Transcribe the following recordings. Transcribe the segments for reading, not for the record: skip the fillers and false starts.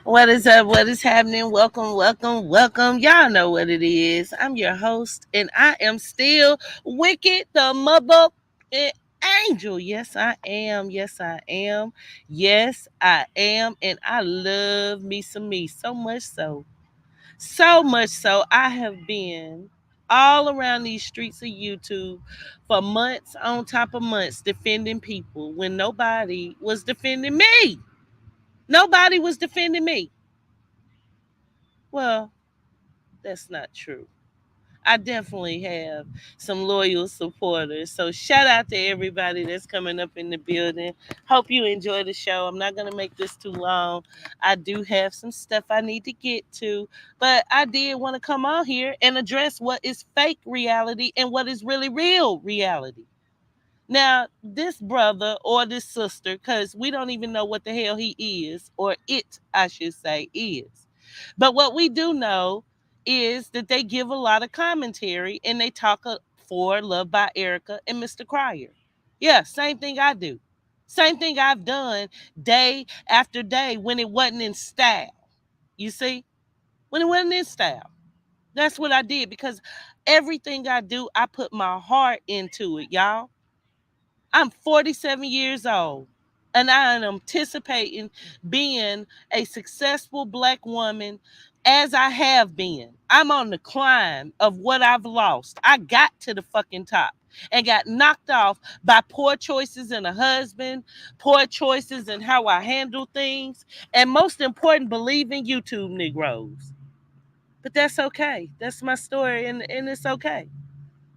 What is up? What is happening? Welcome, welcome, welcome. Y'all know what it is. I'm your host, and I am still Wicked the Mother Angel. Yes, I am. Yes, I am. Yes, I am. And I love me some me so much so. So much so, I have been all around these streets of YouTube for months on top of months defending people when nobody was defending me. Nobody was defending me. Well, that's not true. I definitely have some loyal supporters. So shout out to everybody that's coming up in the building. Hope you enjoy the show. I'm not going to make this too long. I do have some stuff I need to get to, but I did want to come on here and address what is fake reality and what is really real reality. Now, this brother or this sister, because we don't even know what the hell he is, or it, I should say, is. But what we do know is that they give a lot of commentary and they talk for Love by Erica and Mr. Cryer. Yeah, same thing I do. Same thing I've done day after day when it wasn't in style. You see? When it wasn't in style. That's what I did because everything I do, I put my heart into it, y'all. I'm 47 years old and I am anticipating being a successful black woman as I have been. I'm on the climb of what I've lost. I got to the fucking top and got knocked off by poor choices in a husband, poor choices in how I handle things, and most important, believing YouTube Negroes. But that's okay. That's my story, and it's okay.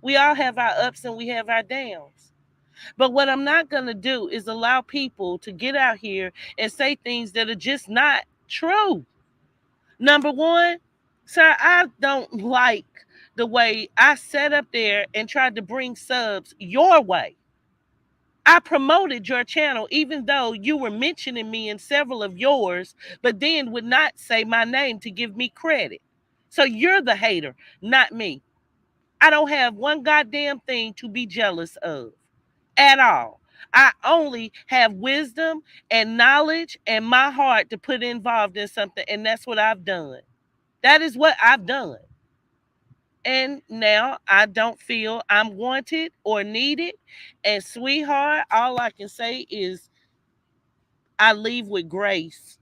We all have our ups and we have our downs. But what I'm not going to do is allow people to get out here and say things that are just not true. Number one, sir, I don't like the way I sat up there and tried to bring subs your way. I promoted your channel even though you were mentioning me in several of yours, but then would not say my name to give me credit. So you're the hater, not me. I don't have one goddamn thing to be jealous of at all. I only have wisdom and knowledge and my heart to put involved in something, and that's what I've done. That is what I've done. And now I don't feel I'm wanted or needed. And sweetheart, all I can say is I leave with grace.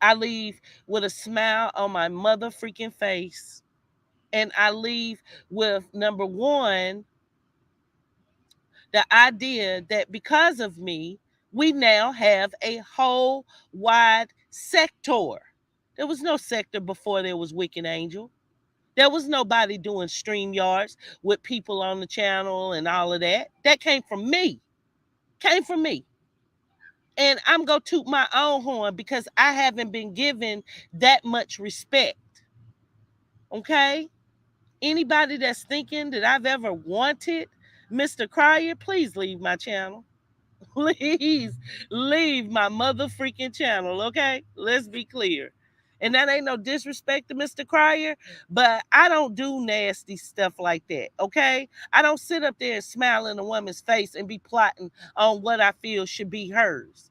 I leave with a smile on my mother freaking face. And I leave with number one, the idea that because of me, we now have a whole wide sector. There was no sector before there was Wicked Angel. There was nobody doing stream yards with people on the channel and all of that. That came from me. Came from me. And I'm going to toot my own horn because I haven't been given that much respect. Okay? Anybody that's thinking that I've ever wanted Mr. Cryer, please leave my channel. Please leave my mother freaking channel, okay? Let's be clear. And that ain't no disrespect to Mr. Cryer, but I don't do nasty stuff like that, okay? I don't sit up there and smile in a woman's face and be plotting on what I feel should be hers,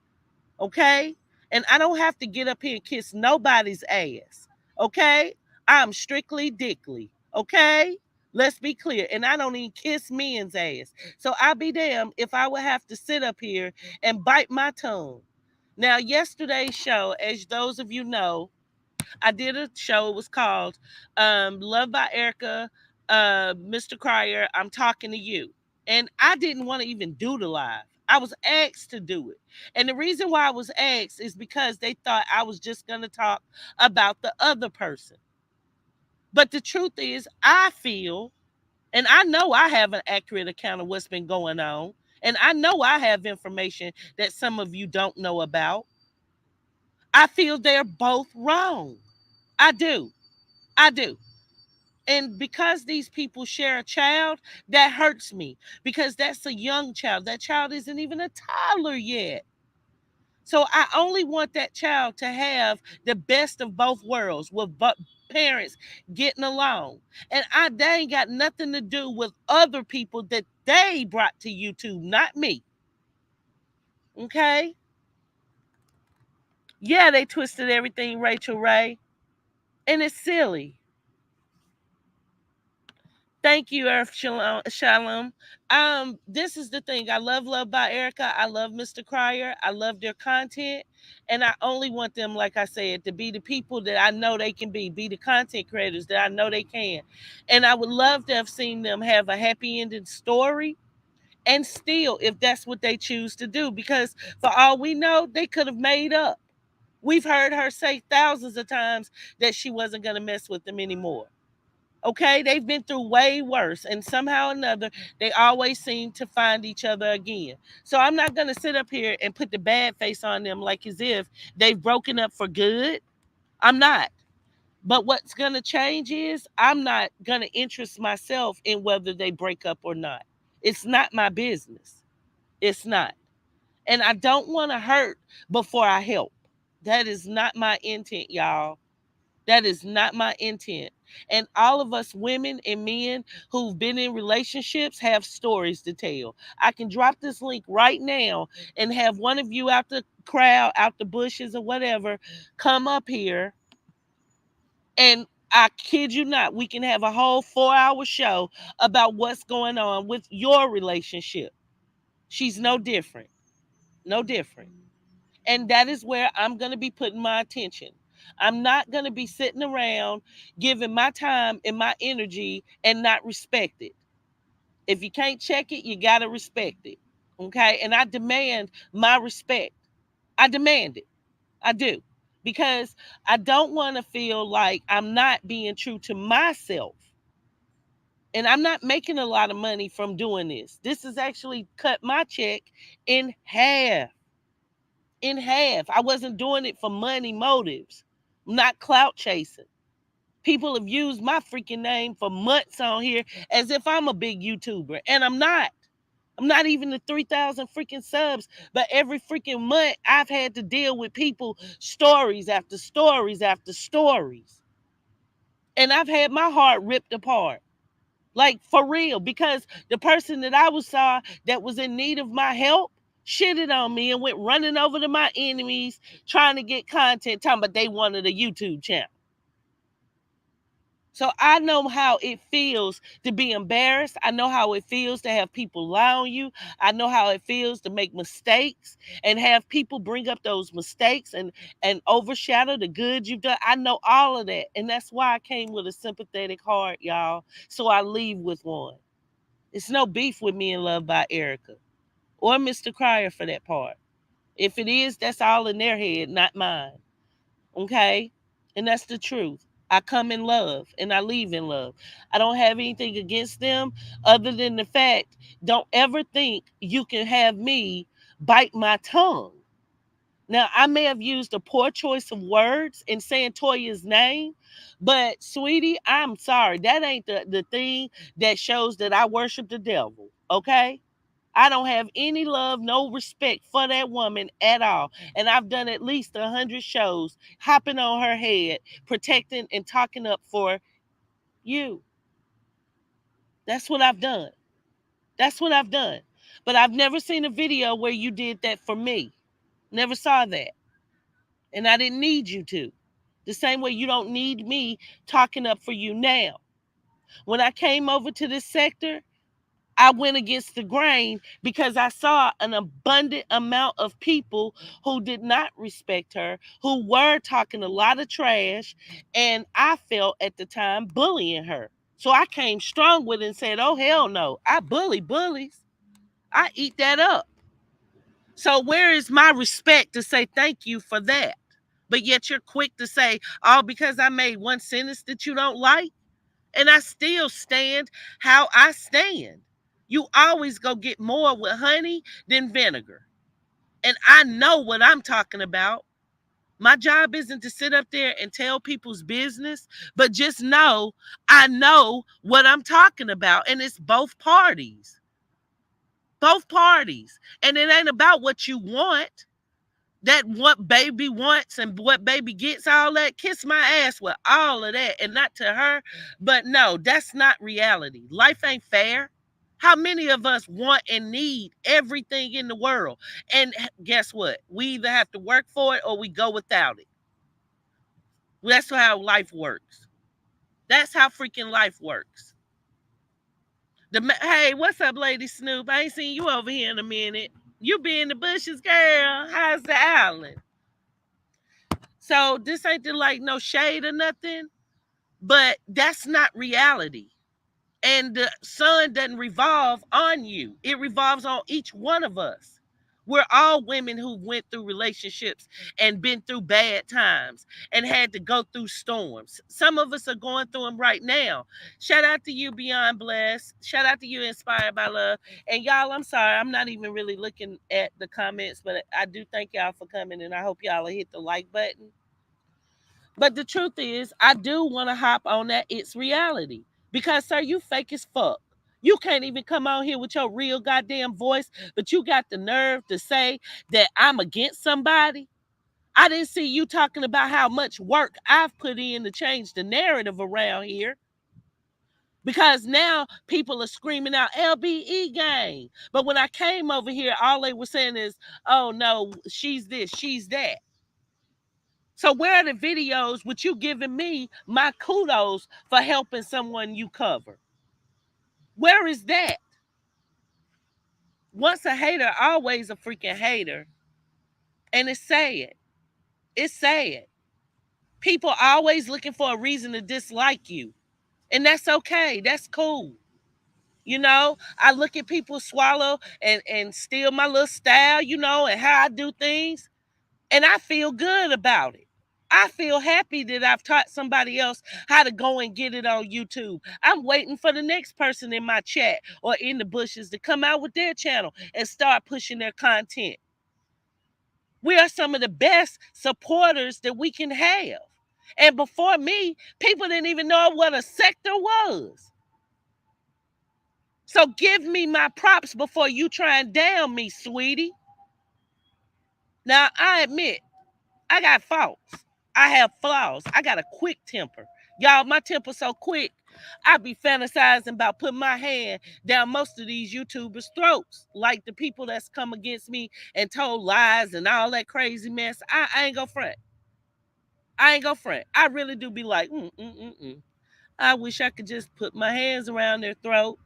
okay? And I don't have to get up here and kiss nobody's ass, okay? I'm strictly dickly, okay? Let's be clear. And I don't even kiss men's ass. So I'll be damned if I would have to sit up here and bite my tongue. Now, yesterday's show, as those of you know, I did a show. It was called Love by Erica, Mr. Cryer, I'm Talking to You. And I didn't want to even do the live. I was asked to do it. And the reason why I was asked is because they thought I was just going to talk about the other person. But the truth is, I feel, and I know I have an accurate account of what's been going on. And I know I have information that some of you don't know about. I feel they're both wrong. I do. I do. And because these people share a child, that hurts me because that's a young child. That child isn't even a toddler yet. So I only want that child to have the best of both worlds with parents getting along. And they ain't got nothing to do with other people that they brought to YouTube, not me. Okay? Yeah, they twisted everything, Rachel Ray, and it's silly. Thank you, Earth Shalom. Shalom. This is the thing. I love Love by Erica. I love Mr. Cryer. I love their content. And I only want them, like I said, to be the people that I know they can be the content creators that I know they can. And I would love to have seen them have a happy ending story. And still, if that's what they choose to do, because for all we know, they could have made up. We've heard her say thousands of times that she wasn't going to mess with them anymore. Okay, they've been through way worse, and somehow or another, they always seem to find each other again. So I'm not gonna sit up here and put the bad face on them like as if they've broken up for good. I'm not. But what's gonna change is I'm not gonna interest myself in whether they break up or not. It's not my business. It's not. And I don't want to hurt before I help. That is not my intent, y'all. That is not my intent. And all of us women and men who've been in relationships have stories to tell. I can drop this link right now and have one of you out the crowd, out the bushes or whatever, come up here, and I kid you not, we can have a whole 4-hour show about what's going on with your relationship. She's no different. No different. And that is where I'm going to be putting my attention. I'm not going to be sitting around giving my time and my energy and not respect it. If you can't check it, you got to respect it. Okay? And I demand my respect. I demand it. I do. Because I don't want to feel like I'm not being true to myself. And I'm not making a lot of money from doing this. This has actually cut my check in half. In half. I wasn't doing it for money motives. I'm not clout chasing. People have used my freaking name for months on here as if I'm a big YouTuber, and I'm not. I'm not even the 3,000 freaking subs, but every freaking month I've had to deal with people, stories after stories after stories. And I've had my heart ripped apart. Like for real, because the person that I was saw that was in need of my help shitted on me and went running over to my enemies trying to get content, talking about they wanted a YouTube channel. So I know how it feels to be embarrassed. I know how it feels to have people lie on you. I know how it feels to make mistakes and have people bring up those mistakes and overshadow the good you've done. I know all of that. And that's why I came with a sympathetic heart, y'all. So I leave with one. It's no beef with me in Love by Erica or Mr. Cryer for that part. If it is, that's all in their head, not mine. Okay? And that's the truth. I come in love and I leave in love. I don't have anything against them other than the fact, don't ever think you can have me bite my tongue. Now, I may have used a poor choice of words in saying Toya's name, but sweetie, I'm sorry. That ain't the thing that shows that I worship the devil. Okay? I don't have any love, no respect for that woman at all. And I've done at least 100 shows hopping on her head, protecting and talking up for you. That's what I've done. That's what I've done. But I've never seen a video where you did that for me. Never saw that. And I didn't need you to. The same way you don't need me talking up for you now. When I came over to this sector, I went against the grain because I saw an abundant amount of people who did not respect her, who were talking a lot of trash, and I felt at the time bullying her. So I came strong with it and said, oh, hell no. I bully bullies. I eat that up. So where is my respect to say thank you for that? But yet you're quick to say, oh, because I made one sentence that you don't like? And I still stand how I stand. You always go get more with honey than vinegar. And I know what I'm talking about. My job isn't to sit up there and tell people's business, but just know I know what I'm talking about. And it's both parties. Both parties. And it ain't about what you want. That what baby wants and what baby gets, all that, kiss my ass with all of that, and not to her. But no, that's not reality. Life ain't fair. How many of us want and need everything in the world? And guess what? We either have to work for it or we go without it. That's how life works. That's how freaking life works. Hey, what's up, Lady Snoop? I ain't seen you over here in a minute. You be in the bushes, girl. How's the island? So this ain't the, like, no shade or nothing, but that's not reality. And the sun doesn't revolve on you. It revolves on each one of us. We're all women who went through relationships and been through bad times and had to go through storms. Some of us are going through them right now. Shout out to you, Beyond Blessed. Shout out to you, Inspired by Love. And y'all, I'm sorry, I'm not even really looking at the comments, but I do thank y'all for coming, and I hope y'all will hit the like button. But the truth is, I do want to hop on that It's Reality. Because, sir, you fake as fuck. You can't even come on here with your real goddamn voice, but you got the nerve to say that I'm against somebody. I didn't see you talking about how much work I've put in to change the narrative around here. Because now people are screaming out LBE gang. But when I came over here, all they were saying is, oh no, she's this, she's that. So where are the videos with you giving me my kudos for helping someone you cover? Where is that? Once a hater, always a freaking hater. And it's sad. It's sad. People always looking for a reason to dislike you. And that's okay. That's cool. You know, I look at people swallow and steal my little style, you know, and how I do things. And I feel good about it. I feel happy that I've taught somebody else how to go and get it on YouTube. I'm waiting for the next person in my chat or in the bushes to come out with their channel and start pushing their content. We are some of the best supporters that we can have. And before me, people didn't even know what a sector was. So give me my props before you try and down me, sweetie. Now, I admit, I got faults. I have flaws. I got a quick temper. Y'all, my temper's so quick, I be fantasizing about putting my hand down most of these YouTubers' throats. Like the people that's come against me and told lies and all that crazy mess. I ain't gonna front. I ain't gonna front. I really do be like, I wish I could just put my hands around their throat.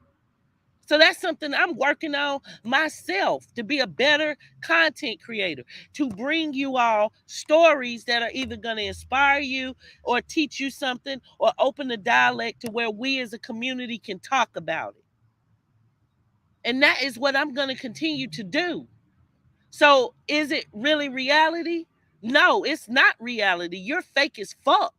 So that's something I'm working on myself, to be a better content creator, to bring you all stories that are either going to inspire you or teach you something or open the dialect to where we as a community can talk about it. And that is what I'm going to continue to do. So is it really reality? No, it's not reality. You're fake as fuck.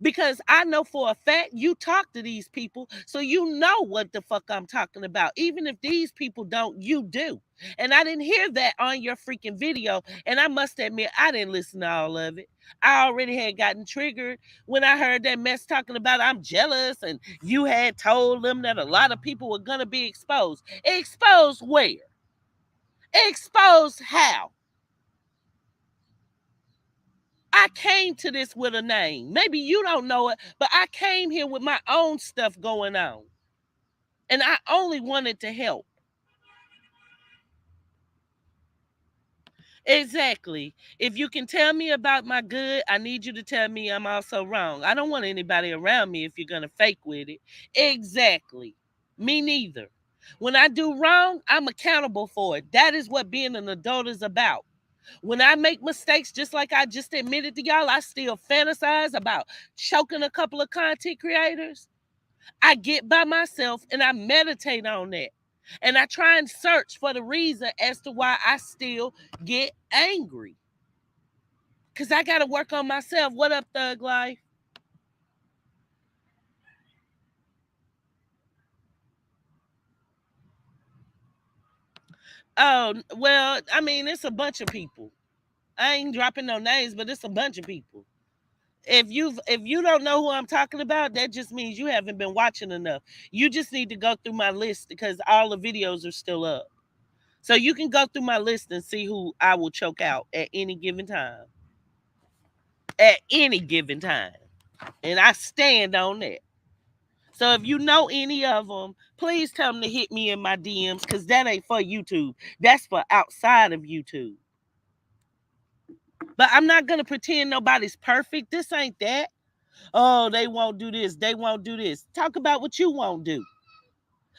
Because I know for a fact you talk to these people, so you know what the fuck I'm talking about. Even if these people don't, you do. And I didn't hear that on your freaking video. And I must admit, I didn't listen to all of it. I already had gotten triggered when I heard that mess talking about I'm jealous and you had told them that a lot of people were going to be exposed. Exposed where? Exposed how? I came to this with a name. Maybe you don't know it, but I came here with my own stuff going on. And I only wanted to help. Exactly. If you can tell me about my good, I need you to tell me I'm also wrong. I don't want anybody around me if you're going to fake with it. Exactly. Me neither. When I do wrong, I'm accountable for it. That is what being an adult is about. When I make mistakes, just like I just admitted to y'all, I still fantasize about choking a couple of content creators. I get by myself and I meditate on that. And I try and search for the reason as to why I still get angry. Because I got to work on myself. What up, Thug Life? Oh, well, I mean, it's a bunch of people. I ain't dropping no names, but it's a bunch of people. If you don't know who I'm talking about, that just means you haven't been watching enough. You just need to go through my list because all the videos are still up. So you can go through my list and see who I will choke out at any given time. At any given time. And I stand on that. So if you know any of them, please tell them to hit me in my DMs because that ain't for YouTube. That's for outside of YouTube. But I'm not going to pretend nobody's perfect. This ain't that. Oh, they won't do this. They won't do this. Talk about what you won't do.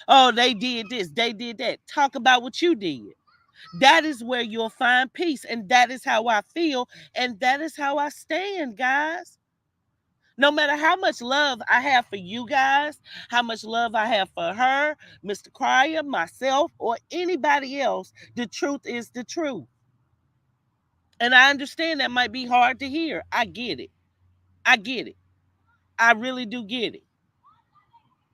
Oh, they did this. They did that. Talk about what you did. That is where you'll find peace. And that is how I feel. And that is how I stand, guys. No matter how much love I have for you guys, how much love I have for her, Mr. Cryer, myself, or anybody else, the truth is the truth. And I understand that might be hard to hear. I get it. I get it. I really do get it.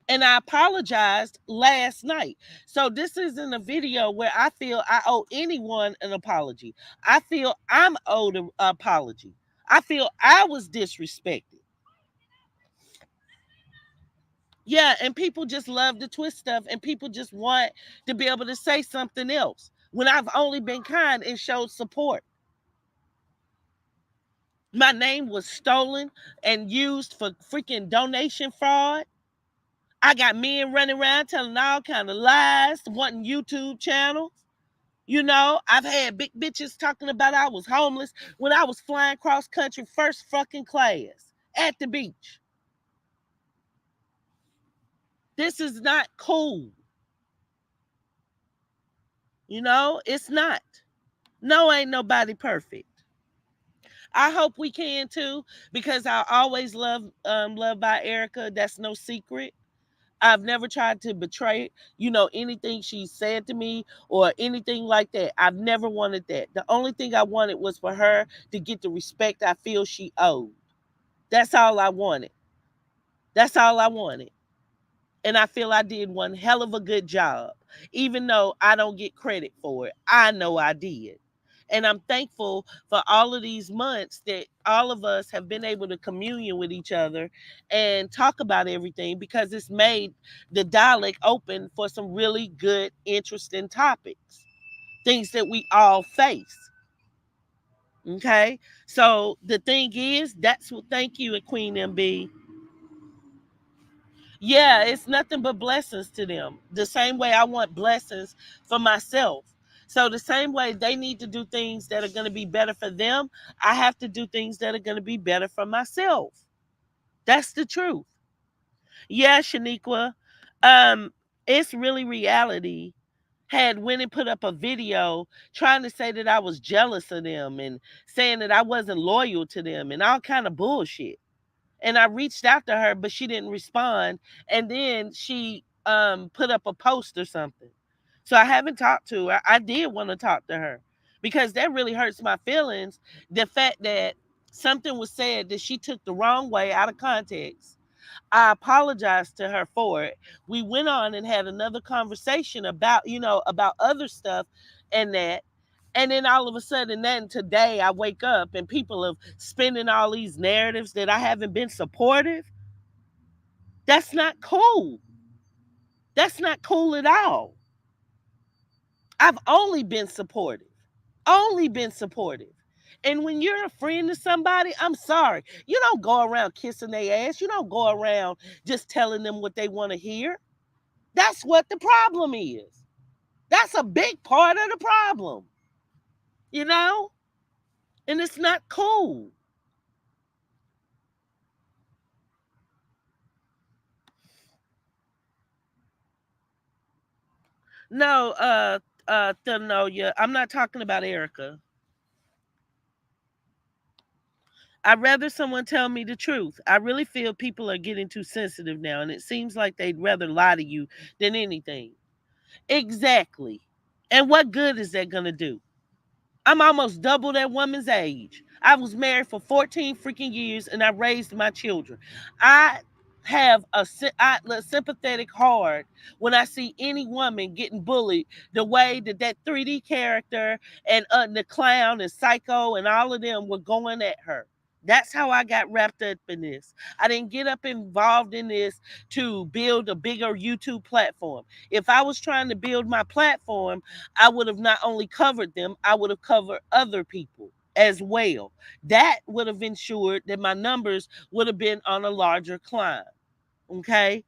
And I apologized last night. So this isn't a video where I feel I owe anyone an apology. I feel I'm owed an apology. I feel I was disrespected. Yeah, and people just love to twist stuff and people just want to be able to say something else when I've only been kind and showed support. My name was stolen and used for freaking donation fraud. I got men running around telling all kind of lies, wanting YouTube channels. You know, I've had big bitches talking about I was homeless when I was flying cross country first fucking class at the beach. This is not cool. You know, it's not. No, ain't nobody perfect. I hope we can too, because I always love by Erica. That's no secret. I've never tried to betray, anything she said to me or anything like that. I've never wanted that. The only thing I wanted was for her to get the respect I feel she owed. That's all I wanted. That's all I wanted. And I feel I did one hell of a good job, even though I don't get credit for it. I know I did. And I'm thankful for all of these months that all of us have been able to communion with each other and talk about everything because it's made the dialect open for some really good, interesting topics, things that we all face. Okay. So the thing is, that's what, thank you, Queen MB. Yeah, it's nothing but blessings to them. The same way I want blessings for myself. So the same way they need to do things that are going to be better for them, I have to do things that are going to be better for myself. That's the truth. Yeah, Shaniqua. Um, it's really reality. Had went and put up a video trying to say that I was jealous of them and saying that I wasn't loyal to them and all kind of bullshit. And I reached out to her, but she didn't respond. And then she put up a post or something. So I haven't talked to her. I did want to talk to her because that really hurts my feelings. The fact that something was said that she took the wrong way out of context. I apologized to her for it. We went on and had another conversation about, about other stuff and that. And then all of a sudden, then today I wake up and people are spinning all these narratives that I haven't been supportive. That's not cool. That's not cool at all. I've only been supportive. Only been supportive. And when you're a friend to somebody, I'm sorry. You don't go around kissing their ass. You don't go around just telling them what they want to hear. That's what the problem is. That's a big part of the problem. You know? And it's not cool. No, Thanoya, I'm not talking about Erica. I'd rather someone tell me the truth. I really feel people are getting too sensitive now, and it seems like they'd rather lie to you than anything. Exactly. And what good is that going to do? I'm almost double that woman's age. I was married for 14 freaking years and I raised my children. I have a sympathetic heart when I see any woman getting bullied the way that 3D character and the clown and Psycho and all of them were going at her. That's how I got wrapped up in this. I didn't get up involved in this to build a bigger YouTube platform. If I was trying to build my platform, I would have not only covered them, I would have covered other people as well. That would have ensured that my numbers would have been on a larger climb. Okay.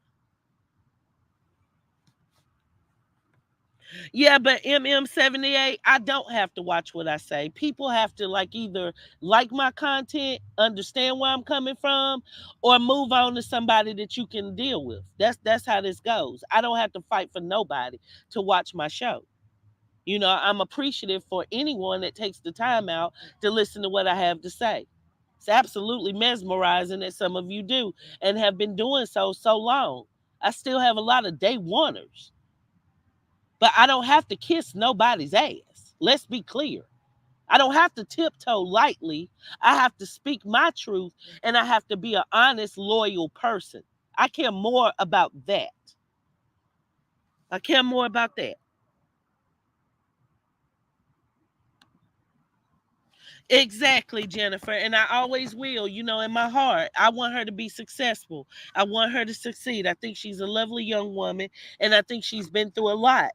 Yeah, but MM78, I don't have to watch what I say. People have to like either like my content, understand where I'm coming from, or move on to somebody that you can deal with. That's how this goes. I don't have to fight for nobody to watch my show. I'm appreciative for anyone that takes the time out to listen to what I have to say. It's absolutely mesmerizing that some of you do and have been doing so long. I still have a lot of day oneers, but I don't have to kiss nobody's ass. Let's be clear. I don't have to tiptoe lightly. I have to speak my truth and I have to be an honest, loyal person. I care more about that. I care more about that. Exactly, Jennifer. And I always will, in my heart. I want her to be successful. I want her to succeed. I think she's a lovely young woman and I think she's been through a lot.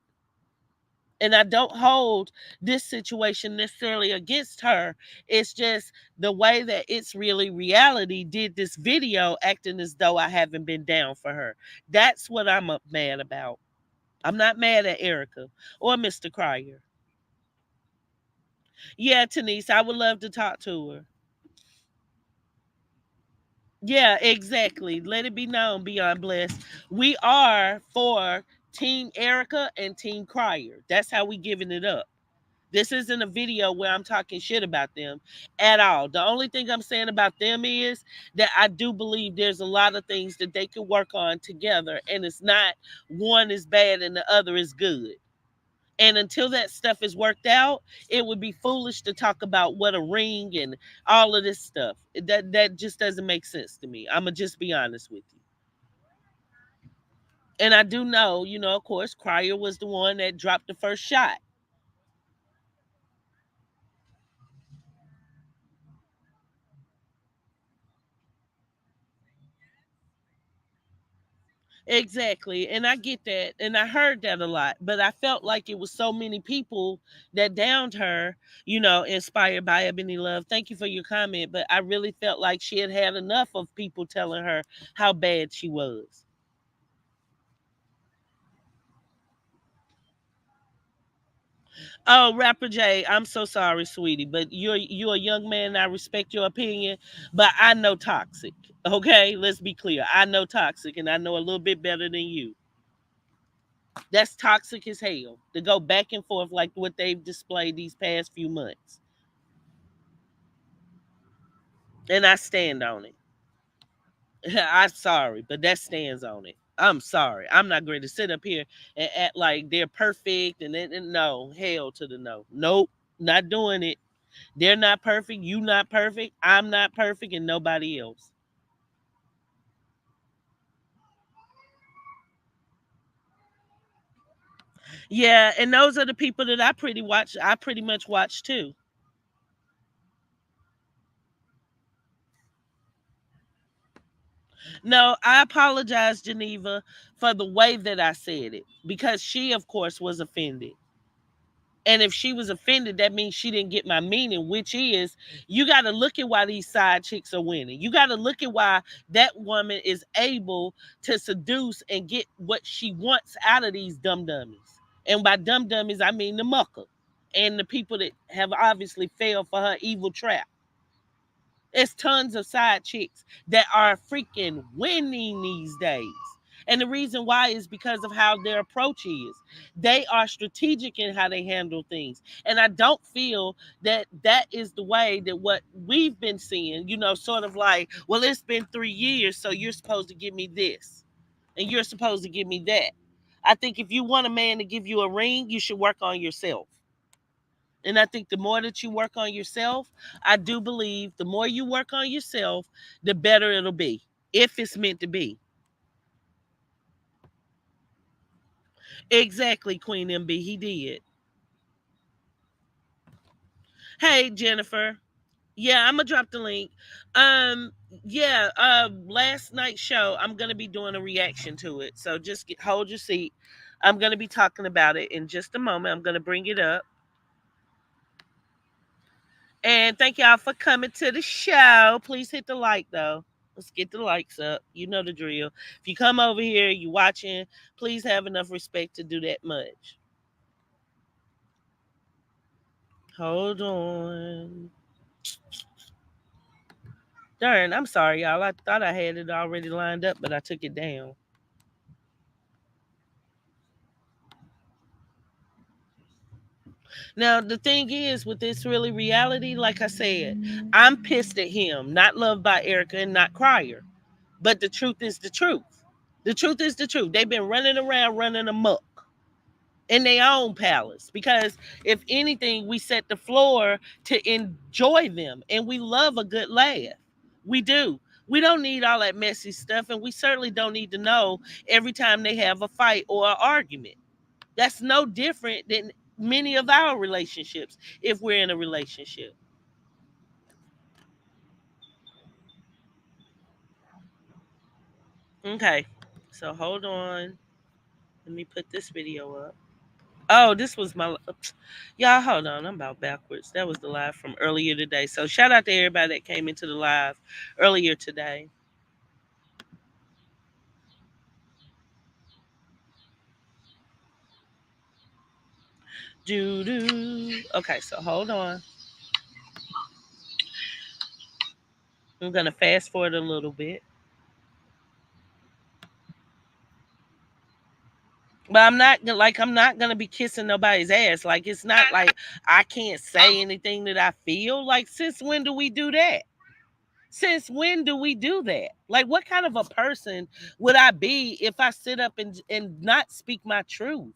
And I don't hold this situation necessarily against her. It's just the way that It's Really Reality did this video acting as though I haven't been down for her. That's what I'm mad about. I'm not mad at Erica or Mr. Cryer. Yeah, Tanise, I would love to talk to her. Yeah, exactly. Let it be known, Beyond Blessed. We are for Team Erica and Team Cryer. That's how we giving it up. This isn't a video where I'm talking shit about them at all. The only thing I'm saying about them is that I do believe there's a lot of things that they could work on together, and it's not one is bad and the other is good. And until that stuff is worked out, it would be foolish to talk about what a ring and all of this stuff. That just doesn't make sense to me. I'ma just be honest with you. And I do know, of course, Cryer was the one that dropped the first shot. Exactly. And I get that. And I heard that a lot. But I felt like it was so many people that downed her, inspired by Ebony Love. Thank you for your comment. But I really felt like she had had enough of people telling her how bad she was. Oh, Rapper J, I'm so sorry, sweetie, but you're a young man. And I respect your opinion, but I know Toxic. Okay, let's be clear. I know Toxic, and I know a little bit better than you. That's toxic as hell to go back and forth like what they've displayed these past few months. And I stand on it. I'm sorry, but that stands on it. I'm sorry. I'm not going to sit up here and act like they're perfect and no, hell to the no. Nope, not doing it. They're not perfect. You not perfect. I'm not perfect, and nobody else. Yeah, and those are the people that I pretty much watch too. No, I apologize, Geneva, for the way that I said it because she, of course, was offended. And if she was offended, that means she didn't get my meaning, which is you got to look at why these side chicks are winning. You got to look at why that woman is able to seduce and get what she wants out of these dumb dummies. And by dumb dummies, I mean the mucker and the people that have obviously failed for her evil trap. There's tons of side chicks that are freaking winning these days. And the reason why is because of how their approach is. They are strategic in how they handle things. And I don't feel that that is the way that what we've been seeing, sort of like, well, it's been 3 years, so you're supposed to give me this and you're supposed to give me that. I think if you want a man to give you a ring, you should work on yourself. And I think the more that you work on yourself, I do believe the more you work on yourself, the better it'll be, if it's meant to be. Exactly, Queen MB. He did. Hey, Jennifer. Yeah, I'm gonna drop the link. Um, yeah, last night's show, I'm gonna be doing a reaction to it. So just hold your seat. I'm gonna be talking about it in just a moment. I'm gonna bring it up. And thank y'all for coming to the show. Please hit the like though. Let's get the likes up. You know the drill. If you come over here, you watching, please have enough respect to do that much. Hold on. Darn, I'm sorry, y'all. I thought I had it already lined up, but I took it down. Now, the thing is, with this really reality, like I said, I'm pissed at him, not loved by Erica and not Crier. But the truth is the truth. The truth is the truth. They've been running around, running amok in their own palace because if anything, we set the floor to enjoy them and we love a good laugh. We do. We don't need all that messy stuff, and we certainly don't need to know every time they have a fight or an argument. That's no different than many of our relationships if we're in a relationship. Okay, so hold on. Let me put this video up. Oh, this was my y'all. Hold on, I'm about backwards. That was the live from earlier today. So shout out to everybody that came into the live earlier today. Do do. Okay, so hold on. I'm gonna fast forward a little bit, but I'm not gonna be kissing nobody's ass. Like it's not like I can't say anything that I feel. Like since when do we do that? Since when do we do that? Like, what kind of a person would I be if I sit up and not speak my truth?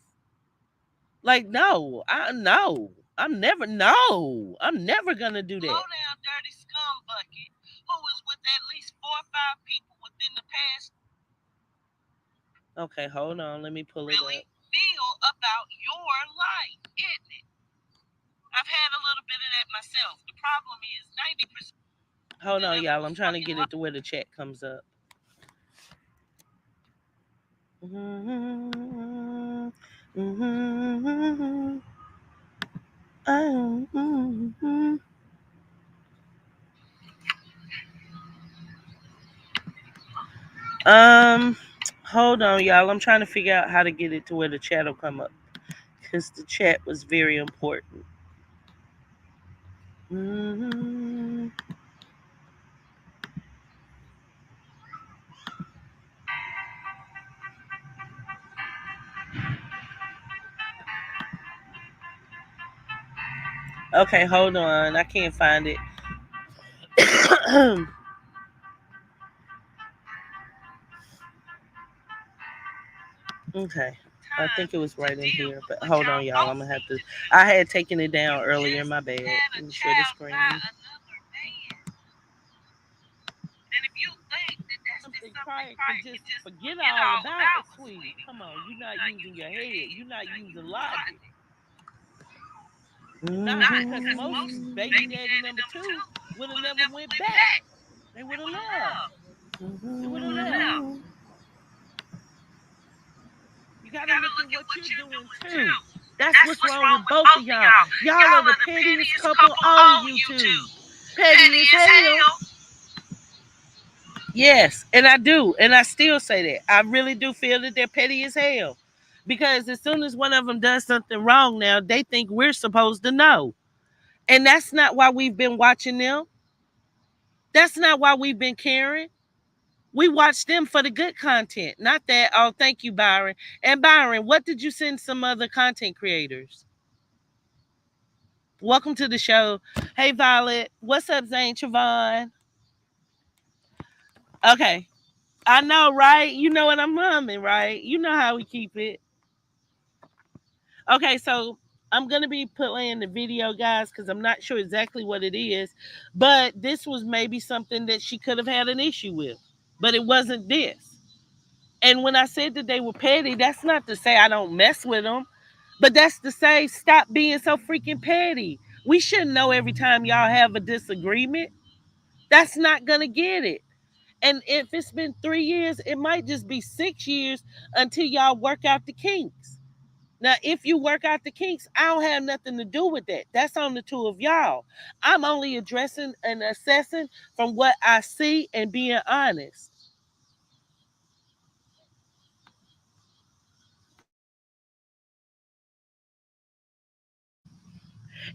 Like, no, I no, I'm never gonna do that. Slow down, dirty scum bucket, who was with at least 4 or 5 people within the past. Okay, hold on, let me pull it really up. Feel about your life, isn't it? I've had a little bit of that myself. The problem is 90%. Hold on, y'all. I'm trying to get it to where the chat comes up. Mm-hmm. Mm-hmm. Mm-hmm. Um, hold on, y'all. I'm trying to figure out how to get it to where the chat will come up because the chat was very important. Mm-hmm. Okay, hold on. I can't find it. Okay. I think it was right in here, but hold on, y'all. I'm gonna have to. I had taken it down earlier. My bad. Let me share the screen. And if you think that that's something Crier can just forget all about it, sweetie. Come on, you're not using your head. You're not using logic. Because most baby daddy number two would have never went back. They would have left. They would have left. You gotta look at what you're doing too. That's what's wrong with both of y'all. Y'all are the pettiest couple on YouTube. Petty as hell. Yes, and I do, and I still say that. I really do feel that they're petty as hell. Because as soon as one of them does something wrong now, they think we're supposed to know. And that's not why we've been watching them. That's not why we've been caring. We watch them for the good content, not that. Oh, thank you, Byron. And Byron, what did you send some other content creators? Welcome to the show. Hey, Violet. What's up, Zane Travon? Okay. I know, right? You know what I'm humming, right? You know how we keep it. Okay, so I'm going to be playing the video, guys, because I'm not sure exactly what it is. But this was maybe something that she could have had an issue with. But it wasn't this. And when I said that they were petty, that's not to say I don't mess with them, but that's to say stop being so freaking petty. We shouldn't know every time y'all have a disagreement. That's not gonna get it. And if it's been 3 years, it might just be 6 years until y'all work out the kinks. Now, if you work out the kinks, I don't have nothing to do with that. That's on the two of y'all. I'm only addressing and assessing from what I see and being honest.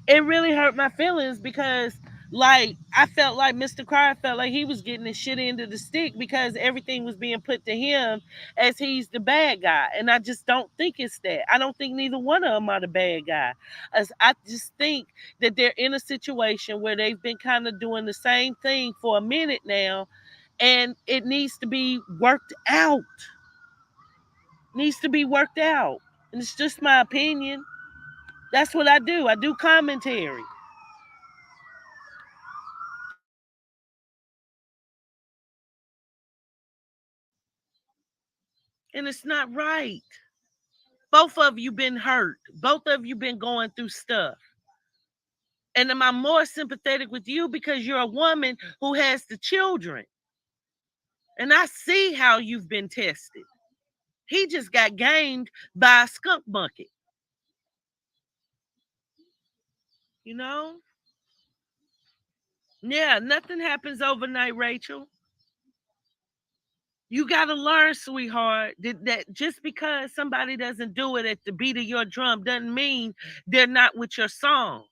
It really hurt my feelings because like I felt like Mr. Cryer felt like he was getting his shit into the stick because everything was being put to him as he's the bad guy. And I just don't think it's that. I don't think neither one of them are the bad guy. As I just think that they're in a situation where they've been kind of doing the same thing for a minute now and it needs to be worked out. Needs to be worked out. And it's just my opinion. That's what I do. I do commentary. And it's not right. Both of you been hurt. Both of you been going through stuff. And am I more sympathetic with you because you're a woman who has the children? And I see how you've been tested. He just got gamed by a skunk bucket. You know? Yeah, nothing happens overnight, Rachel. You got to learn, sweetheart, that just because somebody doesn't do it at the beat of your drum doesn't mean they're not with your song.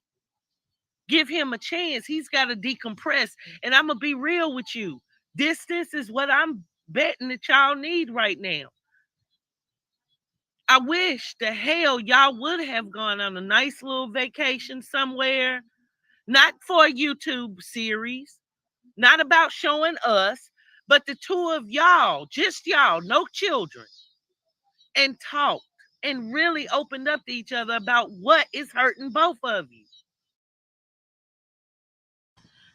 Give him a chance. He's got to decompress. And I'm going to be real with you. Distance is what I'm betting that y'all need right now. I wish the hell y'all would have gone on a nice little vacation somewhere, not for a YouTube series, not about showing us, but the two of y'all, just y'all, no children, and talked and really opened up to each other about what is hurting both of you.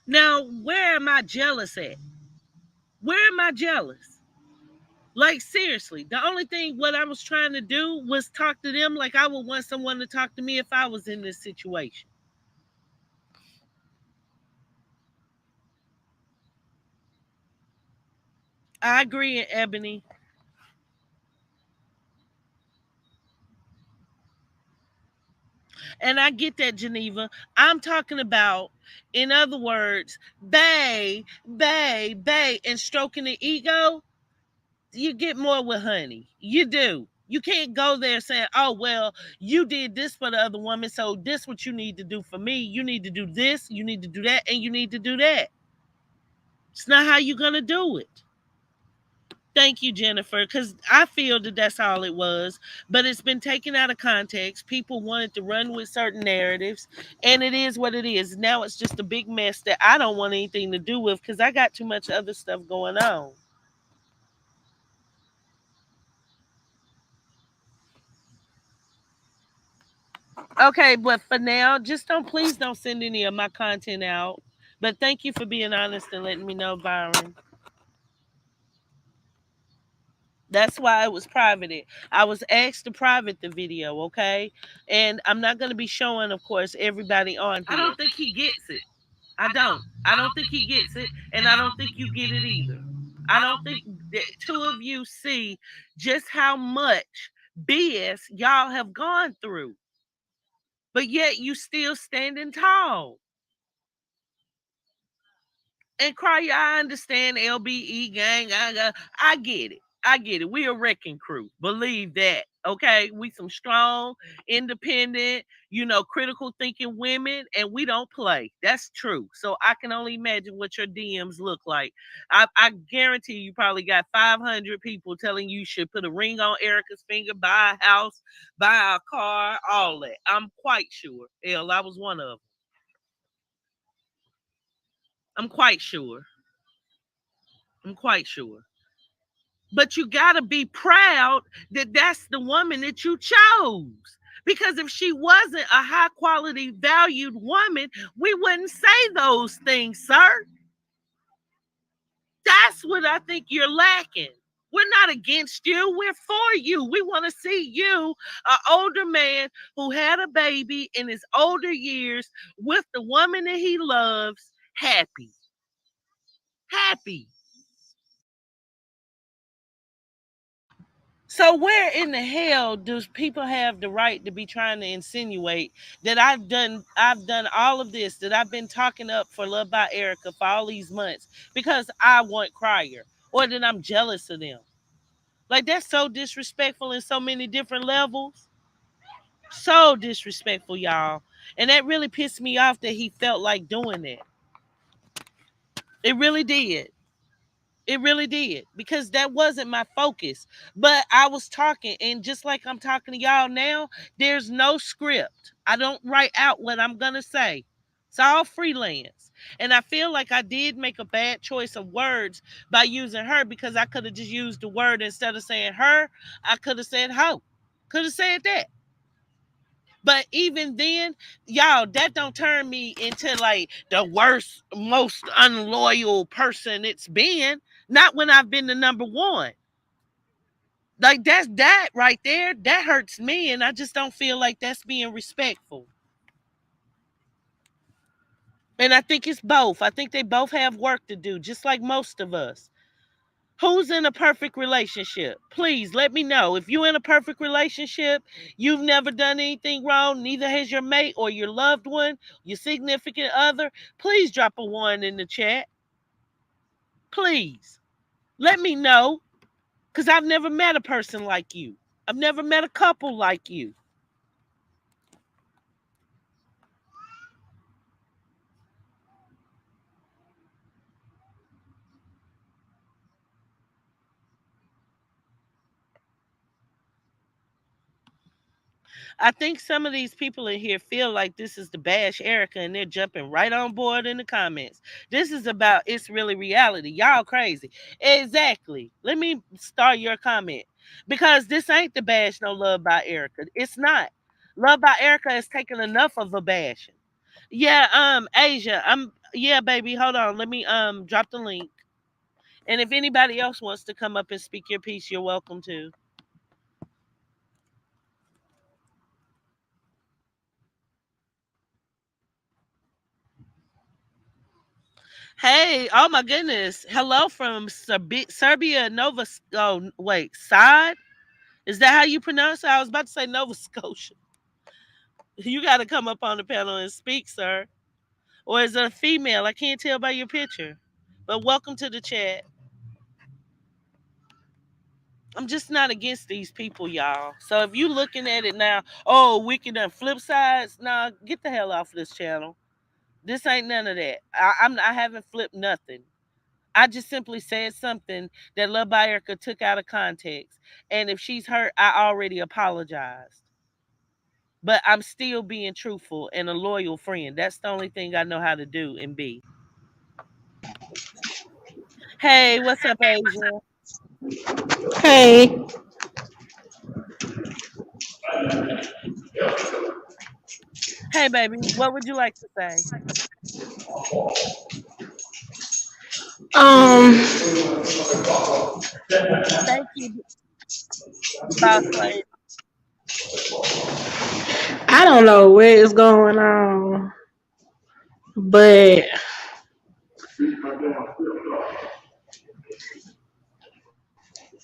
Now, where am I jealous at? Where am I jealous? Like, seriously, the only thing what I was trying to do was talk to them like I would want someone to talk to me if I was in this situation. I agree, Ebony. And I get that, Geneva. I'm talking about, in other words, bae, and stroking the ego. You get more with honey. You do. You can't go there saying, oh, well, you did this for the other woman, so this what you need to do for me. You need to do this, you need to do that, and you need to do that. It's not how you're going to do it. Thank you, Jennifer, because I feel that that's all it was, but it's been taken out of context. People wanted to run with certain narratives, and it is what it is. Now it's just a big mess that I don't want anything to do with because I got too much other stuff going on. Okay, but for now, just don't please don't send any of my content out. But thank you for being honest and letting me know, Byron. That's why it was privated. I was asked to private the video, okay? And I'm not going to be showing, of course, everybody on here. I don't think he gets it. I don't. I don't think he gets it, and I don't think you get it either. I don't think that two of you see just how much BS y'all have gone through, but yet you still standing tall. And cry, I understand LBE gang. I get it. I get it. We a wrecking crew. Believe that. Okay. We some strong, independent, critical thinking women, and we don't play. That's true. So I can only imagine what your DMs look like. I guarantee you probably got 500 people telling you should put a ring on Erica's finger, buy a house, buy a car, all that. I'm quite sure. Hell, I was one of them. I'm quite sure. I'm quite sure. But you got to be proud that that's the woman that you chose. Because if she wasn't a high quality, valued woman, we wouldn't say those things, sir. That's what I think you're lacking. We're not against you. We're for you. We want to see you, an older man who had a baby in his older years with the woman that he loves, happy. Happy. So where in the hell does people have the right to be trying to insinuate that I've done all of this, that I've been talking up for Love by Erica for all these months because I want Crier, or that I'm jealous of them? Like, that's so disrespectful in so many different levels. So disrespectful, y'all. And that really pissed me off that he felt like doing that. It really did. It really did, because that wasn't my focus. But I was talking, and just like I'm talking to y'all now, there's no script. I don't write out what I'm going to say. It's all freelance. And I feel like I did make a bad choice of words by using her, because I could have just used the word instead of saying her. I could have said ho. Could have said that. But even then, y'all, that don't turn me into like the worst, most unloyal person it's been. Not when I've been the number one. Like that right there, that hurts me, and I just don't feel like that's being respectful. And I think it's both. I think they both have work to do, just like most of us. Who's in a perfect relationship? Please let me know. If you're in a perfect relationship, you've never done anything wrong, neither has your mate or your loved one, your significant other. Please drop a one in the chat. Please. Let me know. Because I've never met a person like you. I've never met a couple like you. I think some of these people in here feel like this is the bash Erica, and they're jumping right on board in the comments. This is about it's really reality. Y'all crazy. Exactly. Let me start your comment, because this ain't the bash no love by Erica. It's not. Love by Erica has taken enough of a bashing. Yeah, Asia, yeah, baby, hold on. Let me drop the link. And if anybody else wants to come up and speak your piece, you're welcome to. Hey, oh my goodness. Hello from Serbia, Nova. Oh, wait, Side? Is that how you pronounce it? I was about to say Nova Scotia. You got to come up on the panel and speak, sir. Or is it a female? I can't tell by your picture. But welcome to the chat. I'm just not against these people, y'all. So if you looking at it now, oh, wicked and flip sides, nah, get the hell off of this channel. This ain't none of that. I haven't flipped nothing. I just simply said something that Love by Erica took out of context. And if she's hurt, I already apologized. But I'm still being truthful and a loyal friend. That's the only thing I know how to do and be. Hey, what's up, Asia? Hey, Hey, baby, what would you like to say? um, Thank you, boss lady. I don't know what is going on, but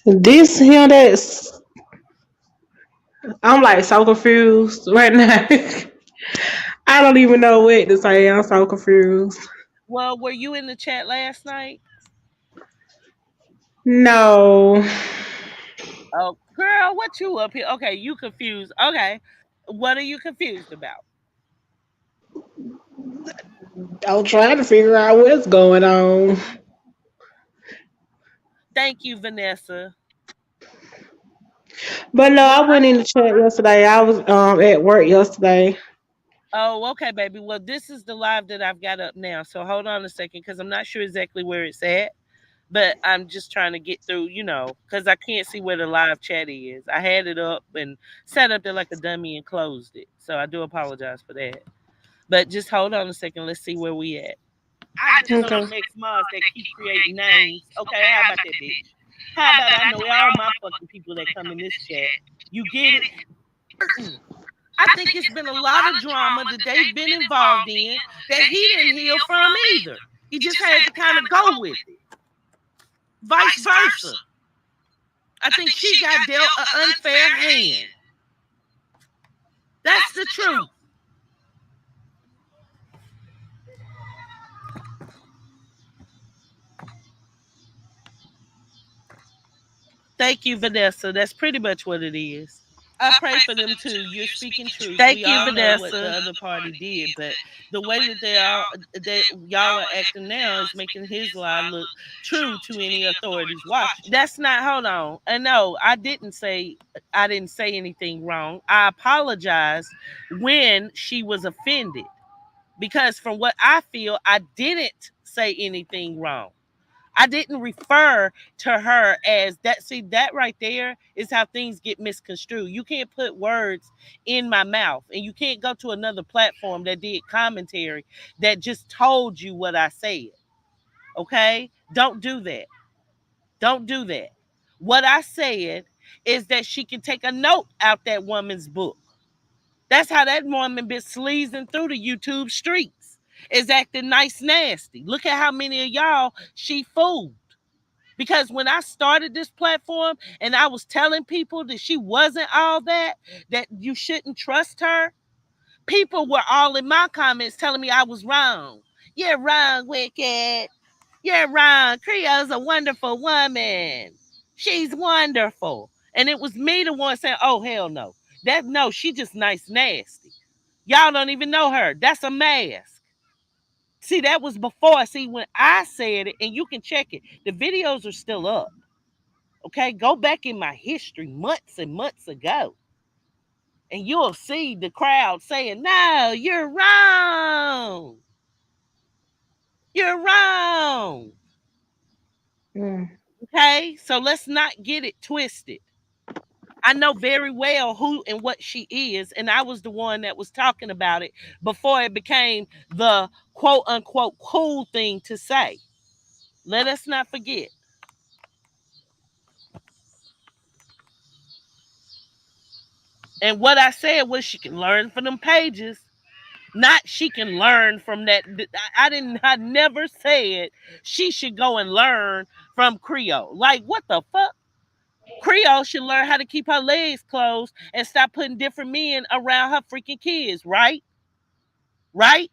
this here, that's I'm like so confused right now. I don't even know what to say. I'm so confused. Well, were you in the chat last night? No, Oh, girl, what you up here? Okay, you confused. Okay, what are you confused about? I'm trying to figure out what's going on. Thank you, Vanessa. But no, Well, I went in the chat yesterday. I was at work yesterday. oh, okay, baby. Well, this is the live that I've got up now. So hold on a second, because I'm not sure exactly where it's at, but I'm just trying to get through, because I can't see where the live chat is. I had it up and set up there like a dummy and closed it. So I do apologize for that. But just hold on a second. Let's see where we at. I just Okay. want next Mars that keep creating names. Okay, how about that, bitch? How about I know all my fucking people that come in this chat? You get it? Mm. I think it's been a lot of drama that they've been involved in that he didn't heal from either. He just had to kind of go with it. Vice versa. I think she got dealt an unfair hand. That's the truth. Thank you, Vanessa. That's pretty much what it is. I pray for them too. You're speaking truth. Thank We you, all know what the Vanessa. other party did, but the way that they are, that y'all are acting now, is making his lie look true to any authorities watching. That's not. Hold on. No, I didn't say anything wrong. I apologized when she was offended, because from what I feel, I didn't say anything wrong. I didn't refer to her as that. See, that right there is how things get misconstrued. You can't put words in my mouth, and you can't go to another platform that did commentary that just told you what I said. Okay? Don't do that. Don't do that. What I said is that she can take a note out that woman's book. That's how that woman been sleazing through the YouTube streets. Is acting nice nasty. Look at how many of y'all she fooled. Because when I started this platform and I was telling people that she wasn't all that, that you shouldn't trust her, people were all in my comments telling me I was wrong. You're wrong, Wicked. You're wrong. Creole's a wonderful woman. She's wonderful. And it was me the one saying, oh, hell no. That no, she just nice nasty. Y'all don't even know her. That's a mask. See, that was before. See, when I said it, and you can check it, the videos are still up. Okay, go back in my history months and months ago, and you'll see the crowd saying, no, you're wrong. You're wrong. Mm. Okay, so let's not get it twisted. I know very well who and what she is, and I was the one that was talking about it before it became the quote unquote cool thing to say. Let us not forget. And what I said was she can learn from them pages. Not she can learn from that. I never said she should go and learn from Creole. Like, what the fuck? Creole should learn how to keep her legs closed and stop putting different men around her freaking kids, right? Right?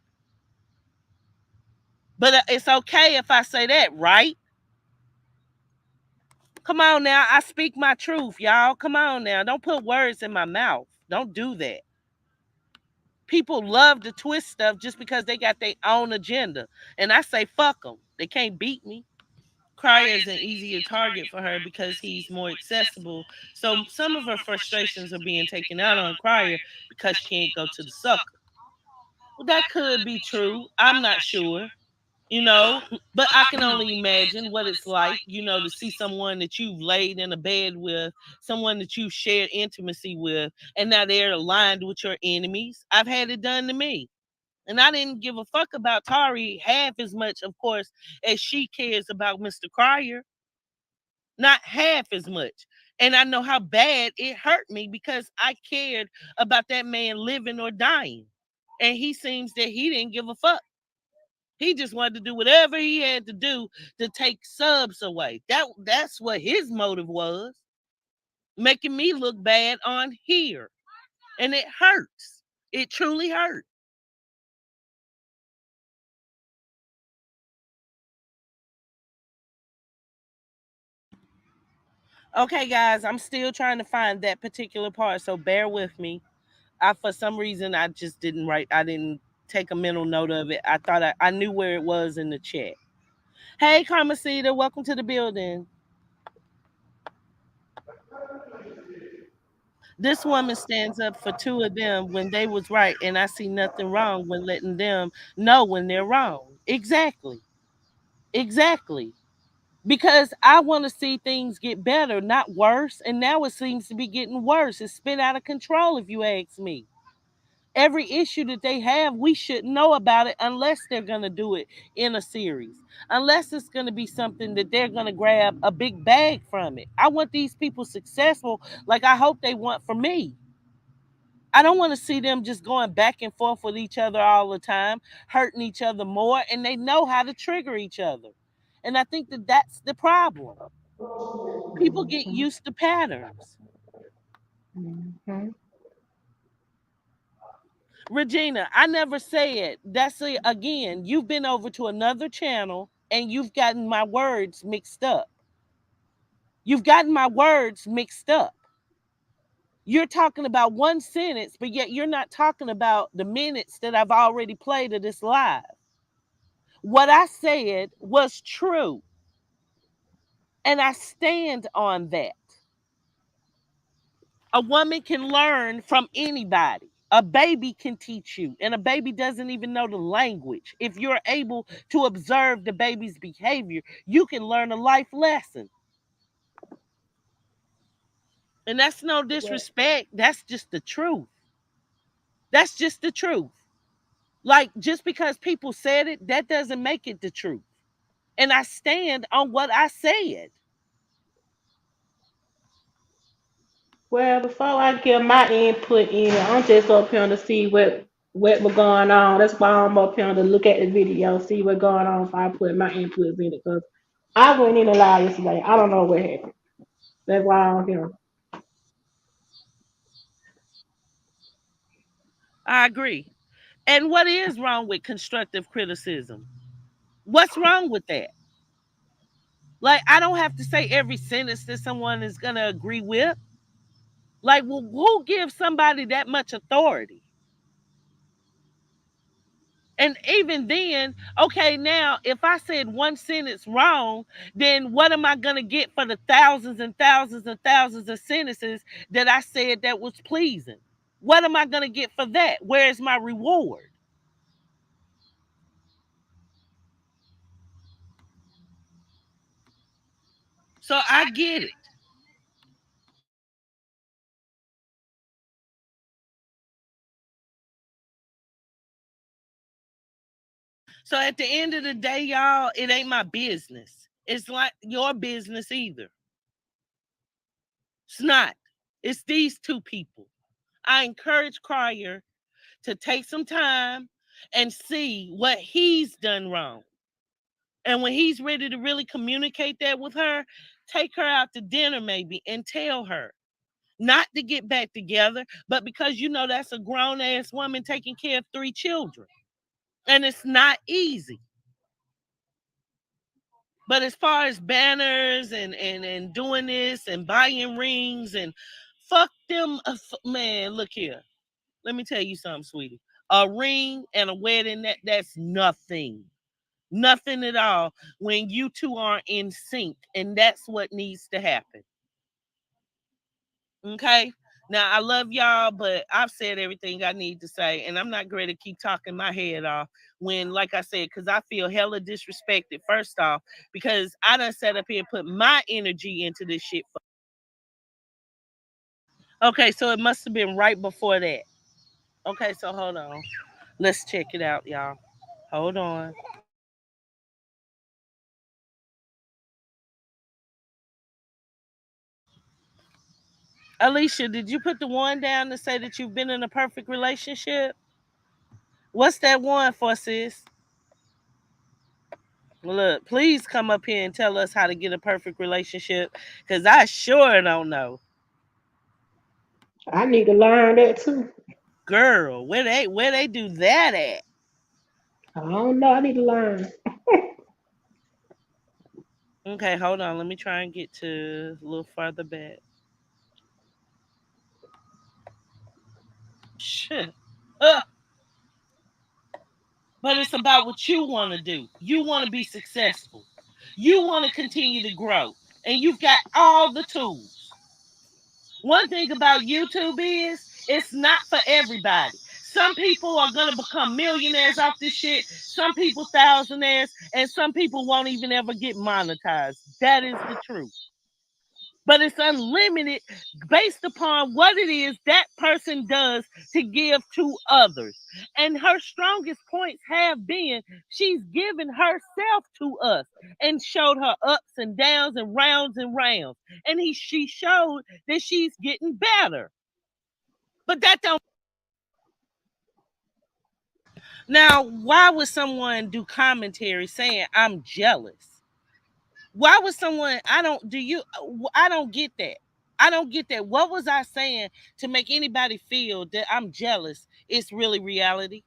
But it's okay if I say that, right? Come on now. I speak my truth, y'all. Come on now. Don't put words in my mouth. Don't do that. People love to twist stuff just because they got their own agenda. And I say, fuck them. They can't beat me. Crier is an easier target for her because he's more accessible. So some of her frustrations are being taken out on Crier because she can't go to the sucker. Well, that could be true. I'm not sure, you know, but I can only imagine what it's like, to see someone that you've laid in a bed with, someone that you've shared intimacy with, and now they're aligned with your enemies. I've had it done to me. And I didn't give a fuck about Tari half as much, of course, as she cares about Mr. Crier. Not half as much. And I know how bad it hurt me because I cared about that man living or dying. And he seems that he didn't give a fuck. He just wanted to do whatever he had to do to take subs away. That's what his motive was. Making me look bad on here. And it hurts. It truly hurts. Okay, guys, I'm still trying to find that particular part, so bear with me. For some reason I just didn't write. I didn't take a mental note of it. I thought I knew where it was in the chat. Hey, Carmesita, welcome to the building. This woman stands up for two of them when they was right, and I see nothing wrong with letting them know when they're wrong. Exactly. Exactly. Because I want to see things get better, not worse. And now it seems to be getting worse. It's spin out of control, if you ask me. Every issue that they have, we should know about it unless they're going to do it in a series. Unless it's going to be something that they're going to grab a big bag from it. I want these people successful like I hope they want for me. I don't want to see them just going back and forth with each other all the time, hurting each other more, and they know how to trigger each other. And I think that that's the problem. People get used to patterns. Mhm. Regina, I never said that's it. Again, you've been over to another channel and you've gotten my words mixed up. You've gotten my words mixed up. You're talking about one sentence, but yet you're not talking about the minutes that I've already played of this live. What I said was true, and I stand on that. A woman can learn from anybody. A baby can teach you, and a baby doesn't even know the language. If you're able to observe the baby's behavior, you can learn a life lesson. And that's no Well, disrespect. That's just the truth. That's just the truth. Like, just because people said it, that doesn't make it the truth. And I stand on what I said. well, before I give my input in, I'm just up here to see what was going on. That's why I'm up here to look at the video, see what's going on. If I put my inputs in it, because I went in a lie yesterday. I don't know what happened. That's why I'm here. I agree. And what is wrong with constructive criticism? What's wrong with that? Like, I don't have to say every sentence that someone is going to agree with. Like, well, who gives somebody that much authority? And even then, okay, now if I said one sentence wrong, then what am I going to get for the thousands and thousands and thousands of sentences that I said that was pleasing? What am I going to get for that? Where is my reward? So I get it. So at the end of the day, y'all, it ain't my business. It's like your business either. It's not. It's these two people. I encourage Crier to take some time and see what he's done wrong. And when he's ready to really communicate that with her, take her out to dinner maybe and tell her. Not to get back together, but because you know that's a grown ass woman taking care of 3 children. And it's not easy. But as far as banners and doing this and buying rings and fuck them, man, look here. Let me tell you something, sweetie. A ring and a wedding, that's nothing. Nothing at all when you two are in sync. And that's what needs to happen. Okay? Now, I love y'all, but I've said everything I need to say, and I'm not going to keep talking my head off when, like I said, because I feel hella disrespected, first off, because I done sat up here and put my energy into this shit. Okay, so it must have been right before that. Okay, so hold on. Let's check it out, y'all. Hold on. Alicia, did you put the one down to say that you've been in a perfect relationship? What's that one for, sis? Look, please come up here and tell us how to get a perfect relationship, because I sure don't know. I need to learn that too. Girl, where they do that at? I don't know. I need to learn. Okay, hold on. Let me try and get to a little farther back. Shit. Uh, but it's about what you want to do. You want to be successful. You want to continue to grow. And you've got all the tools. One thing about YouTube is it's not for everybody. Some people are going to become millionaires off this shit. Some people thousandaires. And some people won't even ever get monetized. That is the truth. But it's unlimited based upon what it is that person does to give to others. And her strongest points have been she's given herself to us and showed her ups and downs and rounds and rounds. And she showed that she's getting better. But that don't. Now, why would someone do commentary saying I'm jealous? Why would someone, I don't get that. I don't get that. What was I saying to make anybody feel that I'm jealous? It's really reality.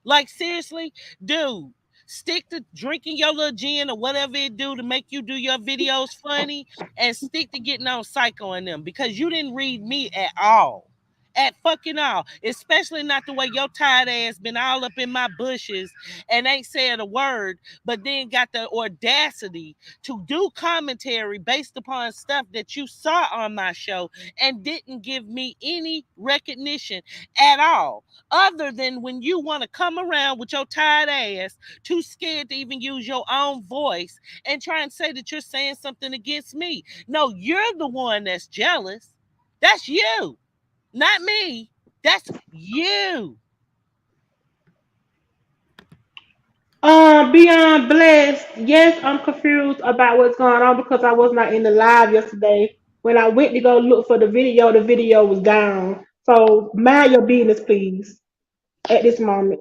Like, seriously, dude, Stick to drinking your little gin or whatever it do to make you do your videos funny, and stick to getting on Psycho and them, because you didn't read me at all. At fucking all. Especially not the way your tired ass been all up in my bushes and ain't said a word, but then got the audacity to do commentary based upon stuff that you saw on my show and didn't give me any recognition at all. Other than when you want to come around with your tired ass, too scared to even use your own voice and try and say that you're saying something against me. No, you're the one that's jealous. That's you, not me. That's you. Beyond blessed. Yes, I'm confused about what's going on because I was not in the live yesterday. When I went to go look for the video was gone. So mind your business, please, at this moment.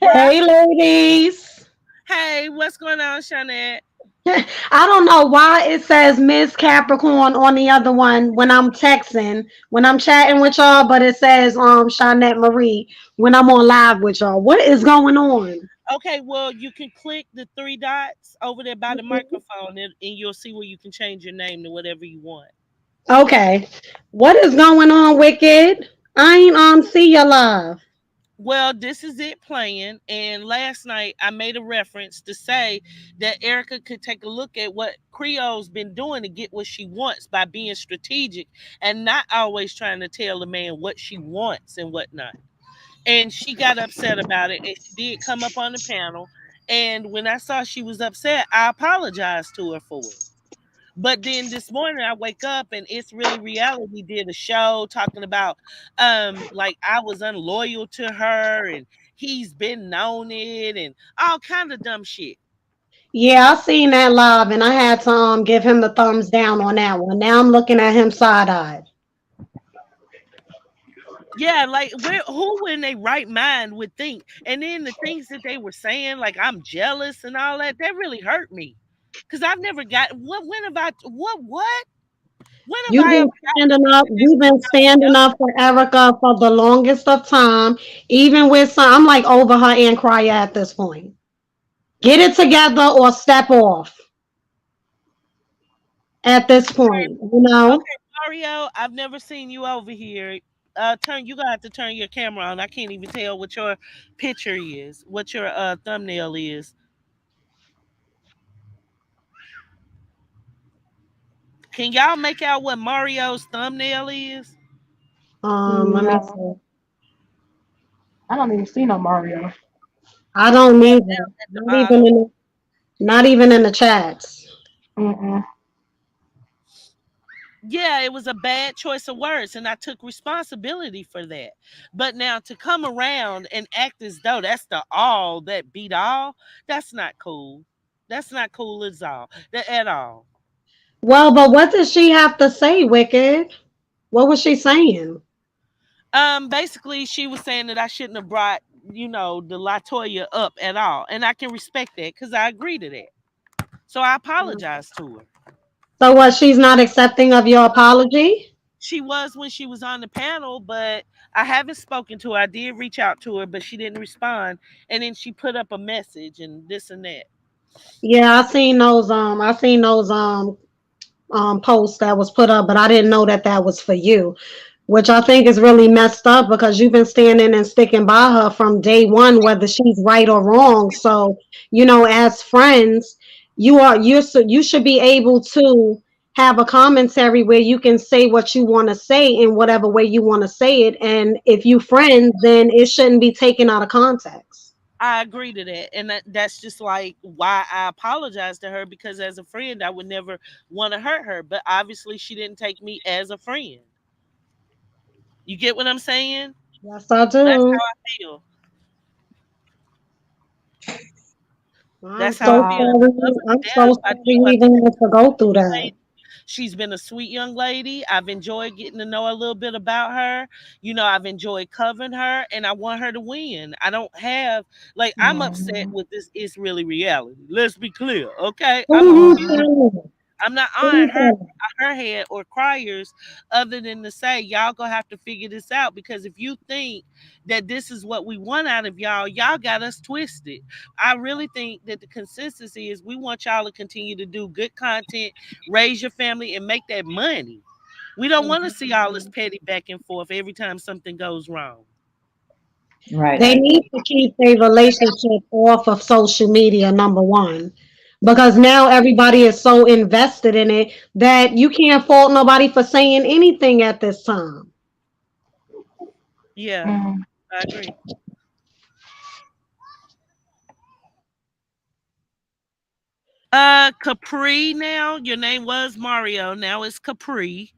Well, Hey, ladies. hey, what's going on, Shanette? I don't know why it says Miss Capricorn on the other one when I'm texting, when I'm chatting with y'all, but it says Shanette Marie when I'm on live with y'all. What is going on? Okay, well, you can click the three dots over there by the microphone, and you'll see where you can change your name to whatever you want. Okay. What is going on, Wicked? I ain't see you live. Well, this is it playing. And last night I made a reference to say that Erica could take a look at what Creole's been doing to get what she wants by being strategic and not always trying to tell the man what she wants and whatnot. And she got upset about it. And she did come up on the panel. And when I saw she was upset, I apologized to her for it. But then this morning I wake up and It's Really Reality did a show talking about like I was unloyal to her and he's been known it and all kind of dumb shit. Yeah, I seen that live and I had to give him the thumbs down on that one. Now I'm looking at him side eyed. Yeah, like who in their right mind would think? And then the things that they were saying, like I'm jealous and all that, that really hurt me. Cause I've never got when have I what? When have You've I ever been gotten standing up. into You've been standing up for Erica for the longest of time. Even with some, I'm like over her and cry at this point. Get it together or step off. At this point, you know. Okay, Mario, I've never seen you over here. You gotta have to turn your camera on. I can't even tell what your picture is, what your thumbnail is. Can y'all make out what Mario's thumbnail is? Let me No, see. I don't even see no Mario. I don't Yeah, need down it. at the bottom. Not even in the chats. Mm-mm. Yeah, it was a bad choice of words, and I took responsibility for that. But now to come around and act as though that's the all that beat all, that's not cool. That's not cool at all. Well, but what did she have to say, Wicked? What was she saying? Basically, she was saying that I shouldn't have brought, the Latoya up at all, and I can respect that because I agree to that. So I apologized to her. So what? She's not accepting of your apology? She was when she was on the panel, but I haven't spoken to her. I did reach out to her, but she didn't respond. And then she put up a message and this and that. Yeah, I seen those. I seen those. Post that was put up, but I didn't know that that was for you, which I think is really messed up because you've been standing and sticking by her from day one, whether she's right or wrong. So, as friends, you should be able to have a commentary where you can say what you want to say in whatever way you want to say it. And if you friends, then it shouldn't be taken out of context. I agree to that. And that's just like why I apologize to her, because as a friend, I would never want to hurt her. But obviously, she didn't take me as a friend. You get what I'm saying? Yes, I That's how do. I feel. I'm That's how so I feel. And Uh, sorry. I love her to I'm death. so I sorry do. you I think even had to go through she's that. She's been a sweet young lady. I've enjoyed getting to know a little bit about her. I've enjoyed covering her and I want her to win. I don't have I'm upset mhm. with this It's Really Reality. Let's be clear, okay? I'm Who Mhm. confused. said? I'm not on her head or criers other than to say y'all gonna have to figure this out, because if you think that this is what we want out of y'all got us twisted. I really think that the consistency is we want y'all to continue to do good content, raise your family, and make that money. We don't want to see all this petty back and forth every time something goes wrong. Right. They need to keep their relationship off of social media, number one. Because now everybody is so invested in it that you can't fault nobody for saying anything at this time. Yeah, Mm. I agree. Capri now. Your name was Mario. Now it's Capri.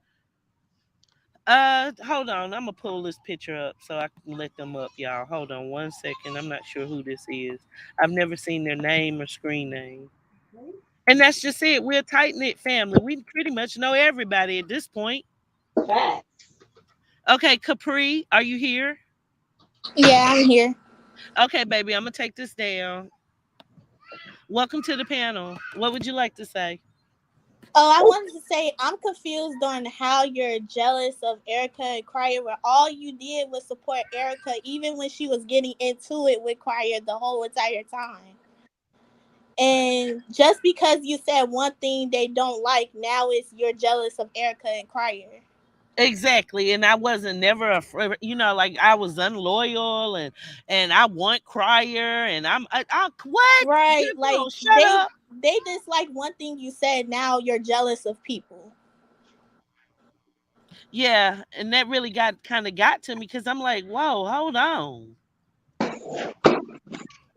Hold on. I'm gonna pull this picture up so I can let them up, y'all. Hold on 1 second. I'm not sure who this is. I've never seen their name or screen name. And that's just it. We're a tight knit family. We pretty much know everybody at this point. Okay, Capri, are you here? Yeah, I'm here. Okay, baby, I'm gonna take this down. Welcome to the panel. What would you like to say? Oh, I wanted to say I'm confused on how you're jealous of Erica and Crier, where all you did was support Erica, even when she was getting into it with Crier the whole entire time. And just because you said one thing they don't like, now it's you're jealous of Erica and Crier. Exactly, and I wasn't never afraid. Like I was unloyal, and I want Crier, and I what? Right? Girl, Like shut up. they dislike one thing you said. Now you're jealous of people. Yeah, and that really got to me because I'm like, whoa, hold on.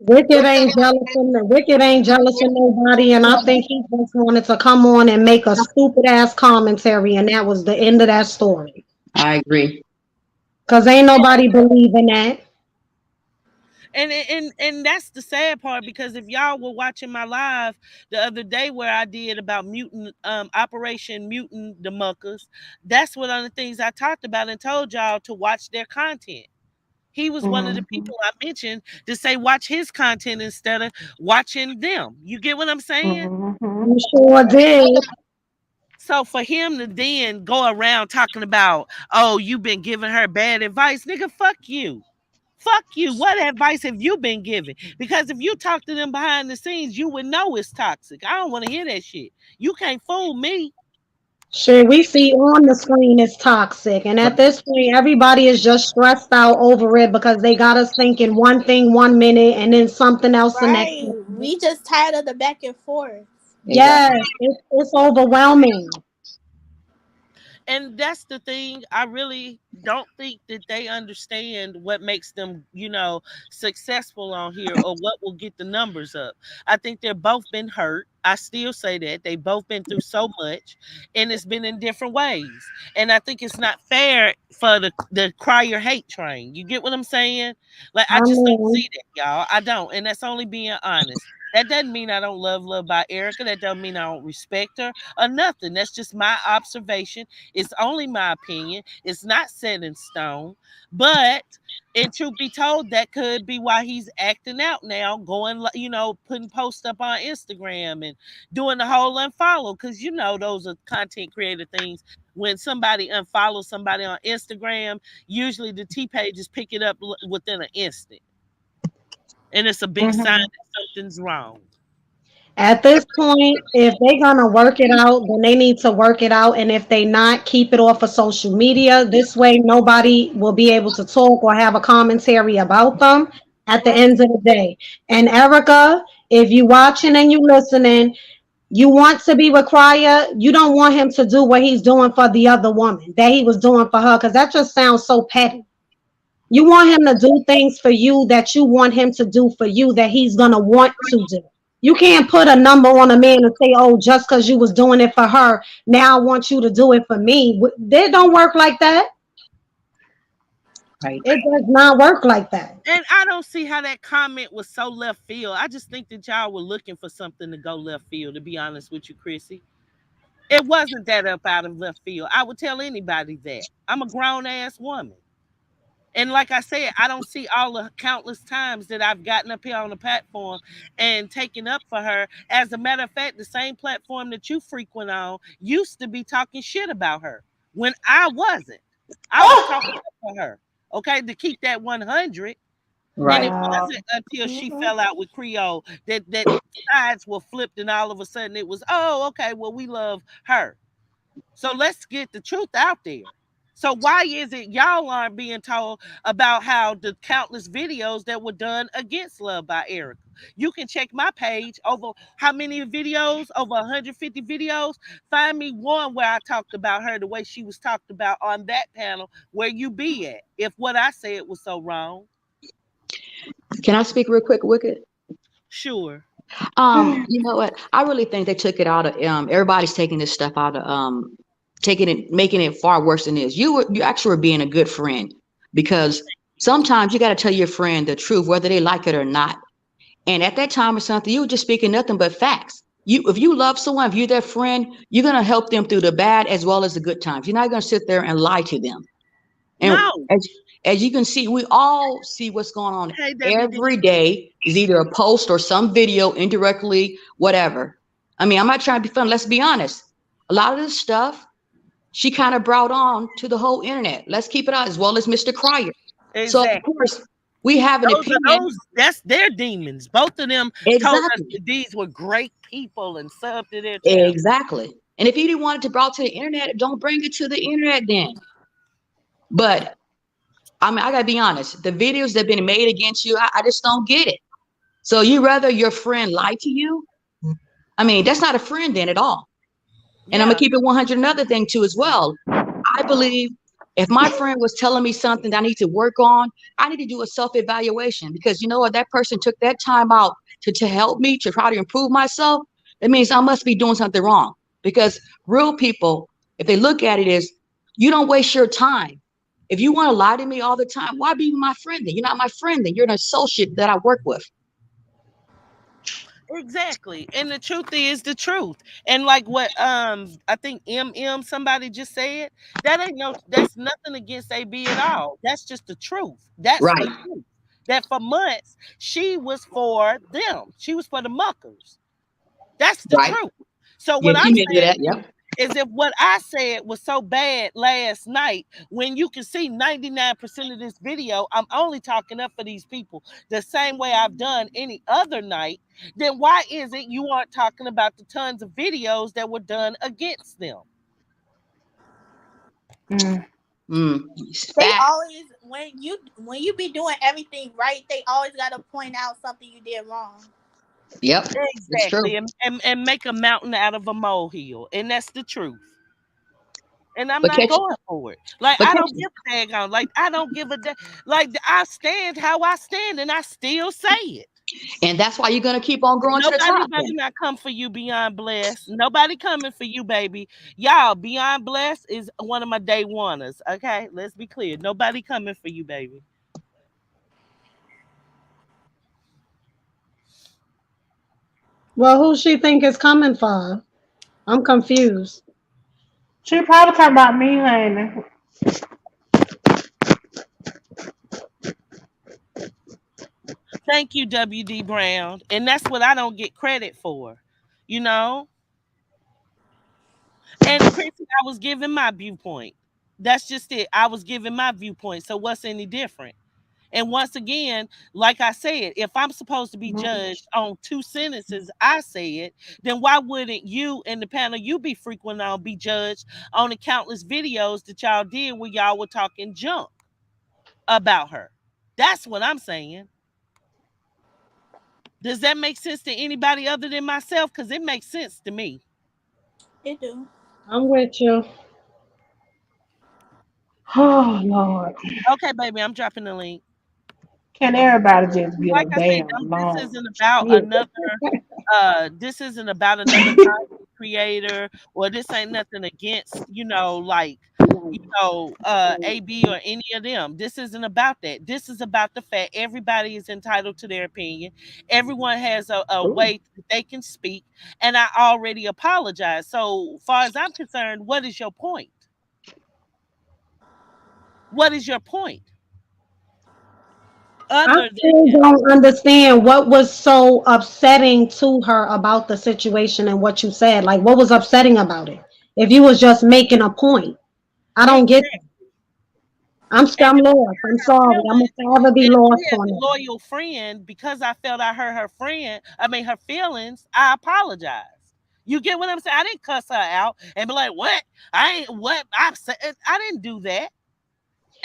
Wicked ain't jealous of nobody, and I think he just wanted to come on and make a stupid ass commentary, and that was the end of that story. I agree. Cause ain't nobody believing that. And that's the sad part, because if y'all were watching my live the other day where I did about mutant Operation Mutant the Muckers, that's one of the things I talked about and told y'all to watch their content. He was one of the Mhm. people I mentioned to say watch his content instead of watching them. You get what I'm saying? You Mhm. sure did. So for him to then go around talking about, oh, you've been giving her bad advice, nigga, fuck you. Fuck you. What advice have you been giving? Because if you talk to them behind the scenes, you would know it's toxic. I don't want to hear that shit. You can't fool me. Shit, we see on the screen is toxic, and at this point, everybody is just stressed out over it because they got us thinking one thing 1 minute and then something else the next Right? minute. We just tired of the back and forth. Yes, Exactly. it's overwhelming. And that's the thing. I really don't think that they understand what makes them, successful on here or what will get the numbers up. I think they're both been hurt. I still say that they both been through so much, and it's been in different ways. And I think it's not fair for the crier hate train. You get what I'm saying? Like I I just don't mean, see that, y'all. I don't, and that's only being honest. That doesn't mean I don't love by Erica. That doesn't mean I don't respect her or nothing. That's just my observation. It's only my opinion. It's not set in stone. But, and truth be told, that could be why he's acting out now, going, putting posts up on Instagram and doing the whole unfollow. Because, those are content creator things. When somebody unfollows somebody on Instagram, usually the T pages pick it up within an instant. And it's a big sign Mhm. that something's wrong. at this point, if they're gonna work it out, then they need to work it out, and if they not, keep it off of social media. This way, nobody will be able to talk or have a commentary about them at the Right. end of the day. And Erica, if you watching and you listening, you want to be with Cryer, you don't want him to do what he's doing for the other woman that he was doing for her, because that just sounds so petty. You want him to do things for you that you want him to do for you that he's gonna want to do. You can't put a number on a man and say, "Oh, just because you was doing it for her, now I want you to do it for me." It don't work like that. Right. It does not work like that. And I don't see how that comment was so left field. I just think that y'all were looking for something to go left field, to be honest with you, Chrissy. It wasn't that up out of left field. I would tell anybody that. I'm a grown ass woman. And like I said, I don't see all the countless times that I've gotten up here on the platform and taken up for her. As a matter of fact, the same platform that you frequent on used to be talking shit about her when I wasn't. I was talking up for her, okay, to keep that 100. And Right. it wasn't until she Mhm. fell out with Creole that sides were flipped, and all of a sudden it was, oh, okay, well, we love her. So let's get the truth out there. So why is it y'all aren't being told about how the countless videos that were done against Love by Erica? You can check my page over how many videos, over 150 videos. Find me one where I talked about her the way she was talked about on that panel where you be at. If what I said was so wrong, Can I speak real quick, Wicked? sure. You know what? I really think they took it out of everybody's taking this stuff out of taking it, making it far worse than it is. You actually were being a good friend, because sometimes you got to tell your friend the truth, whether they like it or not. And at that time or something, you were just speaking nothing but facts. If you love someone, if you're their friend, you're gonna help them through the bad as well as the good times. You're not gonna sit there and lie to them. And No. as you can see, we all see what's going on Hey, WD. every day. Is either a post or some video indirectly, whatever. I mean, I'm not trying to be funny. Let's be honest. A lot of this stuff she kind of brought on to the whole internet. Let's keep it out, as well as Mr. Cryer. So of Exactly. course we have an opinion. That's their demons. Both of them told us Exactly. that these were great people and subbed to their channel. Exactly. And if you didn't want it to brought to the internet, don't bring it to the internet then. But I mean, I gotta be honest. The videos that have been made against you, I just don't get it. So you rather your friend lie to you? I mean, that's not a friend then at all. And I'm Yeah. gonna keep it 100. Another thing too as well. I believe if my friend was telling me something that I need to work on, I need to do a self-evaluation, because you know what? That person took that time out to help me to try to improve myself. That means I must be doing something wrong. Because real people, if they look at it, is you don't waste your time. If you want to lie to me all the time, why be my friend then? You're not my friend then. You're an associate that I work with. Exactly. And the truth is the truth. And like what I think somebody just said, that's nothing against AB at all. That's just the truth. That's the Right. truth. That for months she was for them. She was for the muckers. That's the Right. truth. So Yeah, what I'm she may do saying that. Yep. is if what I said was so bad last night, when you can see 99% of this video, I'm only talking up for these people the same way I've done any other night, then why is it you aren't talking about the tons of videos that were done against them? Mm. They Fact. always when you be doing everything right, they always gotta point out something you did wrong. Yep. It's Exactly. true. And make a mountain out of a molehill. And that's the truth. And I'm But not catch, going for it. Like but I catch, don't give a daggone. Like I don't give a like I stand how I stand, and I still say it. and that's why you're gonna keep on growing to the Nobody top. better Then. not come for you beyond blessed. Nobody coming for you, baby. Y'all, beyond blessed is one of my day oneers. Okay, let's be clear. Nobody coming for you, baby. Well, who she think is coming for? I'm confused. She probably talking about me, honey. Thank you, WD Brown. And that's what I don't get credit for. You know? And Chrissy, I was giving my viewpoint. That's just it. I was giving my viewpoint. So what's any different? And once again, like I said, if I'm supposed to be judged on 2 sentences I said, then why wouldn't you and the panel you be frequent on be judged on the countless videos that y'all did where y'all were talking junk about her? That's what I'm saying. Does that make sense to anybody other than myself? Because it makes sense to me. It do. I'm with you. Oh Lord. Okay, baby, I'm dropping the link. Can everybody just get Like a I said, damn this long isn't about shit? another content creator, or this ain't nothing against, AB or any of them. This isn't about that. This is about the fact everybody is entitled to their opinion. Everyone has a way that they can speak, and I already apologize. So far as I'm concerned, what is your point? What is your point? I Other still than don't understand what was so upsetting to her about the situation and what you said. Like, what was upsetting about it? If you was just making a point, I don't get. exactly, I'm and then lost. I'm her sorry. I'm gonna feelings, forever be and lost me as on a it. loyal friend, because I felt I hurt her friend, I mean her feelings, I apologize. You get what I'm saying? I didn't cuss her out and be like, "What? I ain't what I said." I didn't do that,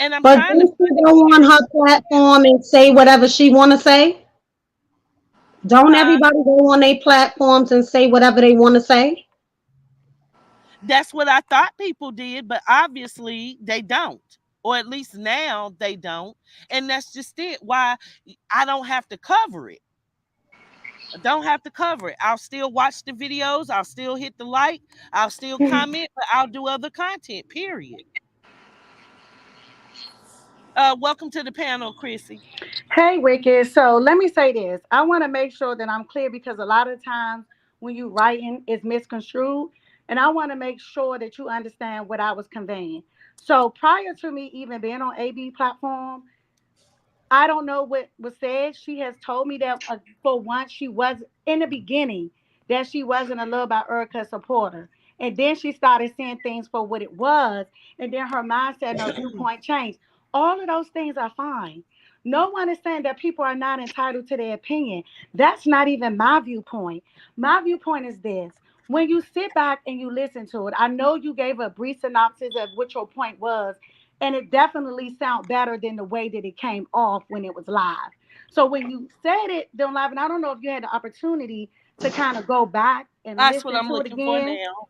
and I'm But trying to then she find a go on her clarity. platform and say whatever she want to say. Don't Huh? everybody go on their platforms and say whatever they want to say? That's what I thought people did, but obviously they don't. Or at least now they don't. And that's just it. Why I don't have to cover it. I don't have to cover it. I'll still watch the videos. I'll still hit the like. I'll still comment, but I'll do other content, period. Welcome to the panel, Chrissy. Hey, Wicked. So let me say this. I want to make sure that I'm clear because a lot of times when you writing, it's misconstrued. And I want to make sure that you understand what I was conveying. So prior to me even being on AB platform, I don't know what was said. She has told me that for once she was in the beginning that she wasn't a Love by Erica supporter, and then she started seeing things for what it was, and then her mindset and her viewpoint changed. All of those things are fine. No one is saying that people are not entitled to their opinion. That's not even my viewpoint. My viewpoint is this. When you sit back and you listen to it, I know you gave a brief synopsis of what your point was, and it definitely sound better than the way that it came off when it was live. So when you said it then live, and I don't know if you had the opportunity to kind of go back and That's what listen I'm to it looking for again, now.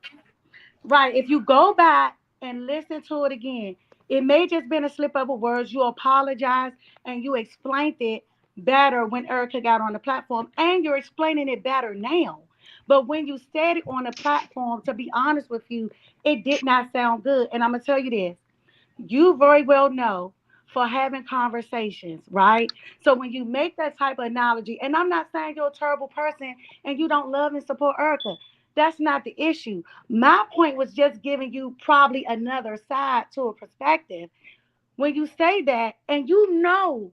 right? If you go back and listen to it again, it may just been a slip of a words. You apologize and you explained it better when Erica got on the platform, and you're explaining it better now. But when you said it on the platform, to be honest with you, it did not sound good. And I'm gonna tell you this, you very well know for having conversations, right? So when you make that type of analogy, and I'm not saying you're a terrible person and you don't love and support Erica, that's not the issue. My point was just giving you probably another side to a perspective. When you say that, and you know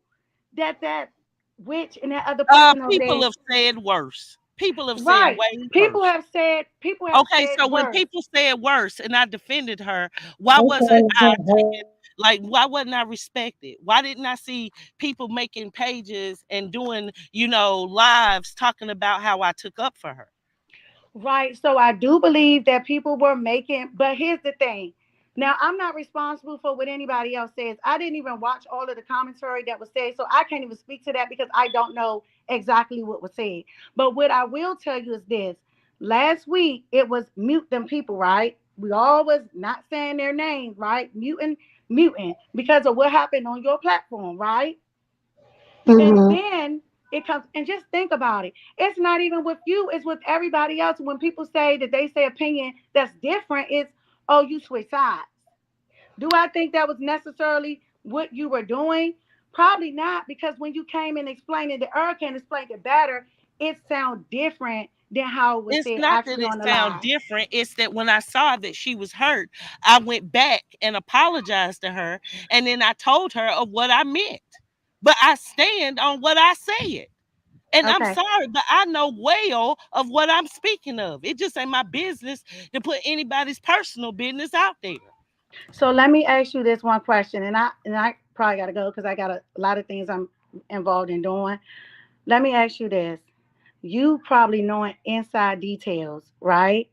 that witch and that other person over People there, have said worse. People have said right? way worse. People have Okay, said so when worse. people said worse and I defended her, why They wasn't calling I her taken, whole. like why wasn't I respected? Why didn't I see people making pages and doing, lives talking about how I took up for her? Right. So I do believe that people were making, but here's the thing. Now, I'm not responsible for what anybody else says. I didn't even watch all of the commentary that was said, so I can't even speak to that because I don't know exactly what was said. But what I will tell you is this. Last week, it was mute them people, right? We all was not saying their names, right? Muting because of what happened on your platform, right? And Hmm. then it comes, and just think about it. It's not even with you, it's with everybody else. When people say that they say opinion that's different, it's, oh, you switch sides. Do I think that was necessarily what you were doing? Probably not, because when you came and explained it, the Erica explained it better, it sound different than how it was It's said not that actually it on the sound live. different. It's that when I saw that she was hurt, I went back and apologized to her, and then I told her of what I meant. But I stand on what I said. And I'm Okay. sorry, but I know well of what I'm speaking of. It just ain't my business to put anybody's personal business out there. So let me ask you this one question, and I probably gotta go because I got a lot of things I'm involved in doing. Let me ask you this. You probably knowing inside details, right?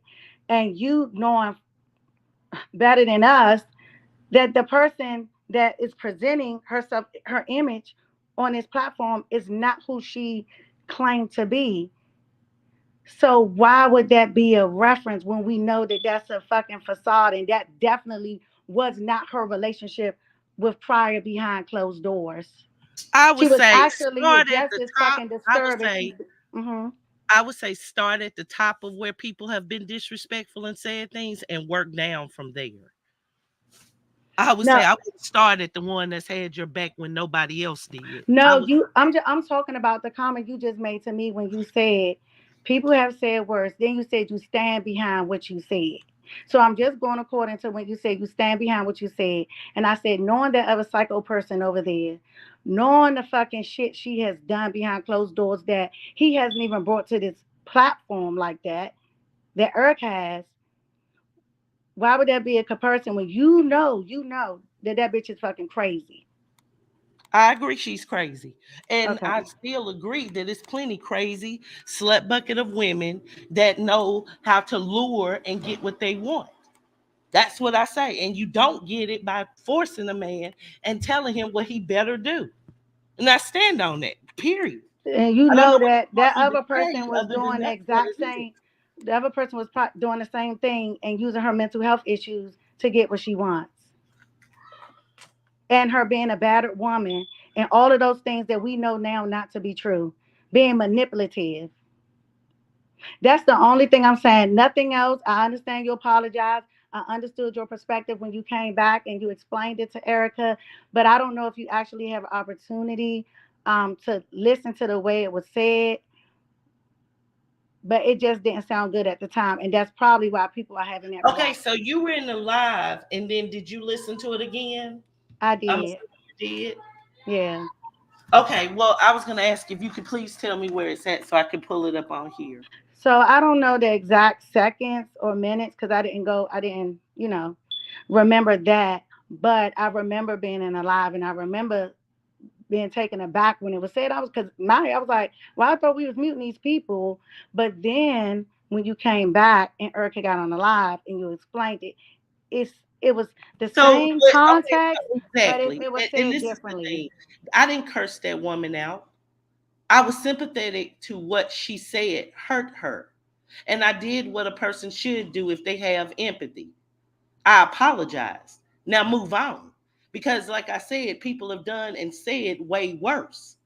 And you knowing better than us that the person that is presenting herself, her image on this platform is not who she claimed to be. So why would that be a reference when we know that that's a fucking facade and that definitely was not her relationship with prior behind closed doors? I She would was say actually start at just the as top. fucking I would disturbed as she. say Hmm. I would say start at the top of where people have been disrespectful and said things and work down from there. I would say No, I would start at the one that's had your back when nobody else did. I no, would you. I'm talking about the comment you just made to me when you said people have said worse. Then you said you stand behind what you said. So I'm just going according to when you said you stand behind what you said. And I said, knowing that other psycho person over there, knowing the fucking shit she has done behind closed doors that he hasn't even brought to this platform like that Eric has, why would that be a comparison when you know that bitch is fucking crazy? I agree she's crazy. And Okay. I still agree that it's plenty crazy slut bucket of women that know how to lure and get what they want. That's what I say. And you don't get it by forcing a man and telling him what he better do. And I stand on that. Period. And you I don't know know what that you that want me other to tell person you was other than doing the that's what exact it is. same. The other person was doing the same thing and using her mental health issues to get what she wants, and her being a battered woman, and all of those things that we know now not to be true, being manipulative. That's the only thing I'm saying. Nothing else. I understand you apologize. I understood your perspective when you came back and you explained it to Erica, but I don't know if you actually have an opportunity to listen to the way it was said, but it just didn't sound good at the time. And that's probably why people are having that Okay, reaction. so you were in the live and then did you listen to it again? I I'm did. assuming you did. Yeah. Okay, well, I was gonna ask if you could please tell me where it's at so I could pull it up on here. So I don't know the exact seconds or minutes because I didn't, remember that. But I remember being in a live and I remember being taken aback when it was said. I was like, well, I thought we was muting these people. But then when you came back and Erica got on the live and you explained it, it was the So, same okay, context, so but exactly. it was And said this is the differently. thing. I didn't curse that woman out. I was sympathetic to what she said hurt her. And I did what a person should do if they have empathy. I apologize. Now move on. Because, like I said, people have done and said way worse.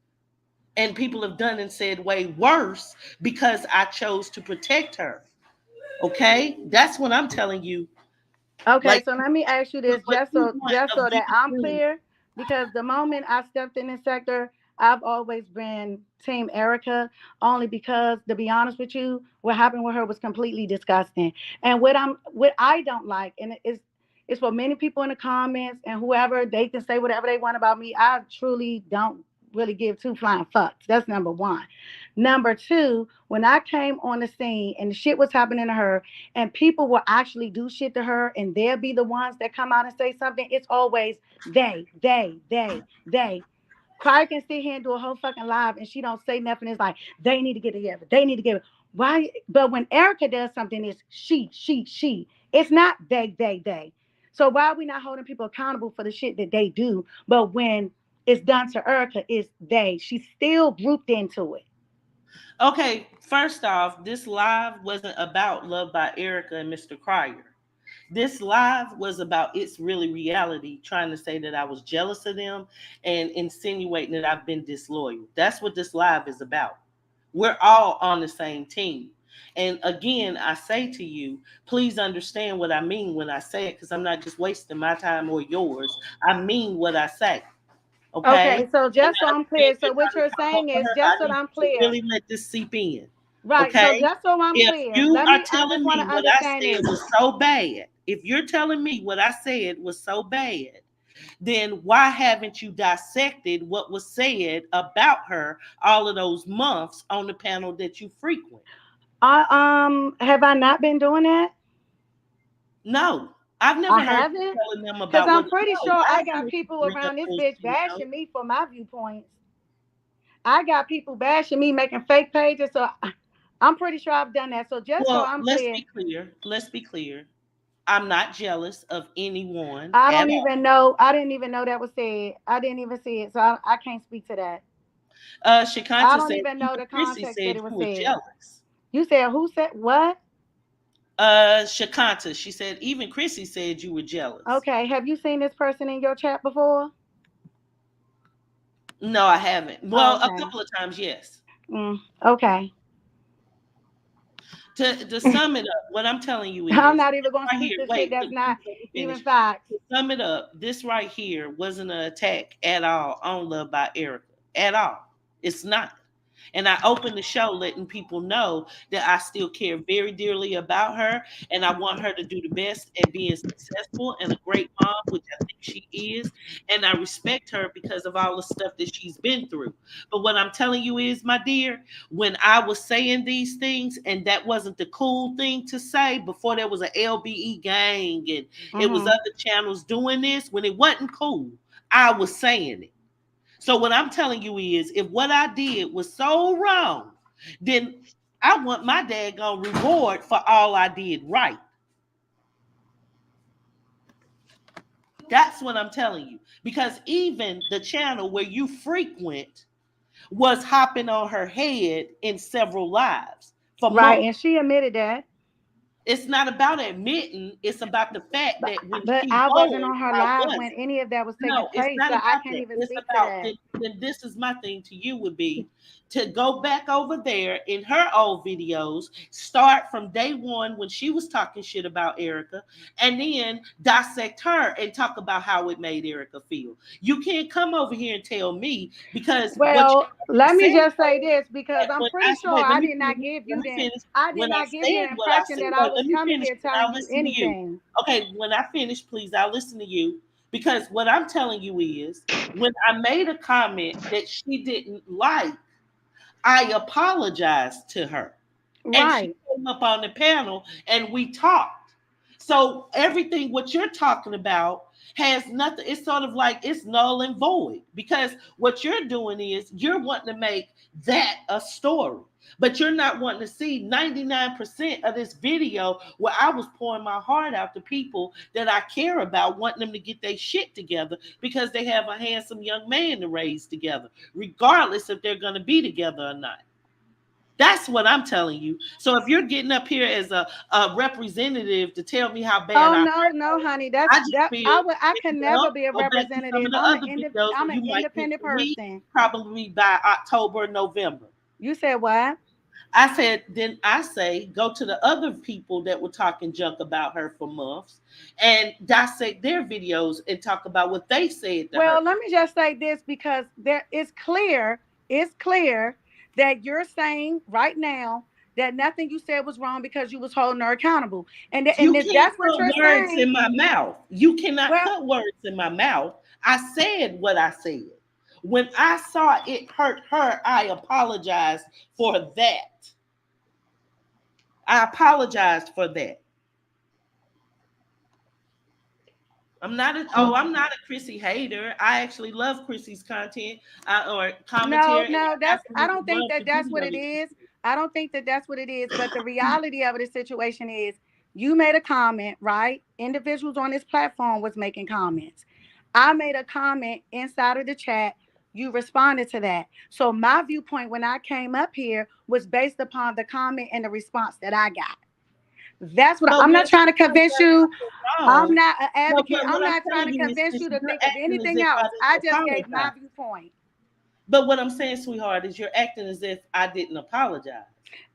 And people have done and said way worse because I chose to protect her. Okay? That's what I'm telling you. Okay, Like, so let me ask you this, what just you so want just of so you that I'm too. clear, because the moment I stepped in this sector, I've always been Team Erica, only because, to be honest with you, what happened with her was completely disgusting. And what I don't like, and it's for many people in the comments and whoever, they can say whatever they want about me. I truly don't really give two flying fucks. That's number one. Number two, when I came on the scene and the shit was happening to her, and people will actually do shit to her and they'll be the ones that come out and say something, it's always they. Cry can sit here and do a whole fucking live and she don't say nothing. It's like they need to get together. They need to get why. But when Erica does something, it's she. It's not they. So why are we not holding people accountable for the shit that they do? But when it's done to Erica, it's they. She's still grouped into it. Okay, first off, this live wasn't about Love by Erica and Mr. Cryer. This live was about It's Really Reality, trying to say that I was jealous of them and insinuating that I've been disloyal. That's what this live is about. We're all on the same team. And again, I say to you, please understand what I mean when I say it, because I'm not just wasting my time or yours. I mean what I say. Okay? Okay, so And just so I I'm understand clear, so you're what trying to you're talk saying over is, her. just I so need I'm you to clear, really let this seep in. right? So Okay? just so I'm If clear, you are I telling just want me to what I understand said this. was so bad, if you're telling me what I said was so bad, then why haven't you dissected what was said about her all of those months on the panel that you frequent? Have I not been doing that? No, I've I never heard you haven't, telling them because about I'm what. pretty No, sure I I haven't got heard you people bring up around this those bitch videos. bashing me for my viewpoints. I got people bashing me, making fake pages, so I'm pretty sure I've done that. So just so Well, I'm let's clear, be clear. Let's be clear. I'm not jealous of anyone I at don't all. even know. I didn't even know that was said. I didn't even see it, so I can't speak to that. I Shikanta don't said even know even the Chrissy context that said it was you were said. jealous. You said who said what? Shikanta, she said even Chrissy said you were jealous. Okay, have you seen this person in your chat before? No, I haven't. Oh, Well, a okay. couple of times, yes. Okay. To sum it up, what I'm telling you I'm is not even going to right speak here. to shit Wait, that's not please let me even finish. facts. To sum it up, this right here wasn't an attack at all on Love by Erica at all. It's not. And I opened the show letting people know that I still care very dearly about her and I want her to do the best at being successful and a great mom, which I think she is. And I respect her because of all the stuff that she's been through. But what I'm telling you is, my dear, when I was saying these things and that wasn't the cool thing to say before there was an LBE gang and it was other channels doing this, when it wasn't cool, I was saying it. So what I'm telling you is, if what I did was so wrong, then I want my daggone reward for all I did right. That's what I'm telling you. Because even the channel where you frequent was hopping on her head in several lives for Right, months. and she admitted that. It's not about admitting, it's about the fact that when But she I wasn't won, on her I live when wasn't. any of that was taking No, it's place, not so I about can't that. even It's speak to about that. then this is my thing to you would be to go back over there in her old videos, start from day one when she was talking shit about Erica, and then dissect her and talk about how it made Erica feel. You can't come over here and tell me because what you Well, let me said just say was this because that I'm when I pretty sure wait, let I me did not finish. give Let you me that. finish. I did When I not give you said the what I impression said, that I no, was let me coming finish. here And telling I'll you listen to you. anything. Okay, when I finish, please, I'll listen to you because what I'm telling you is when I made a comment that she didn't like, I apologized to her. And she Right. came up on the panel and we talked. So everything what you're talking about has nothing, it's sort of like it's null and void because what you're doing is you're wanting to make that a story. But you're not wanting to see 99% of this video where I was pouring my heart out to people that I care about, wanting them to get their shit together because they have a handsome young man to raise together, regardless if they're going to be together or not. That's what I'm telling you. So if you're getting up here as a representative to tell me how bad Oh I no, no, honey. That's I just that feel, I can never well, be a go back to some representative. of the other videos I'm and an you might get independent to me person. probably by October, November. You said what? I said, then I say, go to the other people that were talking junk about her for months and dissect their videos and talk about what they said to Well, her. let me just say this because it's clear that you're saying right now that nothing you said was wrong because you was holding her accountable. And You if can't that's what put you're words saying, in my mouth. You cannot well, put words in my mouth. I said what I said. When I saw it hurt her, I apologized for that. I apologized for that. I'm not a Chrissy hater. I actually love Chrissy's content or no, commentary, and no, I I absolutely don't think love that the that's what video it that she is. I don't think that that's what it is. But the reality of the situation is, you made a comment, right? Individuals on this platform was making comments. I made a comment inside of the chat. You responded to that. So my viewpoint when I came up here was based upon the comment and the response that I got. That's what but I'm when not trying to she convince does you. something I'm wrong, not an no, advocate. but I'm what I'm not trying telling to you convince is you to you're think of acting as anything if I else. I didn't just gave my apologize. viewpoint. But what I'm saying, sweetheart, is you're acting as if I didn't apologize.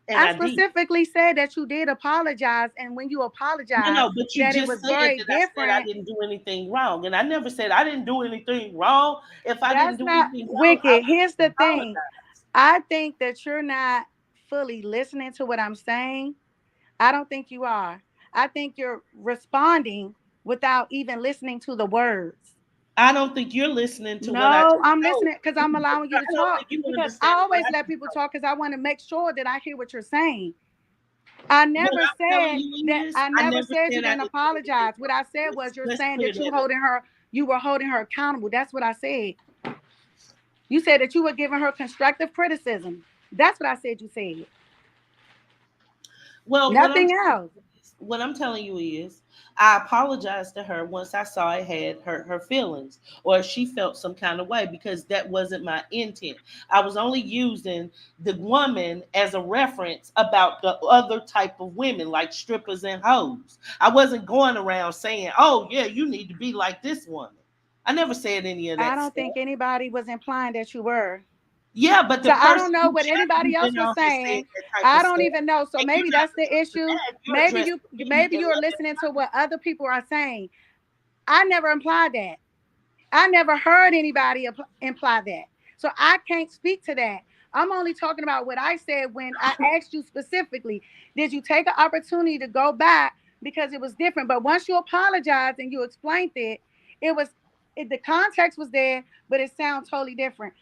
And I I did. specifically said that you did apologize, and when you No, apologized, no, but you that it was just said very that I said I different. didn't do anything wrong. And I never said I didn't do anything wrong. If I didn't That's do not anything wrong, I wicked. would Here's the thing. apologize. I think that you're not fully listening to what I'm saying. I don't think you are. I think you're responding without even listening to the words. I don't think you're listening to what I No, just I'm told listening because I'm you. allowing you to I don't talk think you because I understand what always I let just people told talk because I want to make sure that I hear what you're saying. I you. What never I'm telling said you that is I I never never said you said I didn't didn't do anything apologize. What I said wrong. was you're Let's saying clear that that up. you were holding her accountable. That's what I said. You said that you were giving her constructive criticism. That's what I said you said. Well, Nothing else. what I'm telling you is I apologized to her once I saw it had hurt her feelings or she felt some kind of way because that wasn't my intent. I was only using the woman as a reference about the other type of women like strippers and hoes. I wasn't going around saying, "Oh, yeah, you need to be like this woman." I never said any of I that don't stuff. think anybody was implying that you were. Yeah, but the So I don't person know who what shouldn't anybody have else been was on here said saying. that type of I don't stuff, even know. So and you're maybe not that's the addressing issue. that. You're addressing me Maybe and you're letting listening to what other people are saying. I never implied that. I never heard anybody imply that. So I can't speak to that. I'm only talking about what I said when I asked you specifically. Did you take an opportunity to go back because it was different? But once you apologized and you explained it, it was the context was there, but it sounds totally different.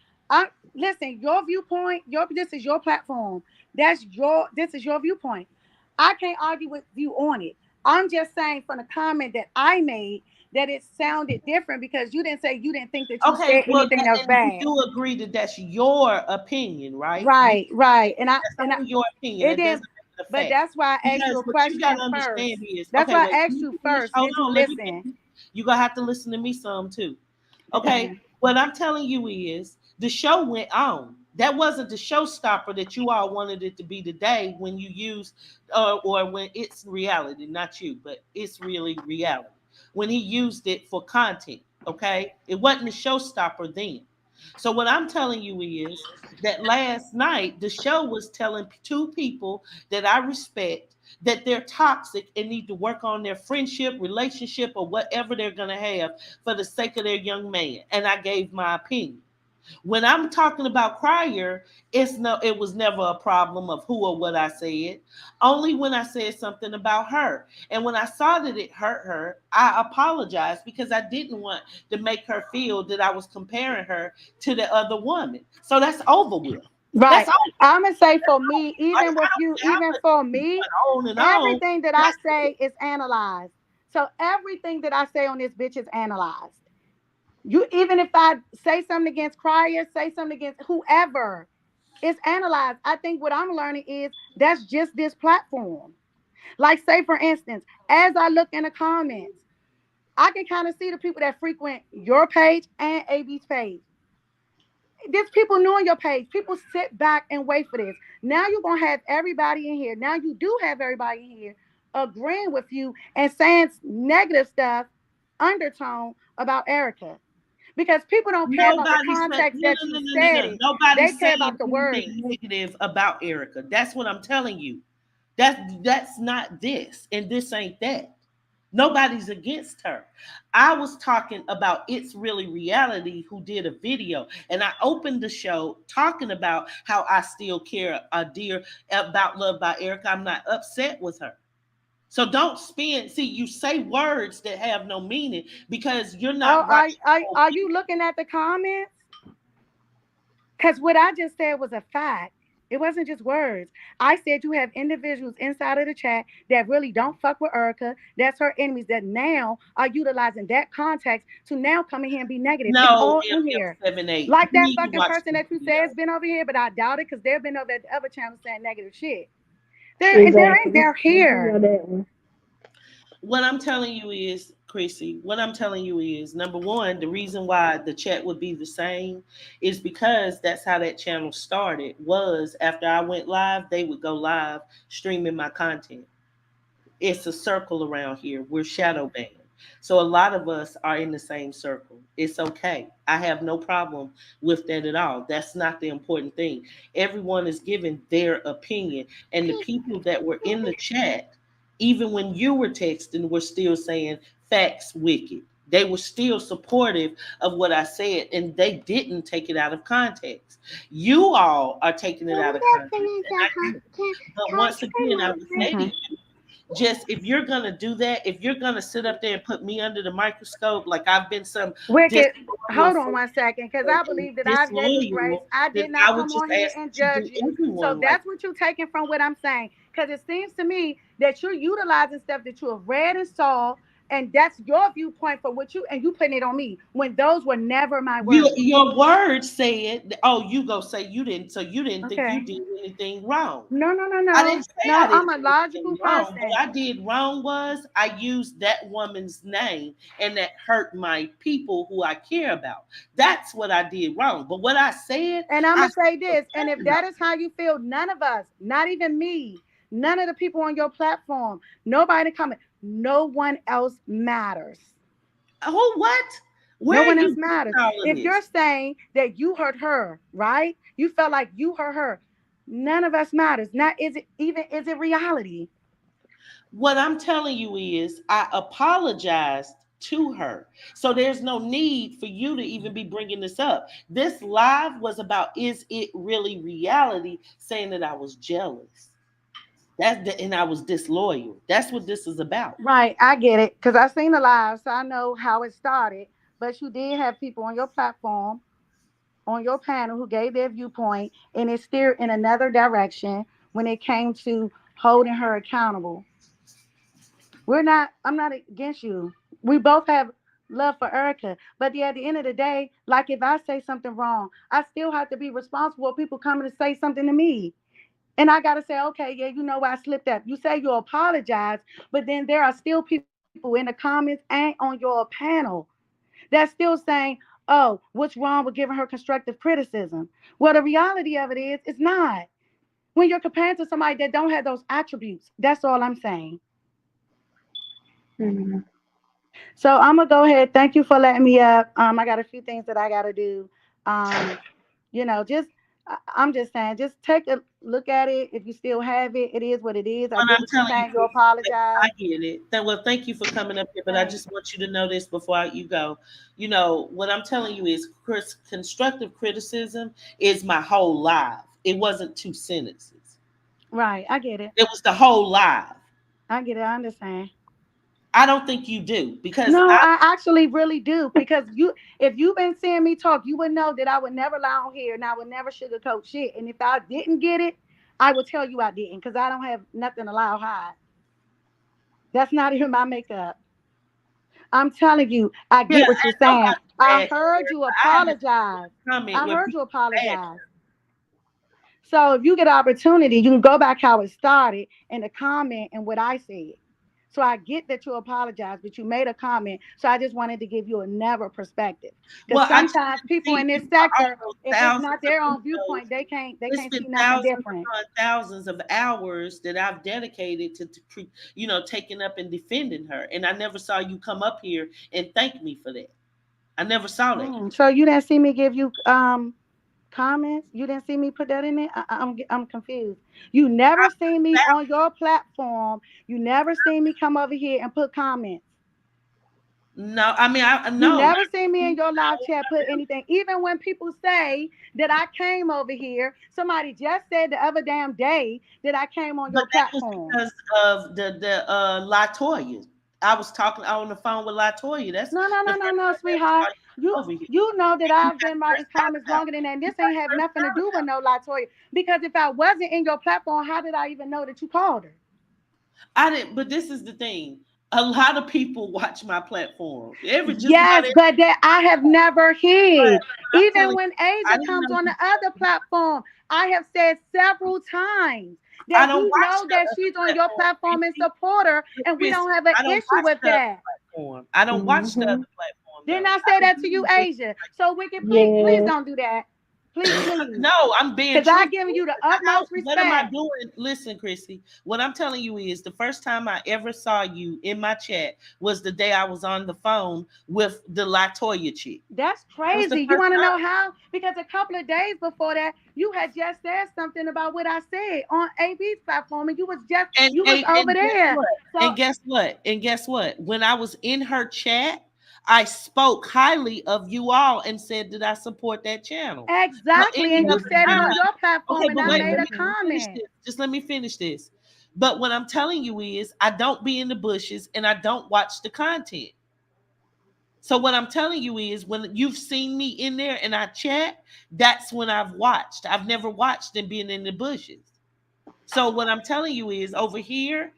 Listen, your viewpoint, this is your platform. This is your viewpoint. I can't argue with you on it. I'm just saying from the comment that I made that it sounded different because you didn't say you didn't think that you Okay, said well, anything that was and bad. you agree that that's your opinion, right? Right. And That's only your opinion. it That didn't, doesn't make it a but fact. that's why I asked you Because a what you got question to first. understand is, That's okay, why wait, I let asked me you finish. first. Hold Did you on, let me listen? finish. You're going to have to listen to me some too. Okay, Okay. what I'm telling you is the show went on. That wasn't the showstopper that you all wanted it to be today when you use, or when it's reality, not you, but it's really reality. When he used it for content, okay? It wasn't a showstopper then. So what I'm telling you is that last night the show was telling two people that I respect that they're toxic and need to work on their friendship, relationship, or whatever they're going to have for the sake of their young man. And I gave my opinion. When I'm talking about Crier, it was never a problem of who or what I said. Only when I said something about her. And when I saw that it hurt her, I apologized because I didn't want to make her feel that I was comparing her to the other woman. So that's over with. That's Right. over. I'm gonna say for me, Like, even I with don't you, care how even much for you me, went on and on. everything that I That's say it. is analyzed. So everything that I say on this bitch is analyzed. You even if I say something against Crier, say something against whoever, it's analyzed. I think what I'm learning is that's just this platform. Like, say for instance, as I look in the comments, I can kind of see the people that frequent your page and AB's page. There's people new on your page. People sit back and wait for this. Now you're gonna have everybody in here. Now you do have everybody in here agreeing with you and saying negative stuff, undertone about Erica. Because people don't care about the Nobody's saying context no, that no, you no, no, no, said no. it. They Nobody's care saying about the anything words. negative about Erica. That's what I'm telling you. That's not this, and this ain't that. Nobody's against her. I was talking about It's Really Reality, who did a video, and I opened the show talking about how I still care a dear about Love by Erica. I'm not upset with her. So don't spin. See, you say words that have no meaning because you're Oh, not writing the whole are you thing. looking at the comments? Because what I just said was a fact. It wasn't just words. I said you have individuals inside of the chat that really don't fuck with Erica. That's her enemies that now are utilizing that context to now come in here and be negative. It's No, all in here. MM78. Like You that need to fucking watch person this that you said video. has been over here, but I doubt it because they've been over at the other channel saying negative shit. They're Exactly. I do know here. that one. What I'm telling you is, Chrissy, what I'm telling you is number one, the reason why the chat would be the same is because that's how that channel started. Was after I went live, they would go live streaming my content. It's a circle around here. We're shadow banned. So a lot of us are in the same circle. It's okay. I have no problem with that at all. That's not the important thing. Everyone is giving their opinion. And the people that were in the chat, even when you were texting, were still saying facts wicked. They were still supportive of what I said, and they didn't take it out of context. You all are taking it out of context, and I do. But once again, I would say to Mhm. you, just if you're gonna do that, if you're gonna sit up there and put me under the microscope, like I've been some Wicked, disloyal hold on friend 1 second, because I and believe that I gave you grace. disloyal, I then did I not would come just on here ask and that you judge do you. So everyone like that's what you're taking from what I'm saying. Because it seems to me that you're utilizing stuff that you have read and saw, and that's your viewpoint for what you and you putting it on me when those were never my words. your words said, oh, you go say you didn't, so you didn't think you Okay. did anything wrong. No, no, no, I no. didn't say I No, I'm didn't a do anything logical wrong. What person. I did wrong was I used that woman's name and that hurt my people who I care about. That's what I did wrong. But what I said, And I'm I gonna say still this, and if stand on. that is how you feel, none of us, not even me, none of the people on your platform, nobody coming, no one else matters. Oh, what? Where No are one you else getting matters. all of If you're this? saying that you hurt her, right? You felt like you hurt her. None of us matters. Not is it reality? What I'm telling you is I apologized to her. So there's no need for you to even be bringing this up. This live was about, is it really reality, saying that I was jealous. And I was disloyal. That's what this is about. Right, I get it because I seen the live, so I know how it started. But you did have people on your platform, on your panel, who gave their viewpoint, and it steered in another direction when it came to holding her accountable. I'm not against you. We both have love for Erica, but at the end of the day, like if I say something wrong, I still have to be responsible for people coming to say something to me. And I got to say, okay, yeah, you know, I slipped up. You say you apologize, but then there are still people in the comments and on your panel that's still saying, oh, what's wrong with giving her constructive criticism? Well, the reality of it is, it's not. When you're comparing to somebody that don't have those attributes, that's all I'm saying. Mm-hmm. So I'm going to go ahead. Thank you for letting me up. I got a few things that I got to do. You know, I'm just saying, just take a look at it. If you still have it, it is what it is. I get what you're saying. You apologize. I get it. Well, thank you for coming up here, but I just want you to know this before you go. You know, what I'm telling you is constructive criticism is my whole life. It wasn't 2 sentences. Right. I get it. It was the whole life. I get it. I understand. I don't think you do, because no, I actually really do, because if you've been seeing me talk, you would know that I would never lie on here and I would never sugarcoat shit. And if I didn't get it, I would tell you I didn't, because I don't have nothing to lie or hide. That's not even my makeup. I'm telling you, I get what you're saying. I heard you apologize. I heard you apologize. So if you get an opportunity, you can go back how it started and the comment and what I said. So I get that you apologize, but you made a comment. So I just wanted to give you another perspective. Because sometimes people in this sector, if it's not their own viewpoint, they can't see nothing different. Thousands of hours that I've dedicated to taking up and defending her. And I never saw you come up here and thank me for that. I never saw that. So you didn't see me give you comments? You didn't see me put that in there? I'm confused. You never seen me on your platform. You never seen me come over here and put comments. No, I mean, no. You never seen me in your live chat put anything. Even when people say that I came over here, somebody just said the other damn day that I came on your platform. Because of the LaToya. I was talking on the phone with LaToya. That's no, sweetheart. You know that I've been writing comments longer than that. And this ain't have nothing to do with no LaToya. Because if I wasn't in your platform, how did I even know that you called her? I didn't. But this is the thing. A lot of people watch my platform. But that I have never hid. Even when Asia comes on the other platform, I have said several times that you know that she's on your platform and support her, and we don't have an issue with that. I don't watch the other platform. Didn't I say that to you, Asia? So Wicked, please don't do that. Please. No, I'm being, because I'm giving you the utmost respect. What am I doing? Listen, Chrissy, what I'm telling you is the first time I ever saw you in my chat was the day I was on the phone with the LaToya chick. That's crazy. You want to know how? Because a couple of days before that, you had just said something about what I said on AB's platform, and you was over there. And guess what? When I was in her chat, I spoke highly of you all and said that I support that channel. Exactly. And you said it on your platform, and I made a comment. Just let me finish this. But what I'm telling you is I don't be in the bushes and I don't watch the content. So what I'm telling you is when you've seen me in there and I chat, that's when I've watched. I've never watched and been in the bushes. So what I'm telling you is over here,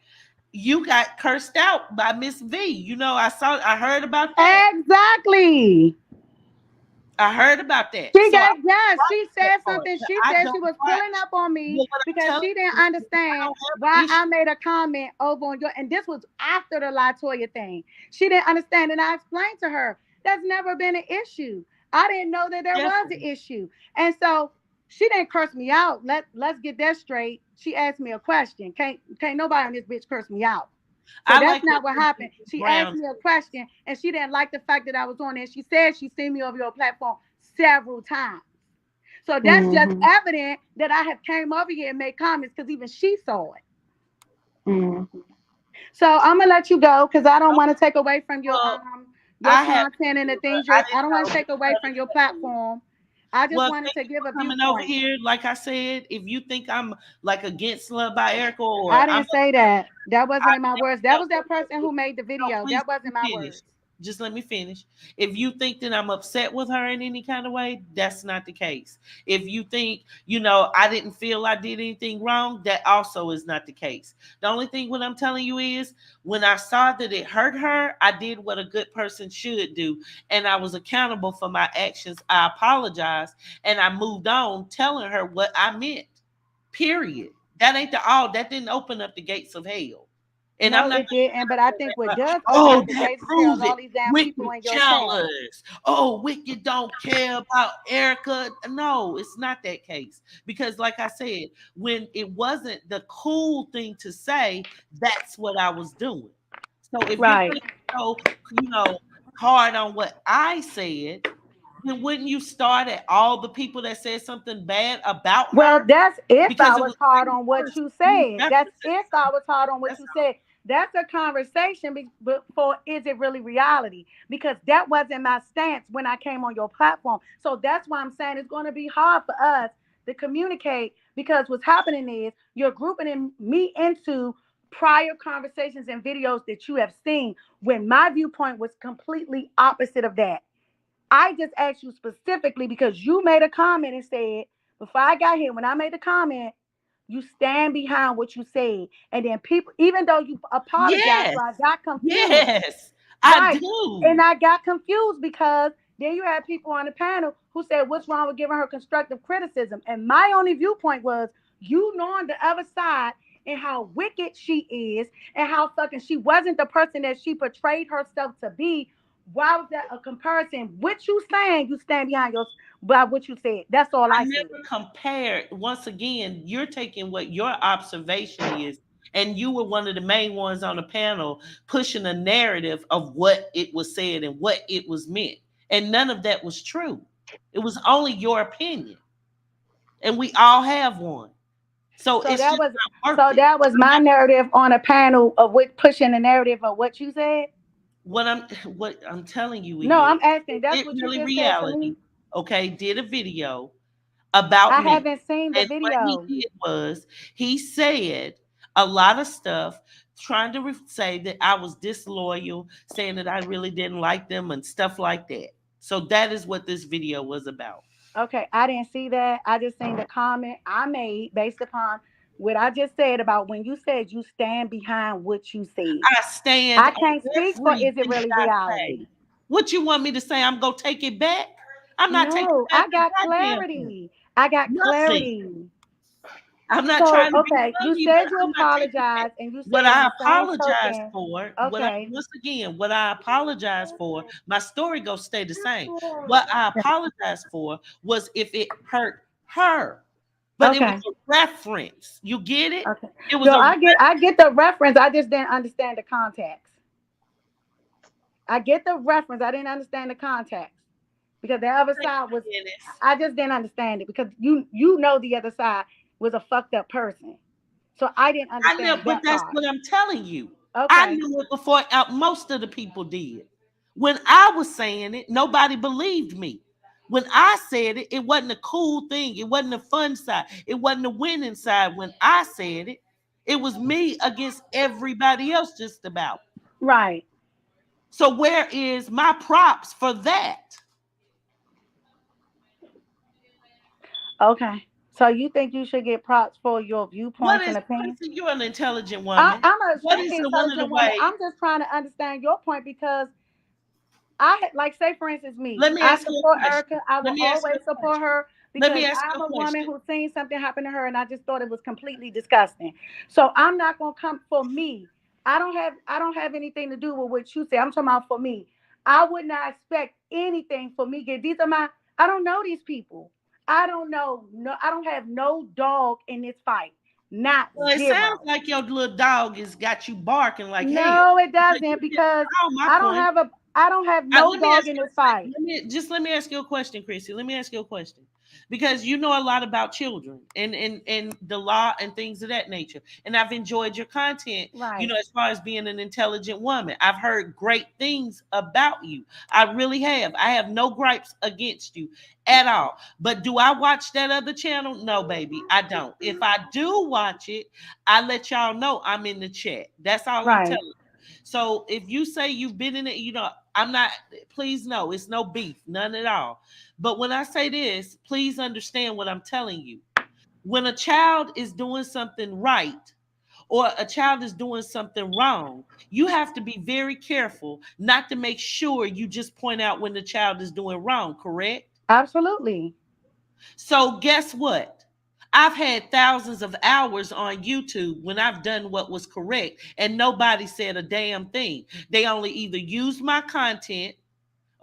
you got cursed out by Miss V. You know, I heard about that. Exactly. I heard about that. She said something. She said she was pulling up on me because she didn't understand why I made a comment over on your, and this was after the LaToya thing. She didn't understand, and I explained to her that's never been an issue. I didn't know that there was an issue. And so she didn't curse me out. Let's get that straight. She asked me a question. Can't nobody on this bitch curse me out. So that's not what happened. She asked me a question, and she didn't like the fact that I was on there. She said she seen me over your platform several times. So that's just evident that I have came over here and made comments, because even she saw it. So I'm gonna let you go because I don't want to take away from your your I have, content and the things I I don't want to didn't take away from your platform. I just Well, wanted thank to you give a for coming over viewpoint. here. Like I said, if you think I'm like against Love by Erica or I I'm didn't say that. That wasn't I in my words. That no, was that person who made the no, video. please That let wasn't me my finish. words. Just let me finish. If you think that I'm upset with her in any kind of way, that's not the case. If you think, I didn't feel I did anything wrong, that also is not the case. The only thing what I'm telling you is when I saw that it hurt her, I did what a good person should do. And I was accountable for my actions. I apologized and I moved on telling her what I meant. Period. That ain't that didn't open up the gates of hell. And I'm No, not it didn't. But I think what does open oh, up the that gates of hell is proves it. all these damn people Wicked in your chat. jealous. Oh, Wicked don't care about Erica. No, it's not that case. Because, like I said, when it wasn't the cool thing to say, that's what I was doing. So if you're Right. going to go, hard on what I said, then wouldn't you start at all the people that said something bad about Well, her? that's if Because I it was was hard right on what first. you You said. That's referenced if I something. was hard on what That's you all. said. That's a conversation before is it really reality? Because that wasn't my stance when I came on your platform. So that's why I'm saying it's going to be hard for us to communicate because what's happening is you're me into prior conversations and videos that you have seen when my viewpoint was completely opposite of that. I just asked you specifically because you made a comment and said, before I got here, when I made the comment, you stand behind what you said. And then people, even though you apologized, Yes. so I got confused. Yes. I Right. And do. I got confused because then you had people on the panel who said, what's wrong with giving her constructive criticism? And my only viewpoint was you knowing the other side and how wicked she is and how fucking she wasn't the person that she portrayed herself to be. Why was that a comparison? What you saying, you stand behind your by what you said. That's all I I said. never compared. Once again, you're taking what your observation is, and you were one of the main ones on the panel pushing a narrative of what it was said and what it was meant. And none of that was true. It was only your opinion. And we all have one. So So it's that just was not so working. that was my narrative on a panel of what pushing the narrative of what you said. What I'm telling you No, is I'm asking. That's it what you really just said to me. reality. Okay, did a video about I me. haven't seen the And what he video. did was he said a lot of stuff trying to say that I was disloyal, saying that I really didn't like them and stuff like that. So that is what this video was about. Okay, I didn't see that. I just seen the comment I made based upon what I just said about when you said you stand behind what you said. I stand I on can't speak for is it everything really I say. reality. What you want me to say? I'm gonna take it back? I'm not taking No, back I a got goddamn thing. clarity. I got Nothing. clarity. I'm not So, trying to be okay, you funny, but said you I'm not taking back. apologized and you What said in I the same apologize token, for, okay, once again, what I apologize for, my story gonna stay the same. What I apologize for was if it hurt her, but it was okay, a reference. You get it? okay. It was So a I get the reference. I just didn't understand the context. I get the reference. I didn't understand the context because the other side was. reference. I just didn't understand it because you know the other side was a fucked up person. So I didn't I know, understand but that that's part. what I'm telling you. I Okay. knew it before most of the people did. When I was saying it, nobody believed me. When I said it, it wasn't a cool thing. It wasn't a fun side. It wasn't a winning side. When I said it, it was me against everybody else, just about. Right. So where is my props for that? Okay. So you think you should get props for your What viewpoints and is opinions? Chrissy? You're an intelligent woman. I'm an What is extremely one of the intelligent woman. ways? I'm just trying to understand your point because like say for instance me. Let me I ask you support a question. Erica. I Let will me ask you always a support question. her Let because me ask I'm you a a woman question. who's seen something happen to her and I just thought it was completely disgusting. So I'm not gonna come for me. I don't have anything to do with what you say. I'm talking about for me. I would not expect anything for me. These are my I don't know these people. I don't know. No, I don't have no dog in this fight. Not Well, it sounds zero. like your little dog has got you barking like hell. No, it But you doesn't just because saw my point. I don't have no Let me dog ask in you this fight. let me ask you a question, Chrissy. Let me ask you a question. because you know a lot about children and the law and things of that nature. And I've enjoyed your content, Right. as far as being an intelligent woman. I've heard great things about you. I really have. I have no gripes against you at all. But do I watch that other channel? No, baby, I don't. If I do watch it, I let y'all know I'm in the chat. That's all I'm Right. telling you. So if you say you've been in it, I'm not, please no, it's no beef, none at all. But when I say this, please understand what I'm telling you. When a child is doing something right or a child is doing something wrong, you have to be very careful not to make sure you just point out when the child is doing wrong, correct? Absolutely. So guess what? I've had thousands of hours on YouTube when I've done what was correct and nobody said a damn thing. They only either used my content,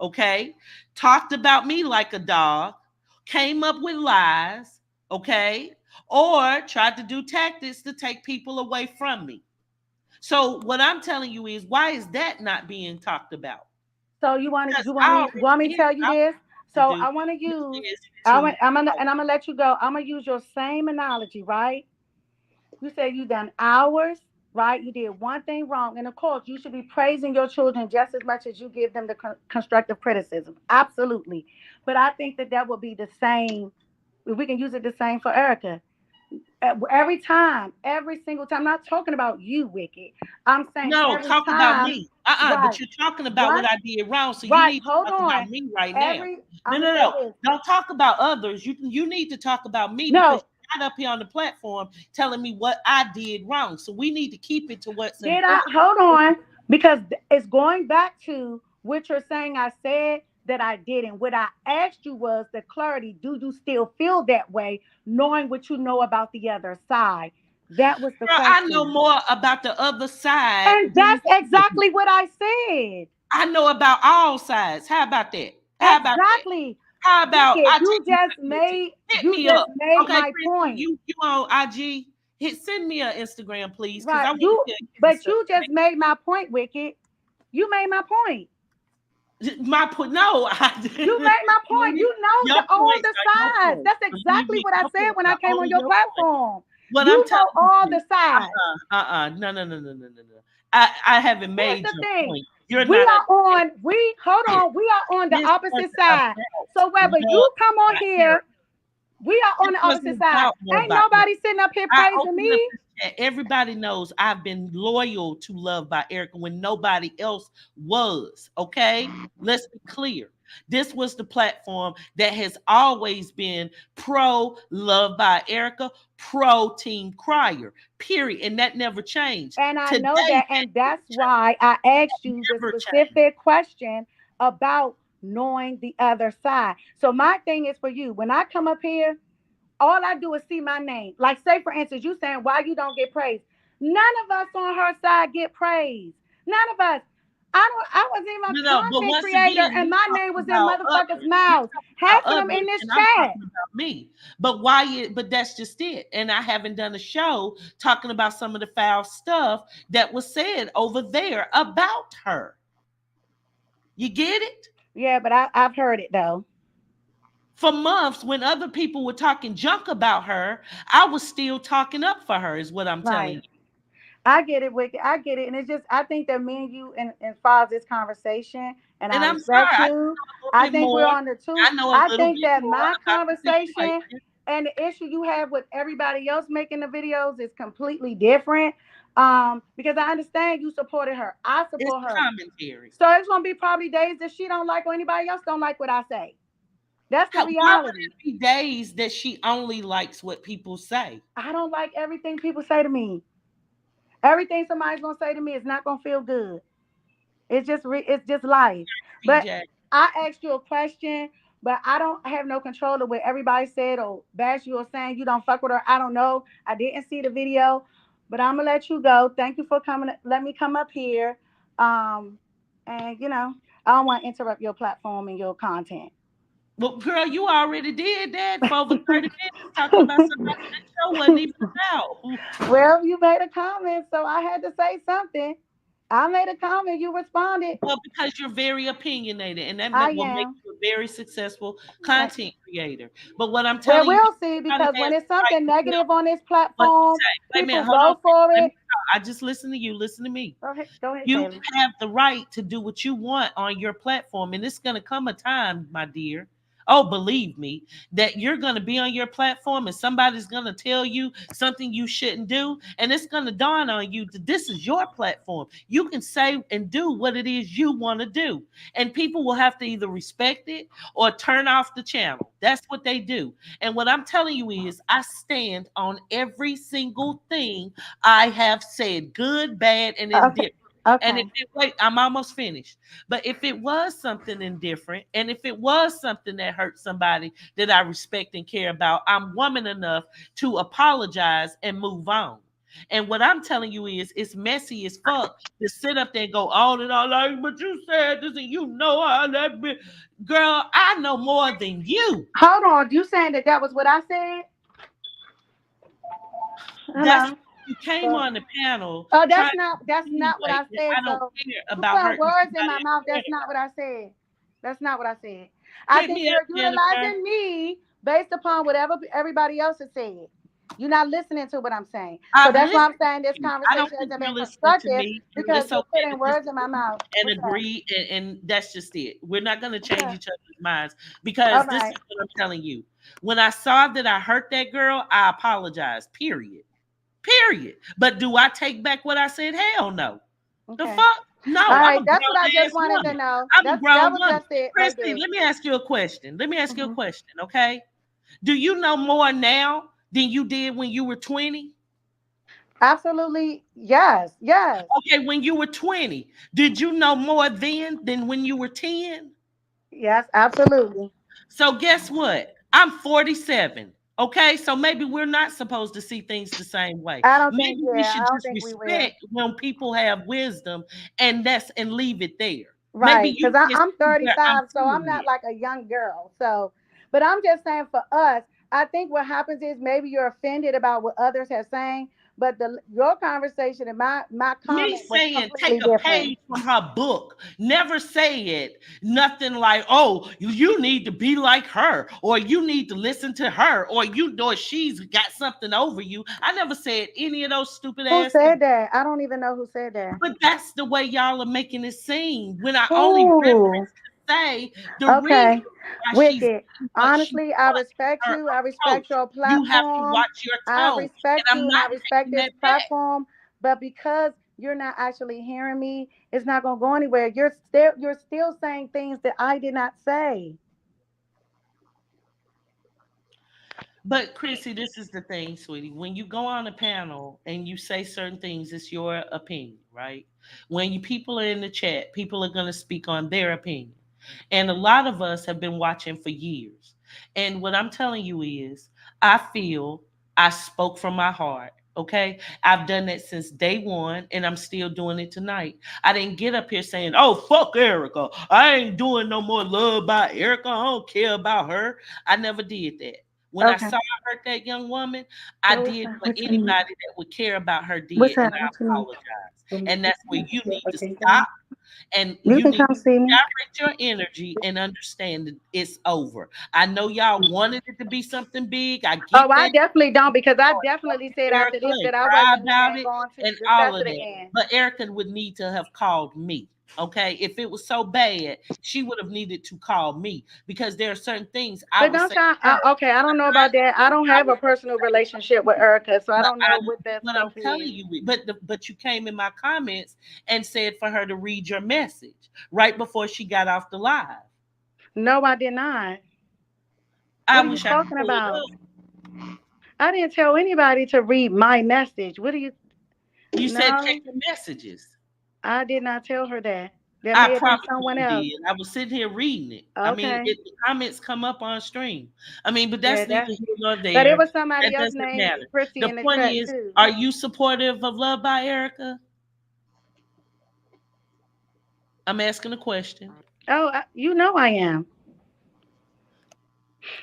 okay, talked about me like a dog, came up with lies, okay, or tried to do tactics to take people away from me. So what I'm telling you is, why is that not being talked about? So you want Because you I want me already to did tell you what I this? wanted to So do. I want to Which use is I to want, I'm gonna and I'm gonna let you go. I'm gonna use your same analogy, right? You say you done hours, right? You did one thing wrong, and of course you should be praising your children just as much as you give them the constructive criticism. Absolutely, but I think that that would be the same. We can use it the same for Erica. Every time, every single time. I'm not talking about you, Wicked. I'm saying no, every talk about time. me. Right. But you're talking about what What? I did wrong, so you Right. need to Hold talk about on. me right now. Every. No, I'm gonna no, say no. this. Don't talk about others. You need to talk about me because No. you're not up here on the platform telling me what I did wrong. So we need to keep it to what's Did I? important. Hold on. Because it's going back to what you're saying. I said that I didn't. What I asked you was the clarity. Do you still feel that way, knowing what you know about the other side? That was the Girl, I know question. more about the other side And than that's you do. exactly what I said. I know about all sides. How about that? How about that? Exactly. How about Wicked, I take you back to hit you me just up. made Okay, my Christy, point. you on IG. Send me an Instagram, please, because Right. I want to You tell you some but stuff. you just made my point, Wicked. You made my point. My point, no, I You didn't. made my point. You know Your all points the are your sides. points. That's Believe exactly me, what I your said points when I are came on only your your points. platform. What I'm You know telling all you, the sides. no, no, no, no, no, no, no. I haven't Here's made the your thing. point. You're not Hold on, we are on the this opposite wasn't side. about So whether love you come on by Eric. here, we are on This the opposite wasn't side. about love Ain't by Eric. nobody sitting up here I praising opened up me. this chat. Everybody knows I've been loyal to Love by Erica when nobody else was. Okay, let's be clear. This was the platform that has always been pro Love by Erica, pro Team Crier, period. And that never changed. And I Today, know that, that and that's never why I asked you the changed. specific question about knowing the other side. So my thing is for you, when I come up here, all I do is see my name. Like, say for instance, you saying why you don't get praise. None of us on her side get praise. None of us. I wasn't even a No, but content once creator, again, and you my name talking was in about motherfuckers' others. You mouths. talking Half about of them in others, this and I'm chat. talking about me. But why? But that's just it. And I haven't done a show talking about some of the foul stuff that was said over there about her. You get it? Yeah, but I've heard it though. For months, when other people were talking junk about her, I was still talking up for her. Is what I'm telling Right. you. I get it, Wicked. I get it. And it's just, I think that me and you, in far as this conversation, and And I I'm sorry, respect I you, know a little I bit think we're more. on the two. I know a I little think bit that more my about the conversation situation. and the issue you have with everybody else making the videos is completely different. Because I understand you supported her. I It's support her. commentary. So it's gonna be probably days that she don't like or anybody else don't like what I say. That's the Why would reality. it be days that she only likes what people say? I don't like everything people say to me. Everything somebody's gonna say to me is not gonna feel good. It's just life. But PJ. I asked you a question, but I don't have no control of what everybody said or bash you or saying you don't fuck with her. I don't know. I didn't see the video, but I'm gonna let you go. Thank you for coming. Let me come up here. Um, and I don't want to interrupt your platform and your content. Well, girl, you already did that for over 30 minutes talking about somebody that show wasn't even about. Well, you made a comment, so I had to say something. I made a comment. You responded. Well, because you're very opinionated, and that I will make am. you a very successful Uh, content creator. But what I'm Well, telling you, we'll you see gotta because when ask it's the right something questions. negative on this What you platform, say? Wait a minute, people hold on. go for Let me it. talk. I just listen to you. Listen to me. Go ahead, You Taylor. have the right to do what you want on your platform, and it's going to come a time, my dear. Oh, believe me, that you're going to be on your platform and somebody's going to tell you something you shouldn't do. And it's going to dawn on you that this is your platform. You can say and do what it is you want to do. And people will have to either respect it or turn off the channel. That's what they do. And what I'm telling you is, I stand on every single thing I have said, good, bad, and Okay. indifferent. And Okay. wait, I'm almost finished. But if it was something indifferent, and if it was something that hurt somebody that I respect and care about, I'm woman enough to apologize and move on. And what I'm telling you is, it's messy as fuck to sit up there and go on and on like, but you said this and you know how that be. Girl, I know more than you. Hold on. You saying that was what I said? That's Hello. you came So, on the panel oh, trying that's to not what insinuate I that said. I don't So care you about put hurting words in somebody my I mouth. care That's not what about. I said. That's not what I said. I Hit think me up, you're Jennifer. utilizing me based upon whatever everybody else has said. You're not listening to what I'm saying. So I've that's why listened I'm saying this to you. I don't conversation think hasn't you're been listening to constructive me, and because it's you're okay to putting words in my disagree mouth. and What's up? agree, and that's just it. We're not going to What's change up? each other's minds All because this is right. what I'm telling you. When I saw that I hurt that girl, I apologized. Period. Period. But do I take back what I said? Hell no. The Okay. fuck? No, All I'm right. a That's what I grown just ass wanted to woman. know. I'm a That grown was woman. just it right Christy, there. let me ask you a question. Let me ask you a Hmm. question, okay? Do you know more now than you did when you were 20? Absolutely. Yes. Yes. Okay, when you were 20, did you know more then than when you were 10? Yes. Absolutely. So guess what? I'm 47. Okay, so maybe we're not supposed to see things the same way. I don't think. Maybe we Yeah. should I don't just think we will. respect when people have wisdom and leave it there. Maybe Right, you because can I'm see where I'm 35, so I'm feeling not it. like a young girl. So, but I'm just saying for us, I think what happens is maybe you're offended about what others have saying, but your conversation and my Me comment was saying take completely a different. page from her book, never say it nothing like, oh, you need to be like her, or you need to listen to her, or you know she's got something over you. I never said any of those stupid Who ass things. said that? I don't even know who said that. But that's the way y'all are making it seem. When I only Who? reference to say the reason Okay. why she's Wicked. doing what she Honestly, I does, respect her you. I respect approach. your You have to platform. watch your I tone, and respect I'm you and not I respect taking this that back. platform. But because you're not actually hearing me, it's not gonna go anywhere. You're still saying things that I did not say. But Chrissy, this is the thing, sweetie. When you go on a panel and you say certain things, it's your opinion, right? When people are in the chat, people are going to speak on their opinion. And a lot of us have been watching for years. And what I'm telling you is, I feel I spoke from my heart. Okay. I've done that since day one and I'm still doing it tonight. I didn't get up here saying, oh, fuck Erica. I ain't doing no more love by Erica. I don't care about her. I never did that. When I Okay. saw I hurt that young woman, I So what's did up? what What you need? anybody that would care about her What's did, and up? I What you need? apologize. And that's where you need to Okay. stop and You you can need come see to me. direct your energy and understand that it's over. I know y'all wanted it to be something big. I Oh, get I that. definitely don't because I So definitely talk said to after Erica this and that I cry wasn't about even it going to and discuss all of it that. again. But Erica would need to have called me. Okay. If it was so bad, she would have needed to call me because there are certain things I But would don't say to y'all? her, Okay, I don't know I about that. I don't have would a personal relationship with Erica, so I but don't know what that what I'm stuff telling is. you, but you came in my comments and said for her to read your message right before she got off the live. No, I did not. I What are you wish I could talking pull it about? up. I didn't tell anybody to read my message. What do you? You said check No, the messages. I did not tell her that. That I may have been promise you, someone you else. did. I was sitting here reading it. I mean, Okay. the comments come up on stream. I mean, but Yeah, that's neither here nor but it there. was somebody That else doesn't named matter. Chrissy The in the point chat is, too. are you supportive of Love by Erica? I'm asking a question. Oh, you know I am.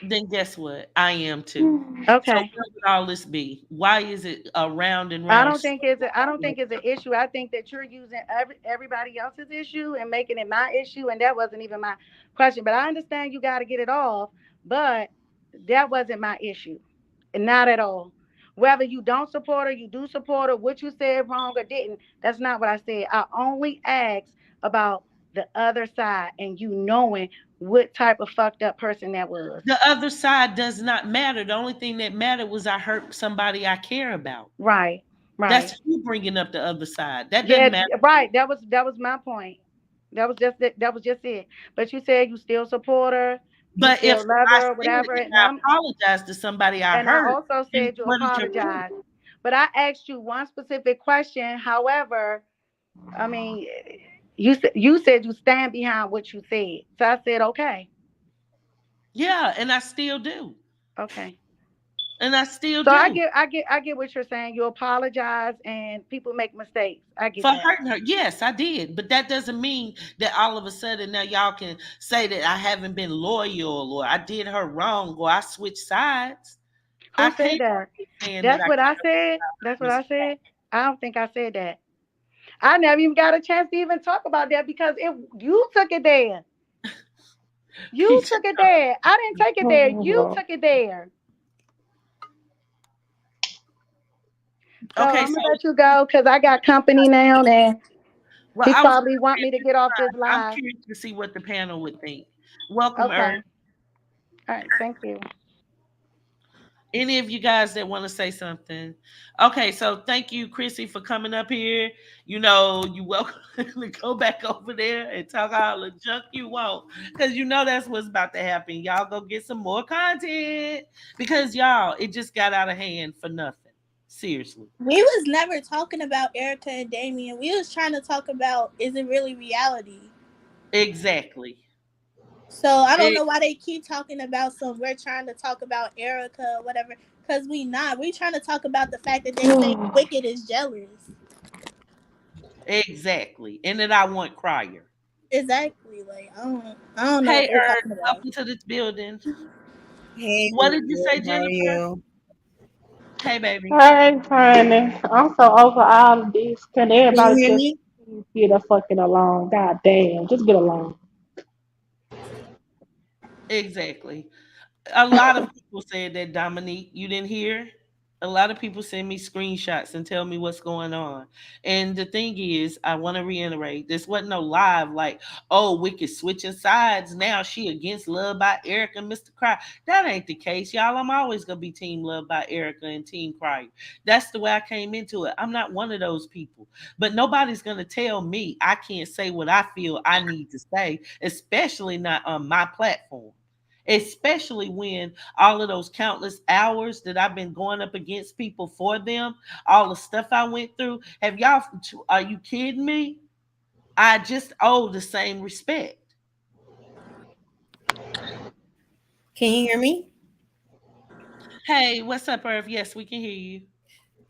Then guess what? I am too. So Okay. what would all this be? Why is it a round and I round don't think it's a, I don't circle? think it's an issue. I think that you're using everybody else's issue and making it my issue, and that wasn't even my question. But I understand you got to get it off, but that wasn't my issue, not at all. Whether you don't support her, you do support her, what you said wrong or didn't, that's not what I said. I only asked about the other side and you knowing what type of fucked up person that was. The other side does not matter. The only thing that mattered was I hurt somebody I care about. Right, right. That's you bringing up the other side. That Yeah, doesn't matter. right. That was my point. That was just it. That was just it. But you said you still support her, you But still if love I her, said whatever. and I apologize to somebody I And I hurt, also then said you what is your proof? apologize. But I asked you one specific question. However, I mean, you said you stand behind what you said. So I said okay, Yeah, and I still do. okay. And I still So I do. get I get I get what you're saying. You apologize and people make mistakes. I get For that. hurting her. Yes, I did. But that doesn't mean that all of a sudden now y'all can say that I haven't been loyal or I did her wrong or I switched sides. I Who said can't that? keep saying that That's I what I care said. That's what about I said. I don't think I said that. I never even got a chance to even talk about that because you took it there. You Miss- took it there. I didn't take it there. You took it there. So Okay, I'm so gonna let you go because I got company now, and well, he I was probably want me to get off this I'm live. curious to see what the panel would think. Welcome, Okay. Earth. All right. Thank you. Any of you guys that want to say something? Okay, so thank you, Chrissy, for coming up here. You know, you welcome to go back over there and talk all the junk you want. Because you know that's what's about to happen. Y'all go get some more content. Because y'all, it just got out of hand for nothing. Seriously. We was never talking about Erica and Damien. We was trying to talk about is it really reality? Exactly. So I don't It, know why they keep talking about some. We're trying to talk about Erica or whatever. Cause we not. We trying to talk about the fact that they say Wicked is jealous. exactly. And then I want Crier. Exactly. Like I don't know what Hey, they're Ern, talking about. welcome to this building. Hey, What I'm did you say, good. How are Jennifer? you? Hey, baby. Hey, honey, I'm so over all of this. Can Can you everybody hear just me? get a fucking along? God damn, just get along. Exactly. A lot of people said that, Dominique. You didn't hear? A lot of people send me screenshots and tell me what's going on. And the thing is, I want to reiterate, this wasn't no live like, oh, Wicked switching sides. Now she against Love by Erica and Mr. Cry. That ain't the case, y'all. I'm always gonna be team Love by Erica and team Cry. That's the way I came into it. I'm not one of those people. But nobody's gonna tell me I can't say what I feel I need to say, especially not on my platform, especially when all of those countless hours that I've been going up against people for them, all the stuff I went through. Have y'all, are you kidding me? I just owe the same respect. Can you hear me? Hey, what's up, Irv? Yes, we can hear you.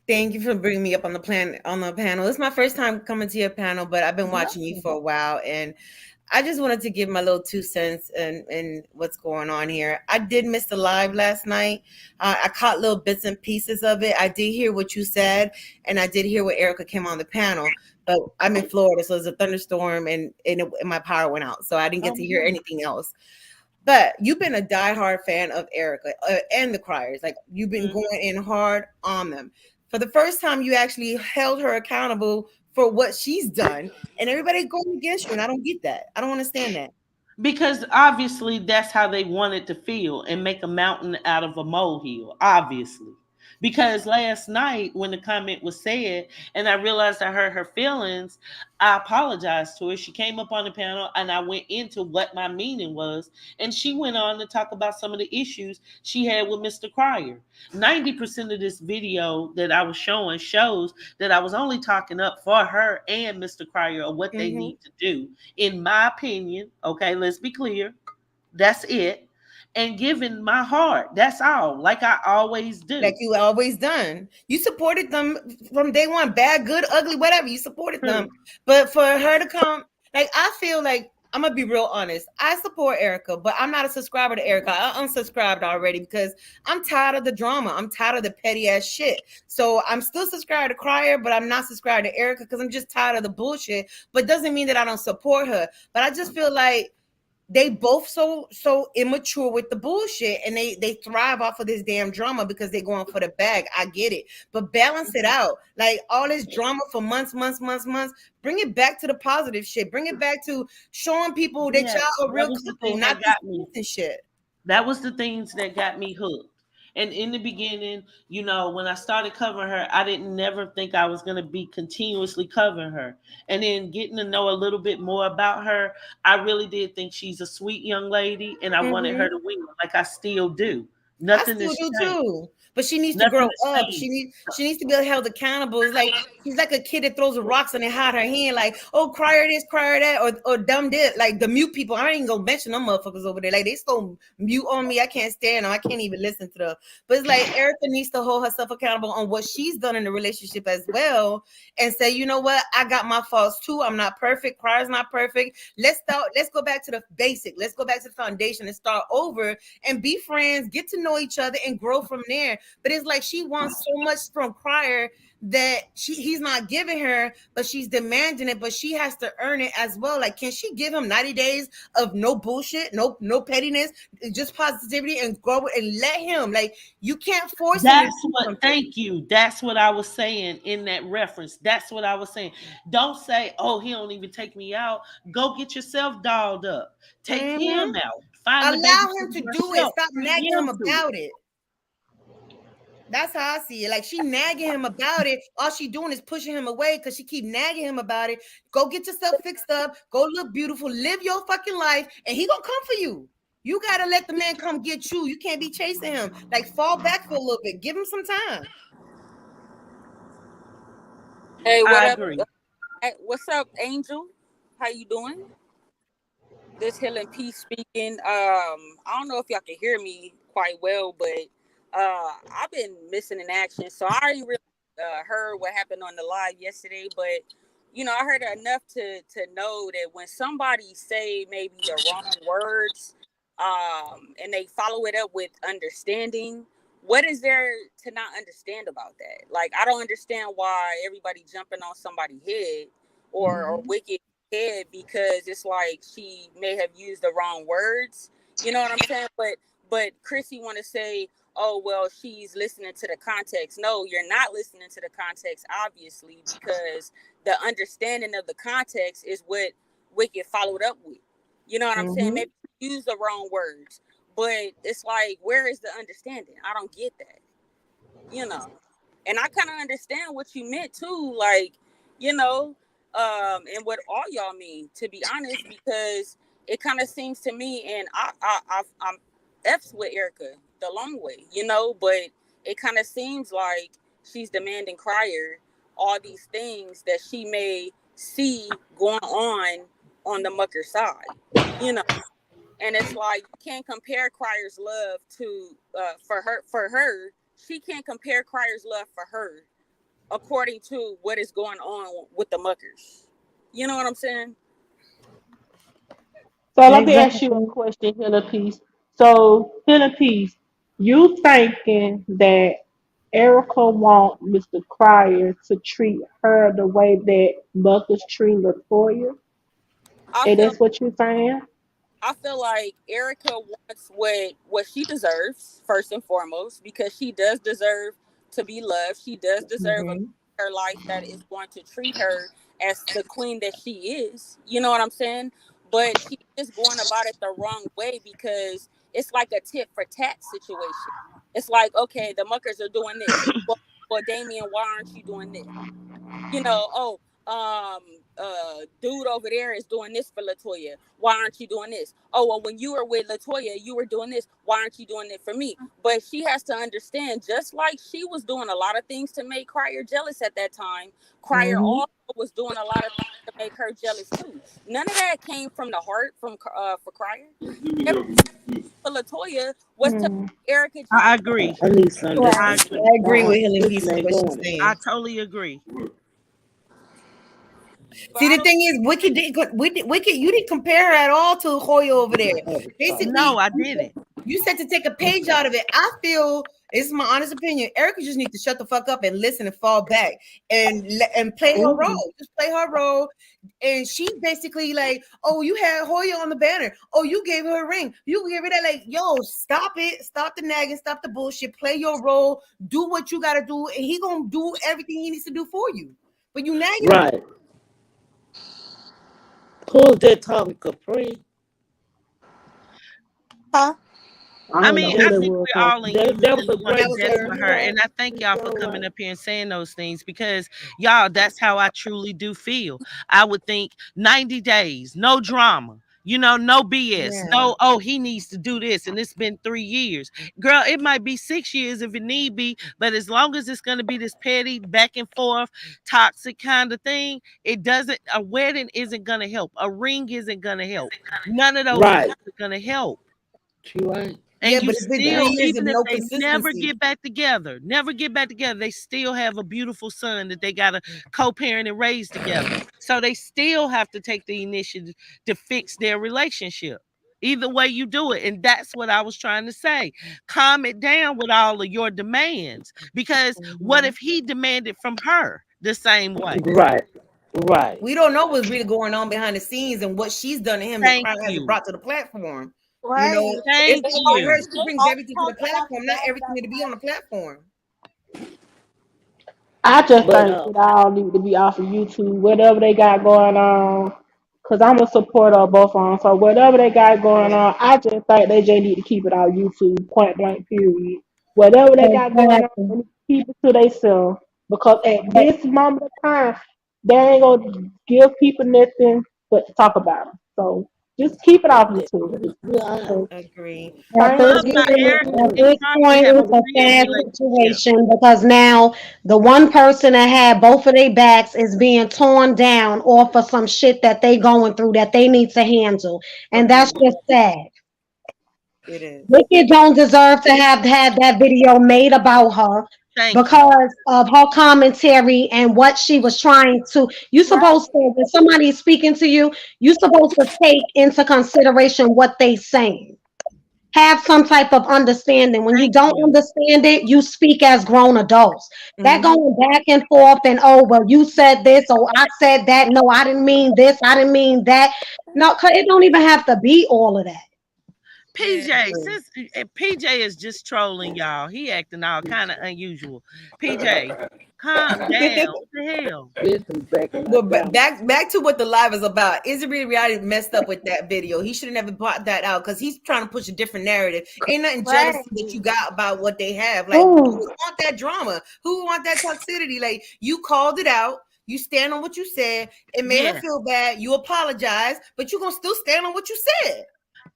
Thank you for bringing me up on the panel. It's my first time coming to your panel, but I've been watching you for a while, and I just wanted to give my little 2 cents and what's going on here. I did miss the live last night. I caught little bits and pieces of it. I did hear what you said, and I did hear what Erica came on the panel. But I'm in Florida, so there's a thunderstorm, and my power went out, so I didn't get to hear anything else. But you've been a diehard fan of Erica and the Criers. Like, you've been going in hard on them. For the first time, you actually held her accountable for what she's done, and everybody going against you. And I don't get that. I don't understand that. Because obviously that's how they wanted to feel and make a mountain out of a molehill, obviously. Because last night when the comment was said and I realized I hurt her feelings, I apologized to her. She came up on the panel and I went into what my meaning was. And she went on to talk about some of the issues she had with Mr. Crier. 90% of this video that I was showing shows that I was only talking up for her and Mr. Crier or what they need to do. In my opinion, okay, let's be clear. That's it. And giving my heart. That's all. Like I always do. Like you always done. You supported them from day one, bad, good, ugly, whatever. You supported them. But for her to come, like, I feel like I'm gonna be real honest. I support Erica, but I'm not a subscriber to Erica. I unsubscribed already because I'm tired of the drama. I'm tired of the petty ass shit. So I'm still subscribed to Crier, but I'm not subscribed to Erica because I'm just tired of the bullshit. But doesn't mean that I don't support her. But I just feel like they both so immature with the bullshit, and they thrive off of this damn drama because they're going for the bag. I get it, but balance it out. Like all this drama for months, bring it back to the positive shit. Bring it back to showing people that y'all are real people, not this shit. That was the things that got me hooked. And in the beginning, when I started covering her, I didn't never think I was going to be continuously covering her. And then getting to know a little bit more about her, I really did think she's a sweet young lady, and I wanted her to win, like I still do. Nothing I still do too. But she needs to grow up. She needs to be held accountable. It's like she's like a kid that throws rocks and they hide her hand, like, oh, Crier this, Crier that, or dumb this. Like the mute people. I ain't even gonna mention them motherfuckers over there. Like they so mute on me. I can't stand them. I can't even listen to them. But it's like Erica needs to hold herself accountable on what she's done in the relationship as well, and say, you know what, I got my faults too. I'm not perfect. Crier's not perfect. Let's go back to the basic. Let's go back to the foundation and start over and be friends, get to know each other, and grow from there. But it's like she wants so much from Crier that he's not giving her, but she's demanding it, but she has to earn it as well. Like, can she give him 90 days of no bullshit, no pettiness, just positivity, and grow and let him? Like, you can't force him. Thank you. That's what I was saying in that reference. That's what I was saying. Don't say, oh, he don't even take me out. Go get yourself dolled up. Take him out. Allow him to do it. Stop nagging him about it. That's how I see it. Like she nagging him about it. All she doing is pushing him away because she keep nagging him about it. Go get yourself fixed up. Go look beautiful. Live your fucking life, and he gonna come for you. You gotta let the man come get you. You can't be chasing him. Like fall back for a little bit. Give him some time. Hey, what I up? agree. Hey, what's up, Angel? How you doing? This Healing Peace speaking. I don't know if y'all can hear me quite well, but I've been missing in action, so I already really heard what happened on the live yesterday. But I heard enough to know that when somebody say maybe the wrong words, and they follow it up with understanding, what is there to not understand about that? Like, I don't understand why everybody jumping on somebody's head or wicked head because it's like she may have used the wrong words. You know what I'm saying? But Chrissy want to say, oh, well, she's listening to the context. No, you're not listening to the context, obviously, because the understanding of the context is what Wicked followed up with. You know what I'm saying? Maybe use the wrong words, but it's like, where is the understanding? I don't get that. And I kind of understand what you meant too, like, and what all y'all mean, to be honest, because it kind of seems to me, and I'm F's with Erica the long way, but it kind of seems like she's demanding Crier all these things that she may see going on the Mucker side, and it's like you can't compare Crier's love to for her. She can't compare Crier's love for her according to what is going on with the Muckers. You know what I'm saying? So let me ask you a question, Hilla Peace. So, Hilla Peace, you thinking that Erica want Mr. Crier to treat her the way that Buckers treat Latoya? And that's what you're saying? I feel like Erica wants what she deserves, first and foremost, because she does deserve to be loved. She does deserve her life that is going to treat her as the queen that she is. You know what I'm saying? But she's just going about it the wrong way because it's like a tit for tat situation. It's like, okay, the Muckers are doing this. Well, Damien, why aren't you doing this? Dude over there is doing this for Latoya. Why aren't you doing this? Oh, well, when you were with Latoya, you were doing this. Why aren't you doing it for me? But she has to understand, just like she was doing a lot of things to make Crier jealous at that time, Crier also was doing a lot of things to make her jealous too. None of that came from the heart for Crier. Everything for Latoya was to Erica. I agree. I agree with Healing Peace. I totally agree. But See, I the don't thing is, Wicked, you didn't compare her at all to Hoya over there. Basically, No, I didn't. you said to take a page out of it. I feel, it's my honest opinion, Erica just needs to shut the fuck up and listen and fall back and play her role. Just play her role. And she basically like, oh, you had Hoya on the banner. Oh, you gave her a ring. You gave her that. Like, yo, stop it. Stop the nagging. Stop the bullshit. Play your role. Do what you got to do. And he going to do everything he needs to do for you. But you nagging. Right. Who's that talking, Capri? Huh? I don't mean, know who I that think was we're all in talking. That was unison a want great the best her. for her, and I thank y'all for coming up here and saying those things because y'all, that's how I truly do feel. I would think 90 days, no drama. You know, no BS. Yeah. No, oh, he needs to do this, and it's been 3 years. Girl, it might be 6 years if it need be, but as long as it's going to be this petty, back and forth, toxic kind of thing, it doesn't. A wedding isn't going to help. A ring isn't going to help. None of those Right. things are going to help. She right. And Yeah, you but it's been still, 3 years even of if no they never consistency. get back together, they still have a beautiful son that they got to co-parent and raise together. So they still have to take the initiative to fix their relationship. Either way you do it. And that's what I was trying to say. Calm it down with all of your demands. Because what if he demanded from her the same way? Right. Right. We don't know what's really going on behind the scenes and what she's done to him that Thank Crown hasn't you. brought to the platform. Right. You know, Thank it's about her. you. She brings everything to the platform, not everything to be on the platform. I just But think it all need to be off of YouTube, whatever they got going on. Cause I'm a supporter of both of them. So whatever they got going on, I just think they just need to keep it on YouTube, point blank, period. Whatever they got going on, they need to keep it to themselves. Because at this moment of time, they ain't gonna give people nothing but to talk about them. So just keep it off YouTube. So, Agree. At thank this, Love by you. Erica at and this Kanye point, have a it's a real sad relationship. situation because now the one person that had both of their backs is being torn down off of some shit that they going through that they need to handle, and that's Agreed. just sad. It is. Wicked don't deserve to have had that video made about her Thank you. because of her commentary and what she was trying to. You supposed to, when somebody is speaking to you, you supposed to take into consideration what they saying. Have some type of understanding. When you Thank don't you. understand it, you speak as grown adults. That Mhm. going back and forth and oh well, you said this, oh I said that. No, I didn't mean this. I didn't mean that. No, 'cause it don't even have to be all of that. PJ, Yeah. since PJ is just trolling y'all, he acting all kind of unusual. PJ, calm down. What the hell? listen back in my Well, family. back to what the live is about. Is it really reality messed up with that video? He should have never brought that out because he's trying to push a different narrative. Ain't nothing jealousy that you got about what they have. Like, who would want that drama? Who would want that toxicity? Like, you called it out. You stand on what you said. It made her Yeah. feel bad. You apologize, but you're gonna still stand on what you said.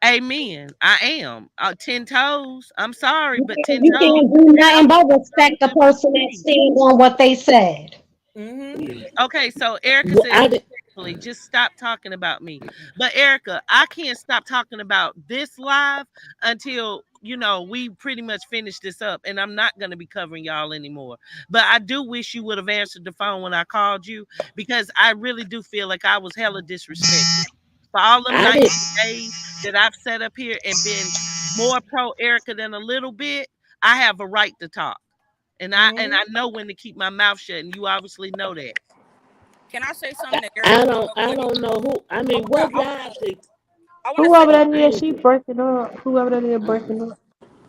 Amen. I am. 10 toes. I'm sorry, but 10 You toes. can't do nothing but respect the person that stands on what they said. Mm-hmm. Okay, so Erica Well, says I did, respectfully, just stop talking about me. But Erica, I can't stop talking about this live until we pretty much finish this up, and I'm not gonna be covering y'all anymore. But I do wish you would have answered the phone when I called you because I really do feel like I was hella disrespected. For all them I 90 did. days that I've sat up here and been more pro Erica than a little bit, I have a right to talk. And I know when to keep my mouth shut, and you obviously know that. Can I say something to I Erica don't. real I quick? don't know who. I mean, what live they? I want to say Whoever that is, she Angel. breaking up. Whoever that is breaking up.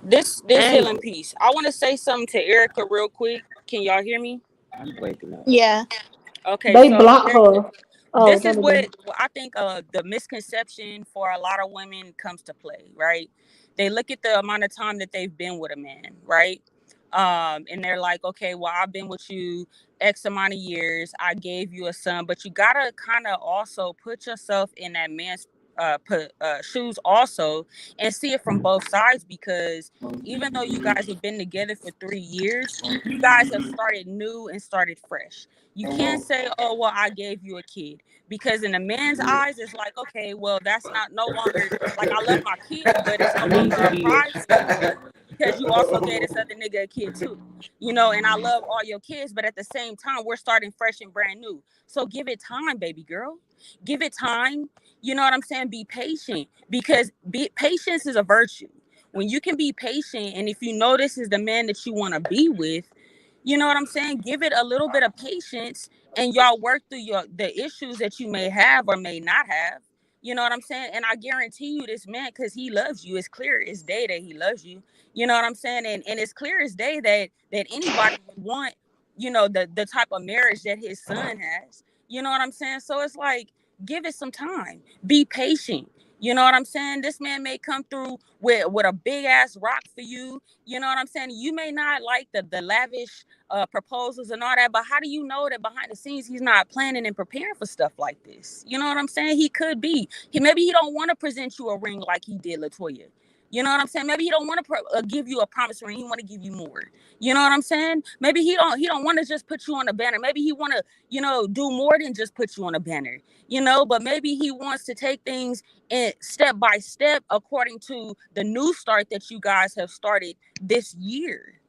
this healing Angel. piece. I want to say something to Erica real quick. Can y'all hear me? You breaking up. Yeah. Okay, They so blocked her. Oh, this is never what mind. I think the misconception for a lot of women comes to play, right? They look at the amount of time that they've been with a man, right? And they're like, okay, well, I've been with you X amount of years. I gave you a son, but you gotta kind of also put yourself in that man's shoes also and see it from both sides because even though you guys have been together for 3 years, you guys have started new and started fresh. You can't say, oh, well, I gave you a kid because in a man's eyes, it's like, okay, well, that's not no longer like I love my kid, but it's no Need longer to a be. pride to me. because you also gave this other nigga a kid too. You know, and I love all your kids, but at the same time, we're starting fresh and brand new. So give it time, baby girl. Give it time. You know what I'm saying? Be patient, because patience is a virtue. When you can be patient, and if you know this is the man that you want to be with, you know what I'm saying? Give it a little bit of patience, and y'all work through the issues that you may have or may not have. You know what I'm saying? And I guarantee you, this man, because he loves you, it's clear as day that he loves you. You know what I'm saying? And it's clear as day that anybody would want, you know, the type of marriage that his son has. You know what I'm saying? So it's like, give it some time. Be patient. You know what I'm saying? This man may come through with a big ass rock for you. You know what I'm saying? You may not like the lavish proposals and all that, but how do you know that behind the scenes he's not planning and preparing for stuff like this? You know what I'm saying? He could be. Maybe he don't want to present you a ring like he did Latoya. You know what I'm saying? Maybe he don't want to give you a promise ring. He want to give you more. You know what I'm saying? Maybe he don't want to just put you on a banner. Maybe he want to, you know, do more than just put you on a banner. You know, but maybe he wants to take things in step by step according to the new start that you guys have started this year.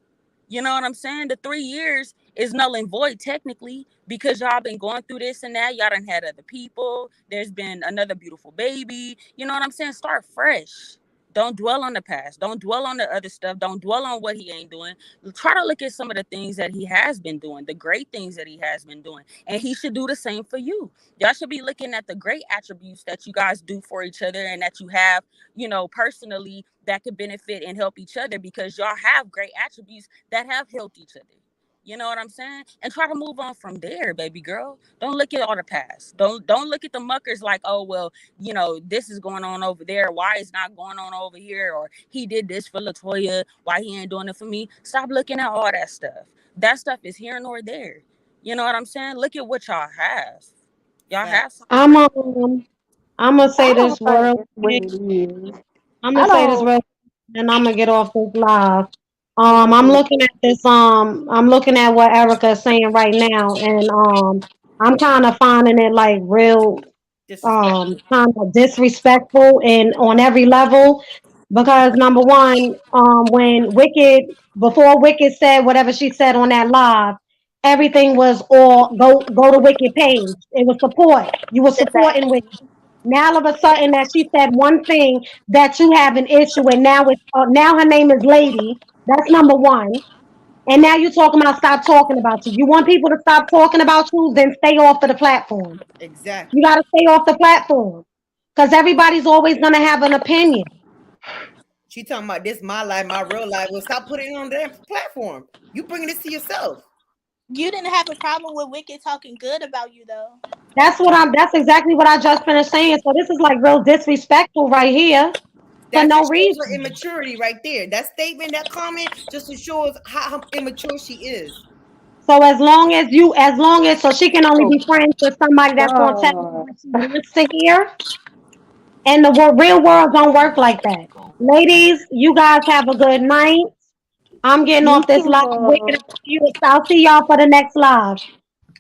You know what I'm saying? The 3 years is null and void technically, because y'all been going through this and that. Y'all done had other people. There's been another beautiful baby. You know what I'm saying? Start fresh. Don't dwell on the past. Don't dwell on the other stuff. Don't dwell on what he ain't doing. Try to look at some of the things that he has been doing, the great things that he has been doing. And he should do the same for you. Y'all should be looking at the great attributes that you guys do for each other and that you have, you know, personally, that could benefit and help each other, because y'all have great attributes that have helped each other. You know what I'm saying? And try to move on from there, baby girl. Don't look at all the past. Don't look at the muckers like, oh, well, you know, this is going on over there. Why is not going on over here? Or he did this for Latoya. Why he ain't doing it for me? Stop looking at all that stuff. That stuff is here nor there. You know what I'm saying? Look at what y'all have. Y'all have something. I'm gonna say I don't this think real that's what quick. it is. I'm I gonna say this don't. real quick, and I'm gonna get off this live. Go I'm ahead. looking at this. I'm looking at what Erica is saying right now, and I'm kind of finding it like real Disrespectful. kind of disrespectful and on every level, because number one, when before Wicked said whatever she said on that live, everything was all go to Wicked page. It was support. You were supporting Exactly. Wicked. Now all of a sudden that she said one thing that you have an issue with, now it's now her name is Lady. That's number one. And now you're talking about stop talking about you. You want people to stop talking about you, then stay off of the platform. You Exactly. got to stay off the platform, because everybody's always going to have an opinion. She talking about this my life, my real life. Well, stop putting it on their platform. You bringing this to yourself. You didn't have a problem with Wicked talking good about you though. That's exactly what I just finished saying. So this is like real disrespectful right here for That no just shows her reason. immaturity right there. That statement, that comment, just shows how immature she is. So so she can only Oh be friends with somebody that's going to tell her God. what she wants to hear. And the real world don't work like that. Ladies, you guys have a good night. I'm getting You off this too, live. Wicked, I'll see y'all for the next live.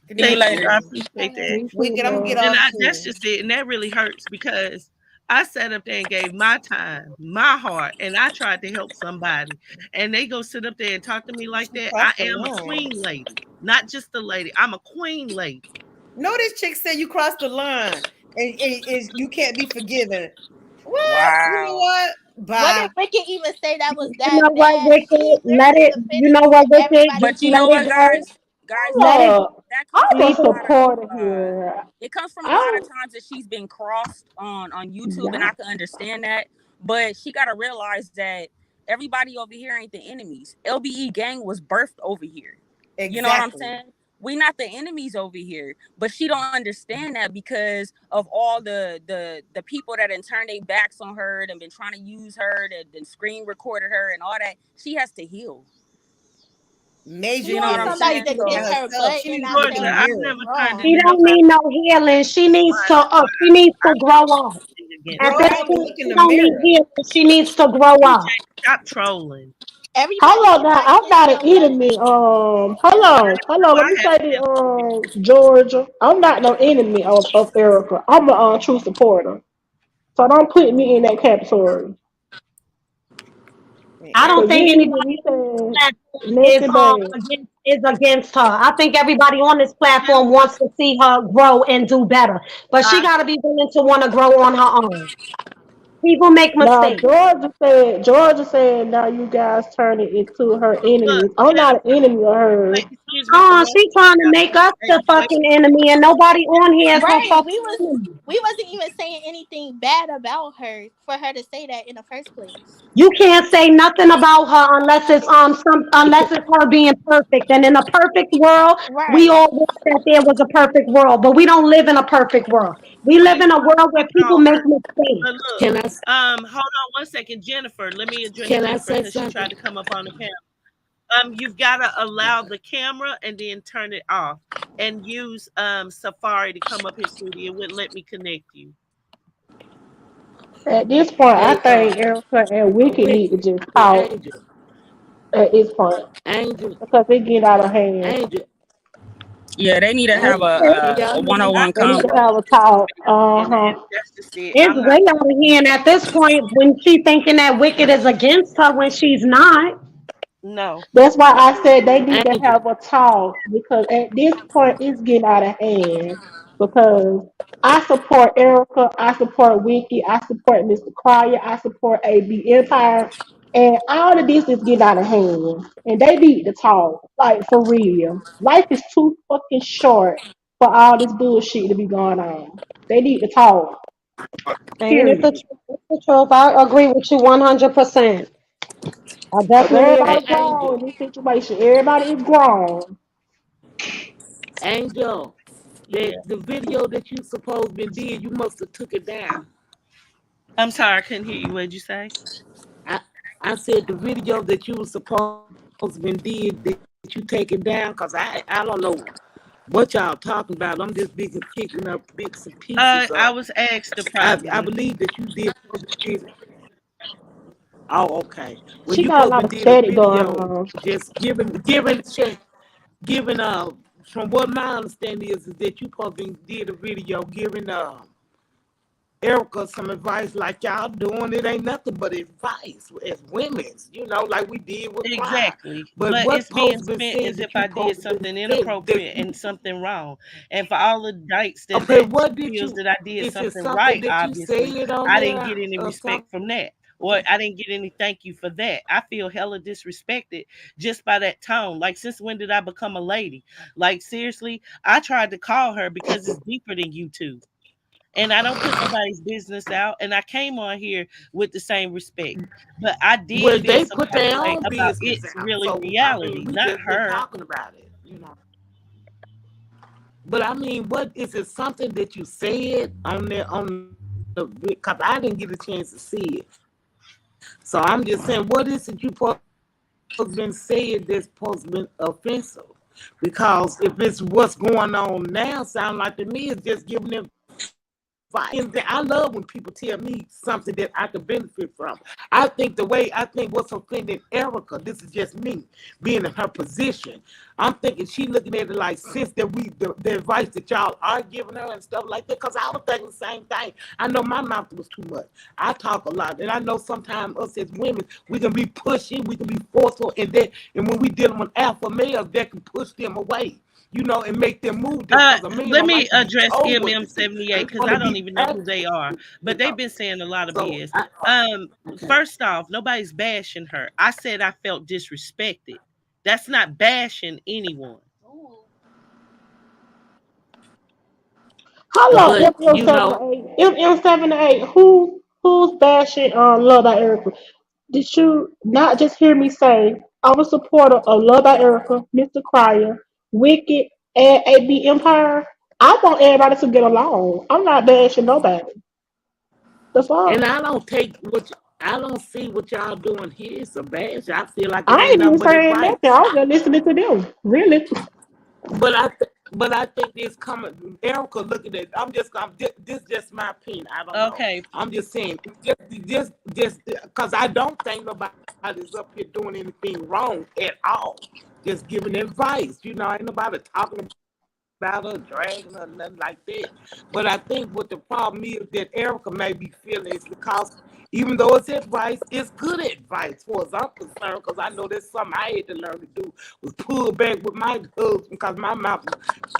Good See you night, Thank you. later. I Wicked. appreciate that. you too, Wicked, I'm gonna get love. And off that's too. just it. And that really hurts, because I sat up there and gave my time, my heart, and I tried to help somebody. And they go sit up there and talk to me like She that. I crossed the am a line. queen lady, not just a lady. I'm a queen lady. No, this chick said you crossed the line and you can't be forgiven. What? You know Wow. what? What Bye. did Wicked even say that was You that know what, bad? She Wicked? Let literally it, you defended know you what, and Wicked? everybody Just But you let know else. it what, go. guys, Let it Look, that comes I'm from leave. a a lot of supporter here. it comes from a lot I'm of times that she's been crossed on YouTube, and yeah. I can understand that. But she got to realize that everybody over here ain't the enemies. LBE gang was birthed over here. You know what I'm Exactly. saying? We not the enemies over here, but she don't understand that because of all the people that have turned their backs on her and been trying to use her, that then screen recorded her and all that. She has to heal. Major She You know what wants I'm healing. She somebody needs saying? to to look kiss at So her herself. butt She and needs to not look in tell Georgia, the her I've she mirror. was never turned wrong. She into don't nobody need no healing. She needs to line. she needs I to grow up. against At Grow this that. up and point, look in she the don't need mirror. healing. She needs to grow up. DJ, stop trolling. Everybody hold on ain't now. like I'm this not an though, enemy. London. Hold on. Let me I have say this, Georgia. I'm not no enemy of Erica. I'm a true supporter. So don't put me in that category. I So don't think you anybody either we on said that messy bad. against her. I think everybody on this platform wants to see her grow and do better, but she I got to be willing to want to grow on her own. People make Now mistakes. Georgia said now you guys turn it into her look, enemies. I'm not an enemy of hers. wait, excuse me for one She trying to second. make us Hey, the wait, fucking enemy, and nobody on here is her Right. fucking enemy. We wasn't even saying anything bad about her for her to say that in the first place. You can't say nothing about her unless it's her being perfect. And in a perfect world, we Right. all wish that there was a perfect world, but we don't live in a perfect world. We live wait, in a world where people no, make mistakes. but look, Can I hold on one second, Jennifer. Let me address can I Jennifer say because she something? tried to come up on the panel. You've got to allow the camera and then turn it off and use Safari to come up here, sweetie. It wouldn't let me connect you. At this point, I Hey, think Erica and Wicked need to Wicked, just hey, talk Angel, at this point Angel, because they get out of hand. Angel, Yeah, they need to have Angel. Can a y'all hear me? I 101 They need feel to convo. have a talk. and Uh-huh. that's just it. It's I'm not. way out of hand at this point when she thinking that Wicked is against her when she's not. No. That's why I said they need to Angel, have a talk because at this point it's getting out of hand. Because I support Erica, I support Wiki, I support Mr. Cryer, I support AB Empire, and all of this is getting out of hand. And they need to talk, like for real. Life is too fucking short for all this bullshit to be going on. They need to talk. And it's the Period. truth. It's the truth. I agree with you 100%. I Because definitely agree. hey, everybody grown Angel, in this situation. Everybody is grown. Angel. Yeah. The video that you supposed been did, you must have took it down. I'm sorry, I couldn't hear you. What'd you say? I I said the video that you was supposed been did that you take it down because I don't know what y'all talking about. I'm just big picking up bits and pieces I of. was asked to I privately. believe that you did. Oh, okay. Well, She you got a supposed lot been of did a static going video on. just giving from what my understanding is that you supposed been did a video giving Erica some advice like y'all doing. It ain't nothing but advice as women, like we did with Clyde. Exactly. But But what it's being supposed been spent said as if that you I did supposed to been something said inappropriate and something wrong. And for all the dykes okay, that what did feels you that I did is it something something right, that you obviously, said on I didn't there get any or something? respect from that. Or I didn't get any thank you for that. I feel hella disrespected just by that tone. Like, since when did I become a lady? Like, seriously, I tried to call her because it's deeper than you two. And I don't put nobody's business out. And I came on here with the same respect. But I did Well, feel they some put type of their way own about business it's out. really So I mean reality, we not just been her. talking about it. But I mean, what is it something that you said on there on the because I didn't get a chance to see it. So I'm just saying, what is it you supposed been said that's supposed to been offensive? Because if it's what's going on now, sound like to me it's just giving them advice. I love when people tell me something that I can benefit from. I think what's offending Erica, this is just me being in her position. I'm thinking she looking at it like since that the advice that y'all are giving her and stuff like that, because I was thinking the same thing. I know my mouth was too much. I talk a lot, and I know sometimes us as women, we can be pushy, we can be forceful, and when we dealing with alpha males, that can push them away. And make them move just because a man Let don't me like to be address told what to do. MM78 They because want I to don't be even know who active. they are, but they've been saying a lot of So, BS. First off, nobody's bashing her. I said I felt disrespected. That's not bashing anyone. Hold on, but MM78. MM78. Who's bashing Love by Erica? Did you not just hear me say I'm a supporter of Love by Erica, Mr. Cryer, Wicked, and AB Empire? I want everybody to get along. I'm not bashing nobody. The and fuck? I don't see what y'all doing here. It's a bash. I feel like it I ain't ain't even nothing but saying nothing. advice. I was just listening to them. Really? But I think this coming. Erica, looking at. This just my opinion. I don't know. Okay. I'm just saying. Just because I don't think nobody's up here doing anything wrong at all. Just giving advice. Ain't nobody talking about her, dragging her, nothing like that. But I think what the problem is that Erica may be feeling is because Even though it's advice, it's good advice for as I'm concerned, because I know that's something I had to learn to do, was pull back with my husband, because my mouth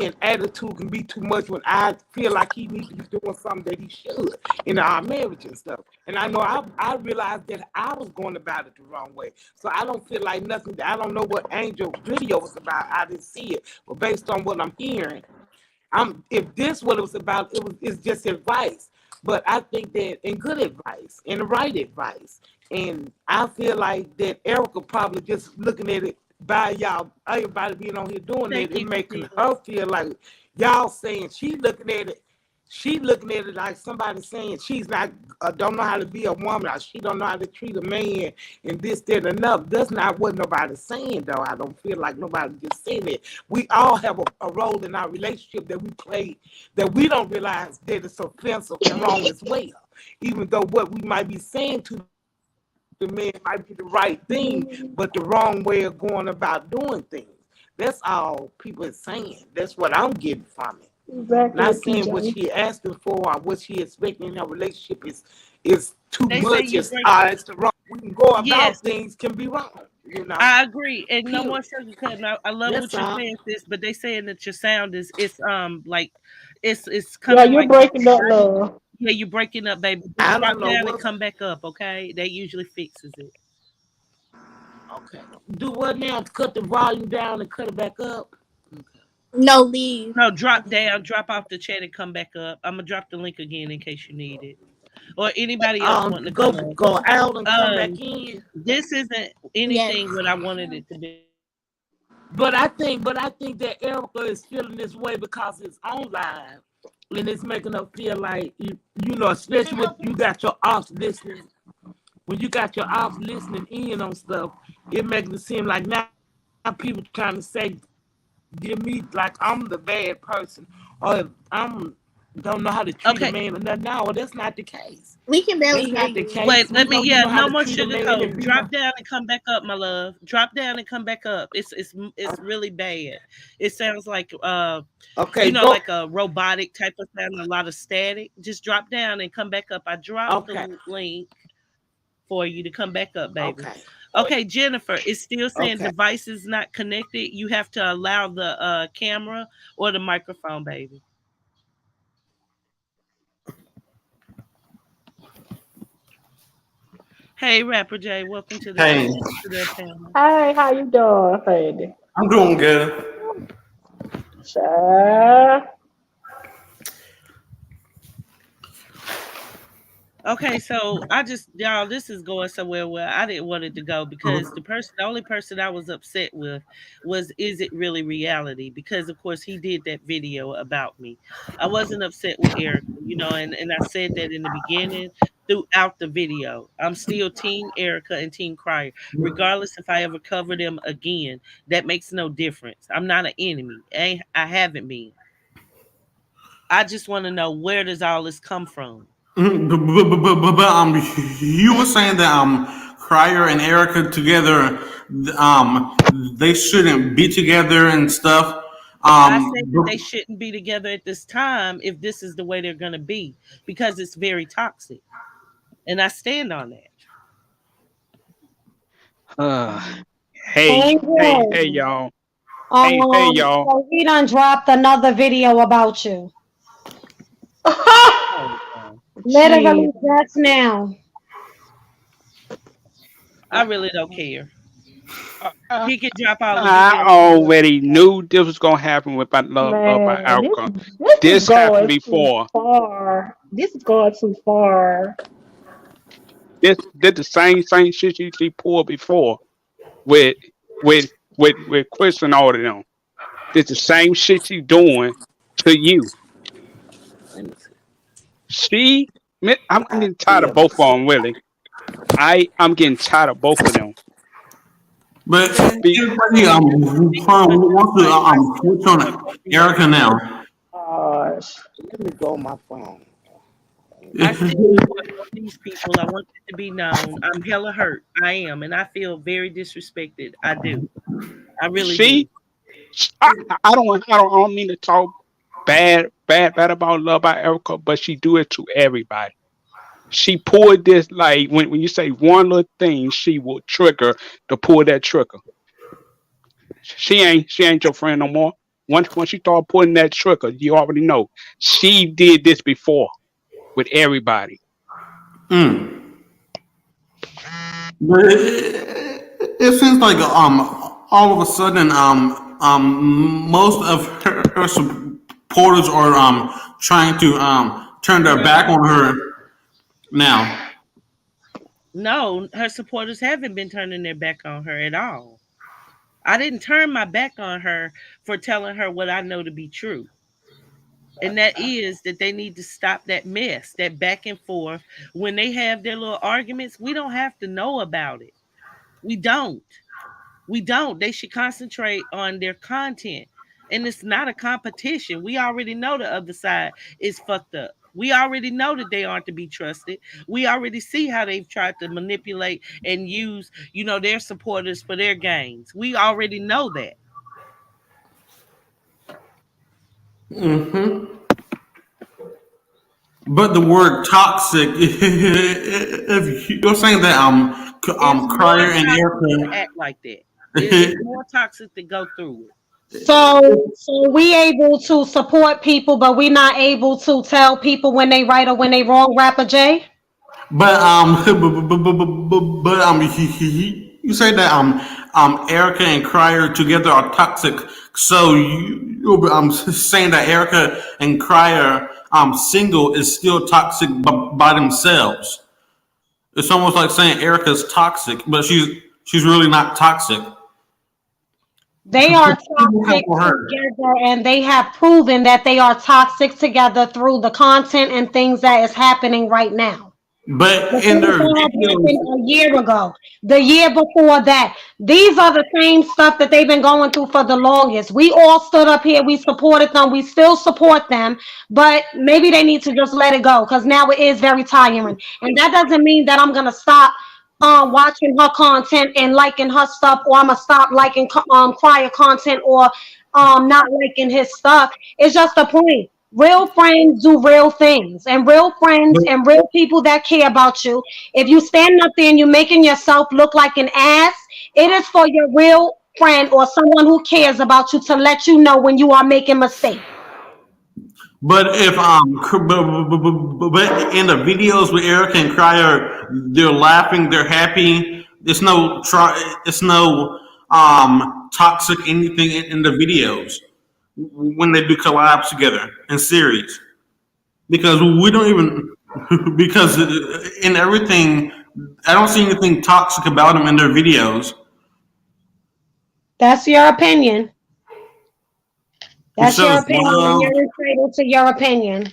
and attitude can be too much when I feel like he needs to be doing something that he should in our marriage and stuff. And I know I realized that I was going about it the wrong way. So I don't feel like nothing. I don't know what Angel's video was about. I didn't see it. But based on what I'm hearing, if this what it was about, it's just advice. But I think that and good advice and the right advice. And I feel like that Erica probably just looking at it by y'all, everybody being on here doing Thank it, and you, making Christina. her feel like y'all saying she looking at it like somebody saying she's not don't know how to be a woman, or she don't know how to treat a man, and this, that, and enough. That's not what nobody's saying, though. I don't feel like nobody just saying it. We all have a role in our relationship that we play that we don't realize that it's offensive and wrong as well. Even though what we might be saying to the man might be the right thing, but the wrong way of going about doing things. That's all people are saying. That's what I'm getting from it. Exactly, Not saying what PJ. she asking for or what she expecting in her relationship is too They say much. you It's break. it's the wrong. We can go about Yes, things can be wrong. I agree. And no more Period. sugarcoating. I love That's what you're all. saying, sis. But they saying that your sound is it's like it's Yeah, coming you're like breaking up, love. yeah, you're breaking up, baby. Just I drop don't know down and what. come back up, okay? That usually fixes it. Okay. Do what now? Cut the volume down and cut it back up. Okay. No, leave. No, drop down, drop off the chat and come back up. I'm gonna drop the link again in case you need it. Or anybody else wanting to Go come up. go out and come back Um, in. this isn't Yes. anything what I wanted it to be. But I think that Erica is feeling this way because it's online, and it's making her feel like especially when you got your ops listening. When you got your ops listening in on stuff, it makes it seem like now people trying to say, give me like I'm the bad person, or I'm don't know how to treat a Okay, man. And no, that's not the case. We can barely That's hear not the you. case. wait, We let me. know you Yeah, know how no to more treat a man sugarcoat. and be. Drop down and come back up, my love. Drop down and come back up. It's really bad. It sounds like Okay, like go. a robotic type of sound, a lot of static. Just drop down and come back up. I dropped Okay, the link for you to come back up, baby. okay, Okay, Jennifer, it's still saying okay. device is not connected. You have to allow the camera or the microphone, baby. Hey, Rapper J, welcome to Hey, the panel. Hey, how you doing, Fanny? I'm doing good. Sure. Okay, so y'all, this is going somewhere where I didn't want it to go because the only person I was upset with was, is it really reality? Because of course he did that video about me. I wasn't upset with Erica, and I said that in the beginning throughout the video. I'm still Team Erica and Team Crier, regardless if I ever cover them again. That makes no difference. I'm not an enemy. I haven't been. I just want to know, where does all this come from? But you were saying that Crier and Erica together, they shouldn't be together and stuff. I said that they But shouldn't be together at this time if this is the way they're going to be, because it's very toxic. And I stand on that. Uh, hey, hey, Angel, y'all. Hey, y'all. so he done dropped another video about you. Oh, Jeez. Literally just now. I really don't care. Uh, uh, He can drop all the I videos he wants. already knew this was gonna happen with my love by Man, this outcome. this is This happened going too before. far. This is going too far. This did the same shit she pulled before with with with Chris and all of them. Did the same shit she doing to you. Let me see. I'm I getting tired of feel both of myself. them, really. I'm getting tired of both of them. Be, everybody who wants to I still switch on support both of y'all. Erica now. Gosh. Let me go on my phone. I still support both these people. I want it to be known. I'm hella hurt. I am. And I feel very disrespected. I do. I really do. she I don't mean to talk bad about Love by Erica, but she do it to everybody. She pulled this like when you say one little thing, she will trigger to pull that trigger. She ain't your friend no more. Once you start pulling that trigger, you already know she did this before with everybody. Mm. But it seems like all of a sudden most of her supporters are trying to turn their back on her now. No, her supporters haven't been turning their back on her at all. I didn't turn my back on her for telling her what I know to be true. And that is that they need to stop that mess, that back and forth. When they have their little arguments, we don't have to know about it. We don't. We don't. They should concentrate on their content. And it's not a competition. We already know the other side is fucked up. We already know that they aren't to be trusted. We already see how they've tried to manipulate and use, their supporters for their gains. We already know that. Hmm. But the word toxic, if you're saying that It's more Crier and toxic to Erica, act like that. It's more toxic to go through it. So we able to support people, but we not able to tell people when they right or when they wrong, Rapper J? but you say that Erica and Crier together are toxic. So I'm saying that Erica and Crier single is still toxic by themselves. It's almost like saying Erica's toxic, but she's really not toxic. They are toxic together, and they have proven that they are toxic together through the content and things that is happening right now. But The in things their that videos, happened a year ago, the year before that. These are the same stuff that they've been going through for the longest. We all stood up here, we supported them, we still support them, but maybe they need to just let it go because now it is very tiring. And that doesn't mean that I'm gonna stop watching her content and liking her stuff, or I'm gonna stop liking Crier content, or not liking his stuff. It's just a point. Real friends do real things, and real friends and real people that care about you. If you stand up there and you're making yourself look like an ass, it is for your real friend or someone who cares about you to let you know when you are making mistakes. but if but in the videos with Erica and Crier, they're laughing, they're happy. It's no toxic anything in the videos when they do collabs together in series, because we don't even because in everything I don't see anything toxic about them in their videos. That's your opinion. That's So your opinion, and you're entitled to your opinion.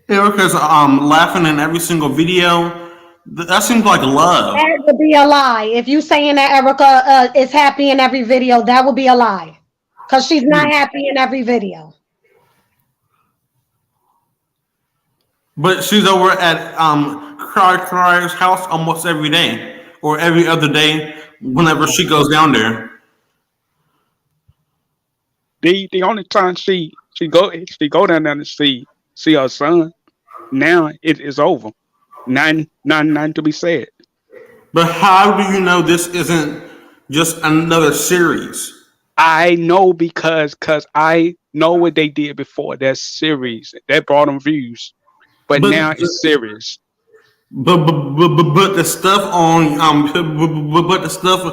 Erica's laughing in every single video. That seems like love. That would be a lie. If you saying that Erica is happy in every video, that would be a lie. Because she's not happy in every video. But she's over at Crier's house almost every day, or every other day, whenever she goes down there. The only time she go down there to see her son. Now it is over. Nothing to be said. But how do you know this isn't just another series? I know because I know what they did before that series. That brought them views, but now it's serious. But the stuff on but the stuff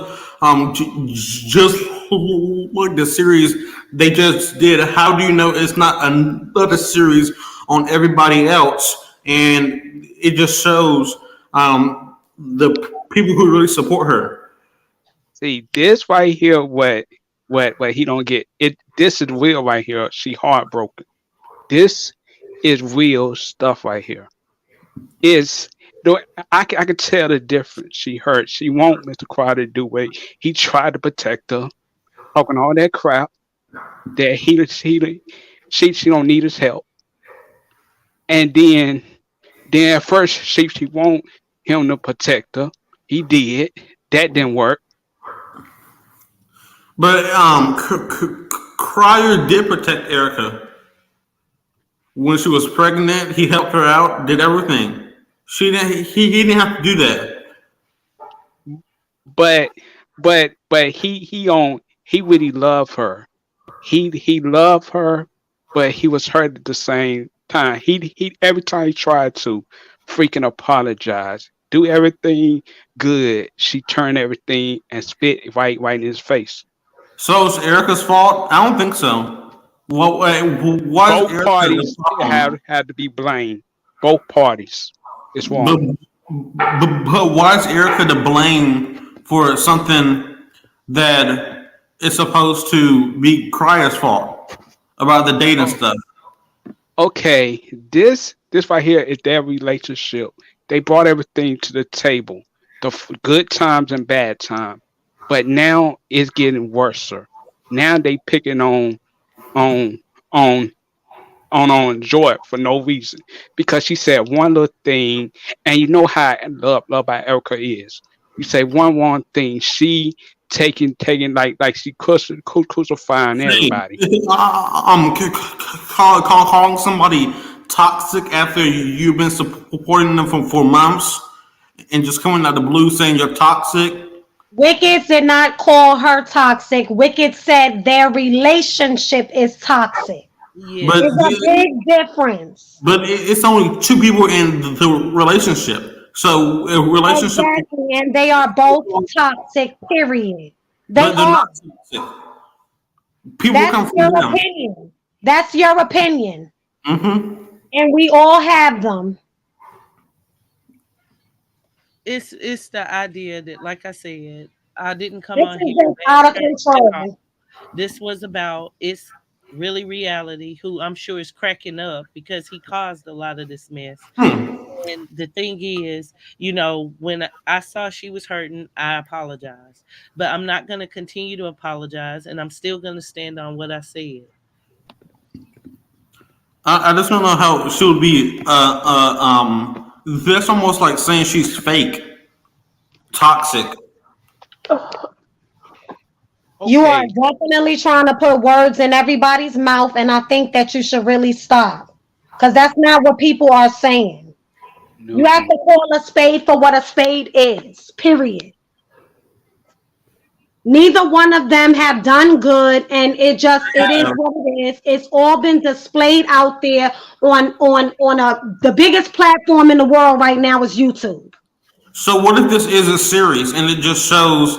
just like the series they just did. How do you know it's not another series on everybody else? And it just shows the people who really support her. See, this right here, what he don't get it. This is real right here. She heartbroken. This is real stuff right here. I could tell the difference. She hurt. She want Mr. Crowder to do it. He tried to protect her, talking all that crap that she don't need his help. And then at first she want him to protect her. He did. That didn't work. But Crier did protect Erica. When she was pregnant, he helped her out, did everything. He didn't have to do that. But he really loved her. He loved her, but he was hurt at the same time. He every time he tried to freaking apologize, do everything good, she turned everything and spit right in his face. So it's Erica's fault? I don't think so. Well, why is Both Erica parties the problem? had to be blamed. Both parties. It's But, wrong. but why is Erica to blame for something that is supposed to be Cryer's fault about the dating stuff? Okay, this right here is their relationship. They brought everything to the table, the good times and bad times. But now it's getting worse. Now they picking on on Joy for no reason because she said one little thing, and you know how love by Erica is. You say one thing, she taking like she crucifying everybody. Calling somebody toxic after you've been supporting them for months and just coming out of the blue saying you're toxic. Wicked did not call her toxic. Wicked said their relationship is toxic. Yeah. But There's a big difference. But it's only two people in the relationship. So a relationship. Exactly, and they are both toxic, period. They But they're are. not toxic. People come That's from your them. opinion. That's your opinion. Mm-hmm. And we all have them. It's the idea that, like I said, I didn't come This on is here just to out of bash her at all. control. This was about it's really reality, who I'm sure is cracking up because he caused a lot of this mess. And the thing is, when I saw she was hurting, I apologized. But I'm not going to continue to apologize, and I'm still going to stand on what I said. I just don't know how she would be. That's almost like saying she's fake, toxic. You are Okay. definitely trying to put words in everybody's mouth, and I think that you should really stop. Because that's not what people are saying. You have to call a spade for what a spade is, period. Neither one of them have done good, and it is what it is. It's all been displayed out there on the biggest platform in the world right now is YouTube. So what if this is a series and it just shows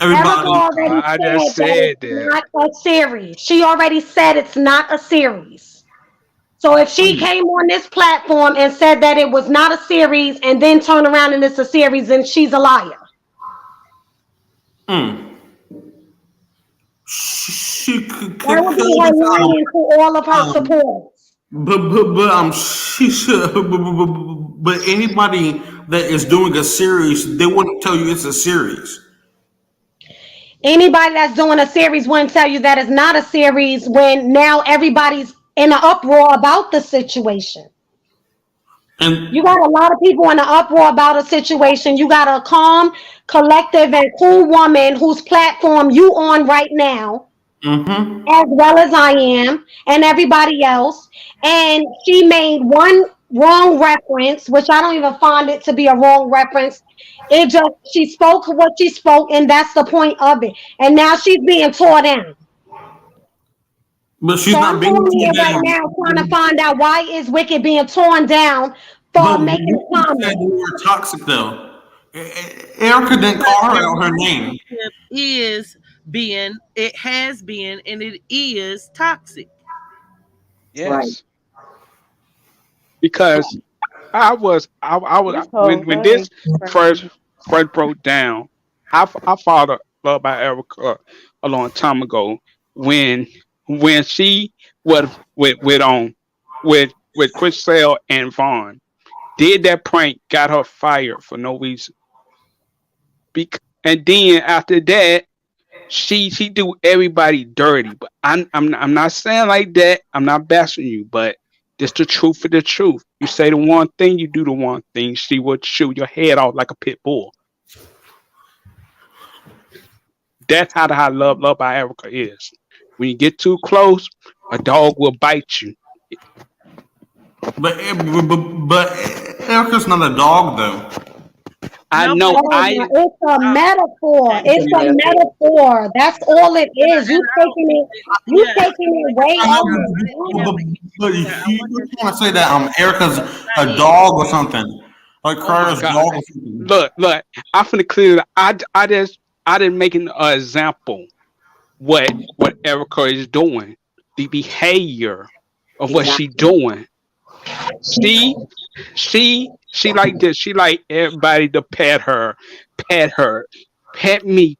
Erica everybody? already I said just that said it's that. not a series. She already said it's not a series. So if she came on this platform and said that it was not a series and then turn around and it's a series, then she's a liar. She That would be her lying to all of her supporters. but anybody that is doing a series, they wouldn't tell you it's a series. Anybody that's doing a series wouldn't tell you that it's not a series when now everybody's in an uproar about the situation. And you got a lot of people in an uproar about a situation. You got a calm, collective, and cool woman whose platform you on right now, as well as I am, and everybody else. And she made one wrong reference, which I don't even find it to be a wrong reference. She spoke what she spoke, and that's the point of it. And now she's being tore down. But she's So not I'm being going here torn right down. now trying to find out why is Wicked being torn down for But making you a comment. said you were toxic though. Erica didn't call her out her name. It has been, and it is toxic. Yes. Right. Because I was when this first broke down, I followed Love by Erica a long time ago when she was with Chris Sale and Vaughn. Did that prank, got her fired for no reason. And then after that, she do everybody dirty. But I'm not saying like that. I'm not bashing you, but it's the truth for the truth. You say the one thing, you do the one thing. She would shoot your head off like a pit bull. That's how the love by Erica is. When you get too close, a dog will bite you. But Erica's not a dog though. I No, know. but Oh, I now it's a metaphor. it's a It's a metaphor. metaphor. That's all it is. and I don't think that, You yeah, taking it way I know, over. but yeah, I you wonder trying to say that Erica's not a it. dog or something, like Oh my Crier's God. dog or something. Look. I'm finna clear it. I didn't make an example what Erica is doing, the behavior of what she doing. She like this. She like everybody to pet her, pet me.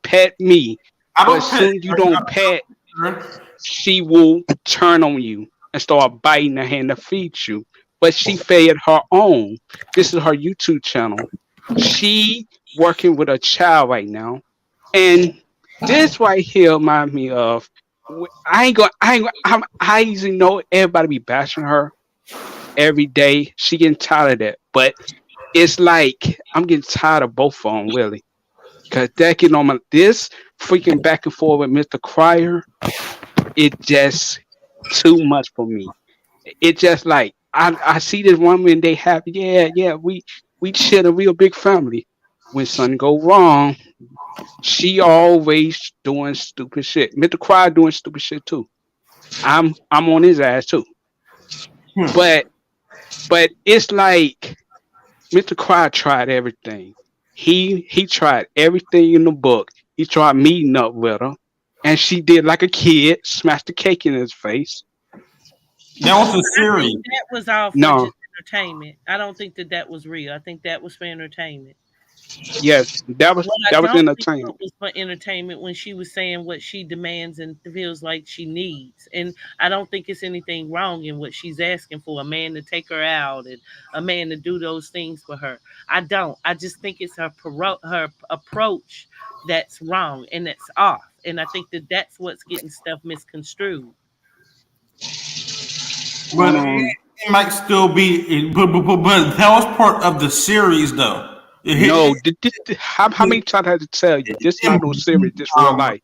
I But don't as pet soon as you don't pet, her. she will turn on you and start biting her hand to feed you. But she fed her own. This is her YouTube channel. She working with a child right now, and this right here remind me of. I usually know everybody be bashing her every day. She getting tired of that, but it's like I'm getting tired of both of them really. Cause that getting on my this freaking back and forth with Mr. Crier, it just too much for me. It just like I see this woman they happy, yeah, we share a real big family. When something go wrong, she always doing stupid shit. Mr. Crier doing stupid shit too. I'm on his ass too. Hmm. But it's like Mr. Crier tried everything. He tried everything in the book. He tried meeting up with her, and she did like a kid, smashed the cake in his face. That was a I series. think that was all for No, just entertainment. I don't think that was real. I think that was for entertainment. yes, What I that was don't think entertaining. it was for entertainment when she was saying what she demands and feels like she needs. And I don't think it's anything wrong in what she's asking for a man to take her out and a man to do those things for her. I don't. I just think it's her approach that's wrong and that's off. And I think that's what's getting stuff misconstrued. But Um, it might still be, but that was part of the series, though. no, how many times I had to tell you this not no series, this real Um, life.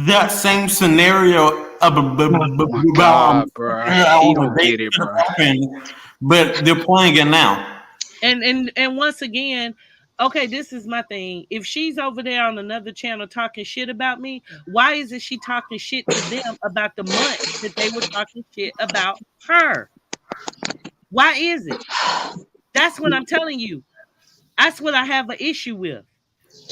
that same scenario Oh my about God, bro, he on the don't date get it, could bro. have happened, but they're playing it now. And once again, okay, this is my thing. If she's over there on another channel talking shit about me, why isn't she talking shit to them about the month that they were talking shit about her? Why is it? That's what I'm telling you. That's what I have an issue with.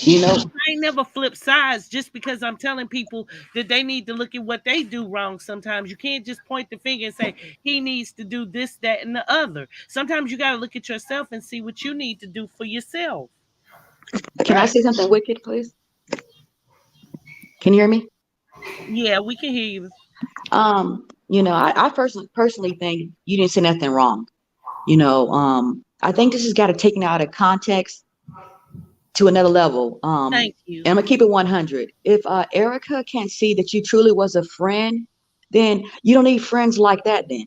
You know, I ain't never flip sides just because I'm telling people that they need to look at what they do wrong. Sometimes you can't just point the finger and say he needs to do this, that, and the other. Sometimes you got to look at yourself and see what you need to do for yourself. can I say something wicked, please? Can you hear me? Yeah, we can hear you. I personally think you didn't say nothing wrong. I think this has got to taken out of context to another level. Thank you. And I'm gonna keep it 100. If Erica can't see that you truly was a friend, then you don't need friends like that. Then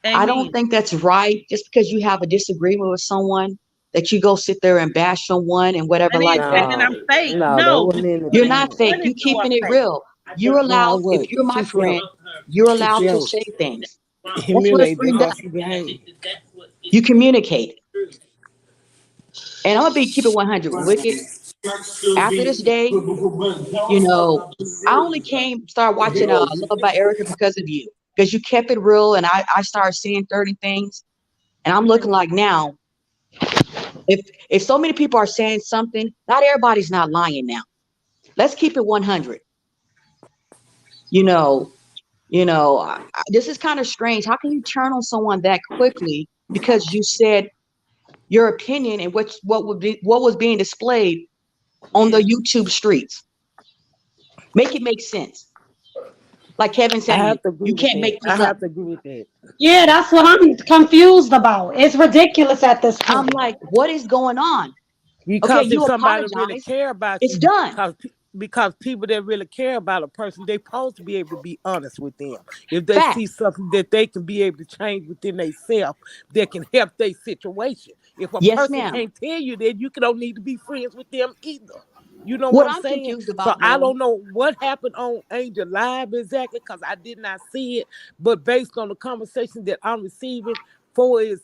I don't Amen. think that's right. Just because you have a disagreement with someone, that you go sit there and bash someone and whatever I like ain't that. saying I'm No, fake. no, that No, wasn't but You're anything. not fake. what You is so I'm keeping it fake? real. You're No, I allowed, if wasn't. you're my She friend, you're allowed to humiliated. say things. She That's what a humiliated. friend That's how does. she behaved. You communicate. And I'm gonna keep it 100. Wicked. After this day, I only started watching Love by Erica because of you. Because you kept it real and I started seeing 30 things. And I'm looking like now, if so many people are saying something, not everybody's not lying now. Let's keep it 100. You know, this is kind of strange. How can you turn on someone that quickly because you said your opinion and what was being displayed on the YouTube streets? Make it make sense. Like Kevin I saying, have to agree you with can't that. make I this up. have to agree with that. Yeah, that's what I'm confused about. It's ridiculous at this I'm point. like, what is going on? Okay, Because if you somebody really apologize. care about It's you, done. because people that really care about a person, they supposed to be able to be honest with them. If they see Facts. something that they can be able to change within themselves, that can help their situation. If a Yes, person ma'am. can't tell you that, you don't need to be friends with them either. You know What what I'm I'm saying? confused So about, I Noah. don't know what happened on Angel Live exactly because I did not see it. But based on the conversation that I'm receiving for his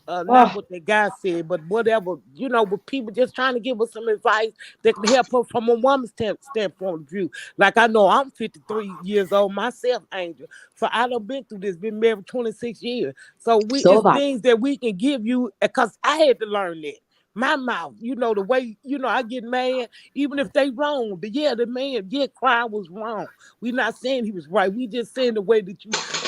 not Oh, what the guy said, but whatever, with people just trying to give us some advice that can help us from a woman's standpoint of view. Like I know I'm 53 years old myself, Angel. So I done been through this, been married 26 years. So So it's have I. things that we can give you because I had to learn that. My mouth, the way, I get mad, even if they wrong. But yeah, the man, cry was wrong. We not saying he was right. We just saying the way that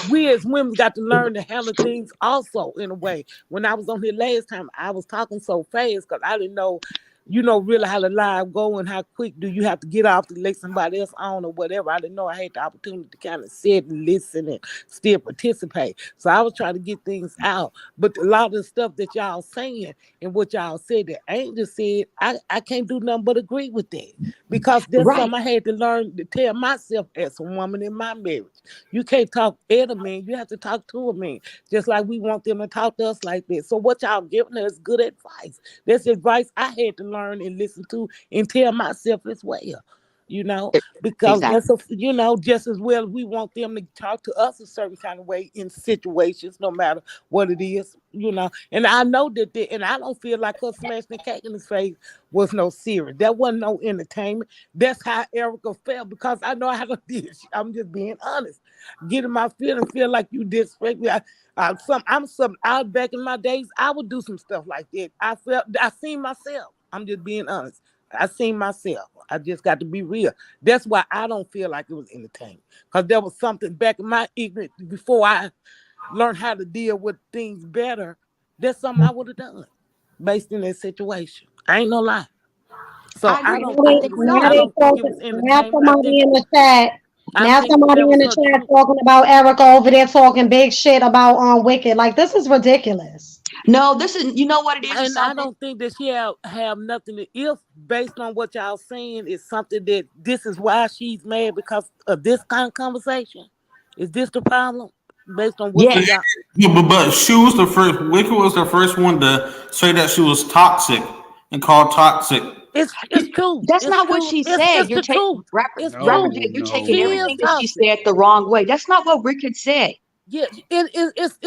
we as women got to learn to handle things also in a way. When I was on here last time, I was talking so fast because I didn't know, really how the live go and how quick do you have to get off to let somebody else on or whatever. I didn't know I had the opportunity to kind of sit and listen and still participate. So I was trying to get things out. But a lot of the stuff that y'all saying and what y'all said that Angel said, I can't do nothing but agree with that. Because that's Right. something I had to learn to tell myself as a woman in my marriage. You can't talk at a man, you have to talk to a man. Just like we want them to talk to us like this. So what y'all giving us is good advice. That's advice I had to learn and listen to and tell myself as well. Because that's Exactly. just as well as we want them to talk to us a certain kind of way in situations, no matter what it is. And I know and I don't feel like her smashing the cake in his face was no serious. That wasn't no entertainment. That's how Erica felt because I know how to do it. I'm just being honest. Getting my feeling, feel like you disrespect me. Out back in my days, I would do some stuff like that. I seen myself. I'm just being honest. I seen myself. I just got to be real. That's why I don't feel like it was entertainment. Because there was something back in my ignorance before I learned how to deal with things better. That's something I would have done based in that situation. I ain't no lie. So I I agree. don't I think it think was we all Now I they do. don't think it was talking. Now entertainment. somebody in the chat. I Now think somebody that in was the her chat truth. talking about Erica over there talking big shit about Wicked. Like this is ridiculous. No, this is, you know what it is or And I something? don't think that she have nothing to if based on what y'all saying is something that this is why she's mad because of this kind of conversation. Is this the problem? Based on what Yes. y'all Yeah, but she was the first. Wicked was the first one to say that she was toxic and called toxic. it's true. That's It's not what true. she It's said. it's You're the taking truth. rapper It's No, rapper true. J, you're no, taking She is everything that no. she toxic. said the wrong way. That's not what Rickard said. Yeah, it's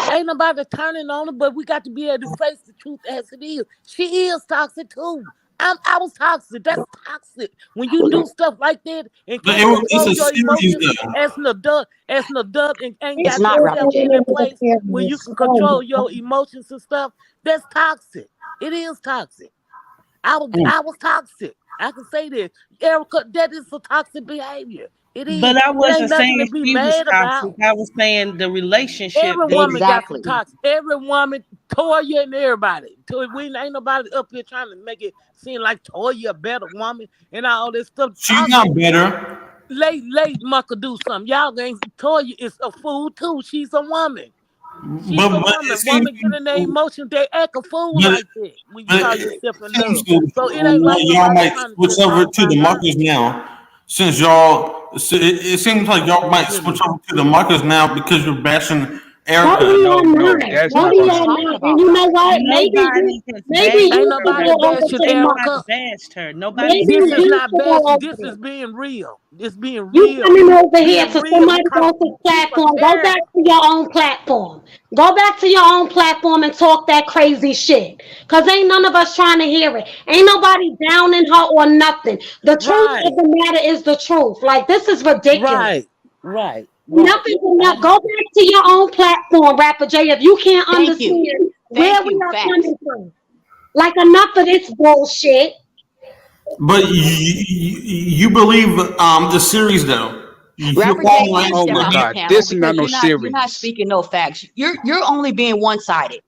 ain't nobody turning on her, but we got to be able to face the truth as it is. She is toxic too. I was toxic. That's toxic. When you do stuff like that and But can't it's control a your series emotions though. as an adult and ain't It's It's got not still rapper yourself turning J. in a into the place where you series. can Oh control my your God. emotions and stuff, that's toxic. It is toxic. Mm. I was toxic. I can say this. Erica, that is a toxic behavior. It is. But I It ain't wasn't nothing to saying be she was mad toxic. about. I was saying the relationship Every that woman was got some Exactly. toxic. Every woman, Toya and everybody. We ain't nobody up here trying to make it seem like Toya a better woman and all this stuff. She's not Toxic. better. Late Mucker do something. Y'all ain't Toya is a fool too. She's a woman. She's a But it woman. seems, Woman get in their emotions, they act a fool but like that when you but call it yourself in seems love. So it ain't like like y'all nobody might trying to switch just over talk to about the her. markers now. Since it seems like y'all might You switch know. over to the markers now because you're bashing No, Erica. we No, are no, not. that's No, not That's we what gonna I'm are happen. talking not. And about. you know what? nobody has Maybe bashed Ain't you her. should nobody go over bashing to the Nobody Erica. market. bashed her. Nobody Maybe This said is you not should go bashing. over This there. is being real. It's being You real. coming over here Being to real somebody because else's people platform. Go care. back to your own platform. Go back to your own platform and talk that crazy shit. Cause ain't none of us trying to hear it. Ain't nobody downing her or nothing. The truth of Right, the matter is the truth. Like this is ridiculous. right, right, right. Nothing enough. Go back to your own platform, Rapper J, if you can't Thank you. understand where Thank we you. are Facts. coming from. Like enough of this bullshit. But you believe the series though. You're Rapper J, you following need to Oh step my Angela off the God, here. panel this is not because no you're not series. speaking no facts. You're only being one sided.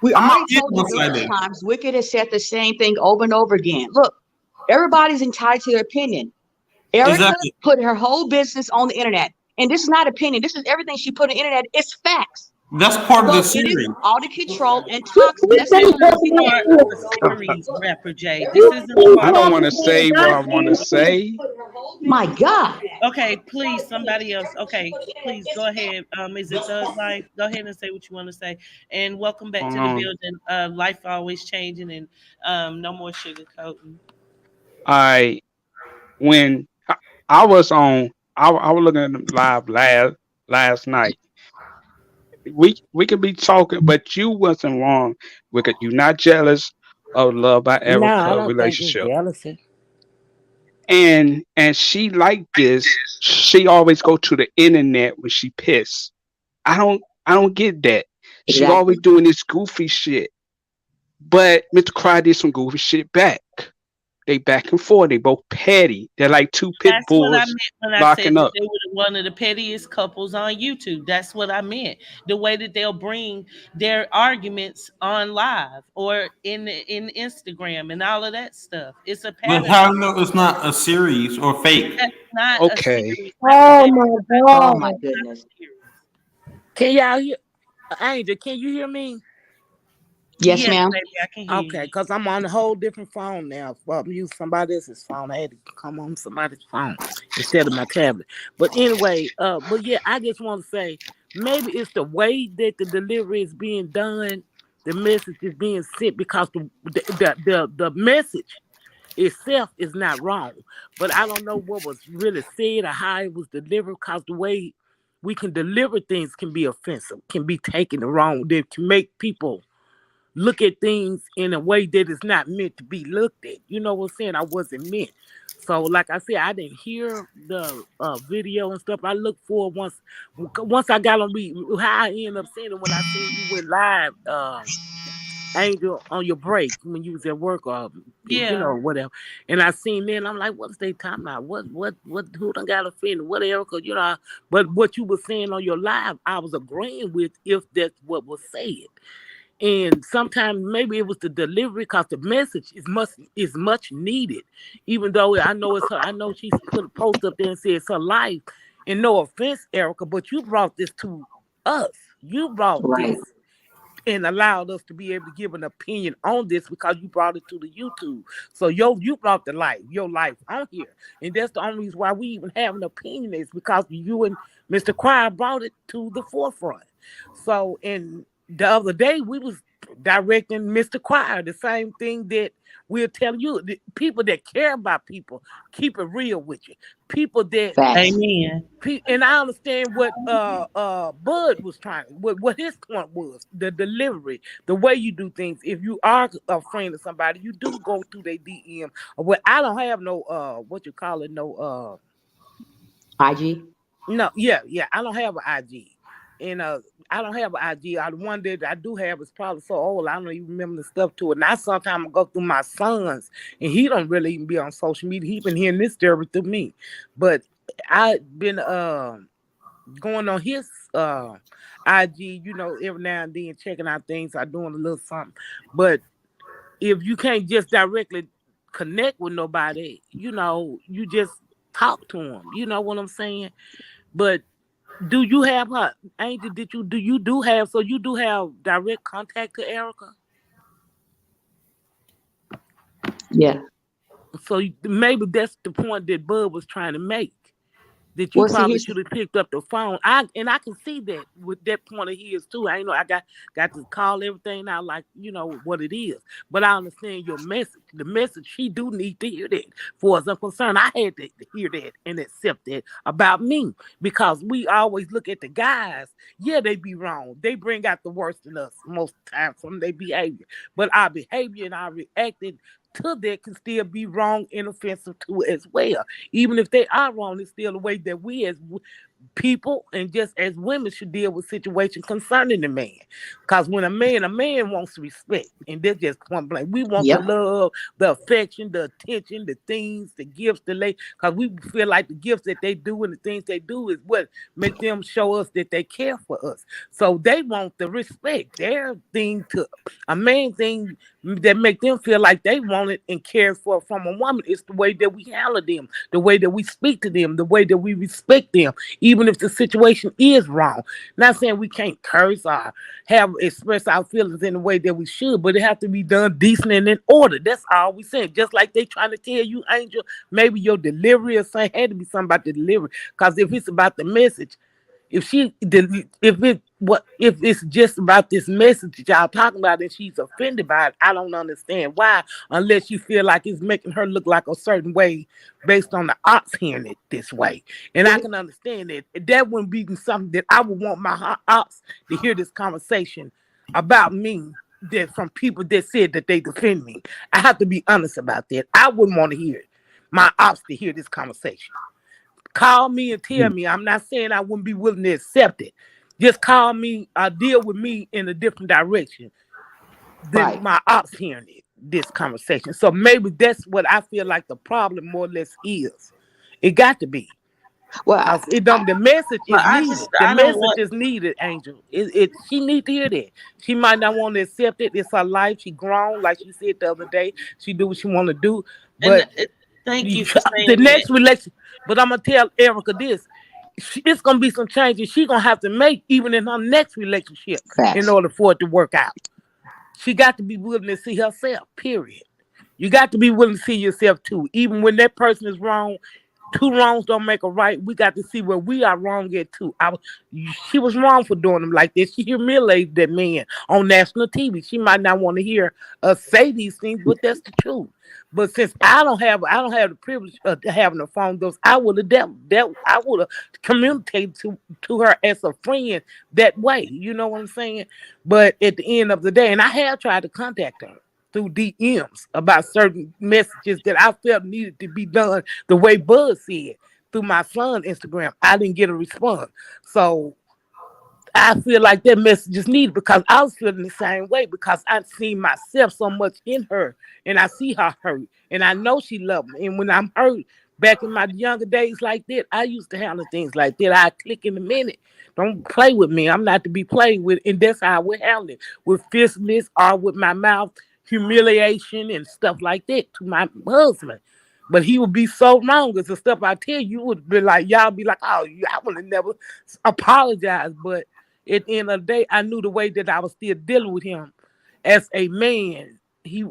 We I'm not already being told you numerous one-sided. times. Wicked has said the same thing over and over again. Look, everybody's entitled to their opinion. Erica Exactly. put her whole business on the internet, and this is not opinion. This is everything she put on the internet. It's facts. That's part of the So it is series. out of control and You toxic. keep That's this on all isn't I'm a talking saying. part about of a this. series, Rapper J. This You isn't keep I part don't of want talking to a about say series. what I want to goddamn shit. say. My God. Okay, please, somebody else. Okay, please go ahead. Is it Thug Life? Go ahead and say what you want to say. And welcome back Hold to the on. building. Life always changing and no more sugarcoating. I when I was on, I was looking at them live last night. We could be talking, but you wasn't wrong because you're not jealous of Love by No, I Erica don't think it's relationship. jealousy. And she like this. She always go to the internet when she pissed. I don't get that. She always Exactly. doing this goofy shit. But Mr. Cry did some goofy shit back. They back and forth. They both petty. They're like two pit That's what I bulls meant when I said locking that up. they were one of the pettiest couples on YouTube. That's what I meant. The way that they'll bring their arguments on live or in Instagram and all of that stuff. It's a But pattern. how do you know it's not a series or fake? That's not a Okay. series Oh representing my Oh my God. goodness. series. Can y'all hear? Angel, can you hear me? Yes, Yes, ma'am. baby, I can hear Okay, you. because I'm on a whole different phone now. I'm using somebody else's phone. I had to come on somebody's phone instead of my tablet. But anyway, but yeah, I just want to say maybe it's the way that the delivery is being done, the message is being sent because the message itself is not wrong. But I don't know what was really said or how it was delivered because the way we can deliver things can be offensive, can be taken the wrong, that can make people look at things in a way that is not meant to be looked at. You know what I'm saying? I wasn't meant. So, like I said, I didn't hear the video and stuff. I looked for it once I got on how I ended up seeing it when I seen you went live, Angel, on your break when you was at work or Yeah. whatever. And I seen then I'm like, what's they talking about? What who done got offended? Whatever, cause but what you were saying on your live, I was agreeing with if that's what was said. And sometimes maybe it was the delivery because the message is much needed. Even though I know it's her, I know she's put a post up there and said it's her life. And no offense, Erica, but you brought this to us. You brought this Right. and allowed us to be able to give an opinion on this because you brought it to the YouTube. So you brought your life on here. And that's the only reason why we even have an opinion is because you and Mr. Choir brought it to the forefront. So and the other day we was directing Mr. Choir the same thing that we're telling you. The people that care about people keep it real with you. People that Facts. Amen. and I understand what Bud was trying, what his point was, the delivery, the way you do things. If you are a friend of somebody, you do go through their DM. Or what I don't have no what you call it, no IG. no, yeah, I don't have an IG. And I don't have an IG. The one that I do have is probably so old I don't even remember the stuff to it. Now sometimes I go through my sons and he don't really even be on social media. He been hearing this story through me. But I've been going on his IG, every now and then checking out things, I doing a little something. But if you can't just directly connect with nobody, you just talk to them. You know what I'm saying? But do you have her, Angel? So you do have direct contact to Erica? Yeah. So maybe that's the point that Bud was trying to make. That you Well, see, probably here's should have picked up the phone. I can see that with that point of his too. I know I got to call everything out like what it is. But I understand your message. The message she do need to hear that. For as I'm concerned, I had to hear that and accept that about me because we always look at the guys. Yeah, they be wrong. They bring out the worst in us most times from their behavior. But our behavior and our reacting to that can still be wrong and offensive too as well. Even if they are wrong, it's still the way that we as people and just as women should deal with situations concerning the man. Because when a man wants respect, and that's just point blank, we want the yep. love, the affection, the attention, the things, the gifts, because we feel like the gifts that they do and the things they do is what make them show us that they care for us. So they want the respect. Their thing to a man thing that make them feel like they want it and care for from a woman. It's the way that we handle them, the way that we speak to them, the way that we respect them, even if the situation is wrong. Not saying we can't curse or express our feelings in the way that we should, but it has to be done decent and in order. That's all we saying. Just like they trying to tell you, Angel, maybe your delivery or something had to be something about the delivery. Because if it's about the message, if what if it's just about this message that y'all talking about and she's offended by it? I don't understand why, unless you feel like it's making her look like a certain way based on the ops hearing it this way. And I can understand it. That wouldn't be something that I would want my ops to hear this conversation about me, that from people that said that they defend me. I have to be honest about that. I wouldn't want to hear it. My ops to hear this conversation. Call me and tell me. I'm not saying I wouldn't be willing to accept it. Just call me, deal with me in a different direction than Right. my ops hearing it, this conversation. So maybe that's what I feel like the problem more or less is. It got to be. Well, 'Cause it don't, the message is But I needed. just The I don't message want is needed, Angel. She need to hear that. She might not want to accept it. It's her life. She grown, like she said the other day. She do what she want to do. and But thank you for the saying that. next relation, but I'm gonna tell Erica this. It's gonna be some changes she gonna have to make even in her next relationship in facts. order for it to work out. She got to be willing to see herself, period. You got to be willing to see yourself too. Even when that person is wrong, two wrongs don't make a right. We got to see where we are wrong at too. She was wrong for doing them like this. She humiliated that man on national TV. She might not want to hear us say these things, but that's the truth. But since I don't have the privilege of having a phone, those I would have communicated to her as a friend that way. You know what I'm saying? But at the end of the day, and I have tried to contact her through DMs about certain messages that I felt needed to be done the way Buzz said through my son's Instagram. I didn't get a response. So I feel like that message is needed because I was feeling the same way because I've seen myself so much in her and I see her hurt and I know she loved me. And when I'm hurt back in my younger days like that, I used to handle things like that. I click in a minute. Don't play with me. I'm not to be played with. And that's how I would handle it, with fistless or with my mouth, humiliation and stuff like that to my husband. But he would be so wrong because the stuff I tell you would be like, y'all be like, oh, I would have never apologized. But at the end of the day, I knew the way that I was still dealing with him as a man. He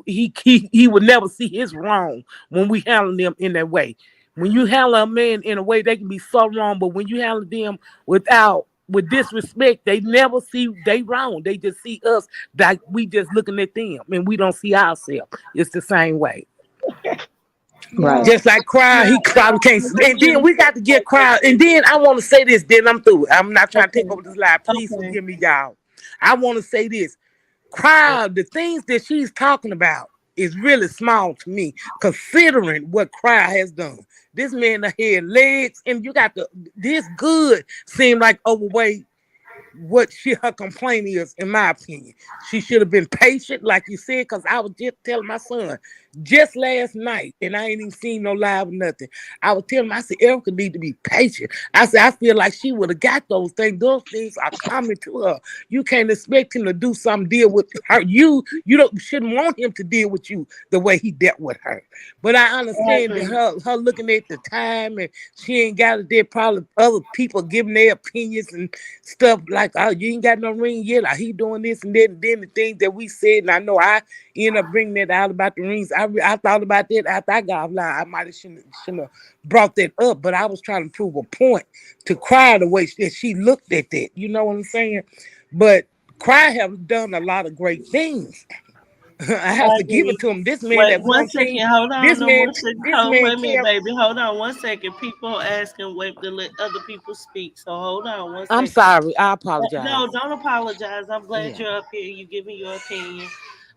would never see his wrong when we handle them in that way. When you handle a man in a way, they can be so wrong, but when you handle them with disrespect, they never see they wrong. They just see us like we just looking at them and we don't see ourselves. It's the same way. Right. Just like Cry, he probably can't. And then we got to get Cry. And then I want to say this, then I'm through. I'm not trying to take over this live. Please forgive me, y'all. I want to say this. Cry, the things that she's talking about is really small to me, considering what Cry has done. This man had legs, and you got this good seem like overweight. What her complaint is, in my opinion, she should have been patient, like you said, because I was just telling my son just last night, and I ain't even seen no live or nothing. I was telling him, I said, Erica need to be patient. I said, I feel like she would have got those things. Those things are coming to her. You can't expect him to do something, deal with her. You shouldn't want him to deal with you the way he dealt with her. But I understand that her looking at the time, and she ain't got it there. Probably other people giving their opinions and stuff like, oh, you ain't got no ring yet. Or he doing this and that, and then the things that we said. And I know I ended up bringing that out about the rings. I thought about that after I got offline. I might have shouldn't have brought that up, but I was trying to prove a point to Cry the way that she looked at that. You know what I'm saying? But Cry have done a lot of great things. I have to give it to him. This man Wait that 1 second, hold on. this No, man, 1 second. this Hold, man wait a minute, can't. baby. Hold on 1 second. People asking wait to let other people speak. So hold on 1 second. I'm sorry. I apologize. No, don't apologize. I'm glad Yeah. you're up here. You giving your opinion.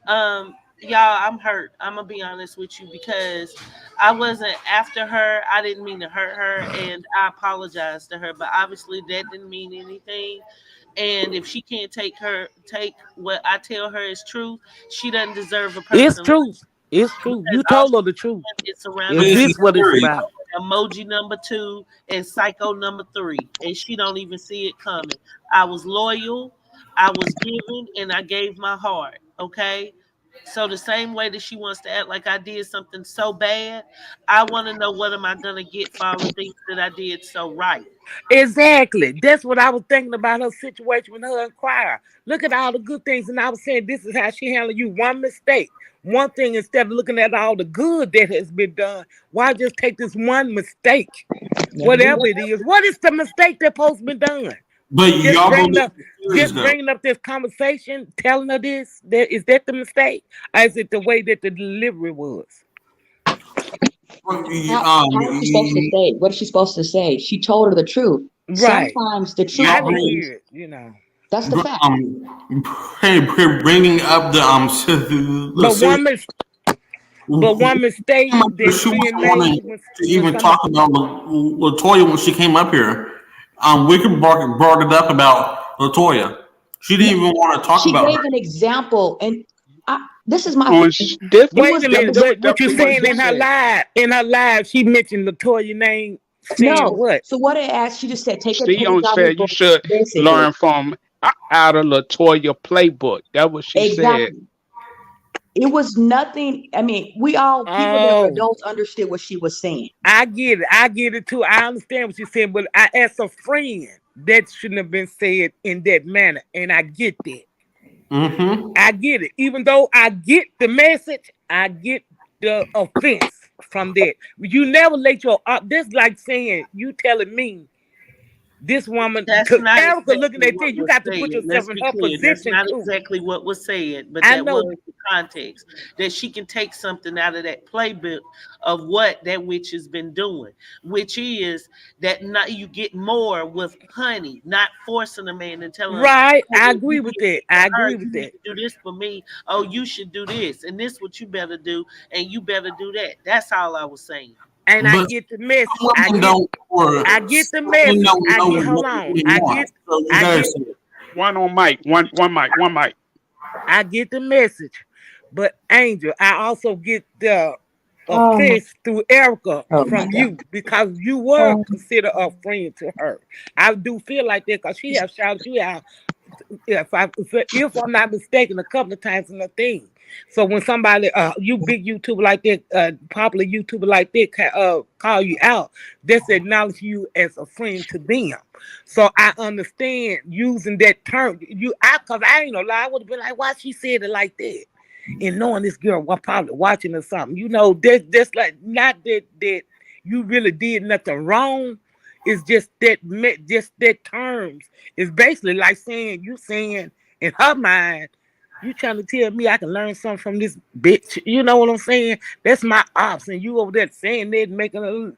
Y'all, I'm hurt. I'm gonna be honest with you because I wasn't after her. I didn't mean to hurt her, and I apologize to her. But obviously, that didn't mean anything. And if she can't take what I tell her is true, she doesn't deserve a person. It's true. It's true. You told her the truth. It's surrounded Is This this is what it's true. about? emoji number 2 and psycho number 3, and she don't even see it coming. I was loyal, I was giving, and I gave my heart. Okay. So the same way that she wants to act like I did something so bad, I want to know what am I gonna get for all the things that I did so right. Exactly. That's what I was thinking about her situation with her and Choir. Look at all the good things, and I was saying this is how she handled you. One mistake, one thing, instead of looking at all the good that has been done. Why just take this one mistake, whatever it is? What is the mistake that's supposed to be done? But Just y'all bringing believe up, the series just though. bringing up this conversation, telling her this. Is that the mistake, or is it the way that the delivery was? How is she supposed to say? What is she supposed to say? She told her the truth. Right. Sometimes the truth I Y'all didn't hurts. hear it. You know. That's the fact. Bringing up the But series. one mistake that's She being wasn't wanting made to even talk about Latoya when she came up here. Wicked brought it up about Latoya. She didn't even want to talk She about gave her. an example, and this is my Oh, thing. it's this, Wait was a minute, that was but what you definitely what saying she in her said. live, she mentioned Latoya name, saying No. what? So what it asked, she just said, take a She page on out of the said you book, should basically. learn from out of Latoya playbook. That's what she said. Exactly. It was nothing. I mean, we all people that are Oh, adults understood what she was saying. I get it. I get it too. I understand what you're saying, but as a friend, that shouldn't have been said in that manner, and I get that. Mm-hmm. I get it. Even though I get the message, I get the offense from that. You never let your this like saying you telling me this woman, That's because not Erica exactly looking at what this, you was got to put said. yourself Let's in be her clear. That's position not too. exactly what was said, but I that know. was the context. That she can take something out of that playbook of what that witch has been doing, which is that not you get more with honey, not forcing a man and telling him, Right. oh, I well, agree you with did that. this I for her, agree you with need that. to do this for me. Oh, you should do this, and this what you better do, and you better do that. That's all I was saying. And I But get the message. some women don't, or I get the some message. women don't I know get, hold what on. they I want. get, So you I gotta get, say it. One on mic, one mic. I get the message. But Angel, I also get the Oh my, offense through Erica Oh my from God. you because you were oh, considered a friend to her. I do feel like that because she has shouted you out, if I'm not mistaken, a couple of times in the thing. So when somebody, you big YouTuber like that, popular YouTuber like that, call you out, that's acknowledge you as a friend to them. So I understand using that term. Cause I ain't no lie, I would have been like, why she said it like that? And knowing this girl was probably watching or something, that's like not that you really did nothing wrong. It's just that terms is basically like saying you saying in her mind, you trying to tell me I can learn something from this bitch. You know what I'm saying? That's my ops, and you over there saying that, making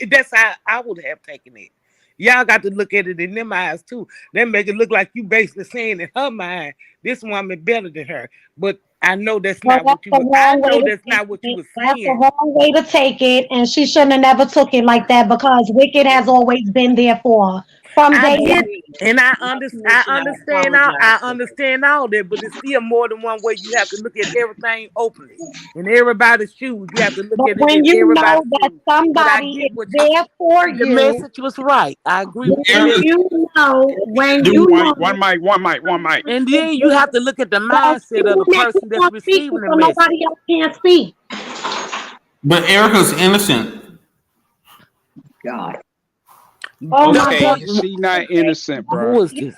that's how I would have taken it. Y'all got to look at it in them eyes too. They make it look like you basically saying in her mind, this woman better than her. But I know that's well, not that's what you the were. I wrong way know to that's take not what you it. were That's the saying. wrong way to take it, and she shouldn't have never took it like that because Wicked has always been there for her from I day get, one. Please, and I my understand apologize all that, but it's still more than one way. You have to look at everything openly. In everybody's shoes, you have to look But at it when in you know everybody's that shoes. But I somebody get is what you. there for The you, message was right. I agree with the when Erica, message. you know, One mic. And is then you there. have to look at the Well, mindset of the speaking that you person that's want to speak receiving the so message. nobody else can speak. but Erica's innocent. God. Oh my Okay, God. she not innocent, bro. Who is this?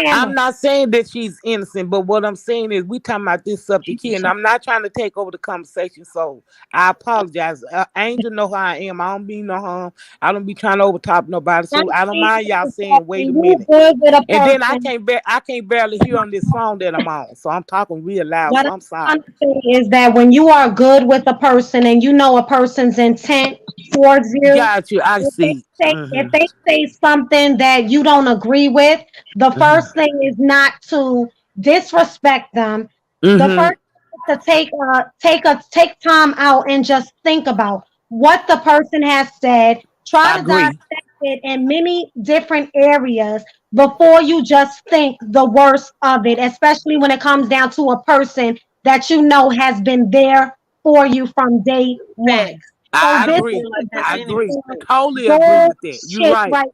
I'm not saying that she's innocent, but what I'm saying is we talking about this subject here, and I'm not trying to take over the conversation. So I apologize. Angel know how I am. I don't mean no harm. I don't be trying to overtop nobody. So I don't mind y'all saying, wait a When you minute. good with a And then person, I can't barely hear on this phone that I'm on. So I'm talking real loud. what So I'm I'm sorry. trying to say is that when you are good with a person and you know a person's intent towards you, Got you. I see. if they say something that you don't agree with, the first thing is not to disrespect them. The first thing is to take time out and just think about what the person has said. I Try to agree. dissect it in many different areas before you just think the worst of it, especially when it comes down to a person that you know has been there for you from day one. facts. So I I this don't agree. feel is like that's I any agree. mistake. Totally agree with that. You're bullshit right. right.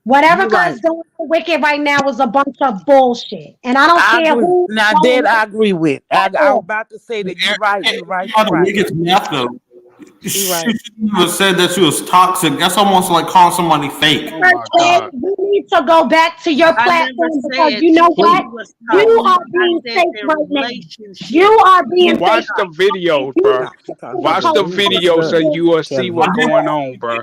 Whatever You're right. God's doing for Wicked right now is a bunch of bullshit, and I don't I care agree. who's Now going that with I agree with. at I was all. about to say that you're Erica right. You're right. had You're the right. biggest mouth though. She You're right. shouldn't have said that she was toxic. That's almost like calling somebody fake. Oh my And God. you need to go back to your I never platform because said you know Please what? she was You toxic. are I being said fake their right now. relationship You are being was fake. watch the toxic. videos, You bro. want She talking to about Watch the the post rules of videos study. and you will see Telling you. what's going on, bro.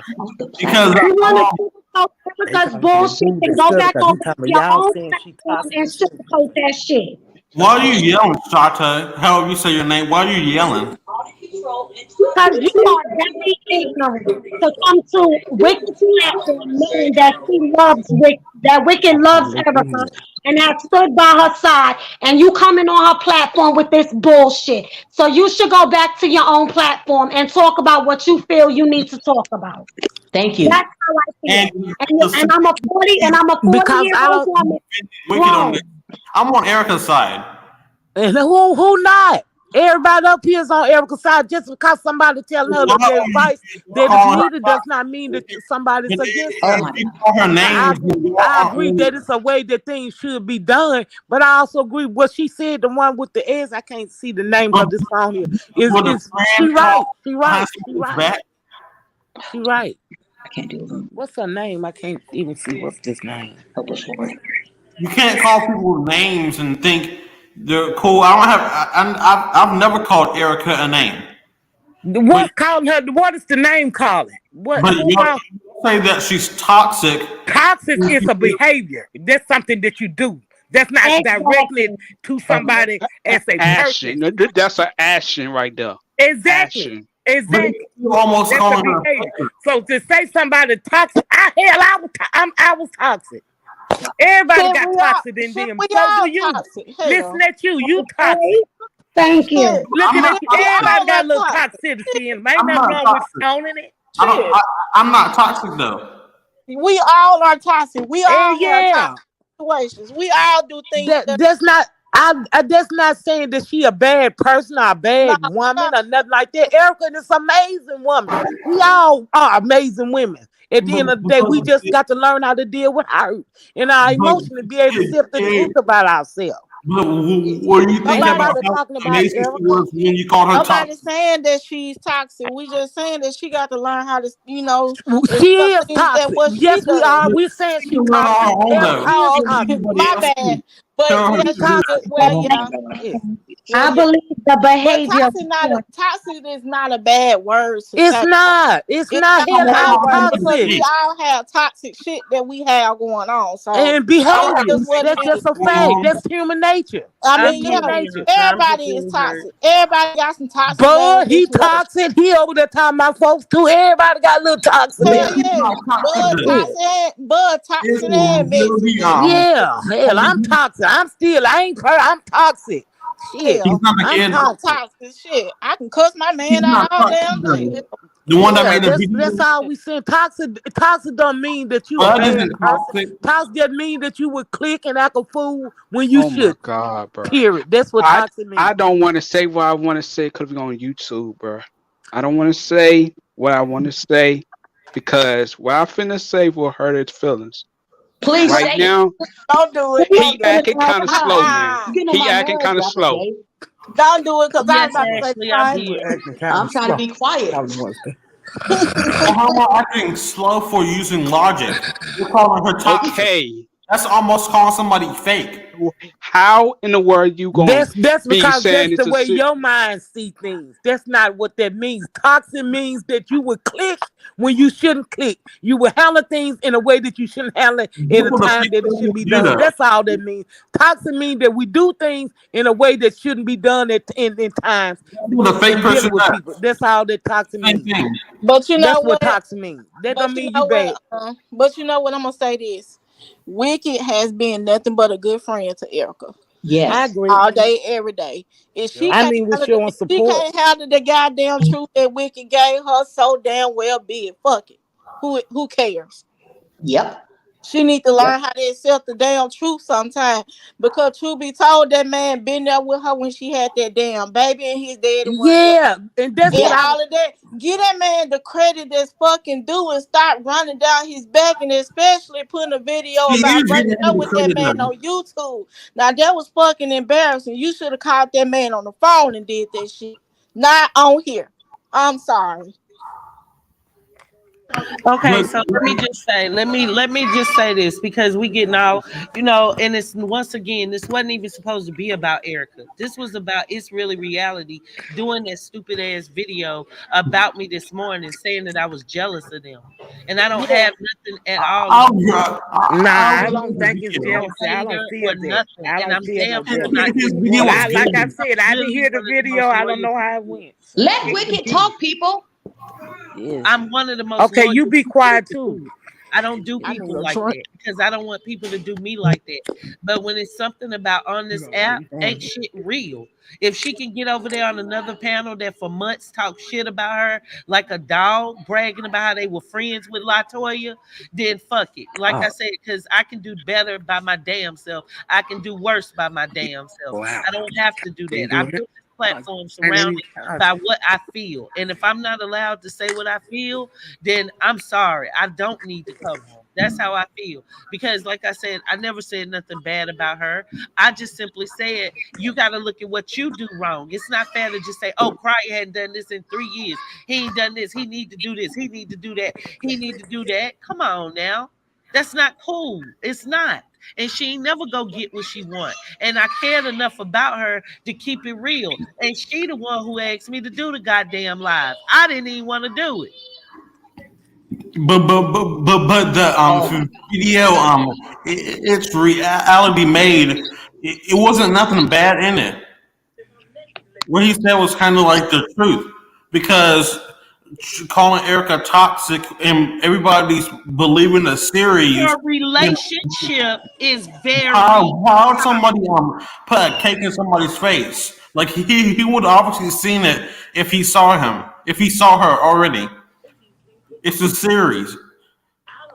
Because you want to sugarcoat They Erica's talking to the bullshit, dude then that go said back that. over You talking to about your y'all own saying she platform toxic and and shit. sugarcoat that shit. Why are you yelling, Shata? However you say your name, why are you yelling? Because you are very ignorant to come to Wicked's platform knowing that she loves Wicked, that Wicked loves Erica and has stood by her side, and you coming on her platform with this bullshit. So you should go back to your own platform and talk about what you feel you need to talk about. Thank you. That's how I And feel. And I'm a 40 and I'm a 40 Because year I old don't. woman. Wicked on Grown. this. I'm on Erica's side. And who not? Everybody up here is on Erica's side. Just because somebody telling her Why that the are you advice that is calling her needed does not mean that somebody's But against Oh her. if my you God. call her I names, agree. I agree that it's a way that things should be done, but I also agree what she said. The one with the S, I can't see the name but, of this song here. Is but a she friend right? call She behind right? She someone's right? back. She right? I can't do it. What's her name? I can't even see what's this name. Help us, Lord. You can't call people names and think they're cool. I don't have. I've never called Erica a name. What's calling her? What is the name calling? What? But Who you called? say that she's toxic. Toxic is a behavior. That's something that you do. That's not directly Exactly. to somebody as a person. Action. That's an action right there. Exactly. Action. But Exactly. you're almost That's a calling her. behavior. So to say somebody toxic, I was toxic. Everybody Shit, got we all, toxic in shit, them. we So do all you. toxic. Listen Hell, at you. You Okay. toxic. Thank you. shit, Looking I'm at not. shit, you. we Everybody all got are a little toxic. toxicity in them. Ain't I'm nothing not wrong with toxic. owning it. I don't. Shit, I'm not toxic though. we all are toxic. We And all have toxic yeah. situations. We all do things that That's not that's not saying that she a bad person or a nah, bad woman or nothing like that. Erica is an amazing woman. We all are amazing women. At the end of the day, we just got to learn how to deal with hurt and our But, emotion and be able to sift the truth about ourselves. but were you thinking Ain't nobody about nobody how talking about amazing she Erica. was when you called her nobody toxic? saying that she's toxic. We just saying that she got to learn how to, She accept is things that toxic. what she Yes, we does. are. But We're saying she she can learn on toxic. her own Erica though. is Oh, She can do toxic. anybody my else bad. to But tell her yeah, what She to do. toxic. well, yeah, Yeah. well, I yeah. believe the But behavior. toxic is not a bad word to It's say. not. It's It's not. not I'm Hell, a not I'm bad calling word her because toxic. we shit. all have toxic shit that we have going on. So And I don't it's have behaviors. just what anything it That's is. just a going fact. on. That's human nature. I That's I'm mean, human yeah, hearing nature. her, so I'm just everybody is letting her. toxic. Everybody got some toxic ass Bud, he situations. toxic. He over there talking about folks too. Everybody got a little toxic But in Hell them. she's yeah, not toxic Bud though. toxic, Bud It's toxic and messy. really Yeah, hell, I'm toxic. I'm toxic. Shit, he's Hell, not the I'm kid. I'm toxic. toxic shit. I can cuss my He's man out not all toxic damn day. though. Hell, The one that Yeah, made a that's video. all we saying. Toxic don't mean that you a Bud bad isn't person. toxic. Toxic just mean that you would click and act a fool when you Oh my should. God, bro. Period. That's what I toxic I means. don't want to say what I want to say because we're on YouTube, bro. I don't want to say what I want to say because what I finna say will hurt his feelings. Please Right say it. now, don't do it. Please Don't he do put it. it acting out kind of slow, loud. man. You're getting on He my acting nerves, kind of Dr. slow. J. Don't do it because I was Yes, about to say Ashley, I fine. You did. acting kind I'm of trying to slow. be quiet. I was gonna say. Well, how am I acting slow for using logic? You're calling her toxic. Okay, That's almost calling somebody fake. how in the world you gonna That's be because saying that's it's the a way sit? your mind see things. That's not what that means. Toxic means that you would click when you shouldn't click. You will handle things in a way that you shouldn't handle it in That's a what a time fake that it person should would be do done. though. That's all that means. Toxic means that we do things in a way that shouldn't be done in times That's what a fake in person dealing with does. people. That's all that toxic Same means. thing. But you know That's what what? toxic means. That But don't you mean you know bad. what? But you know what? I'm gonna say this. Wicked has been nothing but a good friend to Erica. I Yes. agree. All day, every day. If she I can't mean, we're handle showing if she support. can't handle the goddamn truth that Wicked gave her, so damn well be it. Fuck it. Who cares? Yep. She need to Yep. learn how to accept the damn truth sometime. Because truth be told, that man been there with her when she had that damn baby and his daddy wasn't there. Yeah, and that's And what I Yes. was. all of that. Give that man the credit that's fucking due and stop running down his back and especially putting a video She about is breaking getting up the with that credit man though. on YouTube. Now that was fucking embarrassing. You should have called that man on the phone and did that shit. Not on here. I'm sorry. Okay, But so let me just say this because we getting all and it's once again, this wasn't even supposed to be about Erica. This was about It's Really Reality doing that stupid ass video about me this morning saying that I was jealous of them. and I don't Yeah. have nothing at all Nah, I I'll don't think it's no jealousy. I hater don't or feel that. nothing, I and don't I'm feel no damn sure jealousy. not his getting video But was jealous. like I good. said, I didn't Really hear the one of the video. most I don't loyal know how it people. went. Let It could Wicked be. talk, people. Yes. I'm one of the most Okay, loyal you be people quiet to too. do. I don't do I need people a like drink. that because I don't want people to do me like that. But when it's something about on this app, ain't shit real. If she can get over there on another panel that for months talk shit about her like a dog, bragging about how they were friends with Latoya, then fuck it. Like I Oh, said, because I can do better by my damn self. I can do worse by my damn self. wow. I don't have to do Can you that. I do that? built this platform And surrounded then by what I feel. And if I'm not allowed to say what I feel, then I'm sorry. I don't need to come home. That's how I feel. Because, like I said, I never said nothing bad about her. I just simply said, you got to look at what you do wrong. It's not fair to just say, oh, Cryer hadn't done this in 3 years. He ain't done this. He need to do this. He need to do that. He need to do that. Come on now. That's not cool. It's not. And she ain't never go get what she want. And I cared enough about her to keep it real. And she the one who asked me to do the goddamn live. I didn't even want to do it. But the video it's reality made. It wasn't nothing bad in it. What he said was kind of like the truth because calling Erica toxic and everybody's believing the series. Your relationship is very How somebody put a cake in somebody's face? Like he would have obviously seen it if he saw him, if he saw her already. It's a series.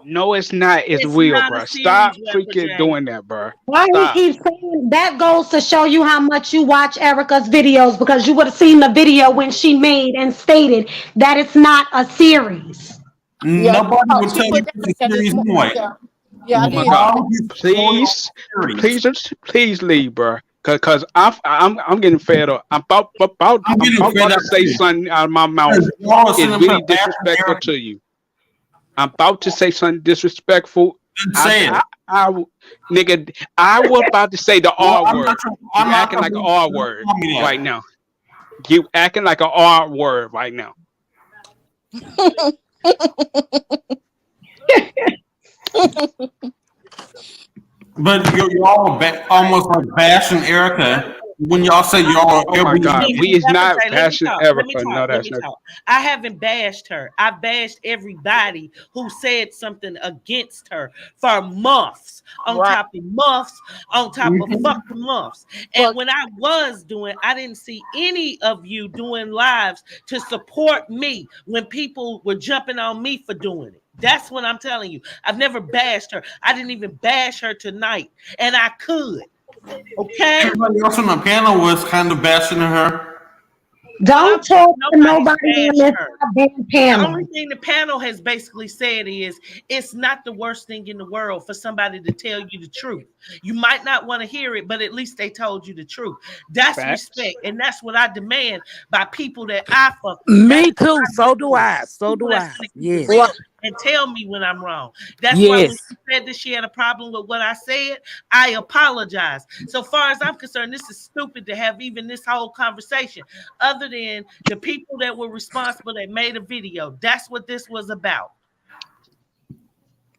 No, it's not. It's It's real, not a bro. series, Stop Rapper freaking J. doing that, bro. Why he Stop. keeps saying that goes to show you how much you watch Erica's videos because you would have seen the video when she made and stated that it's not a series. Yeah, Nobody would she tell you put that it's in a there this series morning. anyway. Yeah, I Oh my did. God. Why would you spoil Please, the series? please leave, bro. Cause I'm getting fed up. I'm I'm getting about fed to up say too. something out of my mouth. Because y'all are It's sitting up really here bashing disrespectful Erica. to you. I'm about to say something disrespectful. Then say it. Nigga, I was about to say the Well, R word. You I'm not acting like gonna an R don't word call me that. right now. You acting like an R word right now. But y'all almost like bashing Erica when y'all say y'all Oh my God, we is not bashing Erica. No, Let that's me not. talk. I haven't bashed her. I bashed everybody who said something against her for months, on Right. top of months, on top of Mhm. fucking months. And But when I was doing, I didn't see any of you doing lives to support me when people were jumping on me for doing it. That's what I'm telling you. I've never bashed her. I didn't even bash her tonight, and I could. Okay. Everybody else on the panel was kind of bashing her. Don't talk to Nobody's nobody on bashed this her. goddamn The only panel. thing the panel has basically said is it's not the worst thing in the world for somebody to tell you the truth. You might not want to hear it, but at least they told you the truth. That's Facts. respect, and that's what I demand by people that I fuck with. Me That's what too. I So look do for. I. So People do that's I. gonna keep it Yes. real right. and tell me when I'm wrong. That's why when Yes. she said that she had a problem with what I said, I apologize. So far as I'm concerned, this is stupid to have even this whole conversation. Other than the people that were responsible that made a video, that's what this was about.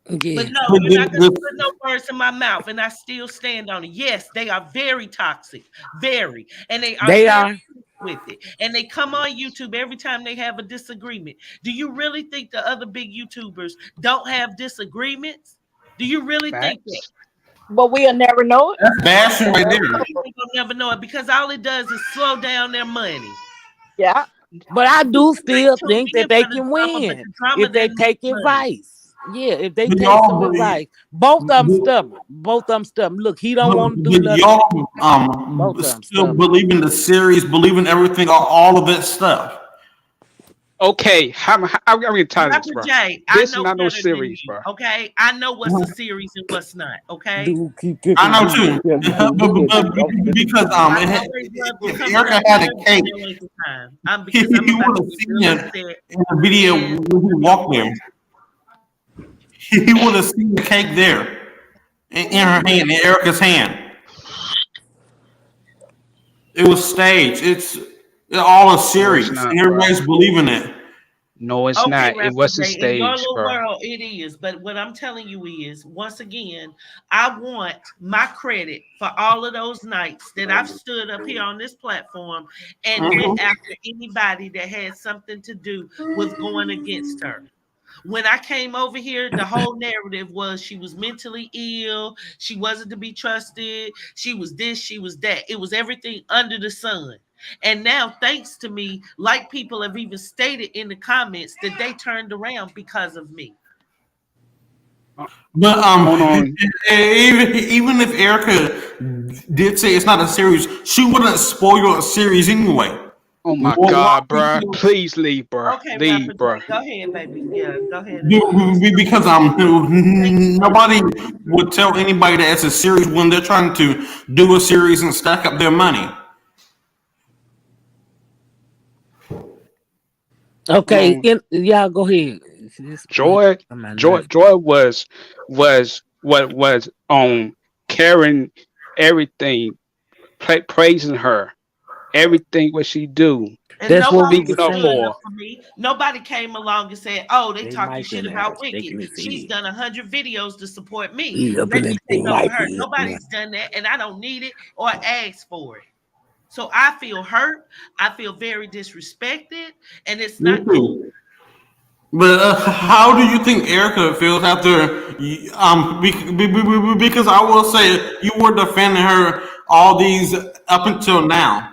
But Yeah. no, But you're not going to the- put no words in my mouth, and I still stand on it. Yes, they are very toxic, very, and they are They very are. with it. And they come on YouTube every time they have a disagreement. Do you really think the other big YouTubers don't have disagreements? Do you really think that? Facts. But we'll never know it. That's bashing right there. They'll never know it because all it does is slow down their money. Yeah. But I do still Tune think in that they for the can drama, but win the drama if they doesn't make take money. advice. Yeah, if they But take y'all, some advice. Both of them stubborn. Both of them stubborn. Look, he don't want to do but nothing. y'all Both of them still stubborn. believe in the series, believe in everything, all of that stuff. Okay, I'm gonna tell you this, Dr. bro. J, I This is know not no better than series, you, bro. okay? I know what's a series and what's not, okay? Dude, keep I know kicking. too. Because I it, always love to if come Erica around had here a and cake, spend a waste of time. I'm he because I'm would about to have get seen real it upset. in the video And when he walked there. He would have seen the cake there in her hand, in Erica's hand. It was staged. It's all a No, it's series, not, and bro. everybody's believing it. No, it's Okay, not. It Raptor was a J, in your stage, little bro. world, it is. But what I'm telling you is, once again, I want my credit for all of those nights that I've stood up here on this platform and went Mhm. after anybody that had something to do with going against her. When I came over here, the whole narrative was she was mentally ill, she wasn't to be trusted, she was this, she was that. It was everything under the sun. And now, thanks to me, like people have even stated in the comments, that they turned around because of me. Uh, But Hold on. even if Erica did say it's not a series, she wouldn't spoil a series anyway. Oh my Why? God, bro. Please leave, bro. Okay, Rapper Leave, J, bro. go ahead, baby. Yeah, go ahead and Because thank you, baby. nobody would tell anybody that it's a series when they're trying to do a series and stack up their money. Okay, Um, y'all go ahead. This boy Joy, on my Joy, nerve. Joy was what was carrying everything, praising her, everything what she do, And That's what we nobody speaking were up stood saying. for up her. for me. Nobody came along and said, "Oh, they They talking mic shit in there, about Wicked. shaking his She's head. done 100 videos to support me. He up in Let me that take thing over like her." he up in there. Nobody's done that, and I don't need it or ask for it. So I feel hurt. I feel very disrespected, and it's Me not cool. too. But how do you think Erica feels after? Because I will say you were defending her all these up until now,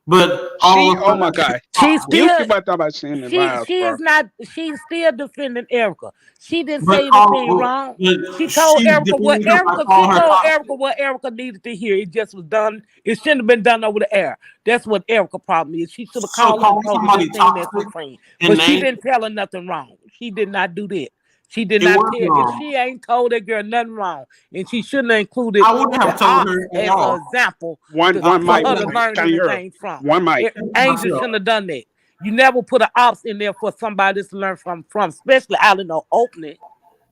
but all She, of a oh my sudden, God, She you still keep on talking about seeing the vials, she bro. is not she's still defending Erica. She didn't but say anything wrong. She told she's Erica what defending her by She calling her told toxic. Erica what Erica needed to hear. It just was done. It shouldn't have been done over the air. That's what Erica problem is. She should have So called her and calling told her this somebody thing that's her toxic friend. and But she name didn't tell her nothing wrong. She did not do that. She did it not was tell if wrong. she ain't told that girl nothing wrong. And she shouldn't have included I wouldn't the have told ops her at as an all. example One for mic, her I to one mic. learn Can you hear her? anything from. One mic. Angel myself. shouldn't have done that. You never put an ops in there for somebody to learn from, especially out in the opening.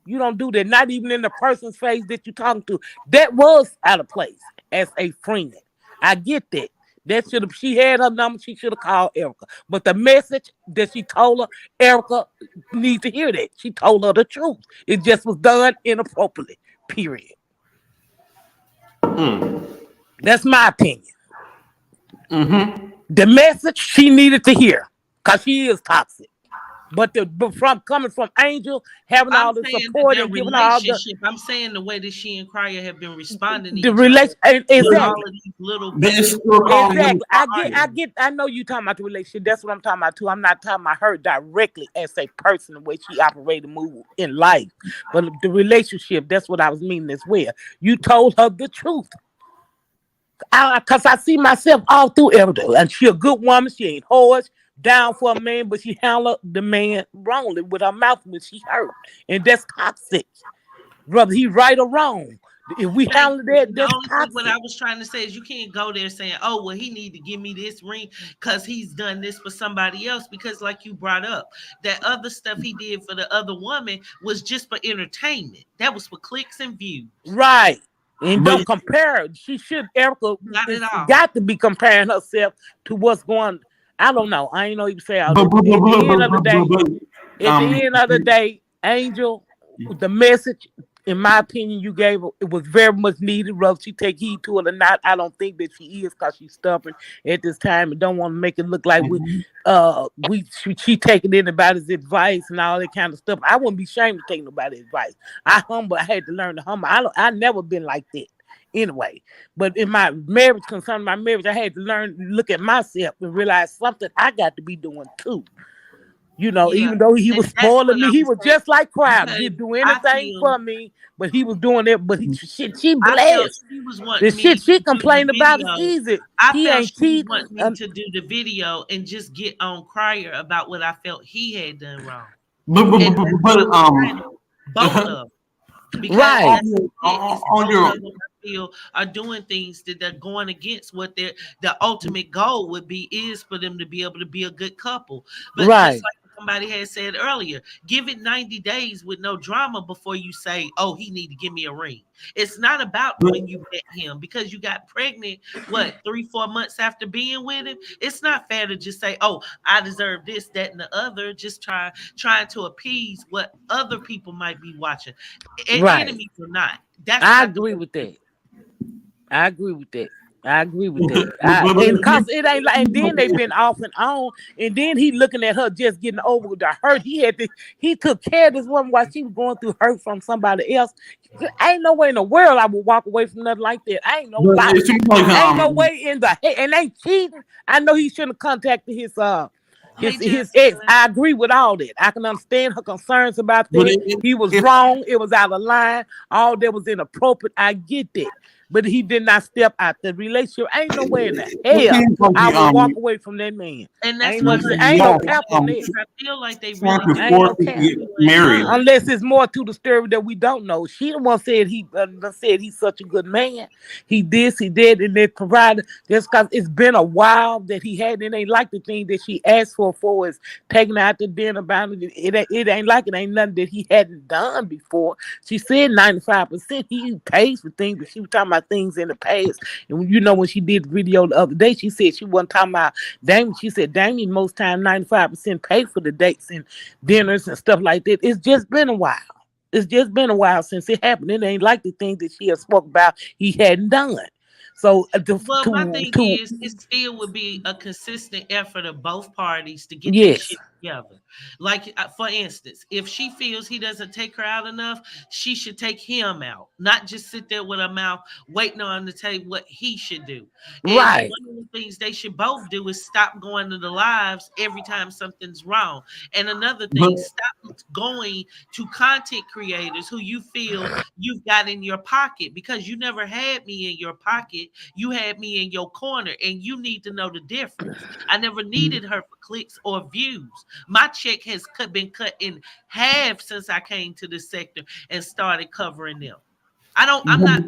You don't do that, not even in the person's face that you're talking to. That was out of place as a friend. I get that. That should have she had her number, she should have called Erica. But the message that she told her, Erica needs to hear that. She told her the truth. It just was done inappropriately. Period. That's my opinion. The message she needed to hear, because she is toxic. But from coming from Angel, having I'm all the saying that support their and giving her all the relationship. I'm saying the way that she and Cryer have been responding to the each other relation with all exactly. of these little They BS. still calling him Exactly. crying. I know you talking about the relationship. That's what I'm talking about too. I'm not talking about her directly as a person, the way she operated move in life. But the relationship, that's what I was meaning as well. You told her the truth. Cause I see myself all through everything. And she a good woman, she ain't horse, down for a man, but she handled the man wrongly with her mouth when she hurt. And that's toxic. Whether he right or wrong. If we Thank handle you. that, And the that's only thing what I toxic. was trying to say is you can't go there saying, "Oh, well, he need to give me this ring because he's done this for somebody else." Because, like you brought up, that other stuff he did for the other woman was just for entertainment. That was for clicks and views. Right. And But don't compare. She should, Erica, Not at it's all. got to be comparing herself to what's going. I don't know. I ain't know you say all but that. but but At but, the end but, of the but, but, day, but at the end of the day, Angel, the message, in my opinion, you gave her, it was very much needed. Whether she take heed to it or not, I don't think that she is because she's stubborn at this time and don't want to make it look like she taking anybody's advice and all that kind of stuff. I wouldn't be ashamed to take nobody's advice. I had to learn to humble. I never been like that. Anyway, but in my marriage, concerning my marriage, I had to learn to look at myself and realize something I got to be doing too. You know, Yeah, even though he and was that's what spoiling me, I he was was saying just like Crowder. because He'd do I anything feel for me, but he was doing it. But she I felt blessed. she was The wanting shit me she to do the complained about is video. easy. I He felt ain't she was cheat. wanting me to do the video and just get on Cryer about what I felt he had done wrong. but, but, And but, that's but, what was um kind of both of them. Because Right. that's it. It's on both your of them I feel are doing things that they're going against what the ultimate goal would be is for them to be able to be a good couple. But just Right. like the somebody had said earlier, give it 90 days with no drama before you say, oh, he need to give me a ring. It's not about when you met him because you got pregnant, what, 3-4 months after being with him. It's not fair to just say, oh, I deserve this, that, and the other, just trying to appease what other people might be watching. Right. Enemies or not. That's I not agree with that. I agree with that. And cause it ain't like, and then they've been off and on, and then he looking at her just getting over the hurt. He took care of this woman while she was going through hurt from somebody else. Ain't no way in the world I would walk away from nothing like that. Ain't no way. Ain't no way in the head. And they cheating. I know he shouldn't have contacted his ex. I agree with all that. I can understand her concerns about that. He was wrong. It was out of line. All that was inappropriate. I get that. But he did not step out the relationship. Ain't no way in the hell I would walk away from that man. And that's ain't no cap on that. I feel like they really married. Unless it's more to the story that we don't know. She the one said he's such a good man. He this, he did, and they provided just because it's been a while that he had. It ain't like the thing that she asked for is taking out the dinner about it. It ain't like it ain't nothing that he hadn't done before. She said 95% he pays for things, but she was talking about things in the past. And you know, when she did the video the other day, she said she wasn't talking about Damien. She said Damien most time 95% pay for the dates and dinners and stuff like that. It's just been a while. It's just been a while since it happened. It ain't like the things that she had spoke about he hadn't done. So my thing is, it still would be a consistent effort of both parties to get this shit together. Like, for instance, if she feels he doesn't take her out enough, she should take him out, not just sit there with her mouth waiting on him to tell you what he should do. Right. And one of the things they should both do is stop going to the lives every time something's wrong. And another thing, stop going to content creators who you feel you've got in your pocket, because you never had me in your pocket. You had me in your corner, and you need to know the difference. I never needed her for clicks or views. My check has been cut in half since I came to this sector and started covering them. I'm not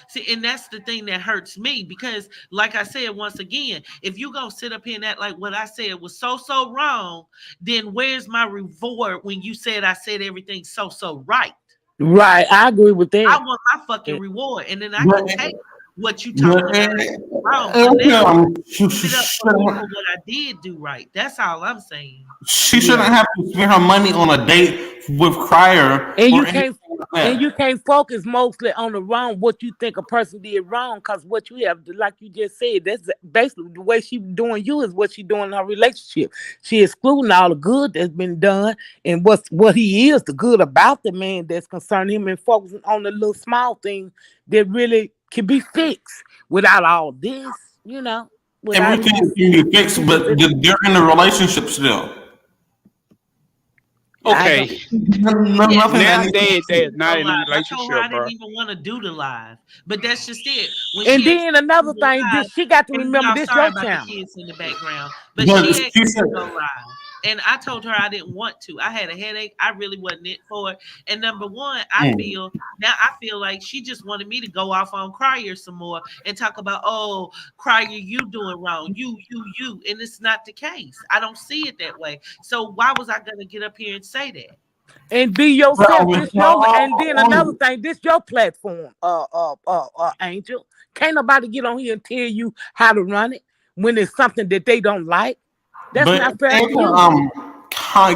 see, and that's the thing that hurts me, because like I said, once again, if you gonna sit up here and act like what I said was so wrong, then where's my reward when you said I said everything so right? Right, I agree with that. I want my fucking reward, and then I can take what you talking about wrong. What I did do right. That's all I'm saying. She shouldn't have to spend her money on a date with Crier. And you can't focus mostly on the wrong, what you think a person did wrong, because what you have, like you just said, that's basically the way she doing you is what she doing in her relationship. She excluding all the good that's been done and what he is, the good about the man that's concerning him, and focusing on the little small things that really can be fixed without all this, you know. Everything can be fixed, but they're in a relationship still. Okay. Now they're not in a I relationship, told her I bro. didn't even want to do the live, but that's just it. And then another thing, she got to remember this your about channel. the kids in the background, but she asked me to go live, and I told her I didn't want to. I had a headache. I really wasn't it for it. And number one, I feel like she just wanted me to go off on Crier some more and talk about, oh, Crier, you doing wrong, you, and it's not the case. I don't see it that way. So why was I gonna get up here and say that? And be yourself. And then another thing, this your platform, Angel. Can't nobody get on here and tell you how to run it when it's something that they don't like. That's not fair to you.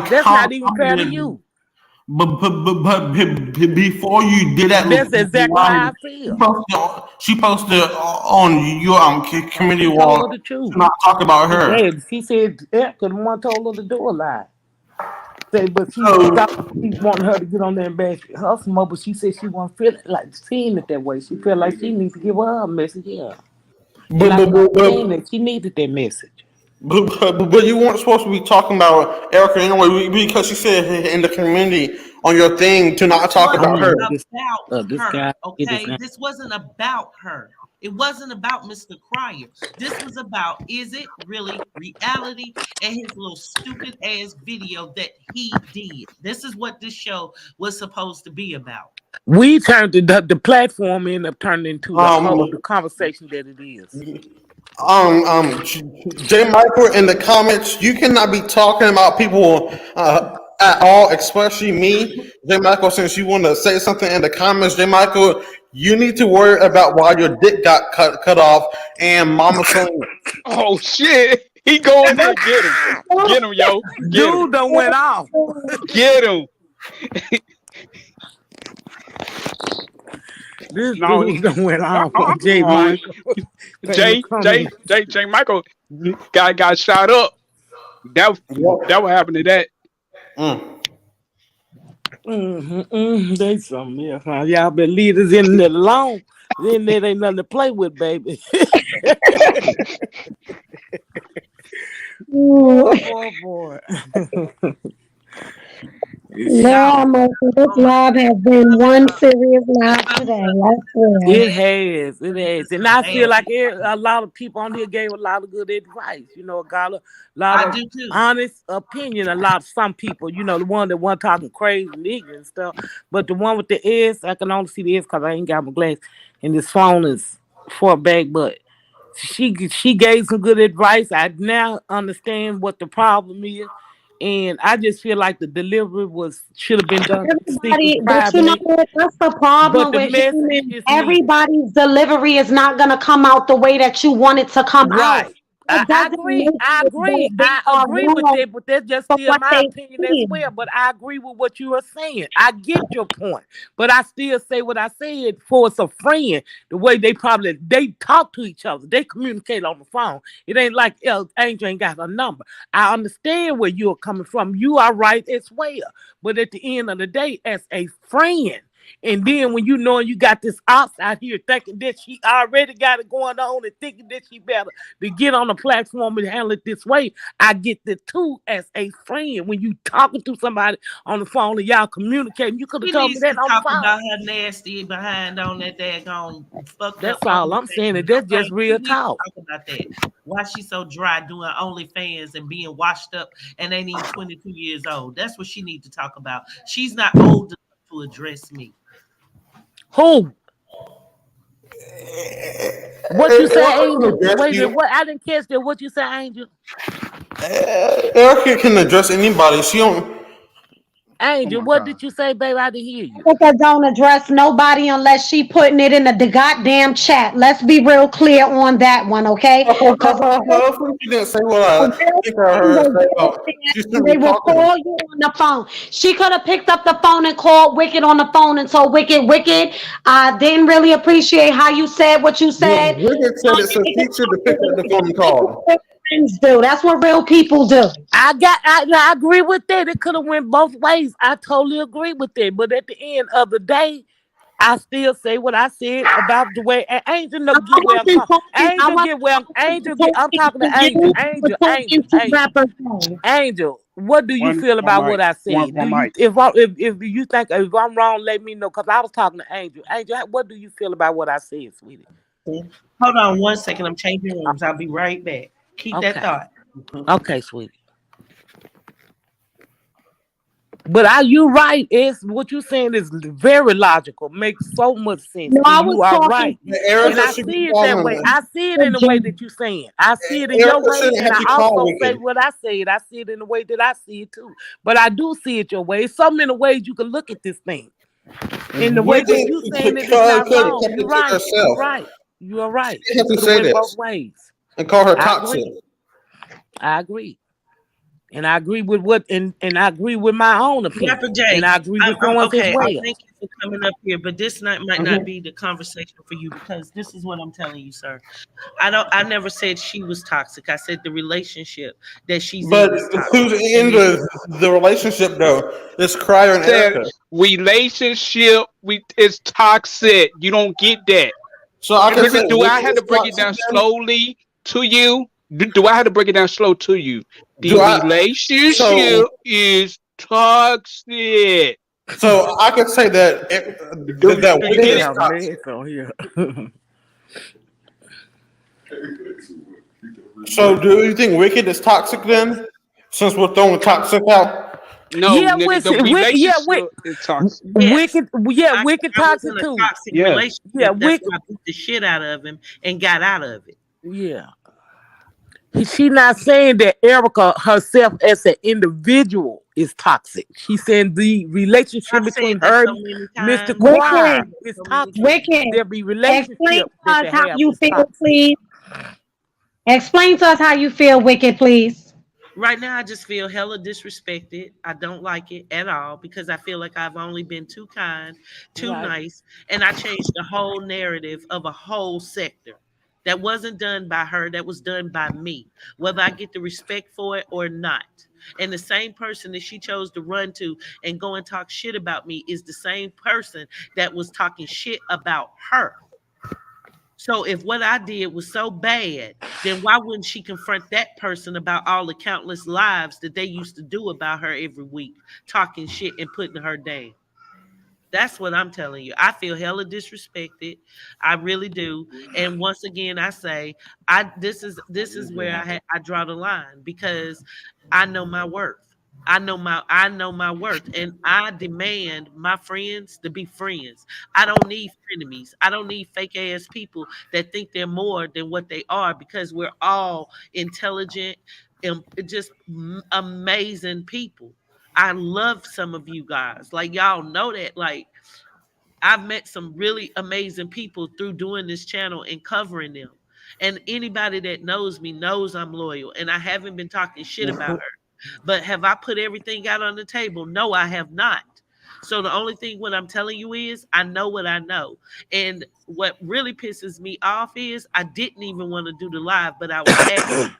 That's not even fair to you. But before you did that, that's exactly how I feel. She posted on your community wall to not talk about her. She said Erica the one told her to do a lie. But she wanted her to get on there and bash her some more, but she said she wasn't feeling like seeing it that way. She felt like she needs to give her a message. Yeah, but she needed that message. But you weren't supposed to be talking about Erica anyway, because she said in the community on your thing to not talk about her. This wasn't about her. It wasn't about Mr. Crier. This was about, is it really reality, and his little stupid ass video that he did. This is what this show was supposed to be about. We turned the platform ended up turning into the conversation that it is. J. Michael, in the comments, you cannot be talking about people at all, especially me, J. Michael. Since you want to say something in the comments, J. Michael, you need to worry about why your dick got cut off and Mama Sonia. Oh shit! He going there. Get him, yo. Get Dude him. done went off. Get him. This No, dude done went off on J. Michael. J. Michael got shot up. That what happened to that. They something else. Huh? Y'all been leaders in there long. Then there ain't nothing to play with, baby. boy. Lord mercy, this live has been one serious live today. I swear. It has. And I feel like a lot of people on here gave a lot of good advice. Got a lot of honest opinion. Some people, the one that wasn't talking crazy and ignorant and stuff. But the one with the S, I can only see the S because I ain't got my glass. And this phone is far back, but she gave some good advice. I now understand what the problem is. And I just feel like the delivery should have been done. Everybody, but that's the problem with humans. Everybody's delivery is not going to come out the way that you want it to come out. I agree with it, but that's just still my opinion as well. But I agree with what you are saying. I get your point, but I still say what I said for it's a friend. The way they talk to each other, they communicate on the phone. It ain't like Angel ain't got a number. I understand where you're coming from. You are right as well. But at the end of the day, as a friend. And then when you got this ops out here thinking that she already got it going on and thinking that she better to get on the platform and handle it this way, I get that too as a friend. When you talking to somebody on the phone and y'all communicating, you could have told me that on the phone. About her nasty behind on that daggone fucked That's up. all I'm saying. That's just real talk. Talk about that. Why she so dry doing OnlyFans and being washed up and ain't even 22 years old? That's what she need to talk about. She's not old enough to address me. Who? What you say, Angel? Wait, what? I didn't catch that. What you say, Angel? Erica can address anybody. She don't. Angel, what did you say, baby? I didn't hear you. Erica don't address nobody unless she putting it in the goddamn chat. Let's be real clear on that one, okay? She didn't say what I think I heard. They will call you on the phone. She could have picked up the phone and called Wicked on the phone and told Wicked, I didn't really appreciate how you said what you said. Yeah, Wicked said it's a teacher to pick up the phone and call. Do. That's what real people do. I agree with that. It could have went both ways. I totally agree with that. But at the end of the day, I still say what I said about the way Angel get where I'm talking to Angel. Angel, what do you feel about what I said? If you think if I'm wrong, let me know. Because I was talking to Angel. Angel, what do you feel about what I said, sweetie? Hold on 1 second. I'm changing rooms. I'll be right back. Keep that thought. Okay, sweetie. But you right? It's what you're saying is very logical. Makes so much sense. No, you are right. And I see it that way. I see it in the way that you're saying. I see it in your way, and I also say what I said. I see it in the way that I see it too. But I do see it your way. It's so many ways you can look at this thing. In the way that you're saying it is not wrong. You're right. You're right. You are right. You have to say this both ways. And call her toxic. I agree. And I agree with and I agree with my own opinion. And I agree with someone as well. Thank you for coming up here, but this might not be the conversation for you because this is what I'm telling you, sir. I never said she was toxic. I said the relationship that she's in. But who's in the relationship though? It's Crier and Erica. Relationship is toxic. You don't get that. So I do I have to break it down slowly to you? Do I have to break it down slow to you? The relationship is toxic. So I could say that So do you think Wicked is toxic then? Since we're throwing toxic out? No, the relationship is toxic. Wicked toxic too. Relationship. Wicked the shit out of him and got out of it. Yeah. She not saying that Erica herself as an individual is toxic. She's saying the relationship I've said between that her so and many Mr. times. Choir Wicked, is So many toxic. times. Wicked. Their Explain relationship to that us they how have you is feel, toxic. please. Explain to us how you feel, Wicked, please. Right now, I just feel hella disrespected. I don't like it at all because I feel like I've only been too kind, too Right. nice, and I changed the whole narrative of a whole sector. That wasn't done by her, that was done by me, whether I get the respect for it or not. And the same person that she chose to run to and go and talk shit about me is the same person that was talking shit about her. So if what I did was so bad, then why wouldn't she confront that person about all the countless lives that they used to do about her every week, talking shit and putting her down? That's what I'm telling you. I feel hella disrespected. I really do. And once again, I say, this is where I draw the line because I know my worth. I know my worth, and I demand my friends to be friends. I don't need frenemies. I don't need fake ass people that think they're more than what they are because we're all intelligent and just amazing people. I love some of you guys. Like y'all know that. Like I've met some really amazing people through doing this channel and covering them. And anybody that knows me knows I'm loyal and I haven't been talking shit about her. But have I put everything out on the table? No, I have not. So the only thing what I'm telling you is I know what I know. And what really pisses me off is I didn't even want to do the live, but I was asked.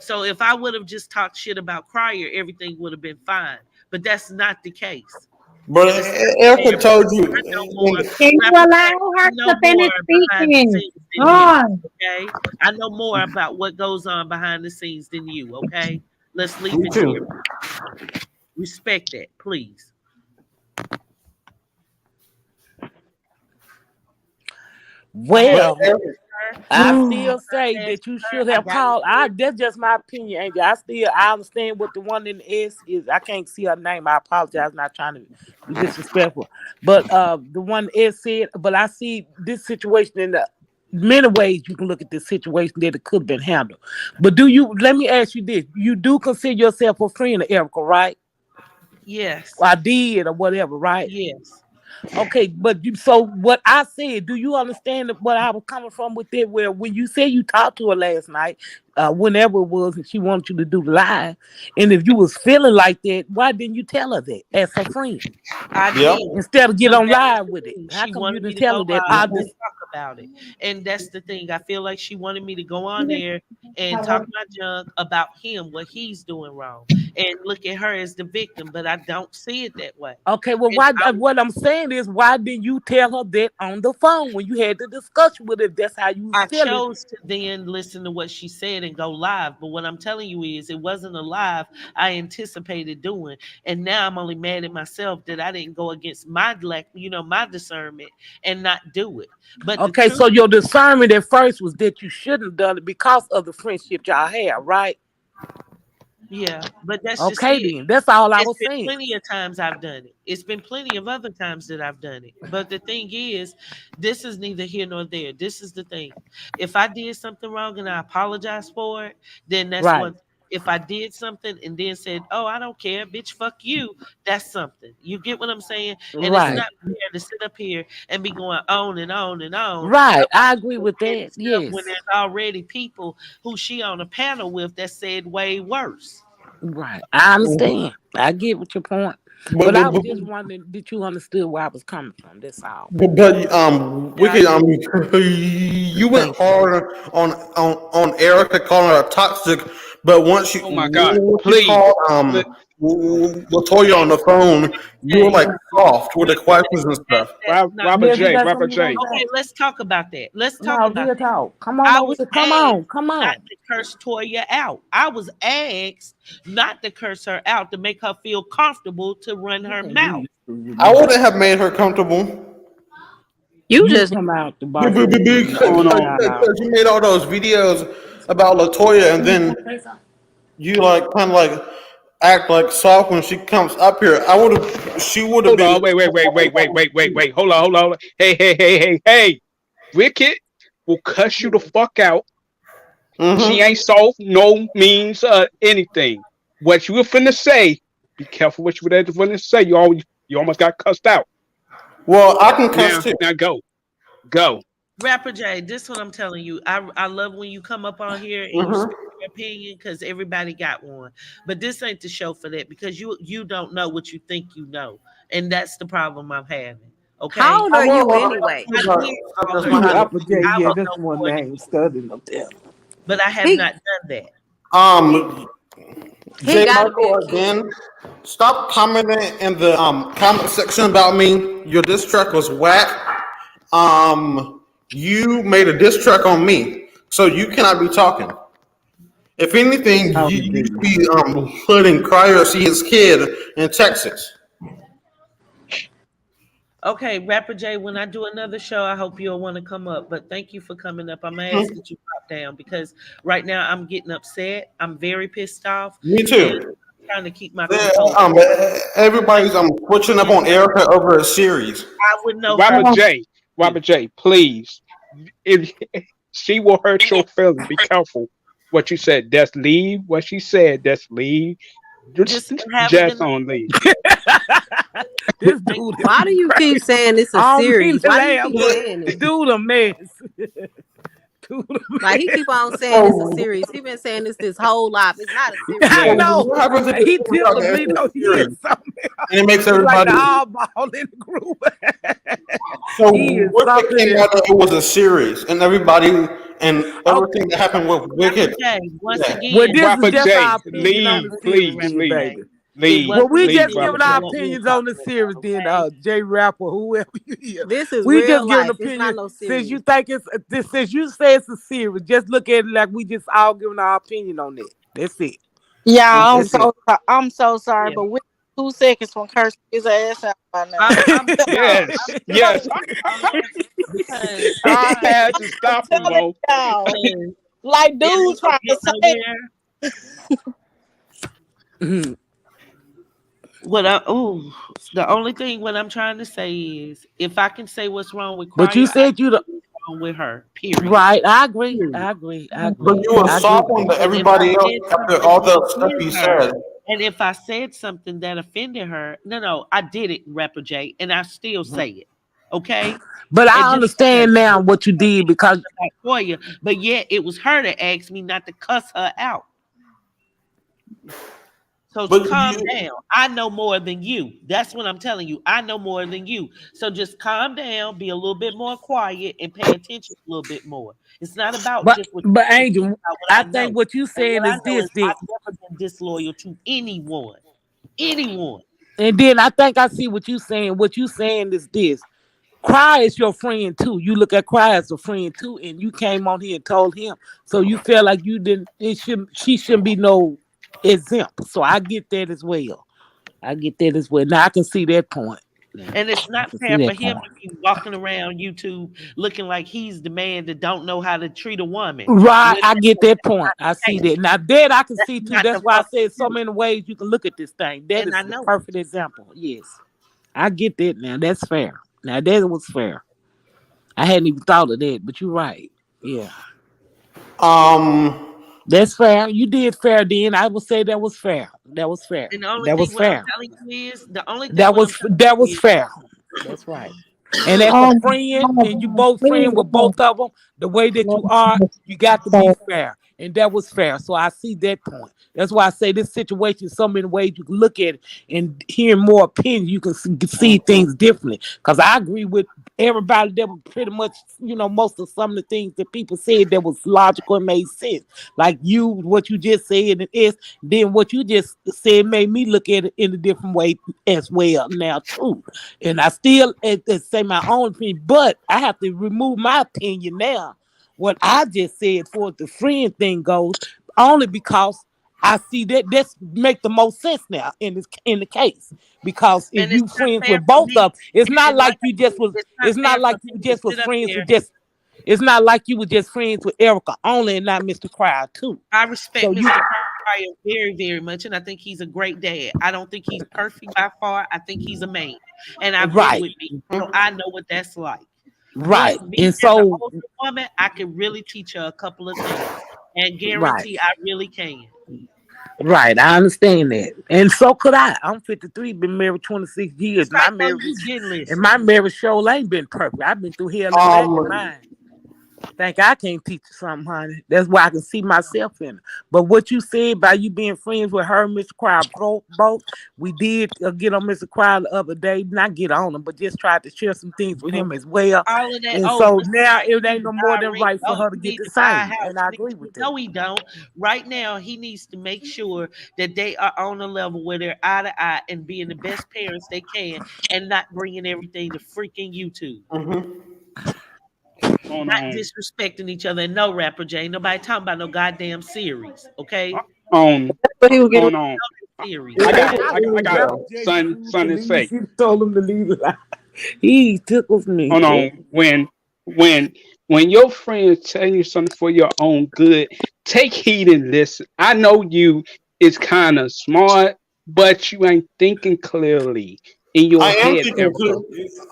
So if I would have just talked shit about Crier, everything would have been fine. But that's not the case. But And it's not Erica fair. told you. I know more. Can you Matter of allow fact, her I to know finish more behind the speaking? scenes than you. God. Okay, I know more about what goes on behind the scenes than you. Okay, let's leave Me it too. there. Respect that, please. Well, I Mm. still say that you should have called. That's just my opinion, Angel. I understand what the one in the S is. I can't see her name. I apologize. Not trying to be disrespectful, but the one S said. But I see this situation in the many ways you can look at this situation that it could have been handled. But do you? Let me ask you this: you do consider yourself a friend of Erica, right? Yes. I did or whatever, right? Yes. Okay, but so what I said, do you understand what I was coming from with it? Where when you said you talked to her last night, whenever it was, and she wanted you to do the live, and if you was feeling like that, why didn't you tell her that as her friend? I did. Instead of get But on that live was with the it. thing. How She come you wanted me didn't to tell go her that? live and talk about it. And that's the thing. I feel like she wanted me to go on there and talk my junk about him, what he's doing wrong, and look at her as the victim. But I don't see it that way. Okay, well, And why? What I'm saying is, why didn't you tell her that on the phone when you had the discussion with her? That's how you was I feeling. chose to then listen to what she said and go live. But what I'm telling you is it wasn't a live I anticipated doing. And now I'm only mad at myself that I didn't go against my my discernment and not do it. But the Okay, truth, so your discernment at first was that you shouldn't have done it because of the friendship y'all had, right? yeah, but that's just Okay, it. then that's all I It's was been saying. plenty of times I've done it. It's been plenty of other times that I've done it. But the thing is, this is neither here nor there. This is the thing. If I did something wrong and I apologize for it, then that's Right. one. If I did something and then said, "Oh, I don't care, bitch, fuck you," that's something. You get what I'm saying? And it's Right. not fair to sit up here and be going on and on and on Right. about I agree some with petty that. stuff Yes. when there's already people who she on a panel with that said way worse. Right. I understand. I get what your point. But I was just wondering, did you understood where I was coming from? That's all. Wicked, you went Thank you. hard on Erica calling her toxic, but once Oh my God! you Please, called let, Latoya on the phone, you were like soft with the questions and stuff. That's not Robert Liz, you J. got Robert something you want J. to okay. say? Let's talk about that. Let's talk No, about real that. talk. Come on I over was here. Come asked on. Come on. not to curse Toya out. I was asked not to curse her out to make her feel comfortable to run her mouth. I wouldn't have made her comfortable You just come out the box. What's going on? because you made all those videos about Latoya, and then you like kind of like act like soft when she comes up here. She would have Hold been. on. Wait. Hold on. Hey. Wicked will cuss you the fuck out She ain't soft, no means anything. What you were finna say, be careful what you were finna say. You almost got cussed out. Well, I can cuss Now, too. now go. Rapper J, this is what I'm telling you. I love when you come up on here and you Mhm. speak your opinion because everybody got one. But this ain't the show for that because you don't know what you think you know, and that's the problem I'm having. Okay, How old I are you will. anyway? I But did stuff call that's her gonna name, happen. Rapper J, I yeah, will that's know the one more than name you, studying up there. but I have He not done that. Um, he J. got to be a Michael kid. again. Stop commenting in the comment section about me. Your diss track was whack. You made a diss track on me, so you cannot be talking. If anything, No, you he should didn't. be letting Cryer see his kid in Texas. Okay, Rapper J, when I do another show, I hope you'll want to come up. But thank you for coming up. I'm gonna ask Mhm. that you drop down because right now I'm getting upset. I'm very pissed off, Me and too. I'm trying to keep my Yeah, composure. everybody's switching up on Erica over a series. I would know her. Robert J. Robert J. Please, if she will hurt your feelings, be careful what you said. Just leave what she said. Just leave. Just have a Just good on leave. This dude is Why do you keep crazy. saying it's a I don't mean series? to Why do you laugh, keep but saying it? dude a mess. Dude a Like he mess. keep on saying it's a So, series. He been saying this whole life. It's not a series. I Yeah. know. what happens if He it turns out telling that me it's though a he is series something. and it makes He like the everybody? oddball in the group. So He is what if it something came else. out that it was a series and everybody and Okay. everything that happened with Rapper Wicked? J. Once Yeah. Well, again, this is Robert just J. our opinion on Leave, the series please, then, leave. baby. it Leave, Well, wasn't we a leave, just series Robert giving of J. our what we're opinions on the talking series about. then, Okay, J Rapper, whoever you hear. This is We real just giving life. It's not opinion no since you series. think it's this since you say it's a series, just look at it like we just all giving our opinion on it. That's it. Yeah, okay, That's it. I'm so sorry, yeah. but with 2 seconds from cursing his ass out by now. I'm no, Yes, I'm telling yes. you, because I had to I'm stop him, telling Mo. y'all, because like it dude ain't gonna trying to get say, nowhere. The only thing what I'm trying to say is if I can say what's wrong with But you Cryer, I said you the can say what's wrong with her. Period. right. I agree. Period. I agree. I But agree. you were I agree soft with on that. And if I everybody else said after something all to the stuff offend you her, said. and if I said something that offended her, no, I did it, Rapper J, and I still say it. Okay? But And I just because understand I now was what you did because about Toya, but yet it was her that asked me not to cuss her out. So But calm you, down. I know more than you. That's what I'm telling you. I know more than you. So just calm down, be a little bit more quiet, and pay attention a little bit more. It's not about just what you but think, it's Angel, about what I I know. think what you And what saying I is know this is then. I've never been disloyal to anyone. Anyone. And then I think I see what you saying. What you saying is this. Cry is your friend too. You look at Cry as a friend too, and you came on here and told him. So you feel like you didn't. It should. She shouldn't be no exempt. So I get that as well. I get that as well. Now I can see that point. Now, And it's I not can see fair for that him point. to be walking around YouTube looking like he's the man that don't know how to treat a woman. Right, When I get that's that point. not I the see case. that. Now that I can That's see too. not That's the why I fucking said so truth. many ways you can look at this thing. That And is I the know. perfect example. Yes, I get that. Now that's fair. Now that was fair. I hadn't even thought of that, but you're right. Yeah. um, That's fair. You did fair, then. I would say that was fair. That was fair. And the only That was thing what I'm fair. telling you is the only thing what I'm telling That was you fair. That's right. And is as a friend, and you both friend with both of them, the way that you are, you got to be fair. And that was fair. So I see that point. That's why I say this situation, so many ways you can look at it and hearing more opinions, you can see things differently. Because I agree with everybody that was pretty much, most of some of the things that people said that was logical and made sense. Like you, what you just said, and then what you just said made me look at it in a different way as well now too. And I still say my own opinion, but I have to remove my opinion now. What I just said for the friend thing goes, only because I see that's make the most sense now in the case. Because if and it's you not friends fair with for both me. of them, it's not And like like I you just said, was. it's not It's not fair for like you me to just was sit up friends there. with just. It's not like you were just friends with Erica only and not Mr. Crowd too. I respect So Mr. you Pryor very, very much, and I think he's a great dad. I don't think he's perfect by far. I think he's a man, and I've been right, with me, so I know what that's like. right, But me and as an so older woman, I could really teach her a couple of things. and Right. guarantee I really can. Right, I understand that, and so could I. I'm 53, been married 26 years. Right, My so marriage, you did and listen. my marriage show ain't been perfect. I've been through hell and back in mine. Think I can't teach you something, honey. That's why I can see myself in it. But what you said about you being friends with her, and Mr. Crowd, both, we did get on Mr. Crowd the other day. Not get on him, but just tried to share some things with him as well. All of that. And Oh, so Mr. now Right it needs ain't no to more buy a than ring. right for Oh, her to he get needs the to buy a same. house. And I agree with that. No, he don't. Right now, he needs to make sure that they are on a level where they're eye to eye and being the best parents they can, and not bringing everything to freaking YouTube. Not disrespecting each other. And no, Rapper J, nobody talking about no goddamn series, okay? But he was getting on. Series. I got son and say. She told him to leave it out. He tickles me. Hold on. When your friends tell you something for your own good, take heed and listen. I know you is kind of smart, but you ain't thinking clearly in your head.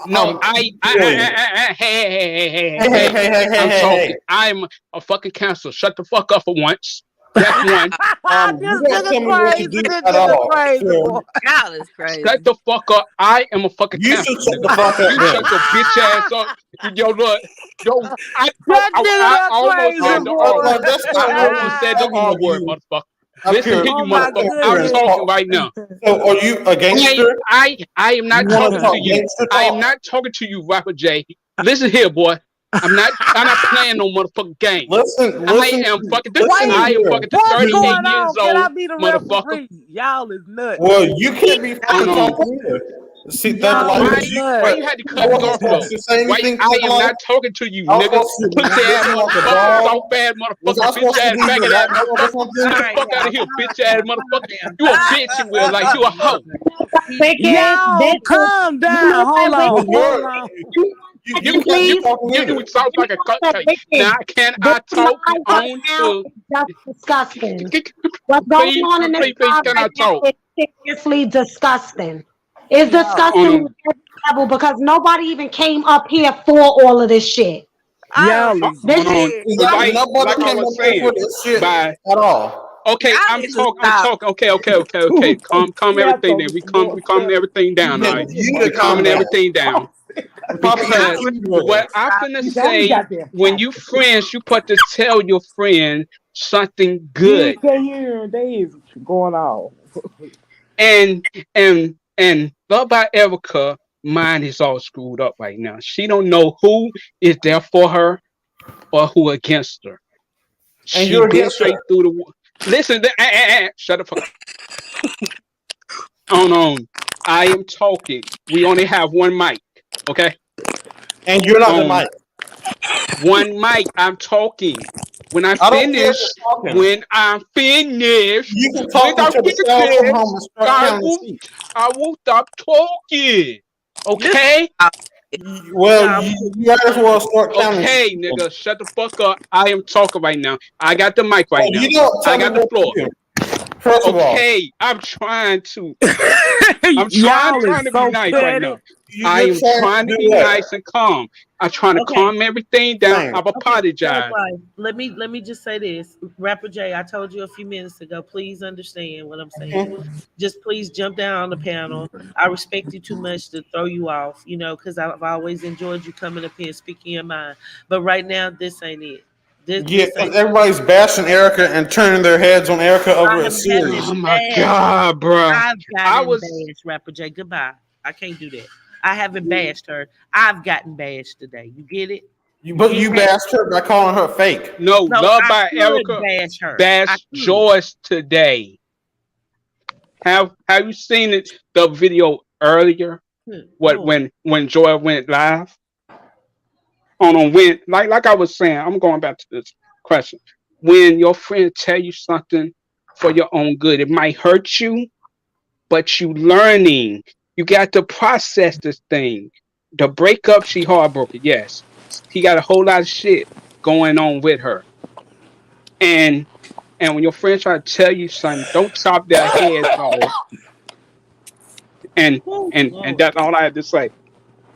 No, hey, I'm talking. I'm a fucking counselor. Shut the fuck up for once. That's one. You gonna tell me what to do at all. Sure. Y'all is crazy. Shut the fuck up. I am a fucking You counselor. should shut the fuck up, You then. shut your bitch ass up. Yo, look. Yo, I That almost nigga said the boy. R word. That's not I almost said the R word, motherfucker. Listen here, you motherfucker. I'm talking right now. So are you a gangster? I am not You wanna talking talk to you. gangster I am talk? not talking to you, Rapper J. Listen here, boy. I'm not playing no motherfucking game. Listen, I am fucking What's 38 going years on? Can I old, be the motherfucker. referee? Y'all is nuts. Well, you can't be fucking Hold on. talking either. See, Y'all Why is nuts. you had to cut me off though? Why I am not talking to you, I was nigga. supposed to Pussy ass listen like a motherfucker, dog. soft ass Was I motherfucker, supposed bitch to ass be your faggot ass lap dog or motherfucker. something? Get the fuck out of here, bitch ass motherfucker. You a bitch in real life. You a hoe. Y'all, calm down. Hold on. Hold on. You sound like a cupcake. Now can I talk on to? Disgusting. What's going Please, on in this please, car can I right now talk? is seriously disgusting. It's disgusting on every level because nobody even came up here for all of this shit. Y'all This Hold on. Nobody Like I came was up here for saying, this shit by at all. okay, I'm talking. Okay. Calm everything down. We calming everything down, all right? You We to calm calming down. everything down. Because what I'm finna say, when you friends, you put to tell your friend something good. There is going on. And Love by Erica, mine is all screwed up right now. She don't know who is there for her or who against her. And She you're been against her. straight through the. Listen, shut the fuck up. Hold on. I am talking. We only have one mic, okay? And you're not the mic. One mic. I'm talking. When I I don't care if finish, you're talking. when I'm finished, You can talk when I'm until the cows come home and start I counting won't, sheep. I won't stop talking. Okay? Well, you might as well start counting Okay, sheep. nigga, shut the fuck up. I am talking right now. I got the mic right Well, now. you don't tell I me got the what floor. to do. First of all, Okay, I'm trying to. Y'all trying is to so be nice right now. you're I am trying trying to to do be what? nice and calm. I'm trying to Okay. calm everything down. Same. I've apologized. Right. Let me just say this, Rapper J. I told you a few minutes ago. Please understand what I'm saying. Just please jump down on the panel. I respect you too much to throw you off. You know, because I've always enjoyed you coming up here and speaking your mind. But right now, this ain't it. Yeah, This because ain't. everybody's bashing Erica and turning their heads on Erica over a I series. Oh my God, bro. I've I gotten was bashed, Rapper J. Goodbye. I can't do that. I haven't bashed her. I've gotten bashed today. You get it? But you bashed her by calling her fake. no No, love I by could Erica. bash her. I Bash could. Joyce today. Have you seen it? The video earlier? What No. when Joy went live? On when like I was saying, I'm going back to this question. When your friend tell you something for your own good, it might hurt you, but you learning. You got to process this thing. The breakup, she heartbroken. Yes, he got a whole lot of shit going on with her. And when your friends try to tell you something, don't chop their heads off. And Lord. that's all I had to say.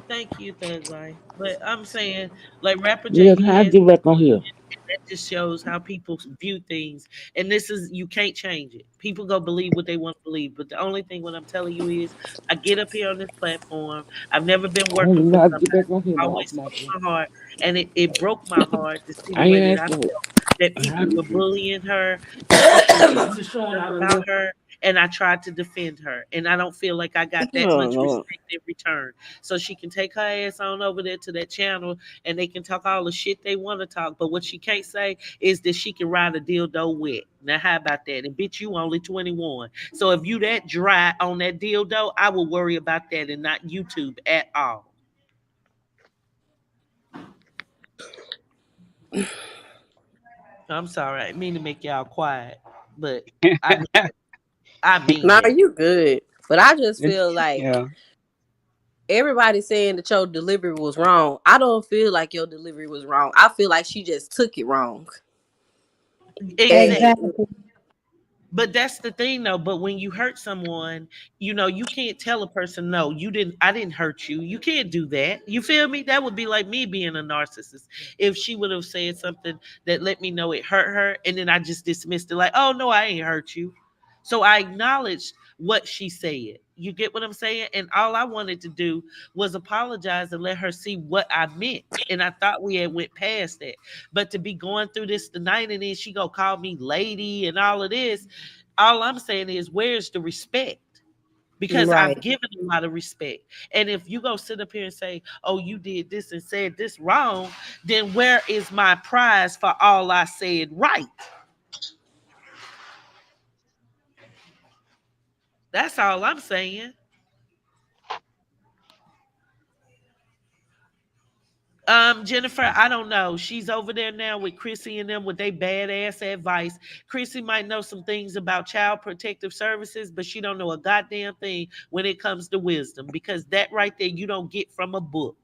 Thank you, Thug Life. But I'm saying, like Rapper J, Yes, he I'll has get back on here. That just shows how people view things. And this is, you can't change it. People go believe what they want to believe. But the only thing what I'm telling you is I get up here on this platform. I've never been I working don't for know how to get somebody. back on here I though, off always my spoke phone. my heart. And it broke my heart to see the I way ain't that I asking for felt that how people to were get. bullying her, that people were I'm talking just showing stuff out of about there. her. And I tried to defend her. And I don't feel like I got that Oh, much Lord. respect in return. So she can take her ass on over there to that channel and they can talk all the shit they want to talk. But what she can't say is that she can ride a dildo wet. Now, how about that? And bitch, you only 21. So if you that dry on that dildo, I will worry about that and not YouTube at all. I'm sorry, I didn't mean to make y'all quiet, but I mean it. I mean Nah, it. you good. But I just feel like Yeah. everybody saying that your delivery was wrong. I don't feel like your delivery was wrong. I feel like she just took it wrong. And Exactly. But that's the thing though. But when you hurt someone, you can't tell a person, no, I didn't hurt you. You can't do that. You feel me? That would be like me being a narcissist. If she would have said something that let me know it hurt her, and then I just dismissed it like, oh no, I ain't hurt you. So I acknowledged what she said. You get what I'm saying? And all I wanted to do was apologize and let her see what I meant. And I thought we had went past that. But to be going through this tonight and then she go call me lady and all of this, all I'm saying is where's the respect? Because I've right. given a lot of respect. And if you go sit up here and say, oh, you did this and said this wrong, then where is my prize for all I said right? That's all I'm saying. Jennifer, I don't know. She's over there now with Chrissy and them with their badass advice. Chrissy might know some things about child protective services, but she don't know a goddamn thing when it comes to wisdom because that right there you don't get from a book.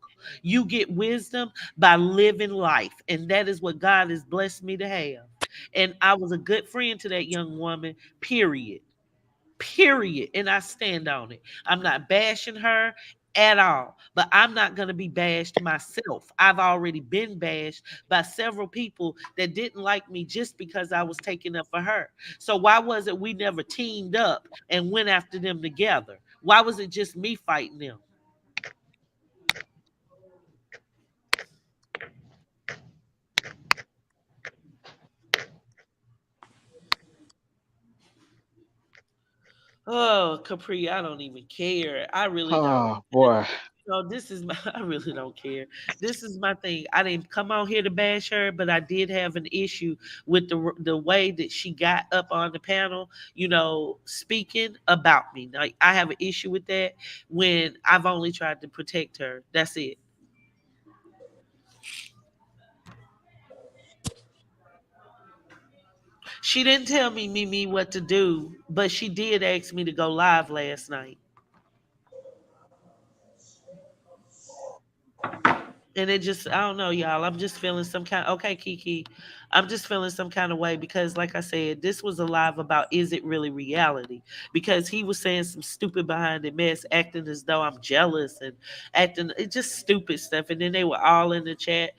You get wisdom by living life, and that is what God has blessed me to have. And I was a good friend to that young woman, period. Period. And I stand on it. I'm not bashing her at all, but I'm not going to be bashed myself. I've already been bashed by several people that didn't like me just because I was taking up for her. So why was it we never teamed up and went after them together? Why was it just me fighting them? Oh, Capri, I don't even care. I really don't. Oh boy. So this is my I really don't care. This is my thing. I didn't come out here to bash her, but I did have an issue with the way that she got up on the panel, speaking about me. Like I have an issue with that when I've only tried to protect her. That's it. She didn't tell me Mimi what to do, but she did ask me to go live last night. And it just, I don't know, y'all. I'm just feeling some kind. Okay, Kiki, I'm just feeling some kind of way because, like I said, this was a live about is it really reality? Because he was saying some stupid behind the mess, acting as though I'm jealous and acting it just stupid stuff. And then they were all in the chat,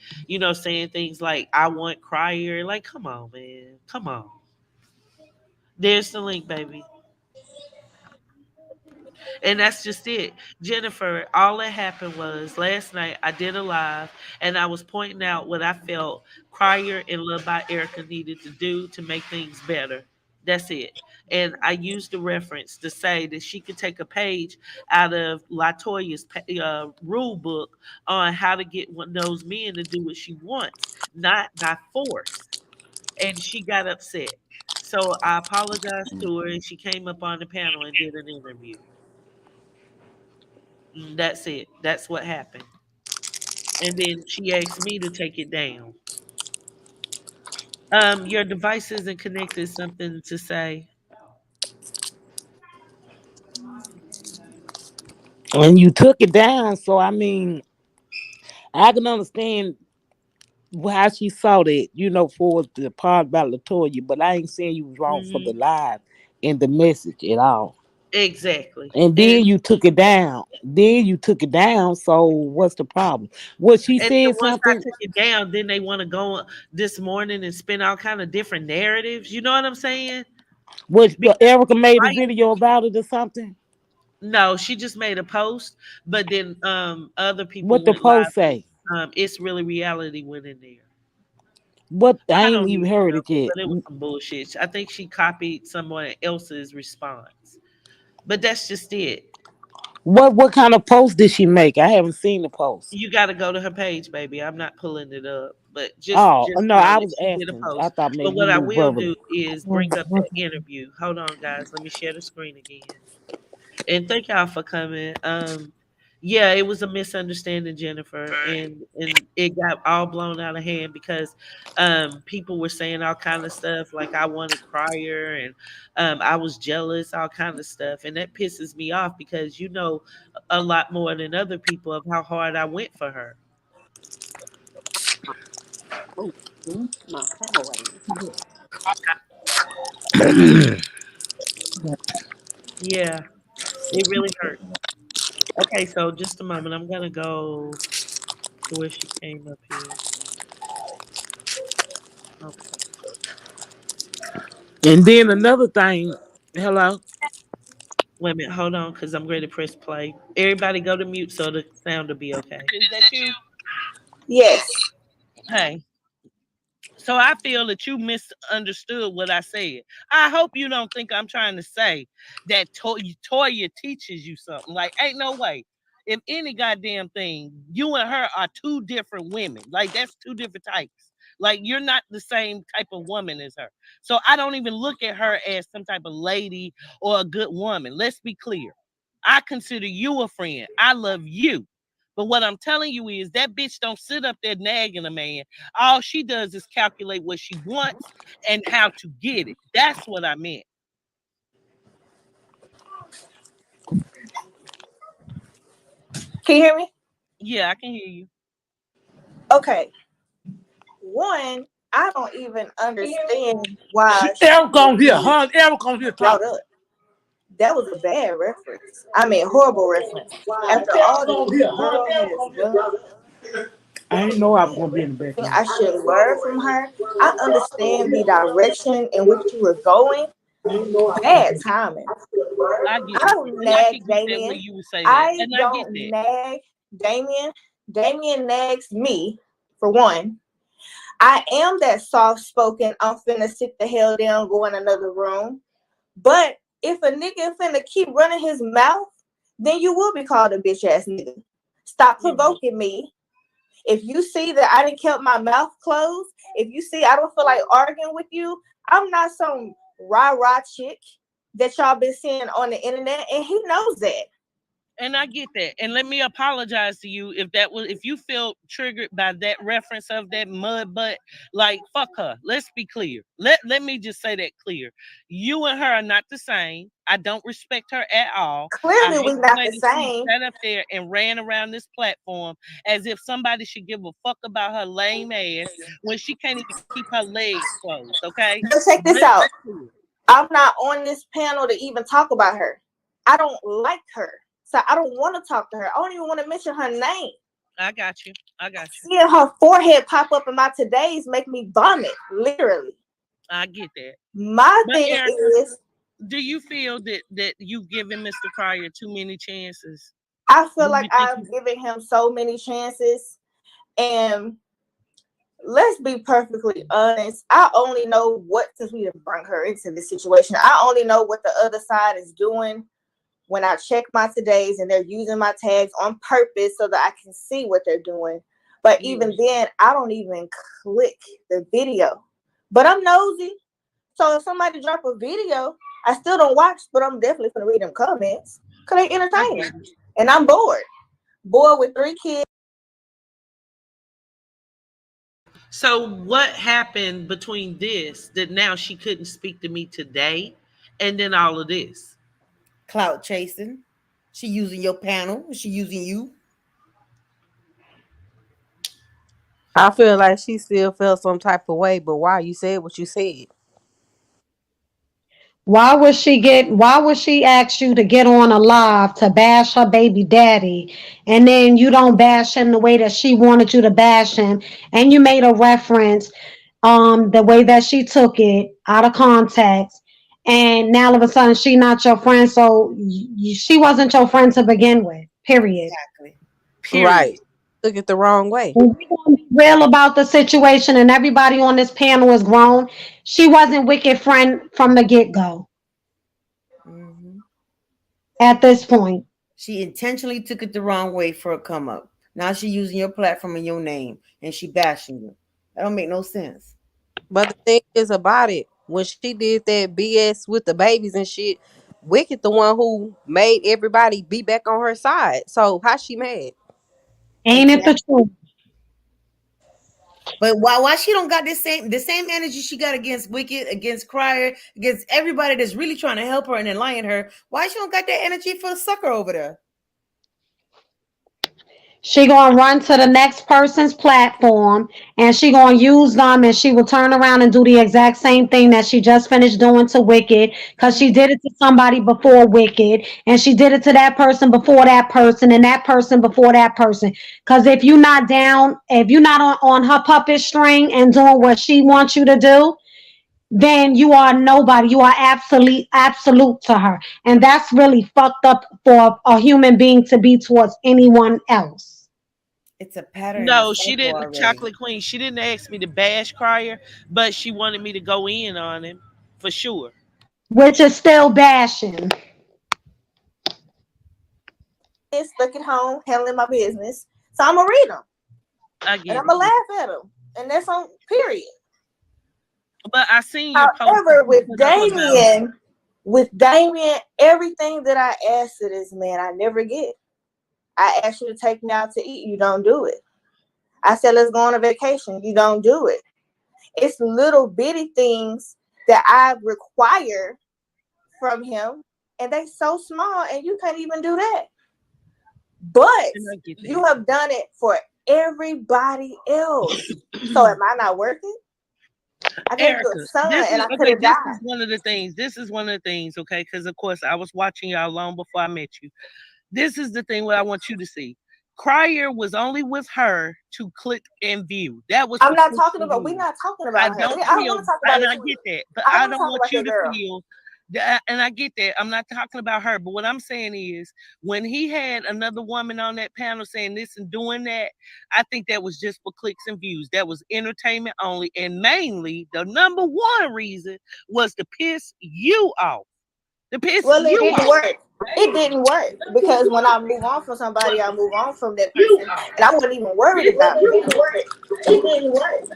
saying things like "I want Crier." Like, come on, man, come on. There's the link, baby. And that's just it. Jennifer, all that happened was last night I did a live and I was pointing out what I felt Crier and Love by Erica needed to do to make things better. That's it. And I used the reference to say that she could take a page out of Latoya's rule book on how to get one of those men to do what she wants, not by force. And she got upset. So I apologized to her and she came up on the panel and did an interview. That's it. That's what happened. And then she asked me to take it down. Your device isn't connected. Something to say. And you took it down, so I mean, I can understand how she saw that, for the part about Latoya, but I ain't saying you was wrong for the Hmm. live and the message at all. Exactly. And And then you took it down. Then you took it down. So what's the problem? What she and then said once I something? took it down, then they want to go this morning and spin all kind of different narratives. You know what I'm saying? What Because Erica made a right, video about it or something? no, she just made a post, but then other people What the went live. post say? It's really reality went in there. What I I ain't don't even even heard it remember, yet. but it was some bullshit. I think she copied someone else's response. But that's just it. What kind of post did she make? I haven't seen the post. You got to go to her page, baby. I'm not pulling it up, but Oh just no, know I that was she did a asking. I post. thought But maybe what you I knew will verbally. do is bring up that interview. Hold on, guys. Let me share the screen again. And thank y'all for coming. Yeah, it was a misunderstanding, Jennifer, and it got all blown out of hand because people were saying all kind of stuff like I wanted Crier and I was jealous, all kind of stuff, and that pisses me off because you know a lot more than other people of how hard I went for her. Oh, my camera right. Yeah, it really hurt. Okay, so just a moment. I'm gonna go to where she came up here. Okay. And then another thing, hello. Wait a minute, hold on, because I'm ready to press play. Everybody go to mute so the sound will be okay. Is that you? Yes. Hey. So I feel that you misunderstood what I said. I hope you don't think I'm trying to say that Toya teaches you something. Like, ain't no way. If any goddamn thing, you and her are two different women. Like, that's two different types. Like, you're not the same type of woman as her. So I don't even look at her as some type of lady or a good woman. Let's be clear. I consider you a friend. I love you. But what I'm telling you is that bitch don't sit up there nagging a man. All she does is calculate what she wants and how to get it. That's what I meant. Can you hear me? Yeah, I can hear you. Okay. One, I don't even understand why she Eric would on here, be huh? Eric on here brought talking. up. That was a bad reference. I mean, horrible reference. After all that this girl has done, I didn't know I was gonna be in the background. I should learn from her. I understand the direction in which you were going. Bad timing. I get I it. don't And I nag can get that where Damien. you would say that. I And I get don't that. nag Damien. Damien nags me, for one. I am that soft spoken, I'm finna sit the hell down, go in another room. But if a nigga finna keep running his mouth, then you will be called a bitch ass nigga. Stop provoking me. If you see that I didn't keep my mouth closed, if you see I don't feel like arguing with you, I'm not some rah-rah chick that y'all been seeing on the internet, and he knows that. And I get that. And let me apologize to you if you feel triggered by that reference of that mud butt, like fuck her. Let's be clear. Let me just say that clear. You and her are not the same. I don't respect her at all. I Clearly, hate we're the not way the that she same. sat up there and ran around this platform as if somebody should give a fuck about her lame ass when she can't even keep her legs closed. Okay. But check this Let's out. be clear. I'm not on this panel to even talk about her. I don't like her. So I don't want to talk to her. I don't even want to mention her name. I got you. I got you. Seeing her forehead pop up in my todays make me vomit, literally. I get that. My But thing Erica, is, do you feel that you've given Mr. Crier too many chances? I feel Do like you think I've given him so many chances. And let's be perfectly honest. I only know what, since we didn't bring her into this situation, I only know what the other side is doing when I check my todays and they're using my tags on purpose so that I can see what they're doing. But even then, I don't even click the video. But I'm nosy. So if somebody drop a video, I still don't watch, but I'm definitely gonna read them comments because they entertaining. And I'm bored. Bored with 3 kids. so? What happened between this that now she couldn't speak to me today, and then all of this? Clout chasing. She using your panel. She using you. I feel like she still felt some type of way, but why you said what you said? Why would she ask you to get on a live to bash her baby daddy, and then you don't bash him the way that she wanted you to bash him, and you made a reference the way that she took it out of context, and now all of a sudden she not your friend, so she wasn't your friend to begin with, period. Exactly. Period. Right. Took it the wrong way. And we gonna be real about the situation, and everybody on this panel is grown. She wasn't Wicked friend from the get-go Hmm. at this point. She intentionally took it the wrong way for a come up. Now she using your platform and your name, and she bashing you. That don't make no sense. But the thing is about it, when she did that BS with the babies and shit, Wicked the one who made everybody be back on her side. So how she mad? Ain't it the truth? But why she don't got the same energy she got against Wicked, against Crier, against everybody that's really trying to help her and enlighten her? Why she don't got that energy for the sucker over there? She gonna run to the next person's platform, and she gonna use them, and she will turn around and do the exact same thing that she just finished doing to Wicked, because she did it to somebody before Wicked, and she did it to that person before that person, and that person before that person. Because if you're not down, if you're not on her puppet string and doing what she wants you to do, then you are nobody. You are absolute to her, and that's really fucked up for a human being to be towards anyone else. It's a pattern. No, she didn't. Chocolate Queen. She didn't ask me to bash Crier, but she wanted me to go in on him for sure. Which is still bashing. Stuck at home handling my business, so I'm gonna read them and I'm gonna laugh at them, and that's on period. But I seen your However, with Damien, everything that I asked of this man, I never get. I asked you to take me out to eat, you don't do it. I said, let's go on a vacation, you don't do it. It's little bitty things that I require from him, and they so small, and you can't even do that. But you have done it for everybody else. So am I not worth it? I gave you a son, and I could have died. This is one of the things. Okay, because of course I was watching y'all long before I met you. This is the thing what I want you to see. Crier was only with her to click and view. That was. We're not talking about her. I don't want to talk about it. I get that, but I don't want you to feel. And I get that. I'm not talking about her, but what I'm saying is when he had another woman on that panel saying this and doing that, I think that was just for clicks and views. That was entertainment only, and mainly the number one reason was to piss you off. It didn't work. It didn't work because when I move on from somebody, I move on from that person, and I wasn't even worried about it. It didn't work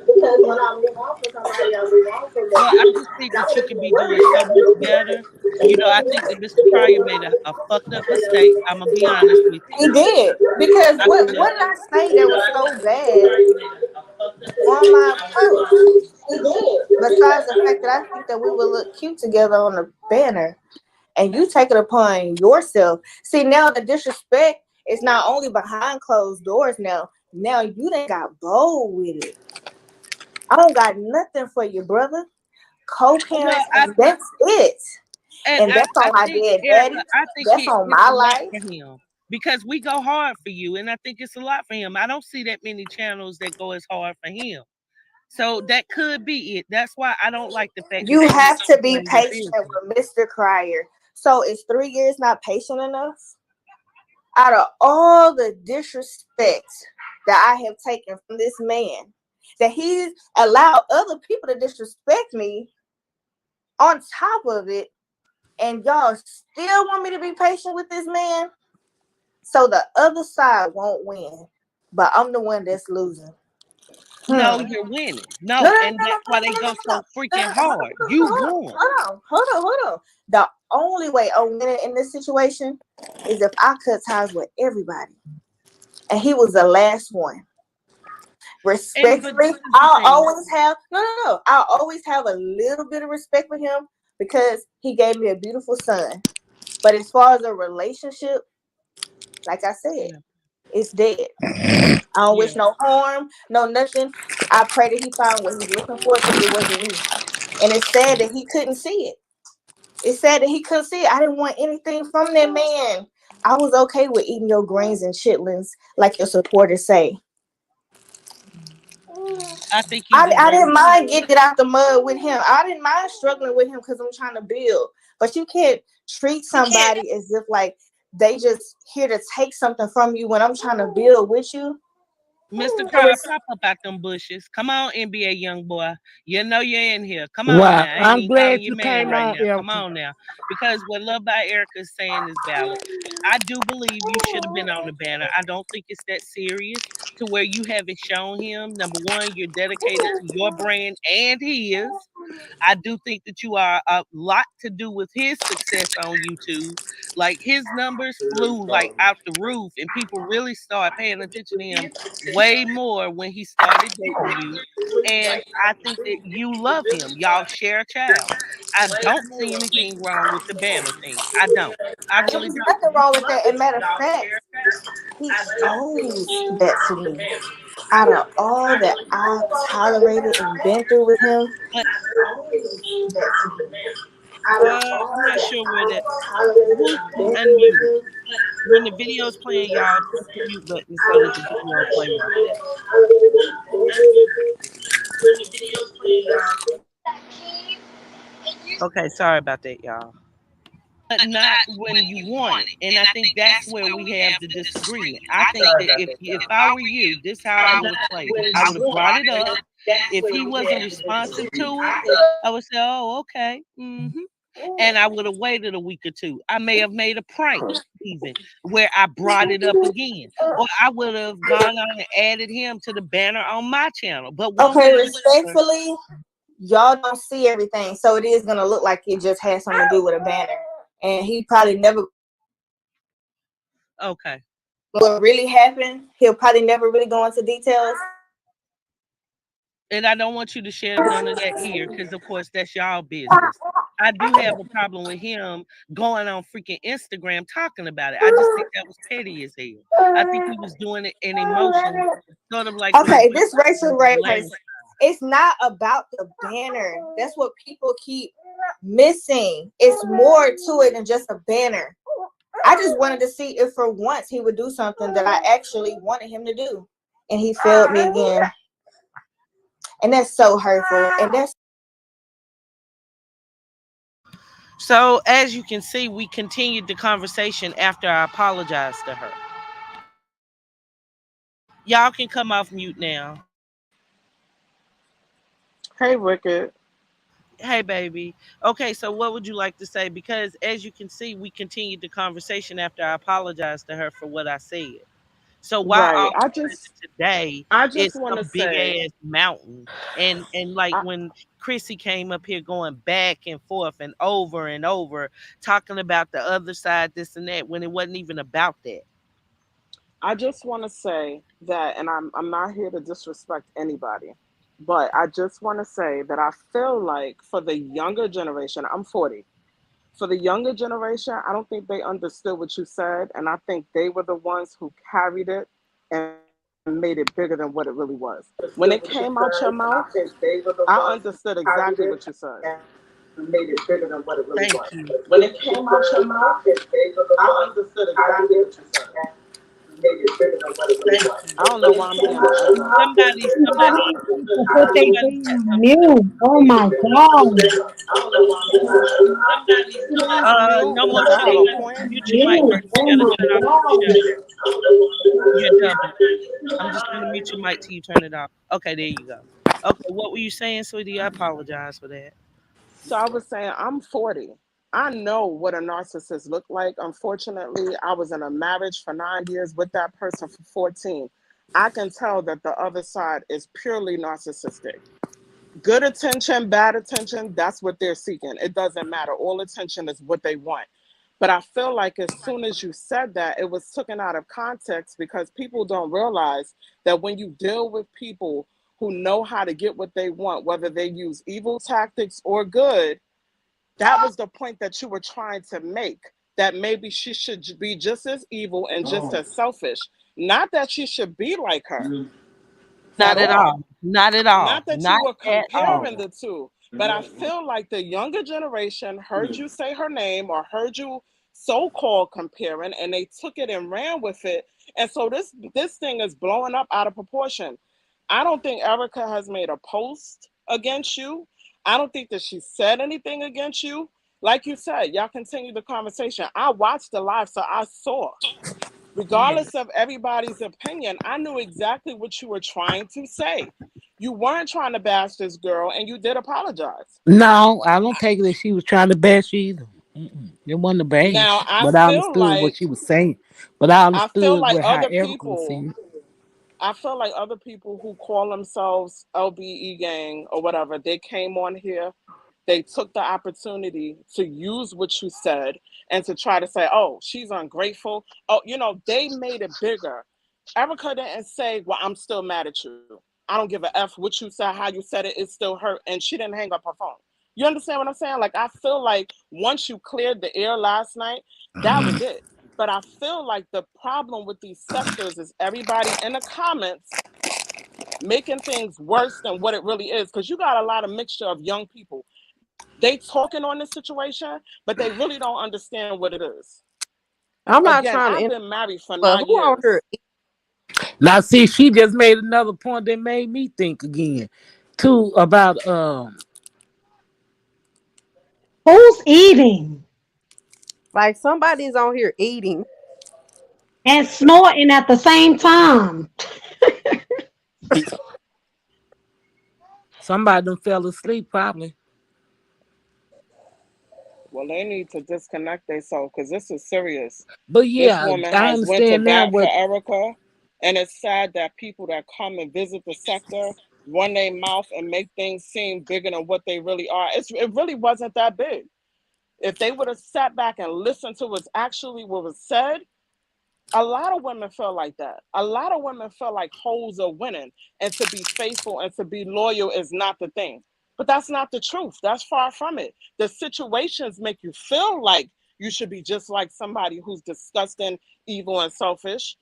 because when I move on from somebody, I move on from that. Well, I just think that you can be doing so much better. You know, I think that Mr. Crier made a fucked up mistake. I'm gonna be honest with you. He did because what did I say that was so bad on my post? He did. Besides the fact that I think that we would look cute together on the banner. And you take it upon yourself. See, now the disrespect is not only behind closed doors now. Now you done got bold with it. I don't got nothing for you, brother. Co-parents, and that's it. And that's all I did, Daddy. That's on my life. Because we go hard for you, and I think it's a lot for him. I don't see that many channels that go as hard for him. So that could be it. That's why I don't like the fact you have to be patient with Mr. Crier. So is 3 years not patient enough? Out of all the disrespect that I have taken from this man, that he's allowed other people to disrespect me on top of it, and y'all still want me to be patient with this man? So the other side won't win, but I'm the one that's losing. No, you're winning. No, and that's why they go so freaking hard. You won. Hold on. The only way I'm winning in this situation is if I cut ties with everybody. And he was the last one. Respectfully, I'll always have I'll always have a little bit of respect for him because he gave me a beautiful son. But as far as a relationship, like I said, it's dead. I don't wish no harm, no nothing. I pray that he found what he's looking for because it wasn't me. And it's sad that he couldn't see it. It said that he couldn't see it. I didn't want anything from that man. I was okay with eating your grains and chitlins, like your supporters say. I think you I deserve didn't mind getting it out the mud with him. I didn't mind struggling with him because I'm trying to build. But you can't treat somebody as if like they just here to take something from you when I'm trying to build with you. Mr. Crowder, pop up out them bushes. Come on, NBA young boy. You know you're in here. Come on Wow, now. I ain't I'm even calling glad you you man came right on, now. Come Erica. on now. Because what Love by Erica is saying is valid. I do believe you should have been on the banner. I don't think it's that serious to where you haven't shown him. Number one, you're dedicated to your brand and his. I do think that you are a lot to do with his success on YouTube. Like his numbers flew like out the roof, and people really started paying attention to him way more when he started dating you. And I think that you love him. Y'all share a child. I don't see anything wrong with the banner thing. I don't. I There really was don't. nothing wrong with that. And matter of fact, he owes that to me. Out of all that I've tolerated and been through with him, But out of I'm all not that sure where that. I've tolerated Who's and been through with unmuted? him, When the video's playing, y'all push the mute button so that the video will play more. Okay, sorry about that, y'all. But not when you want it. And I think that's where we have the disagreement. I think that if I were you, this is how I would have played it. I would have brought it up. If he wasn't responsive to it, I would say, "Oh, okay." And I would have waited a week or two. I may have made a prank even where I brought it up again. Or I would have gone on and added him to the banner on my channel. But one way okay, or the other, respectfully, y'all don't see everything, so it is gonna look like it just has something to do with a banner. And he probably never okay. what really happened. He'll probably never really go into details. And I don't want you to share none of that here because, of course, that's y'all business. I do have a problem with him going on freaking Instagram talking about it. I just think that was petty as hell. I think he was doing it in emotion, sort of like when Okay, he this racial played race, it's not about the banner. That's what people keep missing. It's more to it than just a banner. I just wanted to see if for once he would do something that I actually wanted him to do. And he failed me again. And that's so hurtful. And that's So as you can see, we continued the conversation after I apologized to her. Y'all can come off mute now. Hey, Wicked. Hey, baby. Okay, so what would you like to say? Because as you can see, we continued the conversation after I apologized to her for what I said. So why all Right. of a sudden today I just it's want to some big say, ass mountain? And like I, when Chrissy came up here going back and forth and over, talking about the other side, this and that, when it wasn't even about that. I just want to say that, and I'm not here to disrespect anybody, but I just want to say that I feel like for the younger generation, I'm 40. For the younger generation, I don't think they understood what you said, and I think they were the ones who carried it and made it bigger than what it really was. When it came out your mouth, I understood exactly what you said. Made it bigger than what it really Thank was. you. When it came out your mouth, I understood exactly what you said. I don't know why I'm getting an echo. Somebody Put their thing on mute. Oh my God. Please mute No more because I have a cheating. point. Mute your mic first. You gotta turn off your show. You're double. I'm just gonna mute your mic till you turn it off. Okay, there you go. Okay, what were you saying, sweetie? I apologize for that. So I was saying, I'm 40. I know what a narcissist look like. Unfortunately, I was in a marriage for 9 years with that person for 14. I can tell that the other side is purely narcissistic. Good attention, bad attention, that's what they're seeking. It doesn't matter. All attention is what they want. But I feel like as soon as you said that, it was taken out of context because people don't realize that when you deal with people who know how to get what they want, whether they use evil tactics or good, that was the point that you were trying to make. That maybe she should be just as evil and just as selfish. Not that she should be like her Not at at all. all. Not at all. Not that you Not were at all. comparing the two, But I feel like the younger generation heard you say her name or heard you so-called comparing, and they took it and ran with it. And so this thing is blowing up out of proportion. I don't think Erica has made a post against you. I don't think that she said anything against you. Like you said, y'all continue the conversation. I watched the live, so I saw. Regardless of everybody's opinion, I knew exactly what you were trying to say. You weren't trying to bash this girl, and you did apologize. No, I don't take it that she was trying to bash you either. It wasn't a Now, bash, I but I feel understood what like she was saying. But I I feel understood like what how other Erica was people saying. I feel like other people who call themselves LBE gang or whatever, they came on here, they took the opportunity to use what you said and to try to say, oh, she's ungrateful. Oh, they made it bigger. Erica didn't say, well, I'm still mad at you. I don't give a F what you said, how you said it, it still hurt. And she didn't hang up her phone. You understand what I'm saying? Like, I feel like once you cleared the air last night, that was it. But I feel like the problem with these sectors is everybody in the comments making things worse than what it really is. Because you got a lot of mixture of young people. They talking on this situation, but they really don't understand what it is. I'm not Again, trying I've to, been married for but 9 who on years. here? Now, see, she just made another point that made me think again, too, about Who's eating Like somebody's on here eating. and snorting at the same time? somebody done fell asleep probably. Well, they need to disconnect themselves because this is serious. But This yeah, woman I has went to understand now bat for what. Erica, and it's sad that people that come and visit the sector run their mouth and make things seem bigger than what they really are. It really wasn't that big. If they would have sat back and listened to what was said, a lot of women feel like that. A lot of women feel like hoes are winning, and to be faithful and to be loyal is not the thing. But that's not the truth. That's far from it. The situations make you feel like you should be just like somebody who's disgusting, evil, and selfish.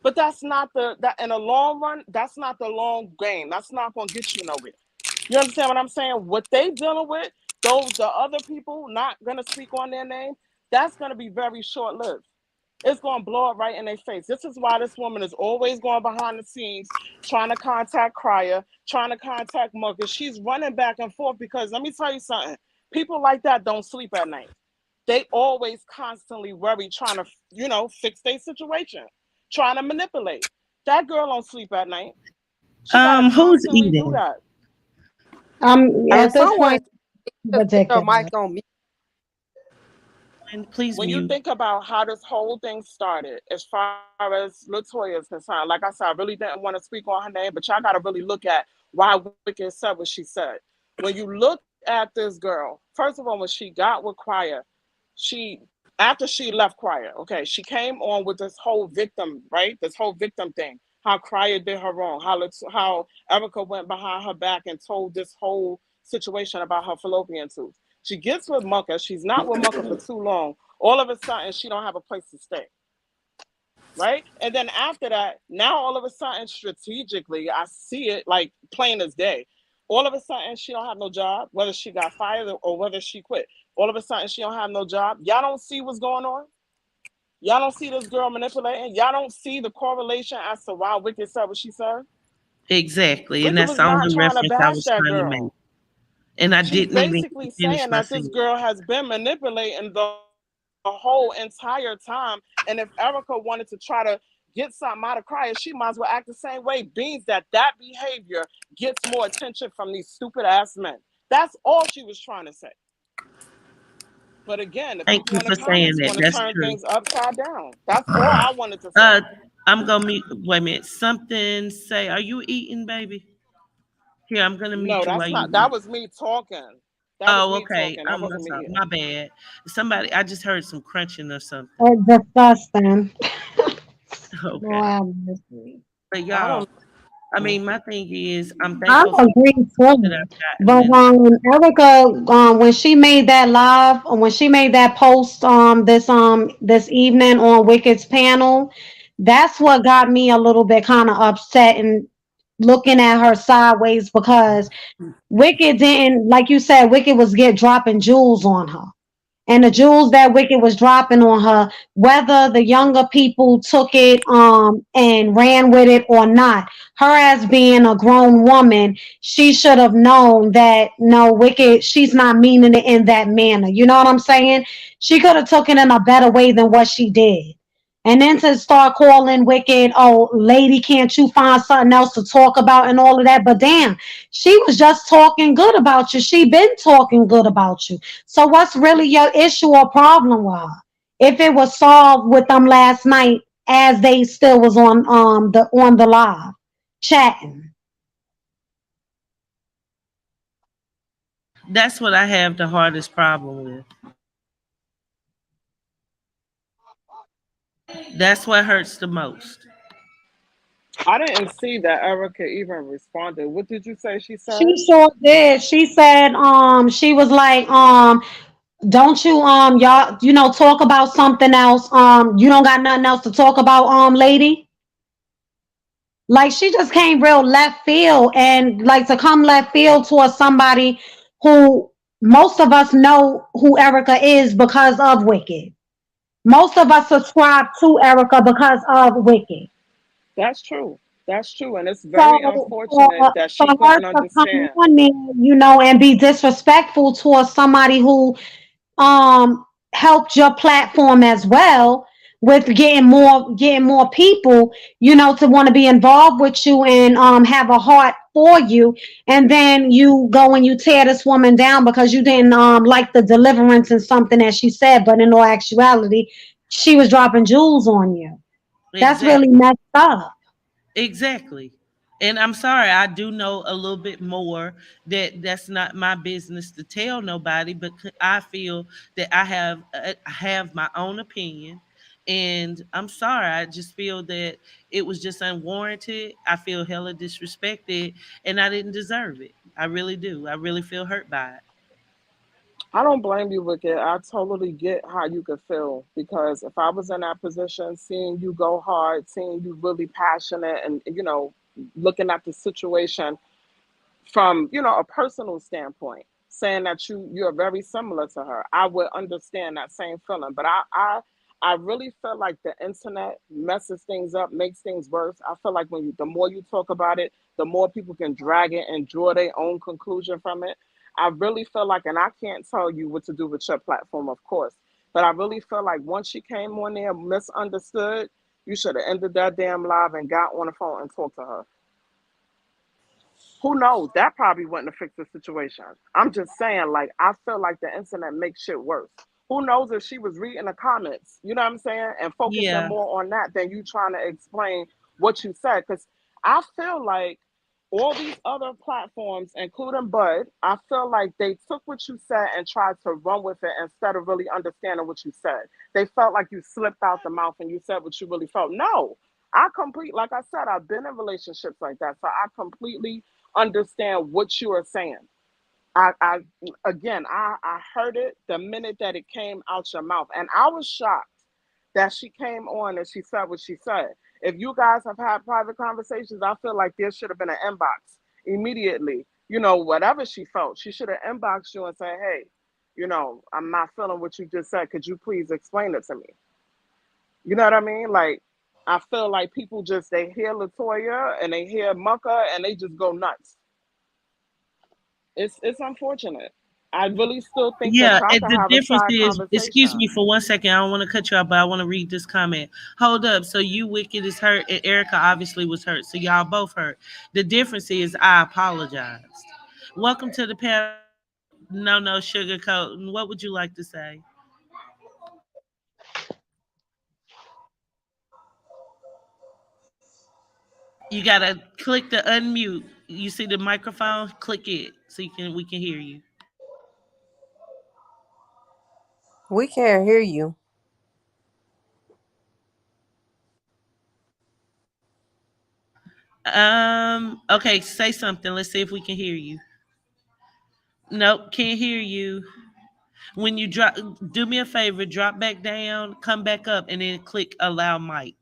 But that's not that in the long run, that's not the long game. That's not gonna get you nowhere. You understand what I'm saying? What they dealing with, the other people, not gonna speak on their name, that's gonna be very short-lived. It's gonna blow up right in their face. This is why this woman is always going behind the scenes, trying to contact Crier, trying to contact Marcus. She's running back and forth because let me tell you something. People like that don't sleep at night. They always constantly worry, trying to, fix their situation, trying to manipulate. That girl don't sleep at night. She gotta Who's constantly do eating? that. At this Someone point, just put your ridiculous. mic on mute. And please When you mute. think about how this whole thing started, as far as Latoya is concerned, like I said, I really didn't want to speak on her name, but y'all got to really look at why Wicked said what she said. When you look at this girl, first of all, when she got with Crier, after she left Crier, okay, she came on with this whole victim, right? This whole victim thing. How Crier did her wrong, how Erica went behind her back and told this whole situation about her fallopian tubes. She gets with Mucka. She's not with Mucka for too long. All of a sudden, she don't have a place to stay. Right? And then after that, now all of a sudden, strategically, I see it like plain as day. All of a sudden, she don't have no job, whether she got fired or whether she quit. All of a sudden, she don't have no job. Y'all don't see what's going on? Y'all don't see this girl manipulating? Y'all don't see the correlation as to why Wicked said what she said? Exactly. And Wicked that's was the not only trying to reference I bash was that trying to make. girl. And I She's didn't even basically finish saying my that this sentence. girl has been manipulating the whole entire time. And if Erica wanted to try to get something out of Crier, she might as well act the same way. Being that behavior gets more attention from these stupid ass men. That's all she was trying to say. But again, the Thank people you in the for saying comments that. want to That's turn true. things upside down. That's all I wanted to say. I'm gonna mute. Wait a minute. Something say, are you eating, baby? Here, I'm gonna mute No, you while that's you not. That eat. was me talking. That was Oh, me okay. talking. That I'm wasn't me sorry. eating. My bad. Somebody, I just heard some crunching or something. Disgusting. Okay. Wow, mercy. But I y'all, don't I mean, my thing is, I'm I thankful for agree that too. I've But gotten. Erica, when she made that live, when she made that post, this evening on Wicked's panel, that's what got me a little bit kind of upset, and looking at her sideways because Wicked didn't, like you said, Wicked was dropping jewels on her. And the jewels that Wicked was dropping on her, whether the younger people took it and ran with it or not, her as being a grown woman, she should have known that no, Wicked, she's not meaning it in that manner. You know what I'm saying? She could have took it in a better way than what she did. And then to start calling Wicked, oh, lady, can't you find something else to talk about and all of that? But damn, she was just talking good about you. She been talking good about you. So what's really your issue or problem with her? If it was solved with them last night as they still was on the live chatting. That's what I have the hardest problem with. That's what hurts the most. I didn't see that Erica even responded. What did you say she She said? sure did. She said, she was like, don't you y'all, talk about something else. You don't got nothing else to talk about, lady. Like she just came real left field and like to come left field towards somebody who most of us know who Erica is because of Wicked. Most of us subscribe to Erica because of Wicked. That's true. That's true. And it's very So unfortunate that for she her couldn't to come understand. on there, and be disrespectful towards somebody who helped your platform as well with getting more people, to want to be involved with you and have a heart for you, and then you go and you tear this woman down because you didn't like the deliverance and something that she said, but in all actuality she was dropping jewels on you. That's really Exactly. messed up. Exactly. And I'm sorry, I do know a little bit more that's not my business to tell nobody, but I feel that I have my own opinion. And I'm sorry, I just feel that it was just unwarranted. I feel hella disrespected and I didn't deserve it. I really do. I really feel hurt by it. I don't blame you, Wicked. I totally get how you could feel because if I was in that position, seeing you go hard, seeing you really passionate and, looking at the situation from, a personal standpoint, saying that you're very similar to her, I would understand that same feeling. But I really feel like the internet messes things up, makes things worse. I feel like the more you talk about it, the more people can drag it and draw their own conclusion from it. I really feel like, and I can't tell you what to do with your platform, of course, but I really feel like once she came on there misunderstood, you should have ended that damn live and got on the phone and talked to her. Who knows? That probably wouldn't have fixed the situation. I'm just saying, like, I feel like the internet makes shit worse. Who knows if she was reading the comments, you know what I'm saying, and focusing Yeah. more on that than you trying to explain what you said. Because I feel like all these other platforms, including Bud, I feel like they took what you said and tried to run with it instead of really understanding what you said. They felt like you slipped out the mouth and you said what you really felt. No, like I said, I've been in relationships like that. So I completely understand what you are saying. I again, I heard it the minute that it came out your mouth, and I was shocked that she came on and she said what she said. If you guys have had private conversations, I feel like there should have been an inbox immediately. Whatever she felt, she should have inboxed you and said, "Hey, I'm not feeling what you just said. Could you please explain it to me?" You know what I mean? Like, I feel like people they hear Latoya and they hear Mucka and they just go nuts. It's unfortunate. I really still think that Yeah, y'all and can the have a difference side is, excuse conversation. me for 1 second, I don't want to cut you off, but I want to read this comment. Hold up. So you Wicked is hurt, and Erica obviously was hurt. So y'all both hurt. The difference is I apologized. Welcome to the panel. No sugarcoat. What would you like to say? You gotta click the unmute. You see the microphone? Click it so we can hear you. We can't hear you. Okay, say something. Let's see if we can hear you. Nope, can't hear you. When you drop, do me a favor, drop back down, come back up, and then click allow mic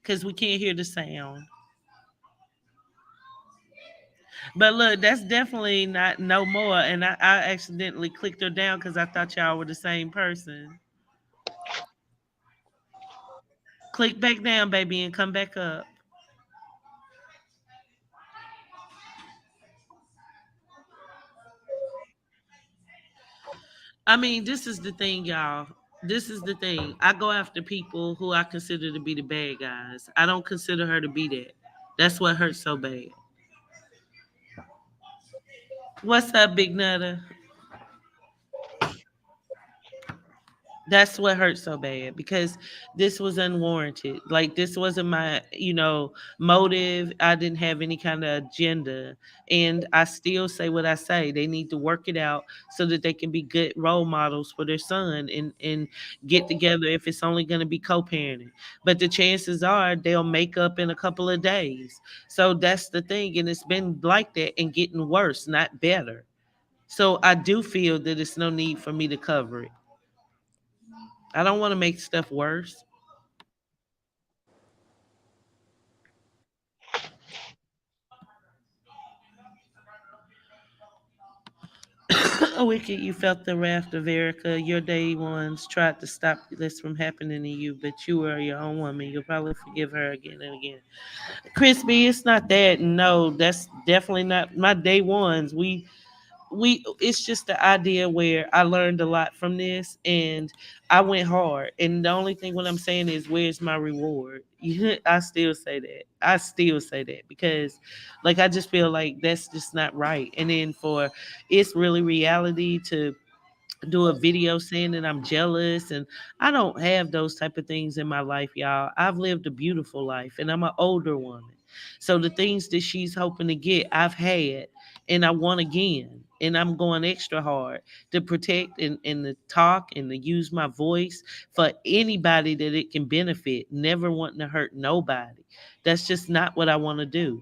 because we can't hear the sound. But look, that's definitely not no more. And I accidentally clicked her down because I thought y'all were the same person. Click back down, baby, and come back up. I mean, this is the thing, y'all. This is the thing. I go after people who I consider to be the bad guys. I don't consider her to be that. That's what hurts so bad. What's up, Big Nutter? That's what hurt so bad because this was unwarranted. Like this wasn't my, motive. I didn't have any kind of agenda. And I still say what I say. They need to work it out so that they can be good role models for their son and get together if it's only going to be co-parenting. But the chances are they'll make up in a couple of days. So that's the thing. And it's been like that and getting worse, not better. So I do feel that it's no need for me to cover it. I don't want to make stuff worse. Wicked, you felt the wrath of Erica. Your day ones tried to stop this from happening to you, but you are your own woman. You'll probably forgive her again and again. Crispy, it's not that. No, that's definitely not my day ones. We it's just the idea where I learned a lot from this and I went hard. And the only thing what I'm saying is where's my reward? I still say that. I still say that because like I just feel like that's just not right. And then for it's really reality to do a video saying that I'm jealous and I don't have those type of things in my life, y'all. I've lived a beautiful life and I'm an older woman. So the things that she's hoping to get, I've had and I want again. And I'm going extra hard to protect and to talk and to use my voice for anybody that it can benefit, never wanting to hurt nobody. That's just not what I want to do.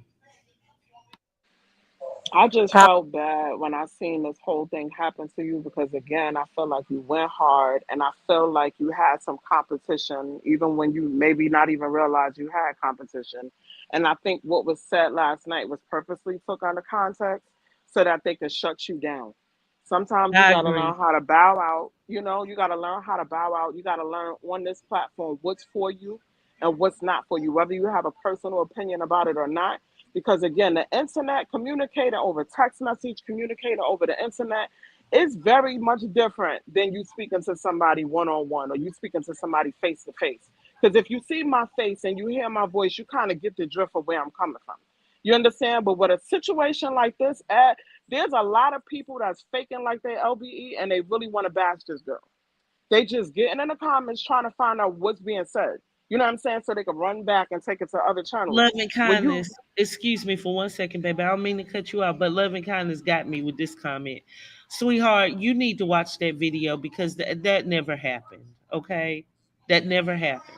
I just felt bad when I seen this whole thing happen to you because again, I feel like you went hard and I feel like you had some competition even when you maybe not even realized you had competition. And I think what was said last night was purposely took out of context so that they could shut you down. Sometimes you I gotta agree. learn how to bow out. You gotta learn how to bow out. You gotta learn on this platform what's for you and what's not for you, whether you have a personal opinion about it or not. Because again, the internet communicating over text message, communicating over the internet is very much different than you speaking to somebody one on one or you speaking to somebody face to face. Because if you see my face and you hear my voice, you kind of get the drift of where I'm coming from. You understand? But with a situation like this, there's a lot of people that's faking like they LBE and they really want to bash this girl. They just getting in the comments trying to find out what's being said. You know what I'm saying? So they can run back and take it to other channels. Love and When you kindness. Excuse me for 1 second, baby. I don't mean to cut you off, but love and kindness got me with this comment. Sweetheart, you need to watch that video because that never happened. Okay? That never happened.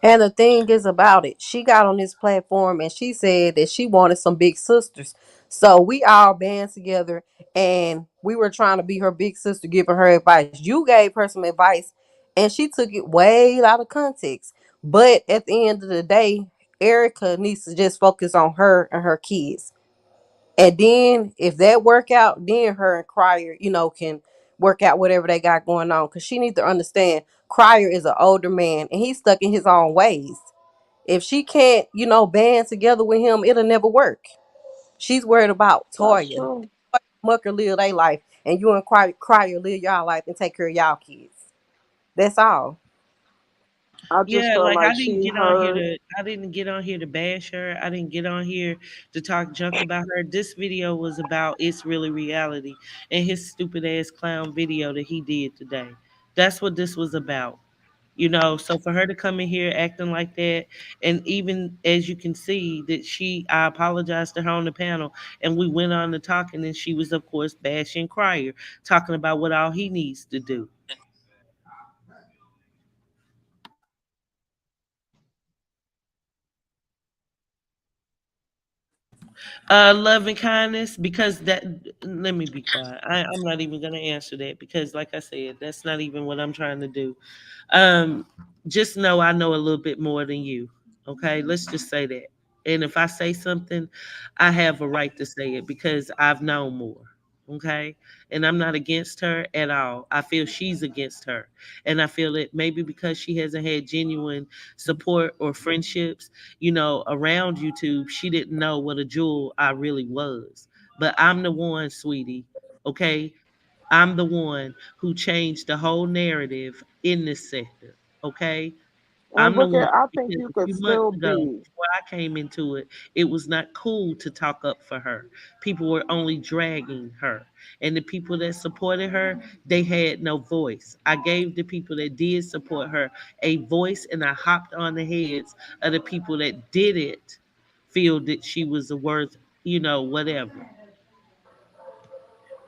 And the thing is about it, she got on this platform and she said that she wanted some big sisters. So we all band together and we were trying to be her big sister, giving her advice. You gave her some advice and she took it way out of context. But at the end of the day, Erica needs to just focus on her and her kids. And then if that work out, then her and Crier, can work out whatever they got going on. Cause she needs to understand Crier is an older man and he's stuck in his own ways. If she can't, band together with him, it'll never work. She's worried about That's Toya. true. Mucker live their life and you and Crier live y'all life and take care of y'all kids. That's all. I just Yeah, feel like like she heard. I didn't get on here to bash her. I didn't get on here to talk junk about her. This video was about it's really reality and his stupid ass clown video that he did today. That's what this was about. So for her to come in here acting like that, and even as you can see that I apologized to her on the panel, and we went on to talking, and she was of course bashing Crier, talking about what all he needs to do. Love and kindness, because that. Let me be quiet. I'm not even gonna answer that because, like I said, that's not even what I'm trying to do. Um, just know I know a little bit more than you. Okay, let's just say that. And if I say something, I have a right to say it because I've known more. Okay, and I'm not against her at all. I feel she's against her, and I feel that maybe because she hasn't had genuine support or friendships, around YouTube, she didn't know what a jewel I really was. But I'm the one, sweetie. Okay, I'm the one who changed the whole narrative in this sector. Okay, And I'm the look one at, I think because you a could few months still ago, be. before I came into it, it was not cool to talk up for her. People were only dragging her. And the people that supported her, they had no voice. I gave the people that did support her a voice, and I hopped on the heads of the people that didn't feel that she was a worth, whatever.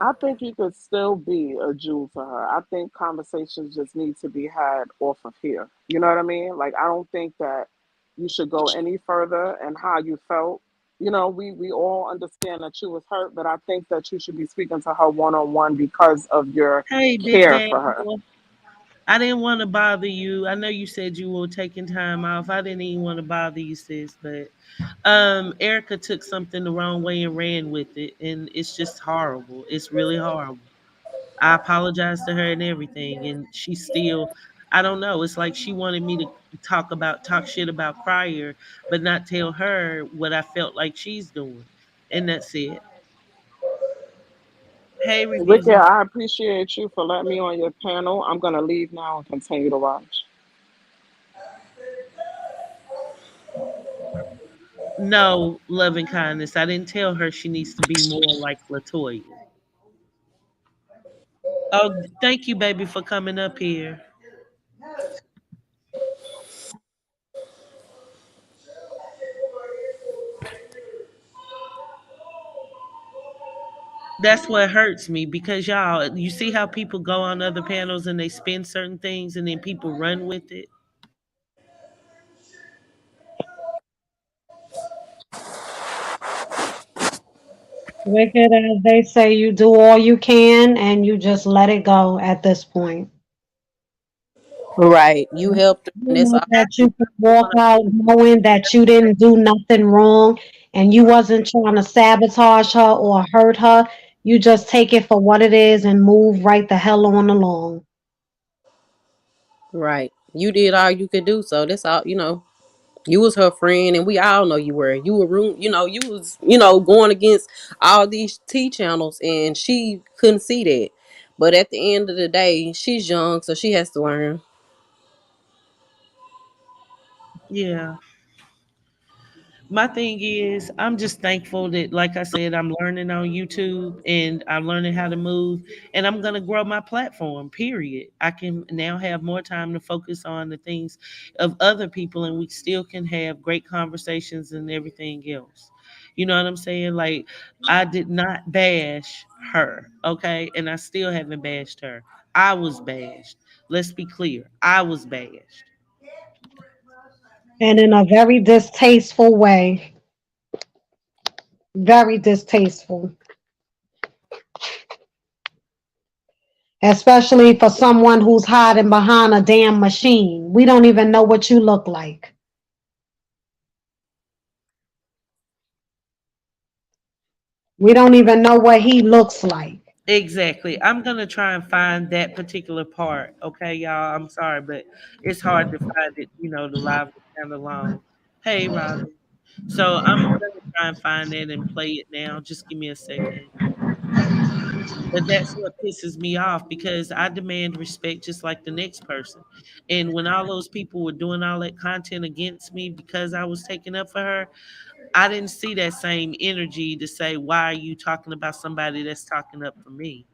I think you could still be a Jew for her. I think conversations just need to be had off of here. You know what I mean? Like, I don't think that you should go any further and how you felt. We all understand that you was hurt, but I think that you should be speaking to her one on one because of your Hey, big care bad for her. boy. I didn't want to bother you. I know you said you were taking time off. I didn't even want to bother you, sis. But Erica took something the wrong way and ran with it, and it's just horrible. It's really horrible. I apologize to her and everything, and she still, I don't know. It's like she wanted me to talk shit about Crier, but not tell her what I felt like she's doing, and that's it. Hey, Ricky, review. I appreciate you for letting me on your panel. I'm gonna leave now and continue to watch. No, loving kindness. I didn't tell her she needs to be more like Latoya. Oh, thank you, baby, for coming up here. That's what hurts me because y'all, you see how people go on other panels and they spin certain things and then people run with it. Wicked, as they say, you do all you can and you just let it go at this point. Right. You helped her, You and it's know all that right. you can walk out knowing that you didn't do nothing wrong and you wasn't trying to sabotage her or hurt her. You just take it for what it is and move right the hell on along. Right. You did all you could do, so that's all. You was her friend, and we all know you were. You were you was going against all these T channels, and she couldn't see that. But at the end of the day, she's young, so she has to learn. Yeah. My thing is, I'm just thankful that, like I said, I'm learning on YouTube and I'm learning how to move, and I'm going to grow my platform, period. I can now have more time to focus on the things of other people, and we still can have great conversations and everything else. You know what I'm saying? Like, I did not bash her, okay? And I still haven't bashed her. I was bashed. Let's be clear. I was bashed. And in a very distasteful way. Very distasteful. Especially for someone who's hiding behind a damn machine. We don't even know what you look like. We don't even know what he looks like. Exactly. I'm gonna try and find that particular part. Okay, y'all. I'm sorry, but it's hard to find it. The live is kind of long. Hey, Robin. So I'm gonna try and find that and play it now. Just give me a second. But that's what pisses me off because I demand respect just like the next person. And when all those people were doing all that content against me because I was taking up for her, I didn't see that same energy to say, why are you talking about somebody that's talking up for me?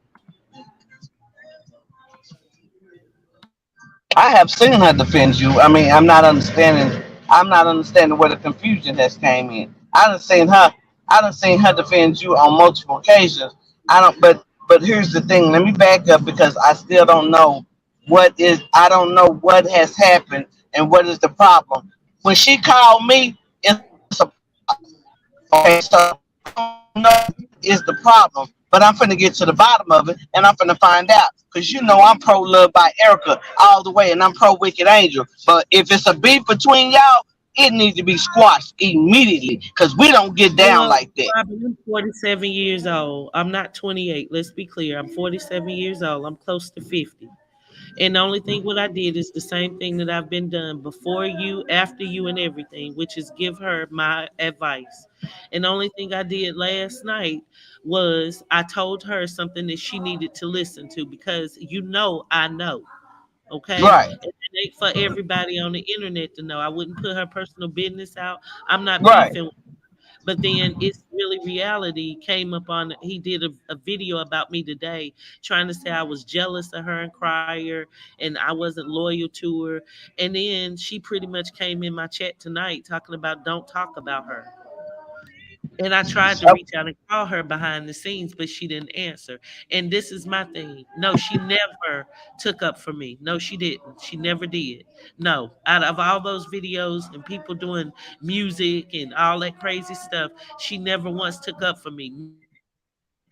I have seen her defend you. I mean, I'm not understanding. I'm not understanding where the confusion has came in. I done seen her. I done seen her defend you on multiple occasions. I don't. But here's the thing. Let me back up because I still don't know what is. I don't know what has happened and what is the problem. When she called me, it's a okay. So I don't know is the problem, but I'm finna get to the bottom of it, and I'm finna find out. Cause I'm pro love by Erica all the way, and I'm pro Wicked Angel. But if it's a beef between y'all, it needs to be squashed immediately because we don't get down Well, like that. Robin, I'm 47 years old. I'm not 28. Let's be clear. I'm 47 years old. I'm close to 50. And the only thing what I did is the same thing that I've been done before you, after you, and everything, which is give her my advice. And the only thing I did last night was I told her something that she needed to listen to because I know. Okay. Right, And it ain't for everybody on the internet to know. I wouldn't put her personal business out. I'm not right. beefing. But then it's really reality came up on. He did a video about me today, trying to say I was jealous of her and Crier, and I wasn't loyal to her. And then she pretty much came in my chat tonight talking about don't talk about her. And I tried to reach out and call her behind the scenes, but she didn't answer. And this is my thing. No, she never took up for me. No, she didn't. She never did. No, out of all those videos and people doing music and all that crazy stuff, she never once took up for me.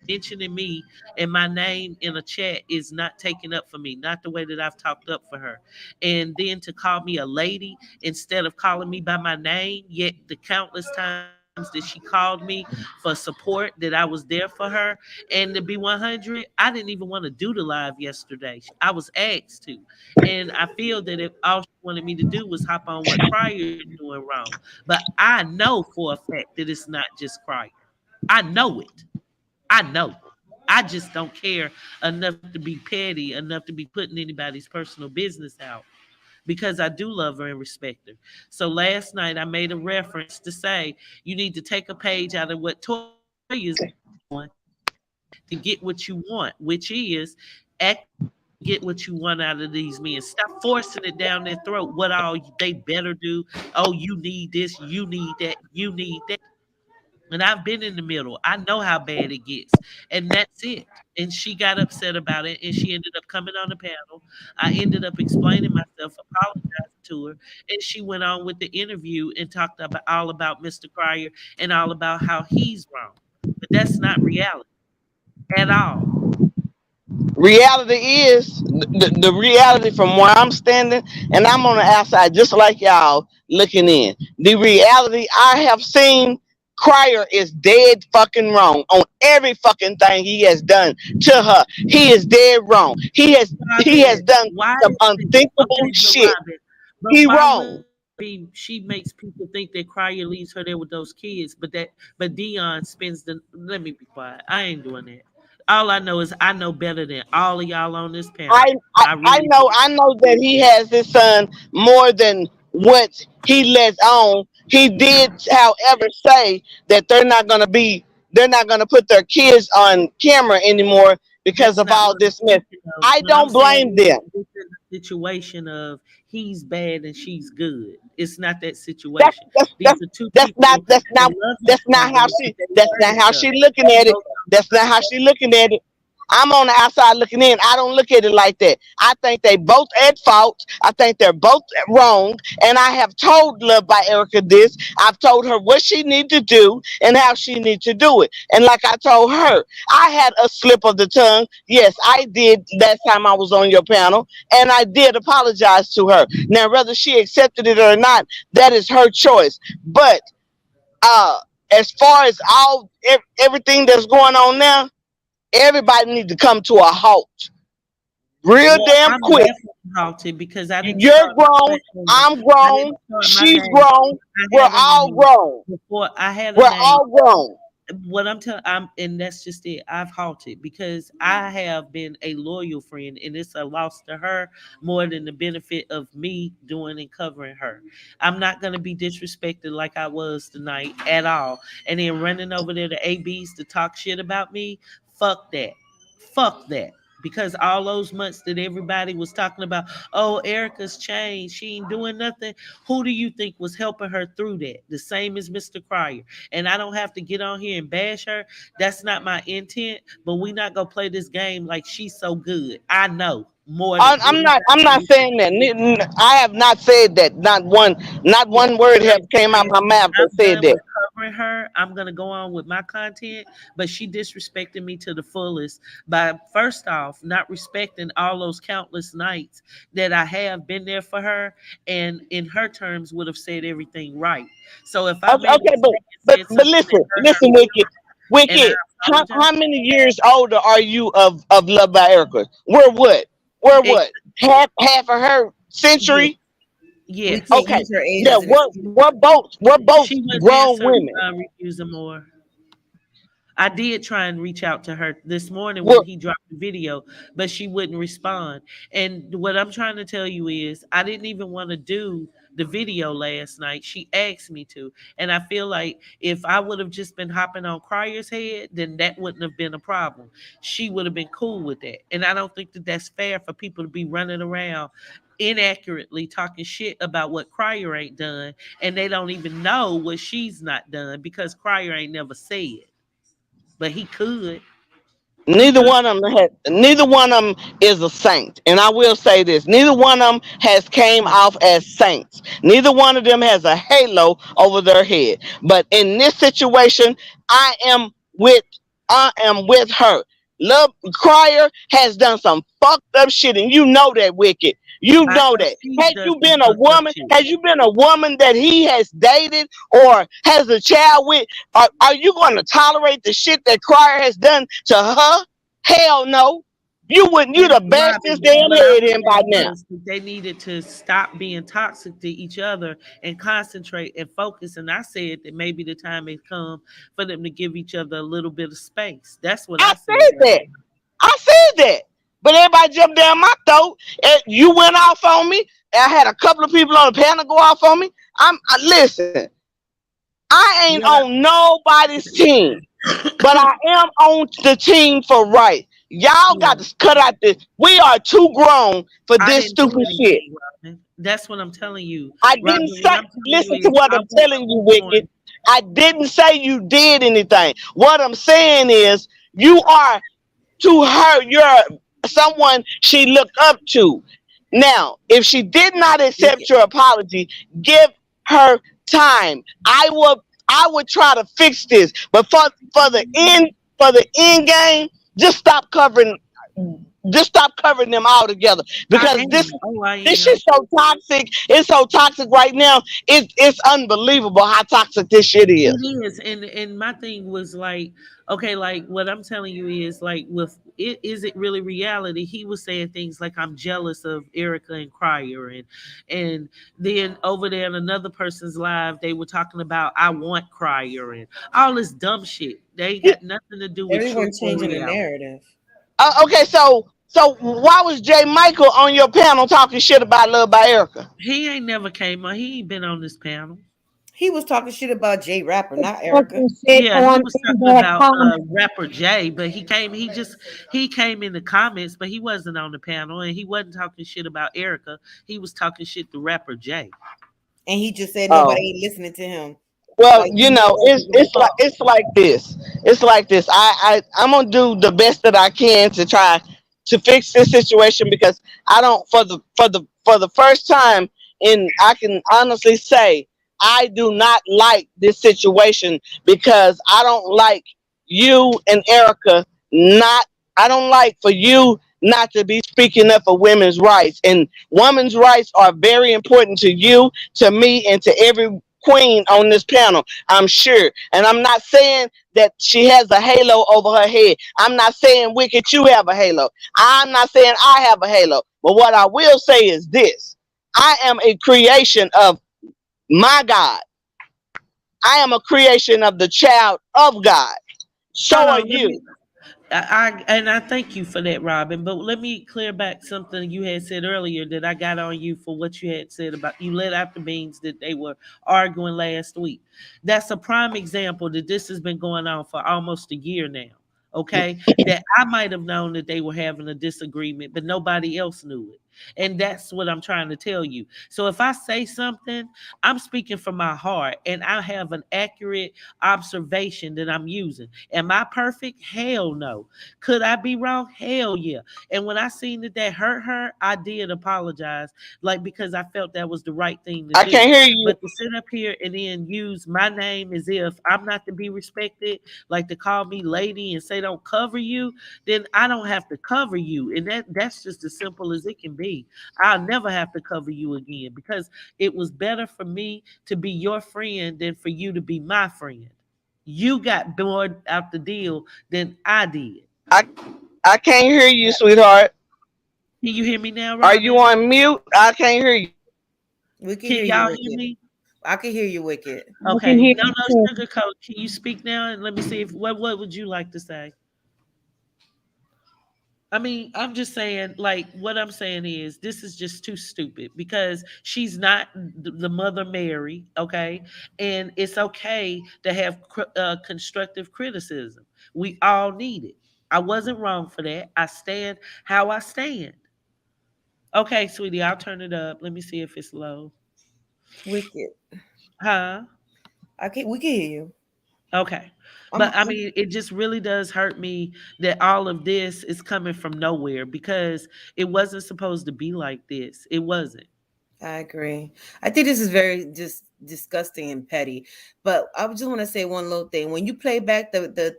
Mentioning me and my name in a chat is not taking up for me, not the way that I've talked up for her. And then to call me a lady instead of calling me by my name, yet the countless times that she called me for support, that I was there for her. And to be 100, I didn't even want to do the live yesterday. I was asked to. And I feel that if all she wanted me to do was hop on what Crier is doing wrong. But I know for a fact that it's not just Crier. I know it. I know. I just don't care enough to be petty, enough to be putting anybody's personal business out because I do love her and respect her. So last night I made a reference to say you need to take a page out of what Toya is doing to get what you want, which is get what you want out of these men. Stop forcing it down their throat. What all they better do? Oh, you need this, you need that, you need that. And I've been in the middle. I know how bad it gets. And that's it. And she got upset about it. And she ended up coming on the panel. I ended up explaining myself, apologizing to her. And she went on with the interview and talked about all about Mr. Crier and all about how he's wrong. But that's not reality at all. Reality is the reality from where I'm standing, and I'm on the outside just like y'all looking in. The reality I have seen, Crier is dead fucking wrong on every fucking thing he has done to her. He is dead wrong. He has done some unthinkable shit. He wrong. She makes people think that Crier leaves her there with those kids, but Dion spends the. Let me be quiet. I ain't doing that. All I know is I know better than all of y'all on this panel. I know that he has his son more than what he lets on. He did, however, say that they're not gonna put their kids on camera anymore because of all this mess. I don't blame them. It's a situation of he's bad and she's good. It's not that situation. That's not how she looking at it. That's not how she looking at it. I'm on the outside looking in. I don't look at it like that. I think they both at fault. I think they're both wrong. And I have told Love by Erica this. I've told her what she needs to do and how she needs to do it. And like I told her, I had a slip of the tongue. Yes, I did last time I was on your panel. And I did apologize to her. Now, whether she accepted it or not, that is her choice. But as far as everything that's going on now, everybody needs to come to a halt damn quick. Halted because you're grown, I'm grown, she's grown, we're all grown. Before I had we're all grown. What I'm telling, and that's just it. I've halted because I have been a loyal friend, and it's a loss to her more than the benefit of me doing and covering her. I'm not gonna be disrespected like I was tonight at all, and then running over there to ABs to talk shit about me. Fuck that. Fuck that. Because all those months that everybody was talking about, oh, Erica's changed, she ain't doing nothing. Who do you think was helping her through that? The same as Mr. Crier. And I don't have to get on here and bash her. That's not my intent. But we not gonna play this game like she's so good. I know more. I'm not saying that. I have not said that. Not one word have came out my mouth that said that. honoring her, I'm gonna go on with my content. But she disrespected me to the fullest by first off not respecting all those countless nights that I have been there for her, and in her terms would have said everything right. So if I Okay, made a okay, mistake but and said but something that listen, hurt her listen, Wicked, and I Wicked. How apologize. many years older are you of Love by Erica? We're what? We're It, what? Half of her yes, century? We yes. can't Okay. use her age Yeah, as an excuse. we're both She wouldn't grown answer women. Refuser more. I did try and reach out to her this morning when Well, he dropped the video, but she wouldn't respond. And what I'm trying to tell you is, I didn't even want to do the video last night. She asked me to. And I feel like if I would have just been hopping on Cryer's head, then that wouldn't have been a problem. She would have been cool with that. And I don't think that that's fair for people to be running around inaccurately talking shit about what Cryer ain't done, and they don't even know what she's not done because Cryer ain't never said. But he could. He neither could. one of them neither one of them is a saint. And I will say this, neither one of them has came off as saints. Neither one of them has a halo over their head. But in this situation, I am with I am with her. Love Crier has done some fucked up shit, and you know that, Wicked. You I know know that. she Had does you some been a fucked up woman, shit. had you been a woman that he has dated or has a child with, are you going to tolerate the shit that Crier has done to her? Hell no. You wouldn't. You And the bashed this Robin, damn what I head was in by saying now. was that they needed to stop being toxic to each other and concentrate and focus. And I said that maybe the time has come for them to give each other a little bit of space. That's what I I said. said that. I said that. But everybody jumped down my throat. And you went off on me. I had a couple of people on the panel go off on me. Listen. I ain't What I, on nobody's team, but I am on the team for right. Y'all yeah. got to cut out this. We are too grown for I this didn't do stupid shit. anything, Robin. That's what I'm telling you. I Robin, didn't what say, I'm telling you listen to is what I I'm want telling to you, move Wicked. on. I didn't say you did anything. What I'm saying is you are to her, you're someone she looked up to. Now, if she did not accept your apology, give her time. I would try to fix this. But for the end game, just stop covering them all together I because am. Oh, I this am. shit's so toxic. It's so toxic right now. It's unbelievable how toxic this shit is. It is, and my thing was like, okay, like what I'm telling you is like, with it, is it really reality? He was saying things like, "I'm jealous of Erica and Cryer," and then over there in another person's live, they were talking about, "I want Cryer," and all this dumb shit. They ain't got nothing to do with Everyone truth or changing the reality. narrative. Okay, so why was Jay Michael on your panel talking shit about Love by Erica? He ain't never came on. He ain't been on this panel. He was talking shit about Jay Rapper, not Erica. Talking shit Yeah, he on was in talking that about comment. rapper Jay, but he came in the comments, but he wasn't on the panel, and he wasn't talking shit about Erica. He was talking shit to rapper Jay. And he just said Oh. nobody ain't listening to him. Well, Like, you you know, know it's people to it's like talk. it's like this. It's like this. I'm gonna do the best that I can to try to fix this situation because I don't for the first time, and I can honestly say I do not like this situation because I don't like you and Erica not. I don't like for you not to be speaking up for women's rights, and women's rights are very important to you, to me, and to every queen on this panel, I'm sure. And I'm not saying that she has a halo over her head. I'm not saying, Wicked, you have a halo. I'm not saying I have a halo. But what I will say is this: I am a creation of my God. I am a creation of the child of God. So Hold are on, let you. me. I thank you for that, Robin. But let me clear back something you had said earlier that I got on you for what you had said about you let out the beans that they were arguing last week. That's a prime example that this has been going on for almost a year now. Okay, that I might have known that they were having a disagreement, but nobody else knew it. And that's what I'm trying to tell you. So if I say something, I'm speaking from my heart and I have an accurate observation that I'm using. Am I perfect? Hell no. Could I be wrong? Hell yeah. And when I seen that hurt her, I did apologize, like, because I felt that was the right thing to I do. can't hear you. But to sit up here and then use my name as if I'm not to be respected, like to call me lady and say don't cover you, then I don't have to cover you. And that's just as simple as it can be. I'll never have to cover you again because it was better for me to be your friend than for you to be my friend. You got bored out the deal than I did. I can't hear you, sweetheart. Can you hear me now, Are you Robin? on mute? I can't hear you. We can Can hear you, y'all hear Wicked. me? I can hear you, Wicked. I can Okay. hear No, you no too. sugarcoat. Can you speak now? And let me see if what would you like to say? I mean, I'm just saying, like, what I'm saying is this is just too stupid because she's not the Mother Mary, okay? And it's okay to have constructive criticism. We all need it. I wasn't wrong for that. I stand how I stand. Okay, sweetie, I'll turn it up. Let me see if it's low. Wicked. Huh? We can hear you. Okay. I'm, But I mean, it just really does hurt me that all of this is coming from nowhere because it wasn't supposed to be like this. It wasn't. I agree. I think this is very just disgusting and petty. But I just want to say one little thing. When you play back the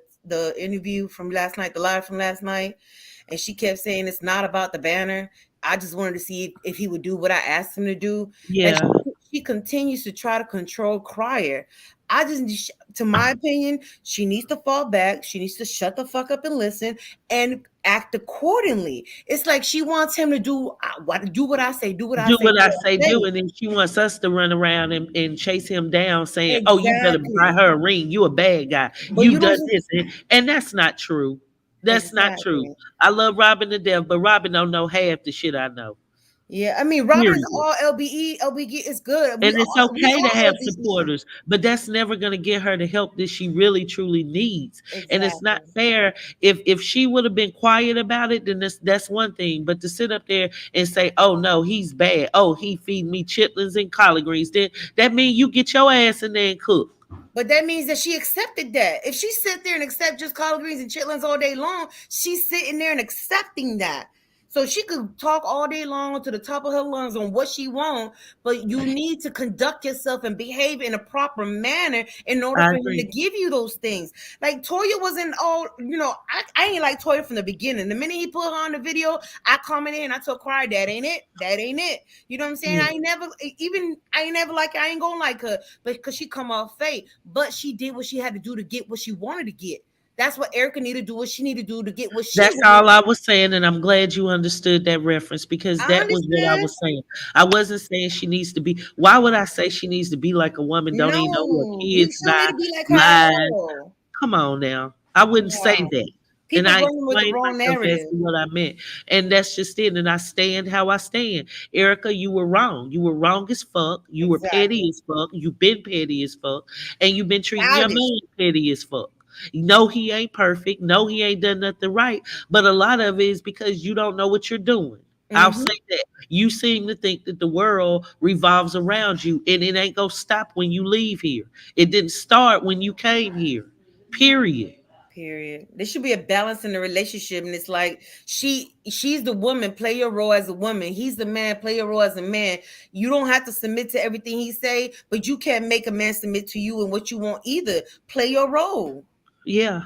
interview from last night, the live from last night, and she kept saying it's not about the banner. I just wanted to see if he would do what I asked him to do. And Yeah. she continues to try to control Crier. I just, to my opinion, she needs to fall back. She needs to shut the fuck up and listen and act accordingly. It's like she wants him to do what I say, do what I Do say, what do I what say, I do. say. And then she wants us to run around and chase him down saying, oh, you better buy Exactly. her a ring. You a bad guy. But You you don't done this. And that's not true. That's not true. exactly. I love Robin to death, but Robin don't know half the shit I know. Yeah, I mean, Robin's Period. all LBE. LBE is good. And it's We okay to all have LBE. supporters, but that's never going to get her the help that she really truly needs. And it's not Exactly. fair. If she would have been quiet about it, then that's one thing. But to sit up there and say, "Oh no, he's bad. Oh, he feed me chitlins and collard greens," then that means you get your ass in there and cook. But that means that she accepted that. If she sit there and accept just collard greens and chitlins all day long, she's sitting there and accepting that. So she could talk all day long to the top of her lungs on what she wants, but you need to conduct yourself and behave in a proper manner in order I for him to agree. give you those things. Like Toya wasn't all, I ain't like Toya from the beginning. The minute he put her on the video, I commented and I told Cry, that ain't it. That ain't it. You know what I'm saying? Yeah. I ain't never like her. I ain't gonna like her because she come off fake. But she did what she had to do to get what she wanted to get. That's what Erica needed to do, what she needed to do to get what she That's wanted. all I was saying, and I'm glad you understood that reference because I that was what I understand. was saying. I wasn't saying she needs to be. Why would I say she needs to be like a woman? Don't even know who her No, you kids don't need by to be like her at lies. all. Come on now. I wouldn't say No. that. And People I running with the explained wrong myself as narrative. to what I meant. And that's just it. And I stand how I stand. Erica, you were wrong. You were wrong as fuck. You were petty Exactly. as fuck. You've been petty as fuck. And you've been treating your Childish. man petty as fuck. No, he ain't perfect. No, he ain't done nothing right. But a lot of it is because you don't know what you're doing. I'll Mm-hmm. say that. You seem to think that the world revolves around you, and it ain't gonna stop when you leave here. It didn't start when you came here. Period. Period. There should be a balance in the relationship, and it's like she's the woman, play your role as a woman. He's the man, play your role as a man. You don't have to submit to everything he say, but you can't make a man submit to you and what you want either. Play your role. Yeah.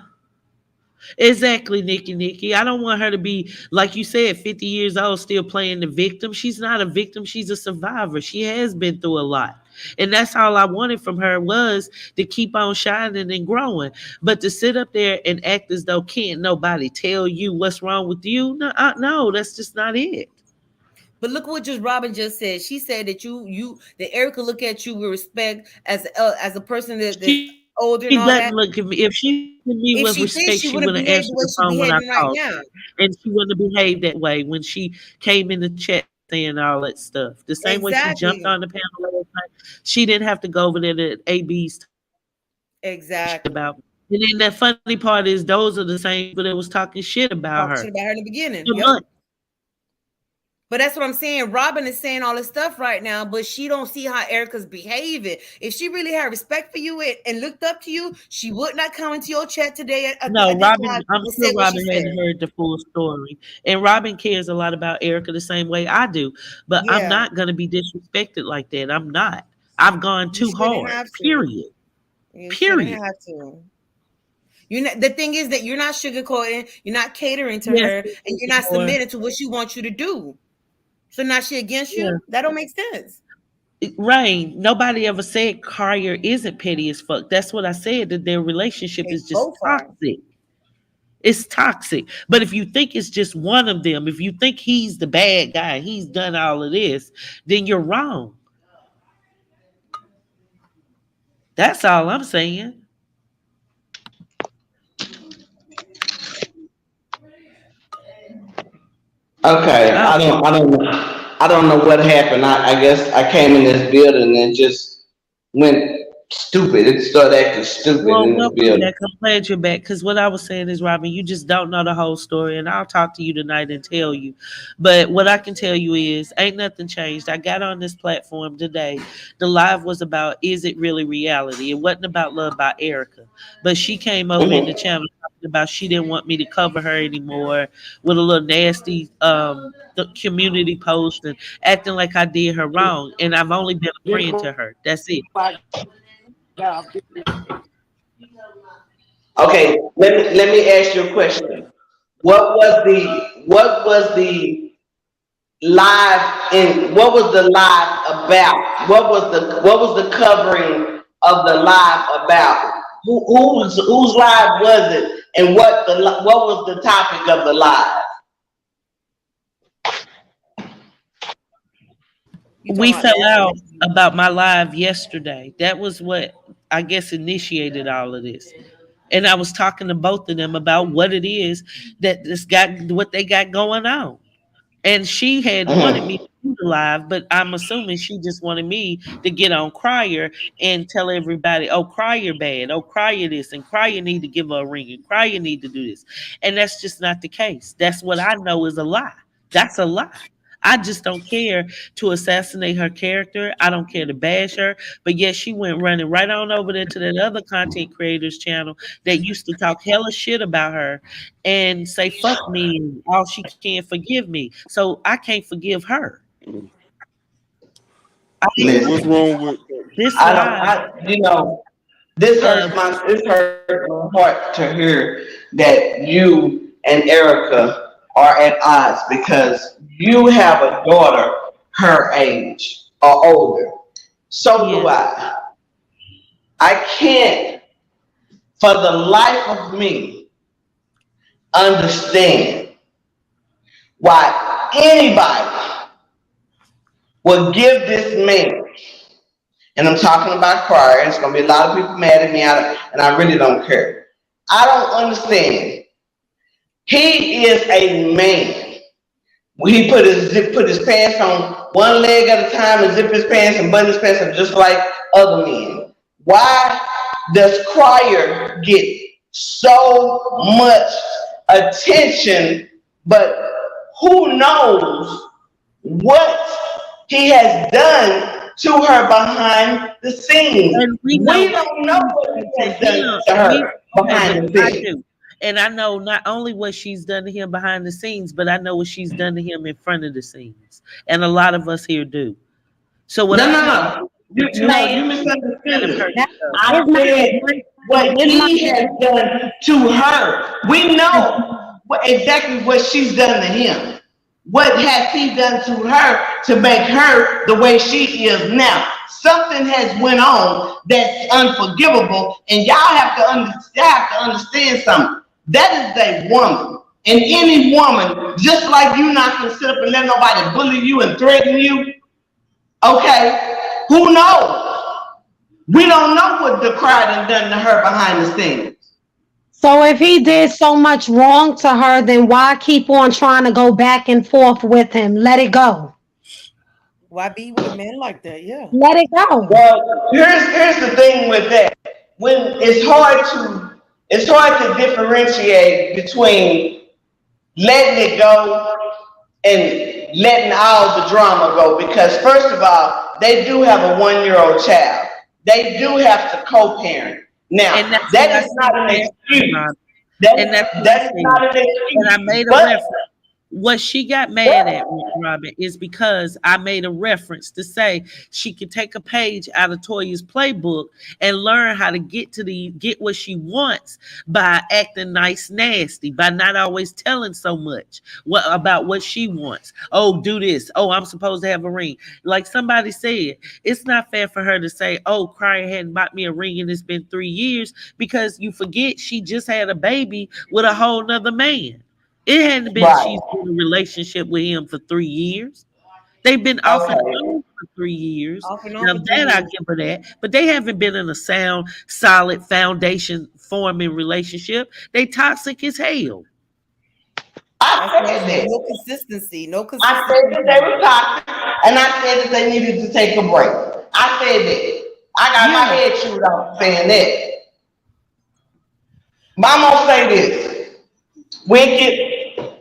Exactly, Nikki. I don't want her to be, like you said, 50 years old, still playing the victim. She's not a victim. She's a survivor. She has been through a lot. And that's all I wanted from her was to keep on shining and growing. But to sit up there and act as though can't nobody tell you what's wrong with you, no, that's just not it. But look what just Robin just said. She said that that Erica look at you with respect as a person that's older and She all doesn't that. look at me. If she looked at me If with she did, respect, she she wouldn't wouldn't behave the answer way the she phone when I behaving right called now. her. And she wouldn't have behaved that way when she came in the chat saying all that stuff. The same way she jumped Exactly. on the panel last night, she didn't have to go over there to AB's Exactly. about me. And then the funny part is those are the same people that was talking shit about Talk her shit about her in the beginning. for Yep. months. But that's what I'm saying. Robin is saying all this stuff right now, but she don't see how Erica's behaving. If she really had respect for you and looked up to you, she would not come into your chat today. No, Robin, I'm I'm sure Robin hasn't heard the full story. And Robin cares a lot about Erica the same way I do. But I'm not going to be disrespected like that. I'm not. I've gone too hard, period. Period. Have to. The thing is that you're not sugarcoating, you're not catering to her, and you're not submitting to what she wants you to do. So now she against you? Yeah. That don't make sense. Rain, nobody ever said Crier isn't petty as fuck. That's what I said, that their relationship is just toxic. It's toxic. But if you think it's just one of them, if you think he's the bad guy, he's done all of this, then you're wrong. That's all I'm saying. Okay, I don't know what happened. I guess I came in this building and just went stupid. It started acting stupid in this building. Back. I'm glad you're back, because what I was saying is, Robin, you just don't know the whole story, and I'll talk to you tonight and tell you. But what I can tell you is, ain't nothing changed. I got on this platform today. The live was about, is it really reality? It wasn't about Love by Erica, but she came over in the channel talking about she didn't want me to cover her anymore with a little nasty community post and acting like I did her wrong, and I've only been a friend to her. That's it. Okay, let me ask you a question. What was the live about? What was the covering of the live about? Whose live was it, and what was the topic of the live? We fell out about my live yesterday. That was what I guess initiated all of this. And I was talking to both of them about what it is that what they got going on. And she had wanted me to do the live, but I'm assuming she just wanted me to get on Crier and tell everybody, oh, Crier bad, oh, Crier this, and Crier need to give her a ring, and Crier need to do this. And that's just not the case. That's what I know is a lie. That's a lie. I just don't care to assassinate her character. I don't care to bash her. But yet she went running right on over there to that other content creators channel that used to talk hella shit about her and say, fuck me, and all she can forgive me. So I can't forgive her. What's wrong with this? This hurts my heart to hear that you and Erica are at odds, because you have a daughter her age or older. So do I. I can't, for the life of me, understand why anybody would give this man, and I'm talking about Crier, it's going to be a lot of people mad at me, and I really don't care. I don't understand. He is a man. He put his pants on one leg at a time and zip his pants and button his pants up just like other men. Why does Crier get so much attention, but who knows what he has done to her behind the scenes? And we don't know what he has done to her behind the scenes. And I know not only what she's done to him behind the scenes, but I know what she's done to him in front of the scenes. And a lot of us here do. So what No. You misunderstood. I said what he has done to her. We know exactly what she's done to him. What has he done to her to make her the way she is now? Something has went on that's unforgivable, and y'all have to understand something. That is a woman, and any woman, just like you not gonna sit up and let nobody bully you and threaten you. Okay, who knows? We don't know what the Crier done to her behind the scenes. So if he did so much wrong to her, then why keep on trying to go back and forth with him? Let it go. Why be with a man like that? Yeah. Let it go. Well, here's the thing with that. When it's hard to differentiate between letting it go and letting all the drama go because first of all, they do have a 1-year-old child. They do have to co-parent. Now, And that's what that I is not an said, excuse. Rob. That, And that's what I that is said. not an And I excuse. made a But reference. What she got mad at, Robin, is because I made a reference to say she could take a page out of Toya's playbook and learn how to get what she wants by acting nice, nasty, by not always telling so much about what she wants. Oh, do this. Oh, I'm supposed to have a ring. Like somebody said, it's not fair for her to say, "Oh, Crier hadn't bought me a ring and it's been 3 years," because you forget she just had a baby with a whole nother man. It hadn't been right. she's been in a relationship with him for 3 years. They've been off and Okay. on for 3 years. Off and on Now for 3 that I years. give her that, but they haven't been in a sound, solid foundation forming relationship. They toxic as hell. I That's said no, that. no consistency. No I consistency. said that they were toxic, and I said that they needed to take a break. I said that. I got my Yeah. head chewed off saying that. But I'm gonna say this. Wicked,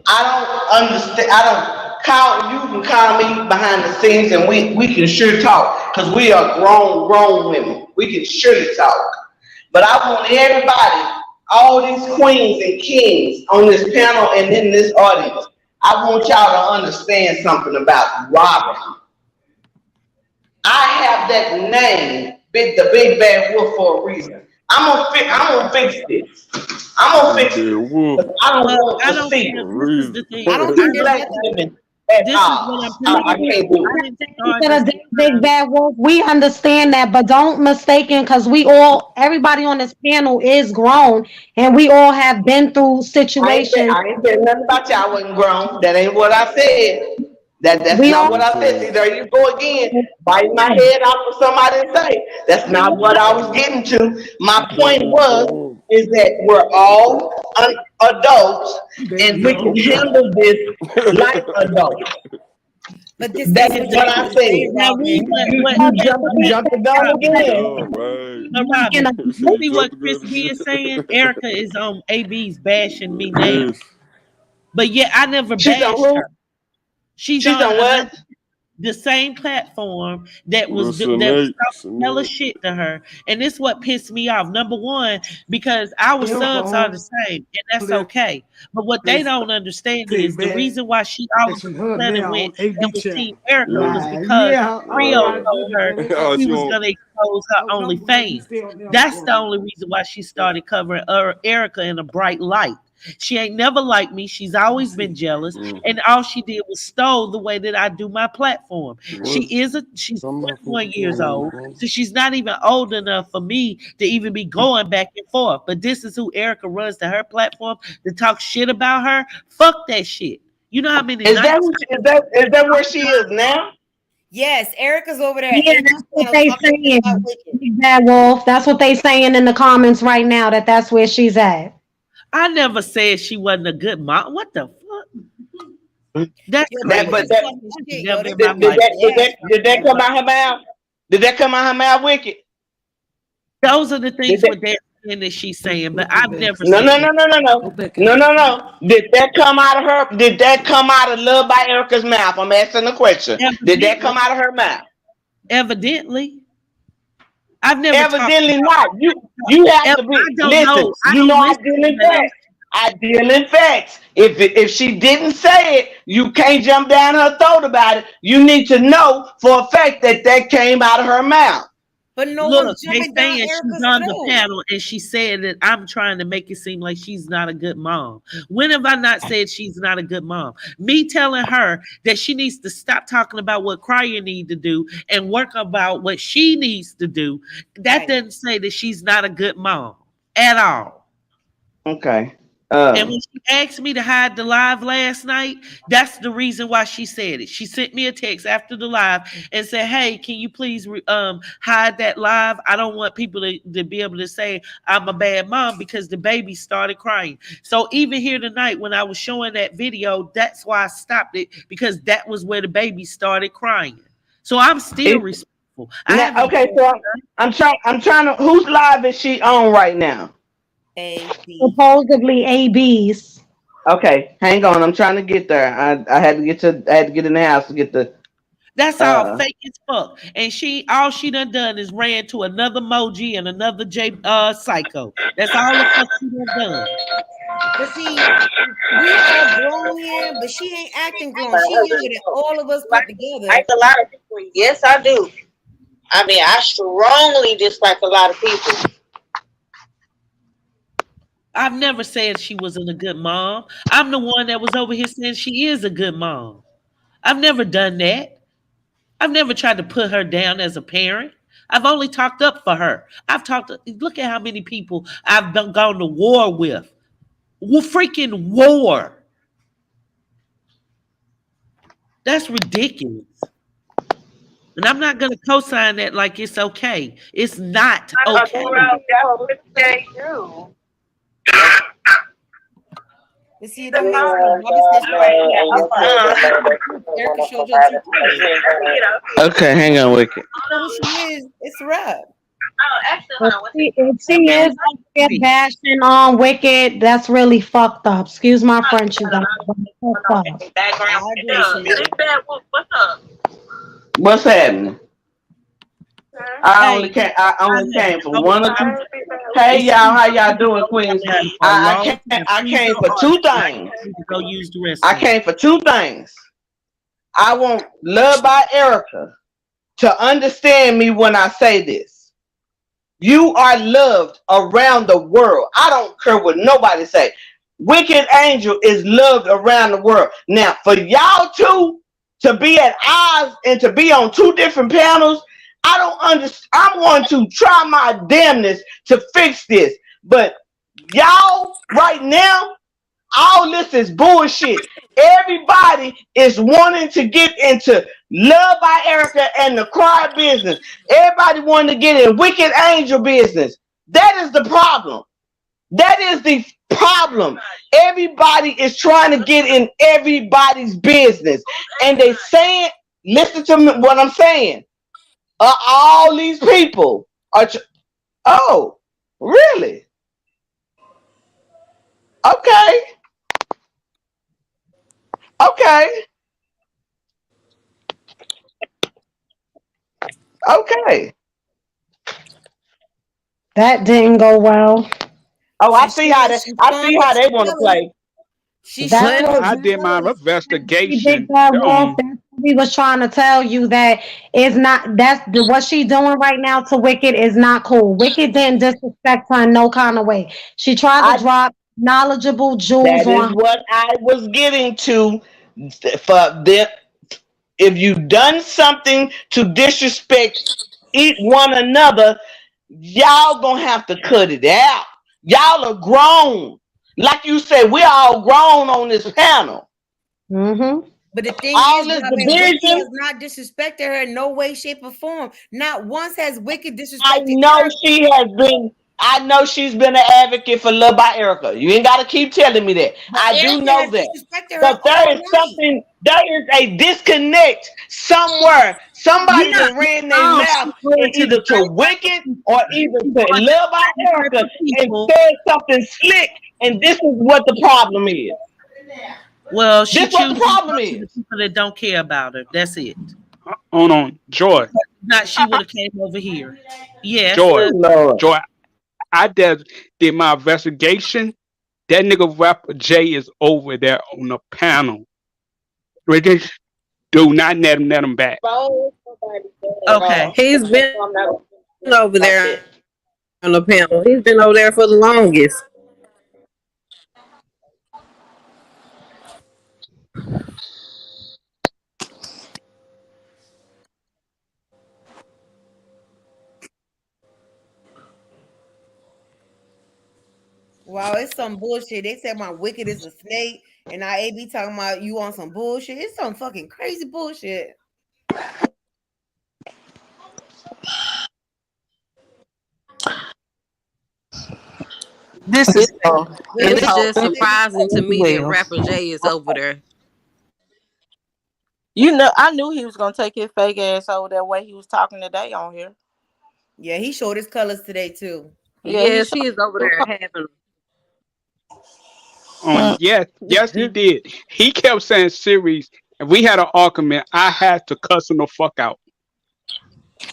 I don't understand. I don't call you can call me behind the scenes and we can sure talk because we are grown women. We can surely talk. But I want everybody, all these queens and kings on this panel and in this audience, I want y'all to understand something about Robin. I have that name, the big bad wolf, for a reason. I'm gonna fix this. I'm gonna fix it. I don't want I to don't see feel this is the thing. I don't think there's black nothing. women at This is all. what I'm I telling you. can't do it. I didn't start To this the big bad wolf, we understand that, but don't mistaken because everybody on this panel is grown and we all have been through situations. I ain't saying nothing about y'all wasn't grown. That ain't what I said. That's We not all what I said. See, there you go again, biting my head off for somebody to say. That's not what I was getting to. My point is that we're all adults and we can handle this like adults. But this That's is what I said. Now we You jumped the gun again. you see what Chris B is saying? Erica is on AB's bashing me now. But yet I never She's on bashed who? her. She's She's on what? the same platform that was hella shit to her, and this what pissed me off. Number one, because our subs are the same, and that's okay. But what they don't understand is the reason why she all of a sudden went and was Team Erica was because Rio told her she was gonna expose her OnlyFans. That's the only reason why she started covering Erica in a bright light. She ain't never liked me. She's always been jealous, and all she did was stole the way that I do my platform. She's 21 years old, so she's not even old enough for me to even be going back and forth. But this is who Erica runs to her platform to talk shit about her. Fuck that shit. You know how many is that where she is now? Yes, Erica's over there. Yeah, that's what they saying. Big bad wolf. That's what they saying in the comments right now. That's where she's at. I never said she wasn't a good mom. What the fuck? That's Did that come out her mouth? Did that come out her mouth, Wicked? Those are the things what they're saying that she's saying, but I've never No. said that. No. Did that come out of her? Did that come out of Love by Erica's mouth? I'm asking the question. Did that come out of her mouth? Evidently. I've never Evidently not. You have to be. Listen, you know I deal in facts. I deal in facts. If she didn't say it, you can't jump down her throat about it. You need to know for a fact that came out of her mouth. But no Look, one's they jumping down saying Erica's she's on the throat. panel and she said that I'm trying to make it seem like she's not a good mom. When have I not said she's not a good mom? Me telling her that she needs to stop talking about what Crier need to do and work about what she needs to do. That doesn't say that she's not a good mom at all. Okay. And when she asked me to hide the live last night, that's the reason why she said it. She sent me a text after the live and said, "Hey, can you please hide that live? I don't want people to be able to say I'm a bad mom because the baby started crying." So even here tonight, when I was showing that video, that's why I stopped it, because that was where the baby started crying. So I'm still respectful. Okay, so I'm trying to. Whose live is she on right now? Supposedly AB's. Okay, hang on. I'm trying to get there. I had to get in the house to get the That's all uh fake as fuck. And all she done is ran to another Moji and another Psycho. That's all the fuck she done. But see, we all grown here, but she ain't acting grown. She younger than all of us put together. Like a lot of people. Yes, I do. I mean, I strongly dislike a lot of people. I've never said she wasn't a good mom. I'm the one that was over here saying she is a good mom. I've never done that. I've never tried to put her down as a parent. I've only talked up for her. Look at how many people I've gone to war with. Freaking war. That's ridiculous. And I'm not going to co-sign that like it's okay. It's not okay. But see, that makes Okay, hang on, Wicked. she is. It's rough. If she is bashing on Wicked, that's really fucked up. Excuse my French, you guys. What's happening? I only came for one or two. Hey y'all, how y'all doing, Queens? I came for two things. Go use the rest. I came for two things. I want Love by Erica to understand me when I say this. You are loved around the world. I don't care what nobody say. Wicked Angel is loved around the world. Now, for y'all two to be at odds and to be on two different panels, I don't understand. I'm going to try my damnness to fix this. But y'all, right now, all this is bullshit. Everybody is wanting to get into Love by Erica and the Cry business. Everybody wanting to get in Wicked Angel business. That is the problem. That is the problem. Everybody is trying to get in everybody's business. And they saying, listen to me, what I'm saying. All these people are. Oh, really? Okay. Okay. Okay. That didn't go well. Oh, I see how they want to play. I did my investigation. We was trying to tell you that it's not. What she doing right now to Wicked is not cool. Wicked didn't disrespect her in no kind of way. She tried to drop knowledgeable jewels That on is what I was getting to. For them, if you've done something to disrespect one another, y'all gonna have to cut it out. Y'all are grown. Like you said, we're all grown on this panel. Mm-hmm. But the thing all is, this Wicked division, has not disrespected her in no way, shape, or form. Not once has Wicked disrespected I know her. she has been. I know she's been an advocate for Love by Erica. You ain't got to keep telling me that. But I do Erica know has that. disrespected her But there all is night. something. There is a disconnect somewhere. Somebody that ran their mouth either to Wicked or either to Love by Erica and said something slick. And this is what the problem is. Well, she This what the chooses problem the people that don't care about her. That's it. Hold on, Joy. Not she would have came over here. Yes. Joy. Joy. I did my investigation. That nigga rapper Jay is over there on the panel. Do not let him back. Okay. He's been over there on the panel. He's been over there for the longest. Wow, it's some bullshit. They said my Wicked is a snake, and now AB talking about you on some bullshit. It's some fucking crazy bullshit. This is it's just surprising to me that rapper Jay is over there. You know, I knew he was gonna take his fake ass over that way he was talking today on here. Yeah, he showed his colors today too. Yeah, she is over there having. Yes, he did. He kept saying series, and we had an argument. I had to cuss him the fuck out.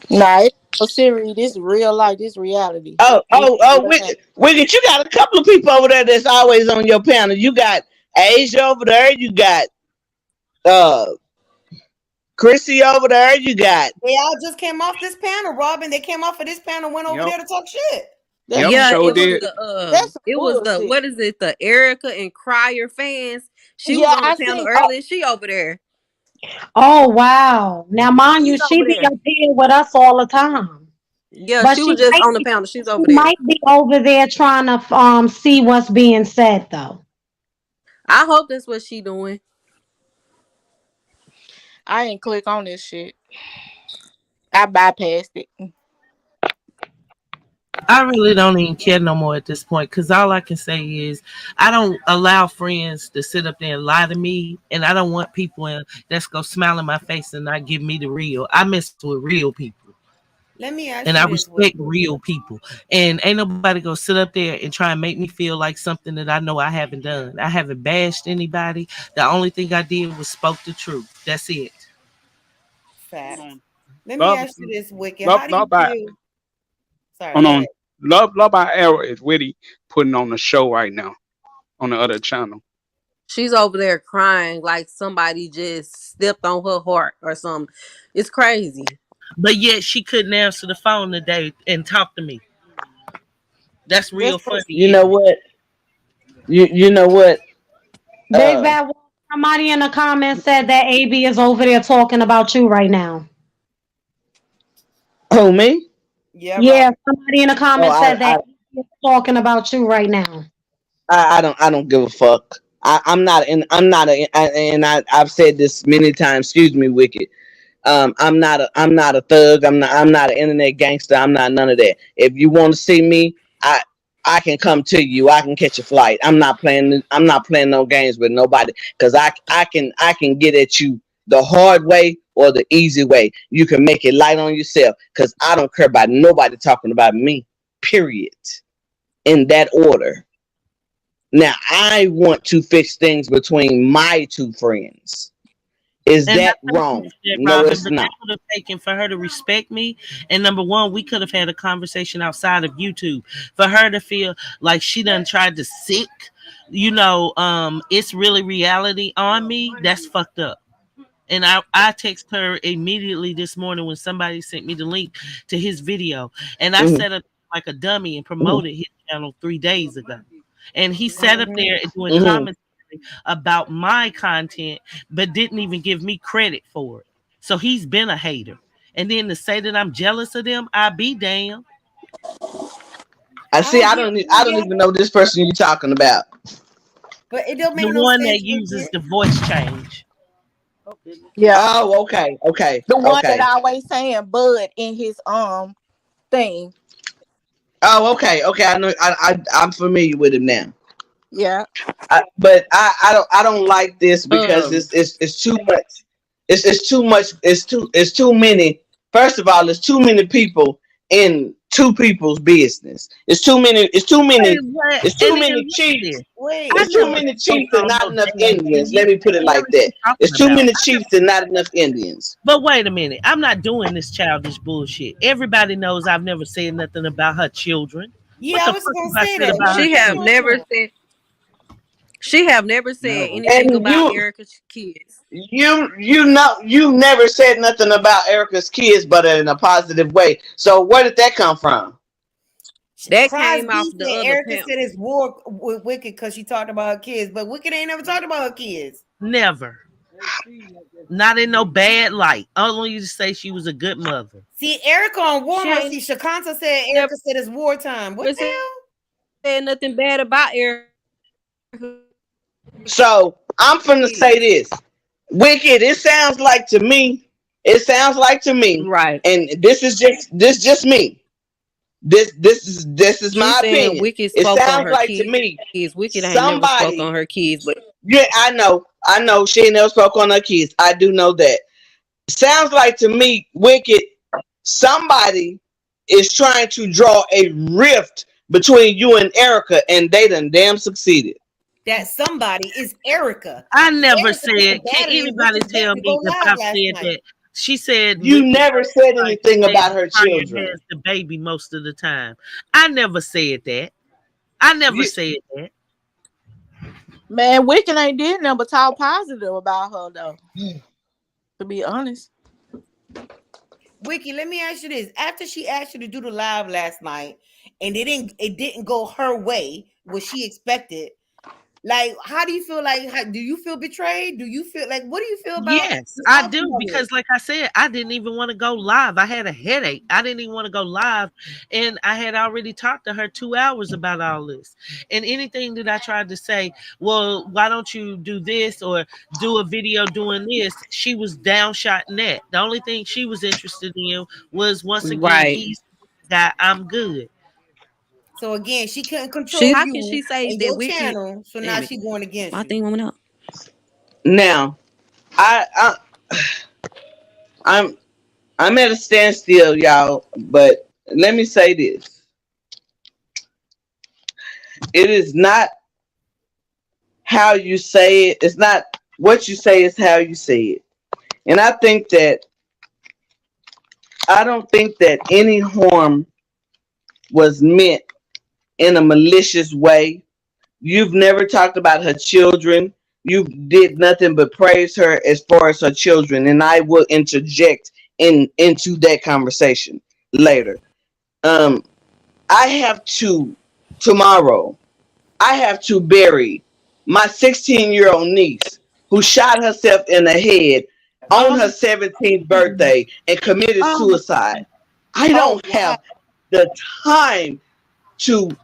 Nah, it's no series. This real life. This reality. Wicked, you got a couple of people over there that's always on your panel. You got Asia over there. You got Chrissy over there. You got. They all just came off this panel, Robin. They came off of this panel, went over there to talk shit. Yeah, sure it was did. the what is it? The Erica and Crier fans. She was Yeah, on the I panel seen. earlier. She over there. Oh wow! Now, mind you, She's she over be there. up here with us all the time. Yeah, But she she was just might on the be, panel. She's over she there. might be over there trying to see what's being said though. I hope that's what she doing. I ain't click on this shit. I bypassed it. I really don't even care no more at this point because all I can say is I don't allow friends to sit up there and lie to me, and I don't want people that's gonna smile in my face and not give me the real. I mess with real people. Let me ask And you I this. respect real people. And ain't nobody gonna sit up there and try and make me feel like something that I know I haven't done. I haven't bashed anybody. The only thing I did was spoke the truth. That's it. Fact. Let me ask you this, Wicked. Love, How do you love by, feel? Sorry, hold go on. ahead. Love by Era is Witty putting on the show right now on the other channel. She's over there crying like somebody just stepped on her heart or something. It's crazy. But yet she couldn't answer the phone today and talk to me. That's real funny. You know what? You know what? Big Bad Wolf, somebody in the comments said that AB is over there talking about you right now. Who, me? Yeah, somebody in the comments said I that AB is talking about you right now. I don't give a fuck. I'm not I've said this many times. Excuse me, Wicked. I'm not a thug. I'm not an internet gangster. I'm not none of that. If you want to see me, I can come to you. I can catch a flight. I'm not playing no games with nobody because I can get at you the hard way or the easy way. You can make it light on yourself because I don't care about nobody talking about me. Period. In that order. Now I want to fix things between my two friends. Is And that that's wrong? bullshit, No, Robin, it's but not. that would have taken for her to respect me. And number one, we could have had a conversation outside of YouTube. For her to feel like she done tried to sick, it's really reality on me. That's fucked up. And I text her immediately this morning when somebody sent me the link to his video. And I set up like a dummy and promoted his channel 3 days ago. And he sat up there and doing comments about my content, but didn't even give me credit for it. So he's been a hater. And then to say that I'm jealous of them, I be damn. I don't even know this person you're talking about. But it don't make The no one sense. that uses the voice change. Yeah. Oh, okay. The one that always saying Bud in his thing. Oh, okay. I know. I'm familiar with him now. Yeah. But I don't like this because it's too much. It's too much. It's too many. First of all, there's too many people in two people's business. It's too many. It's too many. It's too many chiefs. It's too many chiefs and not enough Indians. Let me put it like that. It's too many chiefs and not enough Indians. But wait a minute. I'm not doing this childish bullshit. Everybody knows I've never said nothing about her children. Yeah, I was gonna say that. She have never said anything about Erica's kids. You never said nothing about Erica's kids, but in a positive way. So where did that come from? That Crosby came off the said other Erica panel. said it's war with Wicked because she talked about her kids, but Wicked ain't never talked about her kids. Never. Not in no bad light. I only used to say she was a good mother. See, Erica on War Mercy, Shakanta said Erica said it's wartime. What the hell? Said nothing bad about Erica. So I'm finna say this. Wicked, it sounds like to me, right? And this is just me. This is my opinion. Wicked it spoke sounds on her like kids. to me. Wicked ain't never spoke on her kids, but yeah, I know. She ain't never spoke on her kids. I do know that. Sounds like to me, Wicked, somebody is trying to draw a rift between you and Erica, and they done damn succeeded. that somebody is Erica. I never Erica took the said. Can battery and anybody went to tell to go me if live I've last said night. that? She said You Wicked never said like anything the about baby her Kaya children. has the baby most of the time. I never said that. I never You, said that. Man, Wicked ain't did nothing but talk positive about her though. To be honest. Wiki, let me ask you this. After she asked you to do the live last night and it didn't go her way, what she expected, like how do you feel do you feel betrayed? Do you feel like what do you feel about Yes, the I outcome do of it? because, like I said, I didn't even want to go live. I had a headache. I didn't even want to go live, and I had already talked to her 2 hours about all this. And anything that I tried to say, well, why don't you do this or do a video doing this? She was downshotting that. The only thing she was interested in was once again, Right. he's the guy. I'm good. So again, she couldn't control She how can you she say and that your Wicked? channel, so now Damn it. she going against My you. thing went up. now, I'm at a standstill, y'all. But let me say this: it is not how you say it. It's not what you say. It's how you say it. And I don't think that any harm was meant in a malicious way. You've never talked about her children. You did nothing but praise her as far as her children, and I will interject into that conversation later. Um, I have to tomorrow. I have to bury my 16-year-old niece who shot herself in the head on her 17th birthday and committed Oh, suicide. I Oh don't wow. have the time to.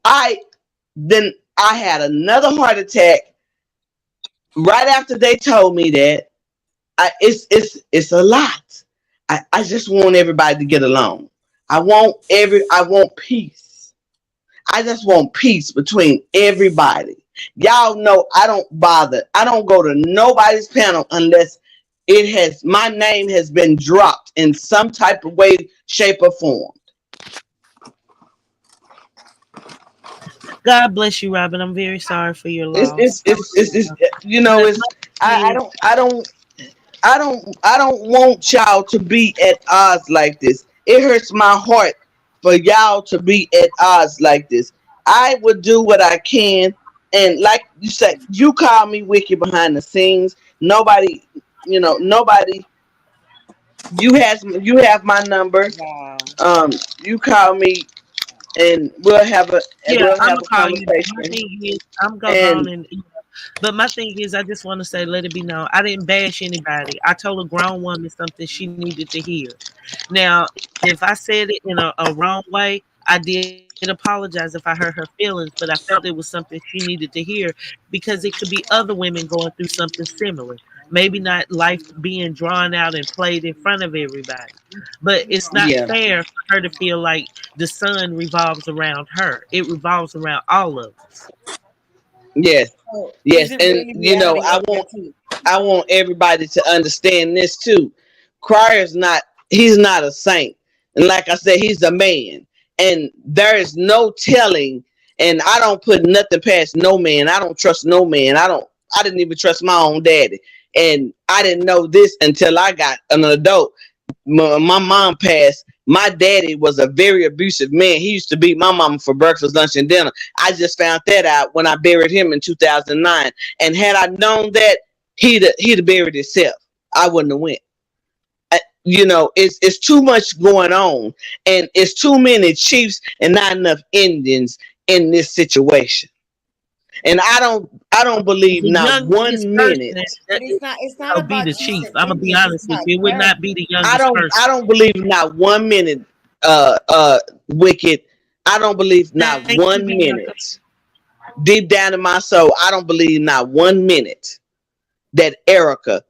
I then I had another heart attack right after they told me that. It's a lot. I just want everybody to get along. I want peace. I just want peace between everybody. Y'all know I don't bother. I don't go to nobody's panel unless my name has been dropped in some type of way, shape, or form. God bless you, Robin. I'm very sorry for your It's loss. you know, it's I don't want y'all to be at odds like this. It hurts my heart for y'all to be at odds like this. I would do what I can, and like you said, you call me wicked behind the scenes. Nobody, nobody. You have my number. Wow. You call me, and we'll have a Yeah, we'll I'm have gonna a call you. My conversation. thing is, I'm gonna go on And and. But my thing is, I just want to say, let it be known, I didn't bash anybody. I told a grown woman something she needed to hear. Now, if I said it in a wrong way, I did apologize if I hurt her feelings, but I felt it was something she needed to hear because it could be other women going through something similar. Maybe not life being drawn out and played in front of everybody, but it's not yeah, fair for her to feel like the sun revolves around her. It revolves around all of us. yes, So is yes, it and really reality I of want that too? everybody to understand this too. Crier's he's not a saint. And like I said, he's a man. And there is no telling, and I don't put nothing past no man. I don't trust no man. I didn't even trust my own daddy. And I didn't know this until I got an adult. My mom passed. My daddy was a very abusive man. He used to beat my mama for breakfast, lunch, and dinner. I just found that out when I buried him in 2009. And had I known that, he'd have buried himself. I wouldn't have went. It's too much going on, and it's too many chiefs and not enough Indians in this situation. And I don't believe The not youngest 1 person minute. But it's not would be about the chiefs chief. and I'm gonna be Indians, it's honest with about you. It would not character. be the I youngest don't person. I don't believe not 1 minute wicked. I don't believe not Thank you, 1 Bianca. minute. Deep down in my soul, I don't believe not 1 minute that Erica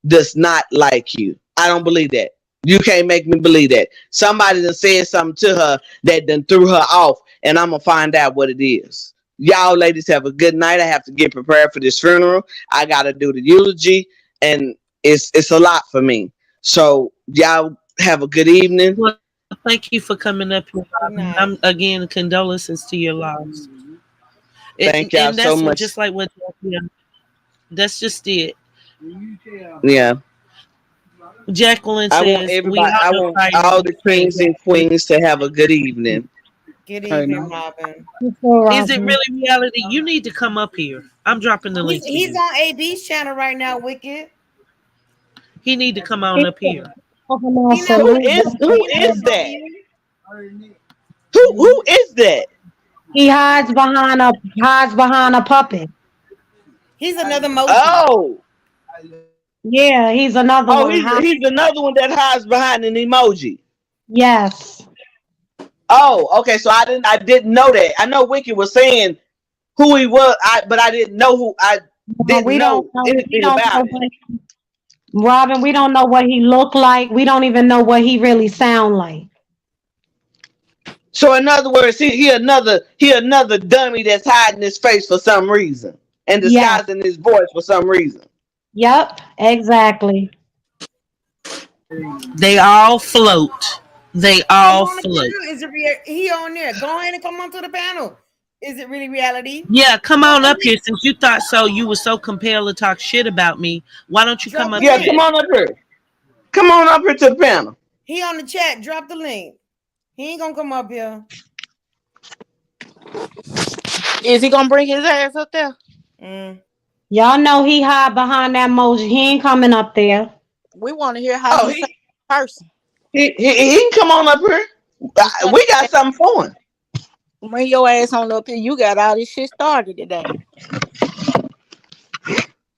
does not like you. I don't believe that. You can't make me believe that. Somebody done said something to her that done threw her off, and I'm gonna find out what it is. Y'all ladies have a good night. I have to get prepared for this funeral. I gotta do the eulogy, and it's a lot for me. So y'all have a good evening. Well, thank you for coming up here, Good Robin. night. I'm again condolences to your loss. Thank y'all And so that's what, much. just like what, yeah, that's just it. Yeah. Jacqueline I want says, we everybody, all I know want Fire all the can't kings and queens to have a good evening. Good Hey, evening, no. Robin. Is it really reality? You need to come up here. I'm dropping the link to He's you. on AB's channel right now, Wicked. He need to come on up here. He never Who is that? Who is that? He hides behind a puppet. He's another Moji. Oh, Yeah, he's another oh, one. he's another one that hides behind an emoji. Yes. Oh, okay. So I didn't know that. I know Wiki was saying who he was, but I didn't know who. I didn't We know don't know. We anything don't about know it. Robin, we don't know what he looked like. We don't even know what he really sound like. So in other words, he another dummy that's hiding his face for some reason and Yes. disguising his voice for some reason. Yep, exactly. They all float. They all On the float. panel, is it he on there? Go ahead and come onto the panel. Is it really reality? Yeah, come on up here. Since you thought so, you were so compelled to talk shit about me. Why don't you come up Yeah, here? come on up here. Come on up here to the panel. He on the chat. Drop the link. He ain't gonna come up here. Is he gonna bring his ass up there? Y'all know he hide behind that emoji. He ain't coming up there. We want to hear how he sounds in person. He can come on up here. We got something for him. Bring your ass on up here. You got all this shit started today.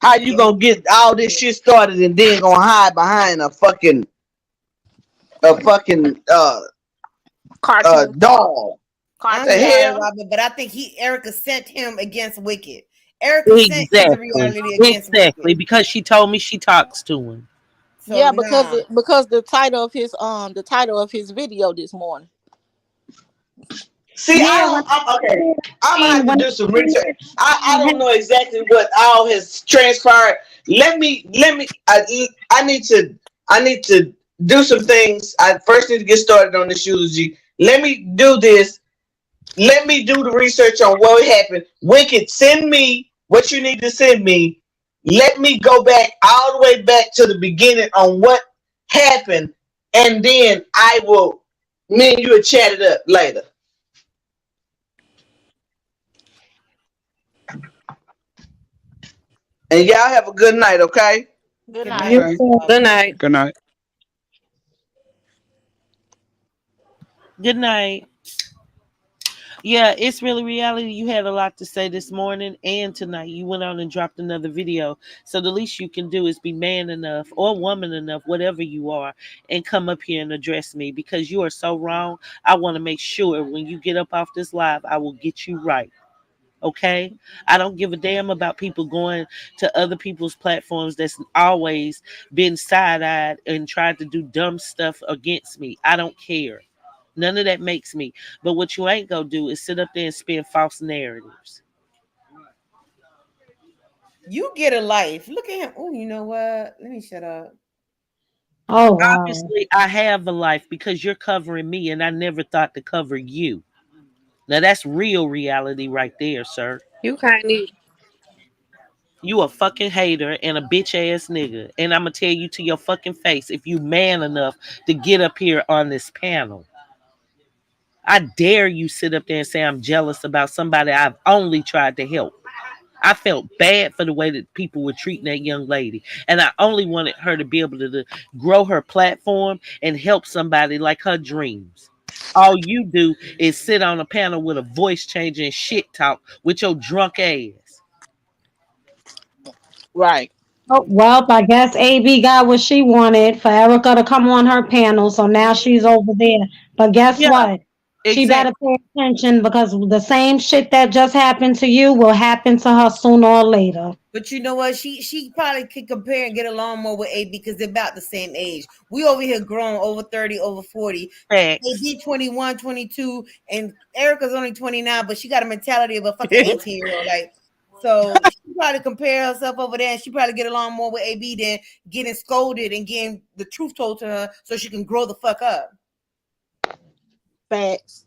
How you gonna get all this shit started and then gonna hide behind a fucking cartoon dog? I'm The sorry, hell? Robert, but I think Erica sent him against Wicked. Erica sent him the reality against Exactly. Wicked. Because she told me she talks to him. So, yeah, because the title of his video this morning. See, I'm gonna have to do some research. I don't know exactly what all has transpired. I need to do some things. I first need to get started on this eulogy. Let me do this. Let me do the research on what happened. Wicked, send me what you need to send me. Let me go back all the way back to the beginning on what happened, and then me and you will chat it up later. And y'all have a good night, okay? Good night. Okay. Good night. Good night. Good night. Yeah, it's really reality. You had a lot to say this morning and tonight. You went on and dropped another video. So the least you can do is be man enough or woman enough, whatever you are, and come up here and address me because you are so wrong. I want to make sure when you get up off this live, I will get you right. Okay? I don't give a damn about people going to other people's platforms that's always been side-eyed and tried to do dumb stuff against me. I don't care. None of that makes me. But what you ain't gonna do is sit up there and spin false narratives. You get a life. Look at him. Oh, you know what? Let me shut up. Oh, wow. Obviously, I have a life because you're covering me, and I never thought to cover you. Now that's real reality right there, sir. You can't even. You a fucking hater and a bitch ass nigga, and I'm gonna tell you to your fucking face if you man enough to get up here on this panel. I dare you sit up there and say I'm jealous about somebody I've only tried to help. I felt bad for the way that people were treating that young lady. And I only wanted her to be able to grow her platform and help somebody like her dreams. All you do is sit on a panel with a voice changing shit talk with your drunk ass. Right. Oh, well, I guess AB got what she wanted for Erica to come on her panel, so now she's over there. But guess what? She better pay attention because the same shit that just happened to you will happen to her sooner or later. But you know what? She probably could compare and get along more with AB because they're about the same age. We over here grown, over 30, over 40. AB 21, 22, and Erica's only 29, but she got a mentality of a fucking 18-year-old. Like, so she probably compare herself over there, and she probably get along more with AB than getting scolded and getting the truth told to her so she can grow the fuck up. Facts.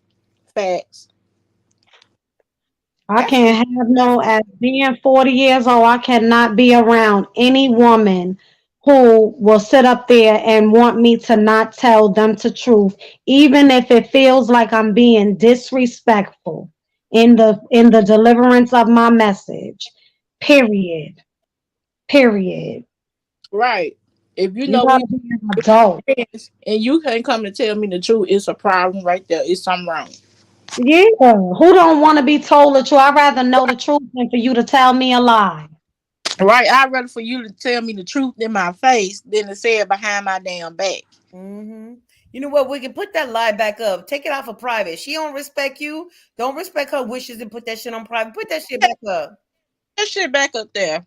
I can't have no, as being 40 years old, I cannot be around any woman who will sit up there and want me to not tell them the truth, even if it feels like I'm being disrespectful in the deliverance of my message. Period. Period. Right. If you You know gotta we be an adult. friends and you can't come to tell me the truth, it's a problem right there. It's something wrong. Yeah. Who don't want to be told the truth? I'd rather know the truth than for you to tell me a lie. Right. I'd rather for you to tell me the truth in my face than to say it behind my damn back. Mm-hmm. You know what? We can put that lie back up. Take it off of private. She don't respect you. Don't respect her wishes and put that shit on private. Put that shit back up. That shit back up there.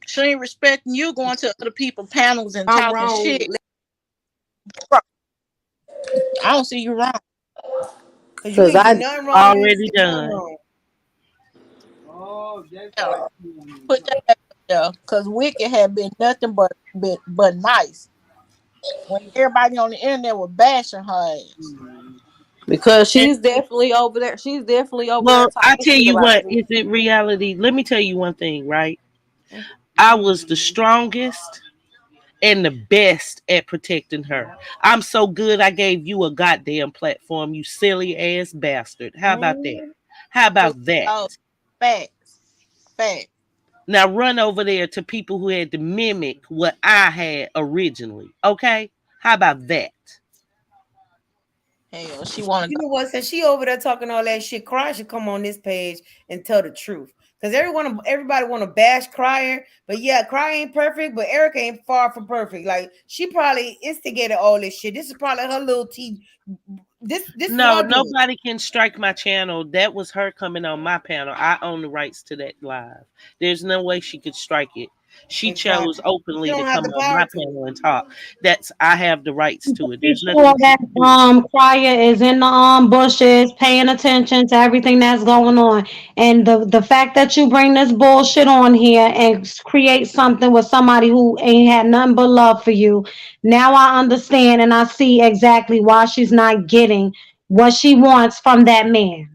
She ain't respecting you going to other people panels and I'm talking wrong. shit. I don't see you wrong. Cause you Cause ain't do I nothing wrong. You ain't Already say nothing done. wrong. Yeah. Put that back up there. Cause Wicked had been nothing but nice. When everybody on the internet was bashing her ass. because And, she's definitely over there. She's definitely over there well, I talking tell shit you about what, you. is it reality? Let me tell you one thing, right? I was the strongest and the best at protecting her. I'm so good I gave you a goddamn platform, you silly ass bastard. How about that? How about that? Oh, facts. Facts. Now run over there to people who had to mimic what I had originally. Okay? How about that? Hell, she wanted You know what? Since she over there talking all that shit, Cry should come on this page and tell the truth. Because everybody want to bash Crier, but yeah, Cry ain't perfect, but Erica ain't far from perfect. Like she probably instigated all this shit. This is probably her little tea. This is No, her doing. nobody can strike my channel. That was her coming on my panel. I own the rights to that live. There's no way she could strike it. She chose Exactly. She openly to don't have come the on power my to. panel and talk. I have the rights to it. Be There's sure nothing she that can do. Crier is in the bushes paying attention to everything that's going on. And the fact that you bring this bullshit on here and create something with somebody who ain't had nothing but love for you. Now I understand and I see exactly why she's not getting what she wants from that man.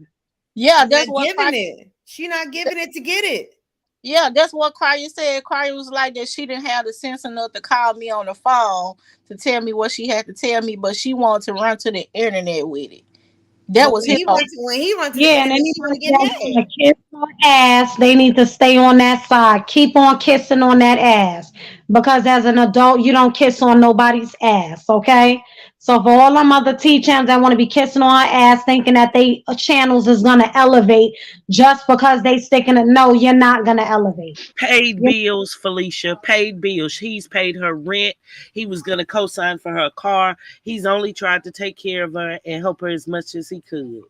Yeah, She's not that's what giving it. She not giving it to get it. Yeah, that's what Cryer said. Cryer was like that she didn't have the sense enough to call me on the phone to tell me what she had to tell me, but she wanted to run to the internet with it. That But was his when he run to the Yeah, and internet, she want anybody to get that's mad. gonna kiss her ass, they need to stay on that side. Keep on kissing on that ass. Because as an adult, you don't kiss on nobody's ass, okay? So for all them other T-channels that want to be kissing on her ass, thinking that they channels is gonna elevate just because they sticking it. No, you're not gonna elevate. Paid bills, Felicia. Paid bills. He's paid her rent. He was gonna co-sign for her car. He's only tried to take care of her and help her as much as he could.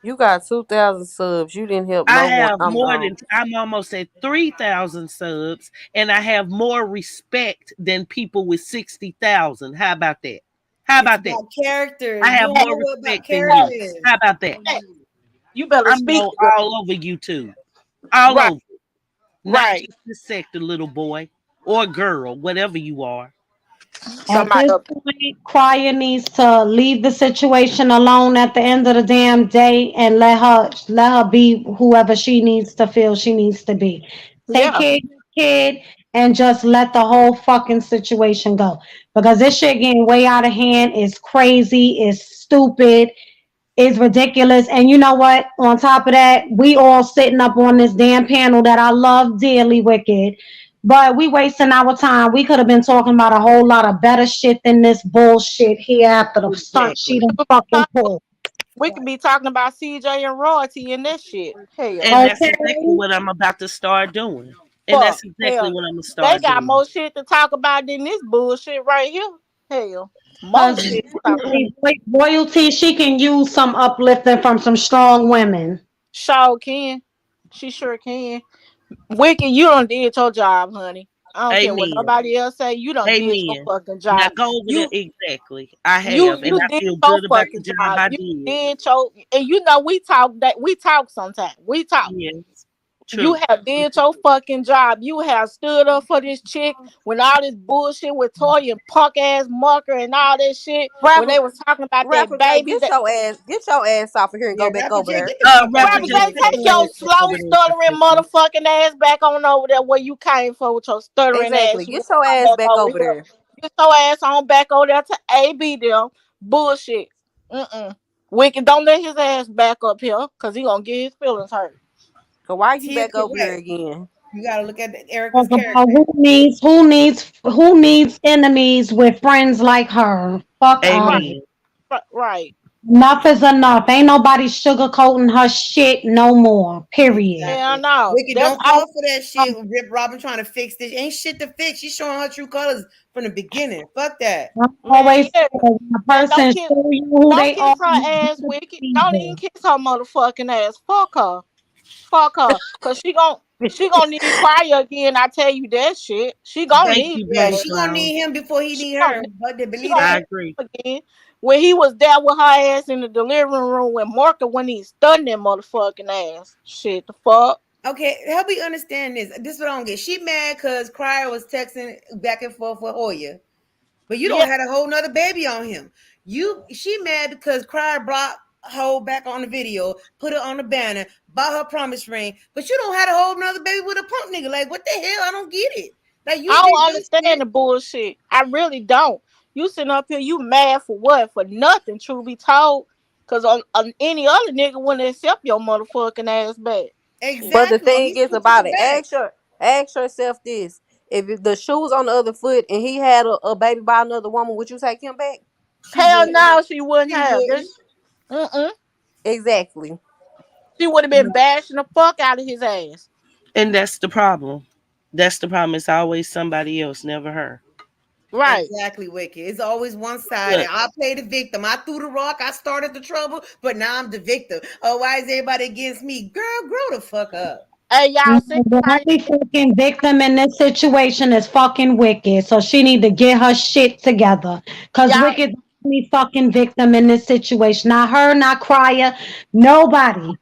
You got 2,000 subs. You didn't help I no one. have I'm almost at 3,000 subs, and I have more respect than people with 60,000. How about that? How about that? Characters. I have You don't more know what about respect than you. characters. How about that? You better I'm speak. all over YouTube. All Right. over. Not Right. just this sector, little boy or girl, whatever you are. At this point, Crier needs to leave the situation alone at the end of the damn day and let her be whoever she needs to feel she needs to be. Take Yeah. care of your kid and just let the whole fucking situation go. Because this shit getting way out of hand. It's crazy. It's stupid. It's ridiculous. And you know what? On top of that, we all sitting up on this damn panel that I love dearly, Wicked. But we wasting our time. We could have been talking about a whole lot of better shit than this bullshit here after the stunt she done fucking pulled. We could be talking about CJ and royalty and that shit. Hell. And that's exactly what I'm about to start doing. And that's exactly Hell. what I'm going to They start got doing. more shit to talk about than this bullshit right here. Hell. More Because shit to talk about. royalty, she can use some uplifting from some strong women. Sure can. She sure can. Wicked, you done did your job, honey. I don't care what Amen. nobody else say. You done did your Amen. fucking Now job. go over there. You Exactly. I have. you And you I did feel your good about the fucking job job. I You did. did your, and you know we talk sometimes. We talk. Yes. You True. have did your fucking job. You have stood up for this chick when all this bullshit with Toya and punk ass Marker and all that shit. When Rapper, they was talking about that Rapper J, baby, get that your ass off of here and Yeah, go back Rapper over J, there. get the fuck out Rapper of Rapper J, J, here. take take your your ass back slow over there for a stuttering second. motherfucking ass back on over there where you came from with your stuttering Exactly. ass. You Get want your to come ass back back over over here. there. Get your ass on back over there to AB them. Bullshit. Wicked, don't let his ass back up here because he gonna get his feelings hurt. So why you Tia back over here correct. again? You gotta look at Erica's Talk character. about who needs enemies with friends like her. Fuck out of Right, it. Amen. right. Enough is enough. Ain't nobody sugarcoating her shit no more. Period. Hell Exactly. no. Wicked, That's don't all. fall for that shit with Rip Robin trying to fix this. Ain't shit to fix. She's showing her true colors from the beginning. Fuck that. I Man, always say yeah. when a And person show you who don't they kiss are, her you ass, gotta Wicked. believe Don't even them. kiss her motherfucking ass. Fuck her. Fuck her. Cause she gonna need Cryer again. I tell you that shit. She gonna Thank need you, Yeah, Black him. she gonna Cloud. need him before he She need gonna her. But they she believe gonna that. I need agree. him again. When he was there with her ass in the delivery room with Marker when he stunned that motherfucking ass. Shit the fuck. Okay, help me understand this. This is what I don't get. She mad because Crier was texting back and forth with Hoya. But you Yeah. don't have a whole nother baby on him. She mad because Crier brought Ho back on the video, put it on the banner, bought her promise ring, but you don't have a whole nother baby with a punk nigga. Like, what the hell? I don't get it. Like, you I did don't your understand shit. the bullshit. I really don't. You sitting up here, you mad for what? For nothing, truth be told. Cause on any other nigga wouldn't accept your motherfucking ass back. Shit. But the Exactly. thing He is still took about it it, back. ask yourself this: if the shoe was on the other foot and he had a baby by another woman, would you take him back? She Hell wouldn't. no, she wouldn't She have. wouldn't. This, mm-mm. Exactly. She would have been bashing the fuck out of his ass. And that's the problem. That's the problem. It's always somebody else, never her. Right. Exactly, Wicked. It's always one side. Look, And I play the victim. I threw the rock. I started the trouble, but now I'm the victim. Oh, why is everybody against me? Girl, grow the fuck up. Hey, y'all No, see the how only fucking victim in this situation is fucking Wicked. So she need to get her shit together. Cause y'all Wicked the only fucking victim in this situation. Not her, not Crier, nobody.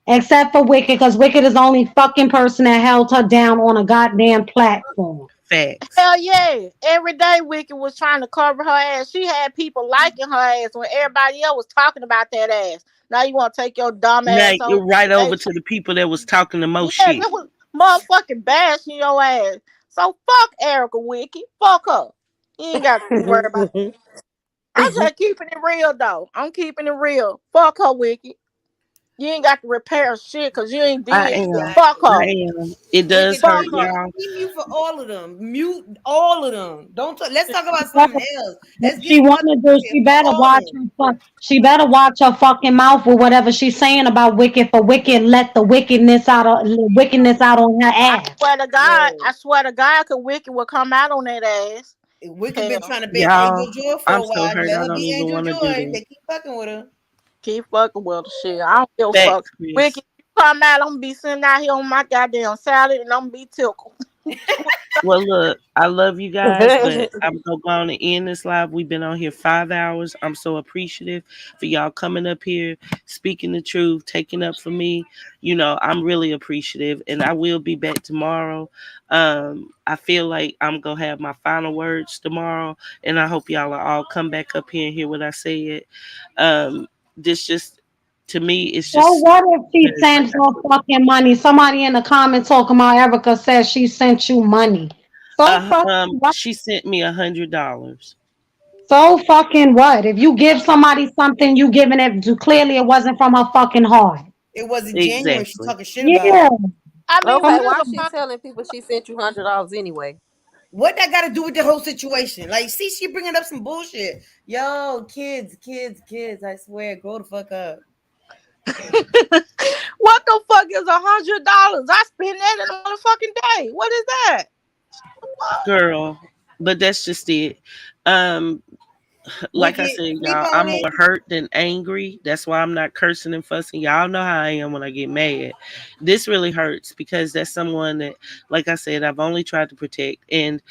Except for Wicked, because Wicked is the only fucking person that held her down on a goddamn platform. facts. hell yeah. Every day Wicked was trying to cover her ass. She had people liking her ass when everybody else was talking about that ass. Now you wanna take your dumb Now ass over. you're right Hey, over to the people that was talking the most yes, shit. it was motherfucking bashing your ass. So fuck Erica Wicked. Fuck her. You ain't got to worry about that. I'm just keeping it real though. I'm keeping it real. Fuck her, Wicked. You ain't got to repair shit because you ain't I did shit. am. Fuck I her. am. It does Wicked, Fuck hurt, her. y'all. we mute for all of them. Mute all of them. Don't talk. Let's talk about something else. What Let's get she some wanna do, other she for better all of watch them. her she better watch her fucking mouth with whatever she's saying about Wicked for Wicked let the wickedness out on her I ass. swear to God, Word. I swear to God, cause Wicked will come out on that ass. Wicked been Hell, trying to bait Y'all, Angel Joy for I'm a so while. hurt. Let I her don't be even Angel want to do Joy. this. They keep fucking with her. keep fucking with the shit. I don't give a fuck. Facts, Wicked, Chris. you come out, I'm gonna be sitting out here on my goddamn salad and I'm gonna be tickled. Well, look, I love you guys, but I'm gonna go on and end this live. We've been on here 5 hours. I'm so appreciative for y'all coming up here, speaking the truth, taking up for me. You know, I'm really appreciative, and I will be back tomorrow. I feel like I'm gonna have my final words tomorrow, and I hope y'all are all come back up here and hear what I said. This just to me, it's So just what if she because, like sends I her fucking money? Somebody in the comments talking about Erica says she sent you money. So fucking what? she sent me $100. So fucking what? If you give somebody something, you giving it to clearly it wasn't from her fucking heart. It wasn't genuine. She Exactly. talking shit about Yeah. it. I mean, Come Okay, what on. is why a she hundred? telling people she sent you $100 anyway? What that got to do with the whole situation? Like, see, she bringing up some bullshit. Yo, kids. I swear, grow the fuck up. What the fuck is $100? I spend that in a motherfucking day. What is that? Girl, but that's just it. Um, like I Wicked, said, sleep y'all, on I'm it. more hurt than angry. That's why I'm not cursing and fussing. Y'all know how I am when I get mad. This really hurts because that's someone that, like I said, I've only tried to protect, and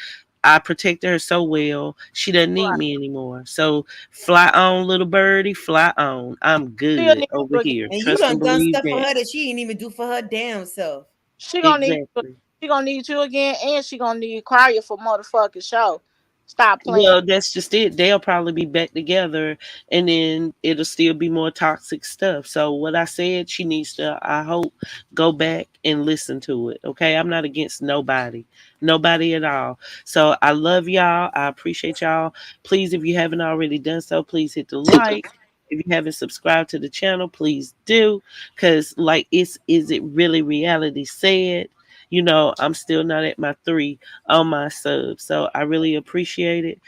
I protected her so well. She doesn't need Right. me anymore. So fly on, little birdie, fly on. I'm Still good need over to here. And you Trust and done believe stuff for that. her that she ain't even do for her damn self. She gonna need you. Exactly. She gonna need you again, and she gonna need Cryer for motherfucking show. Stop playing. Well, that's just it. They'll probably be back together and then it'll still be more toxic stuff. So what I said, she needs to, I hope, go back and listen to it. Okay. I'm not against nobody. Nobody at all. So I love y'all. I appreciate y'all. Please, if you haven't already done so, please hit the like. If you haven't subscribed to the channel, please do. Cause like is it really reality said? You know, I'm still not at my 3 on my sub. So I really appreciate it.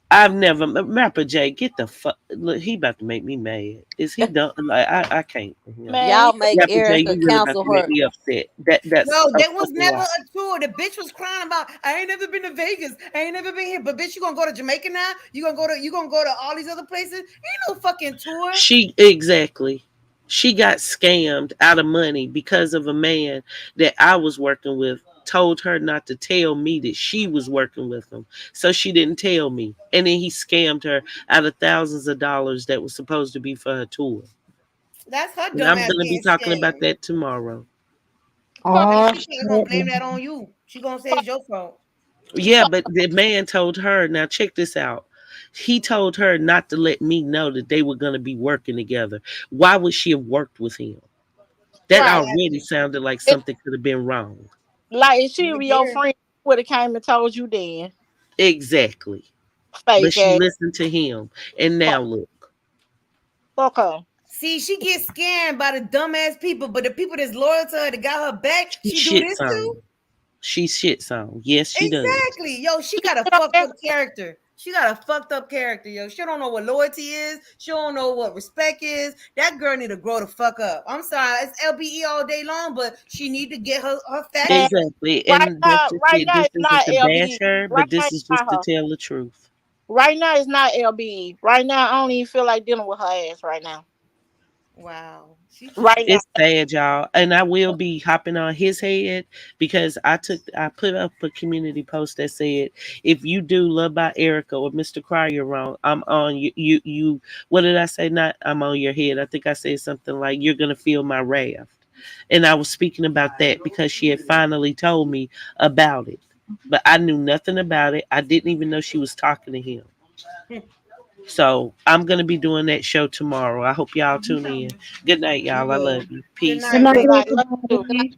I've never Rapper J, get the fuck look, he about to make me mad. Is he done? Like I can't. Man, Y'all make Rapper J, Erica you really about cancel to make her. me upset. That's No, a there was fucking never lie. a tour. The bitch was crying about I ain't never been to Vegas. I ain't never been here. But bitch, you gonna go to Jamaica now? You gonna go to all these other places? Ain't no fucking tour. She exactly. She got scammed out of money because of a man that I was working with told her not to tell me that she was working with him. So she didn't tell me. And then he scammed her out of thousands of dollars that was supposed to be for her tour. That's her And dumb I'm ass gonna be getting talking about scammed. that tomorrow. And Oh, she's gonna shit. blame that on you. She gonna say it's your fault. Yeah, but the man told her, now check this out. He told her not to let me know that they were going to be working together. Why would she have worked with him? That right. already sounded like It, something could have been wrong. like if she Right were your there. friend, would have came and told you then. Exactly. But Fake she ass. listened to him. And now Fuck, look. fuck her. See, she gets scammed by the dumbass people, but the people that's loyal to her that got her back, She she do shits this on. too. She shits on. Yes, she does. Exactly. Yo, she got a fucked up character. She got a fucked up character, yo. She don't know what loyalty is. She don't know what respect is. That girl need to grow the fuck up. I'm sorry, it's LBE all day long, but she need to get her facts And straight. Exactly. And that's just right it. now This it's isn't not to bash LBE. her, Right but now this it's is just not to her. tell the truth. Right now it's not LBE. Right now I don't even feel like dealing with her ass right now. Wow. She Right now. It's sad, y'all. And I will be hopping on his head because I put up a community post that said, if you do Love by Erica or Mr. Cryer wrong, I'm on you what did I say? Not I'm on your head. I think I said something like you're gonna feel my wrath. And I was speaking about that because she had finally told me about it. But I knew nothing about it. I didn't even know she was talking to him. So I'm gonna be doing that show tomorrow. I hope y'all tune in. Good night, We y'all. I will. love you. Good Peace. Good night, night, Good lady. night. Love you too. everybody.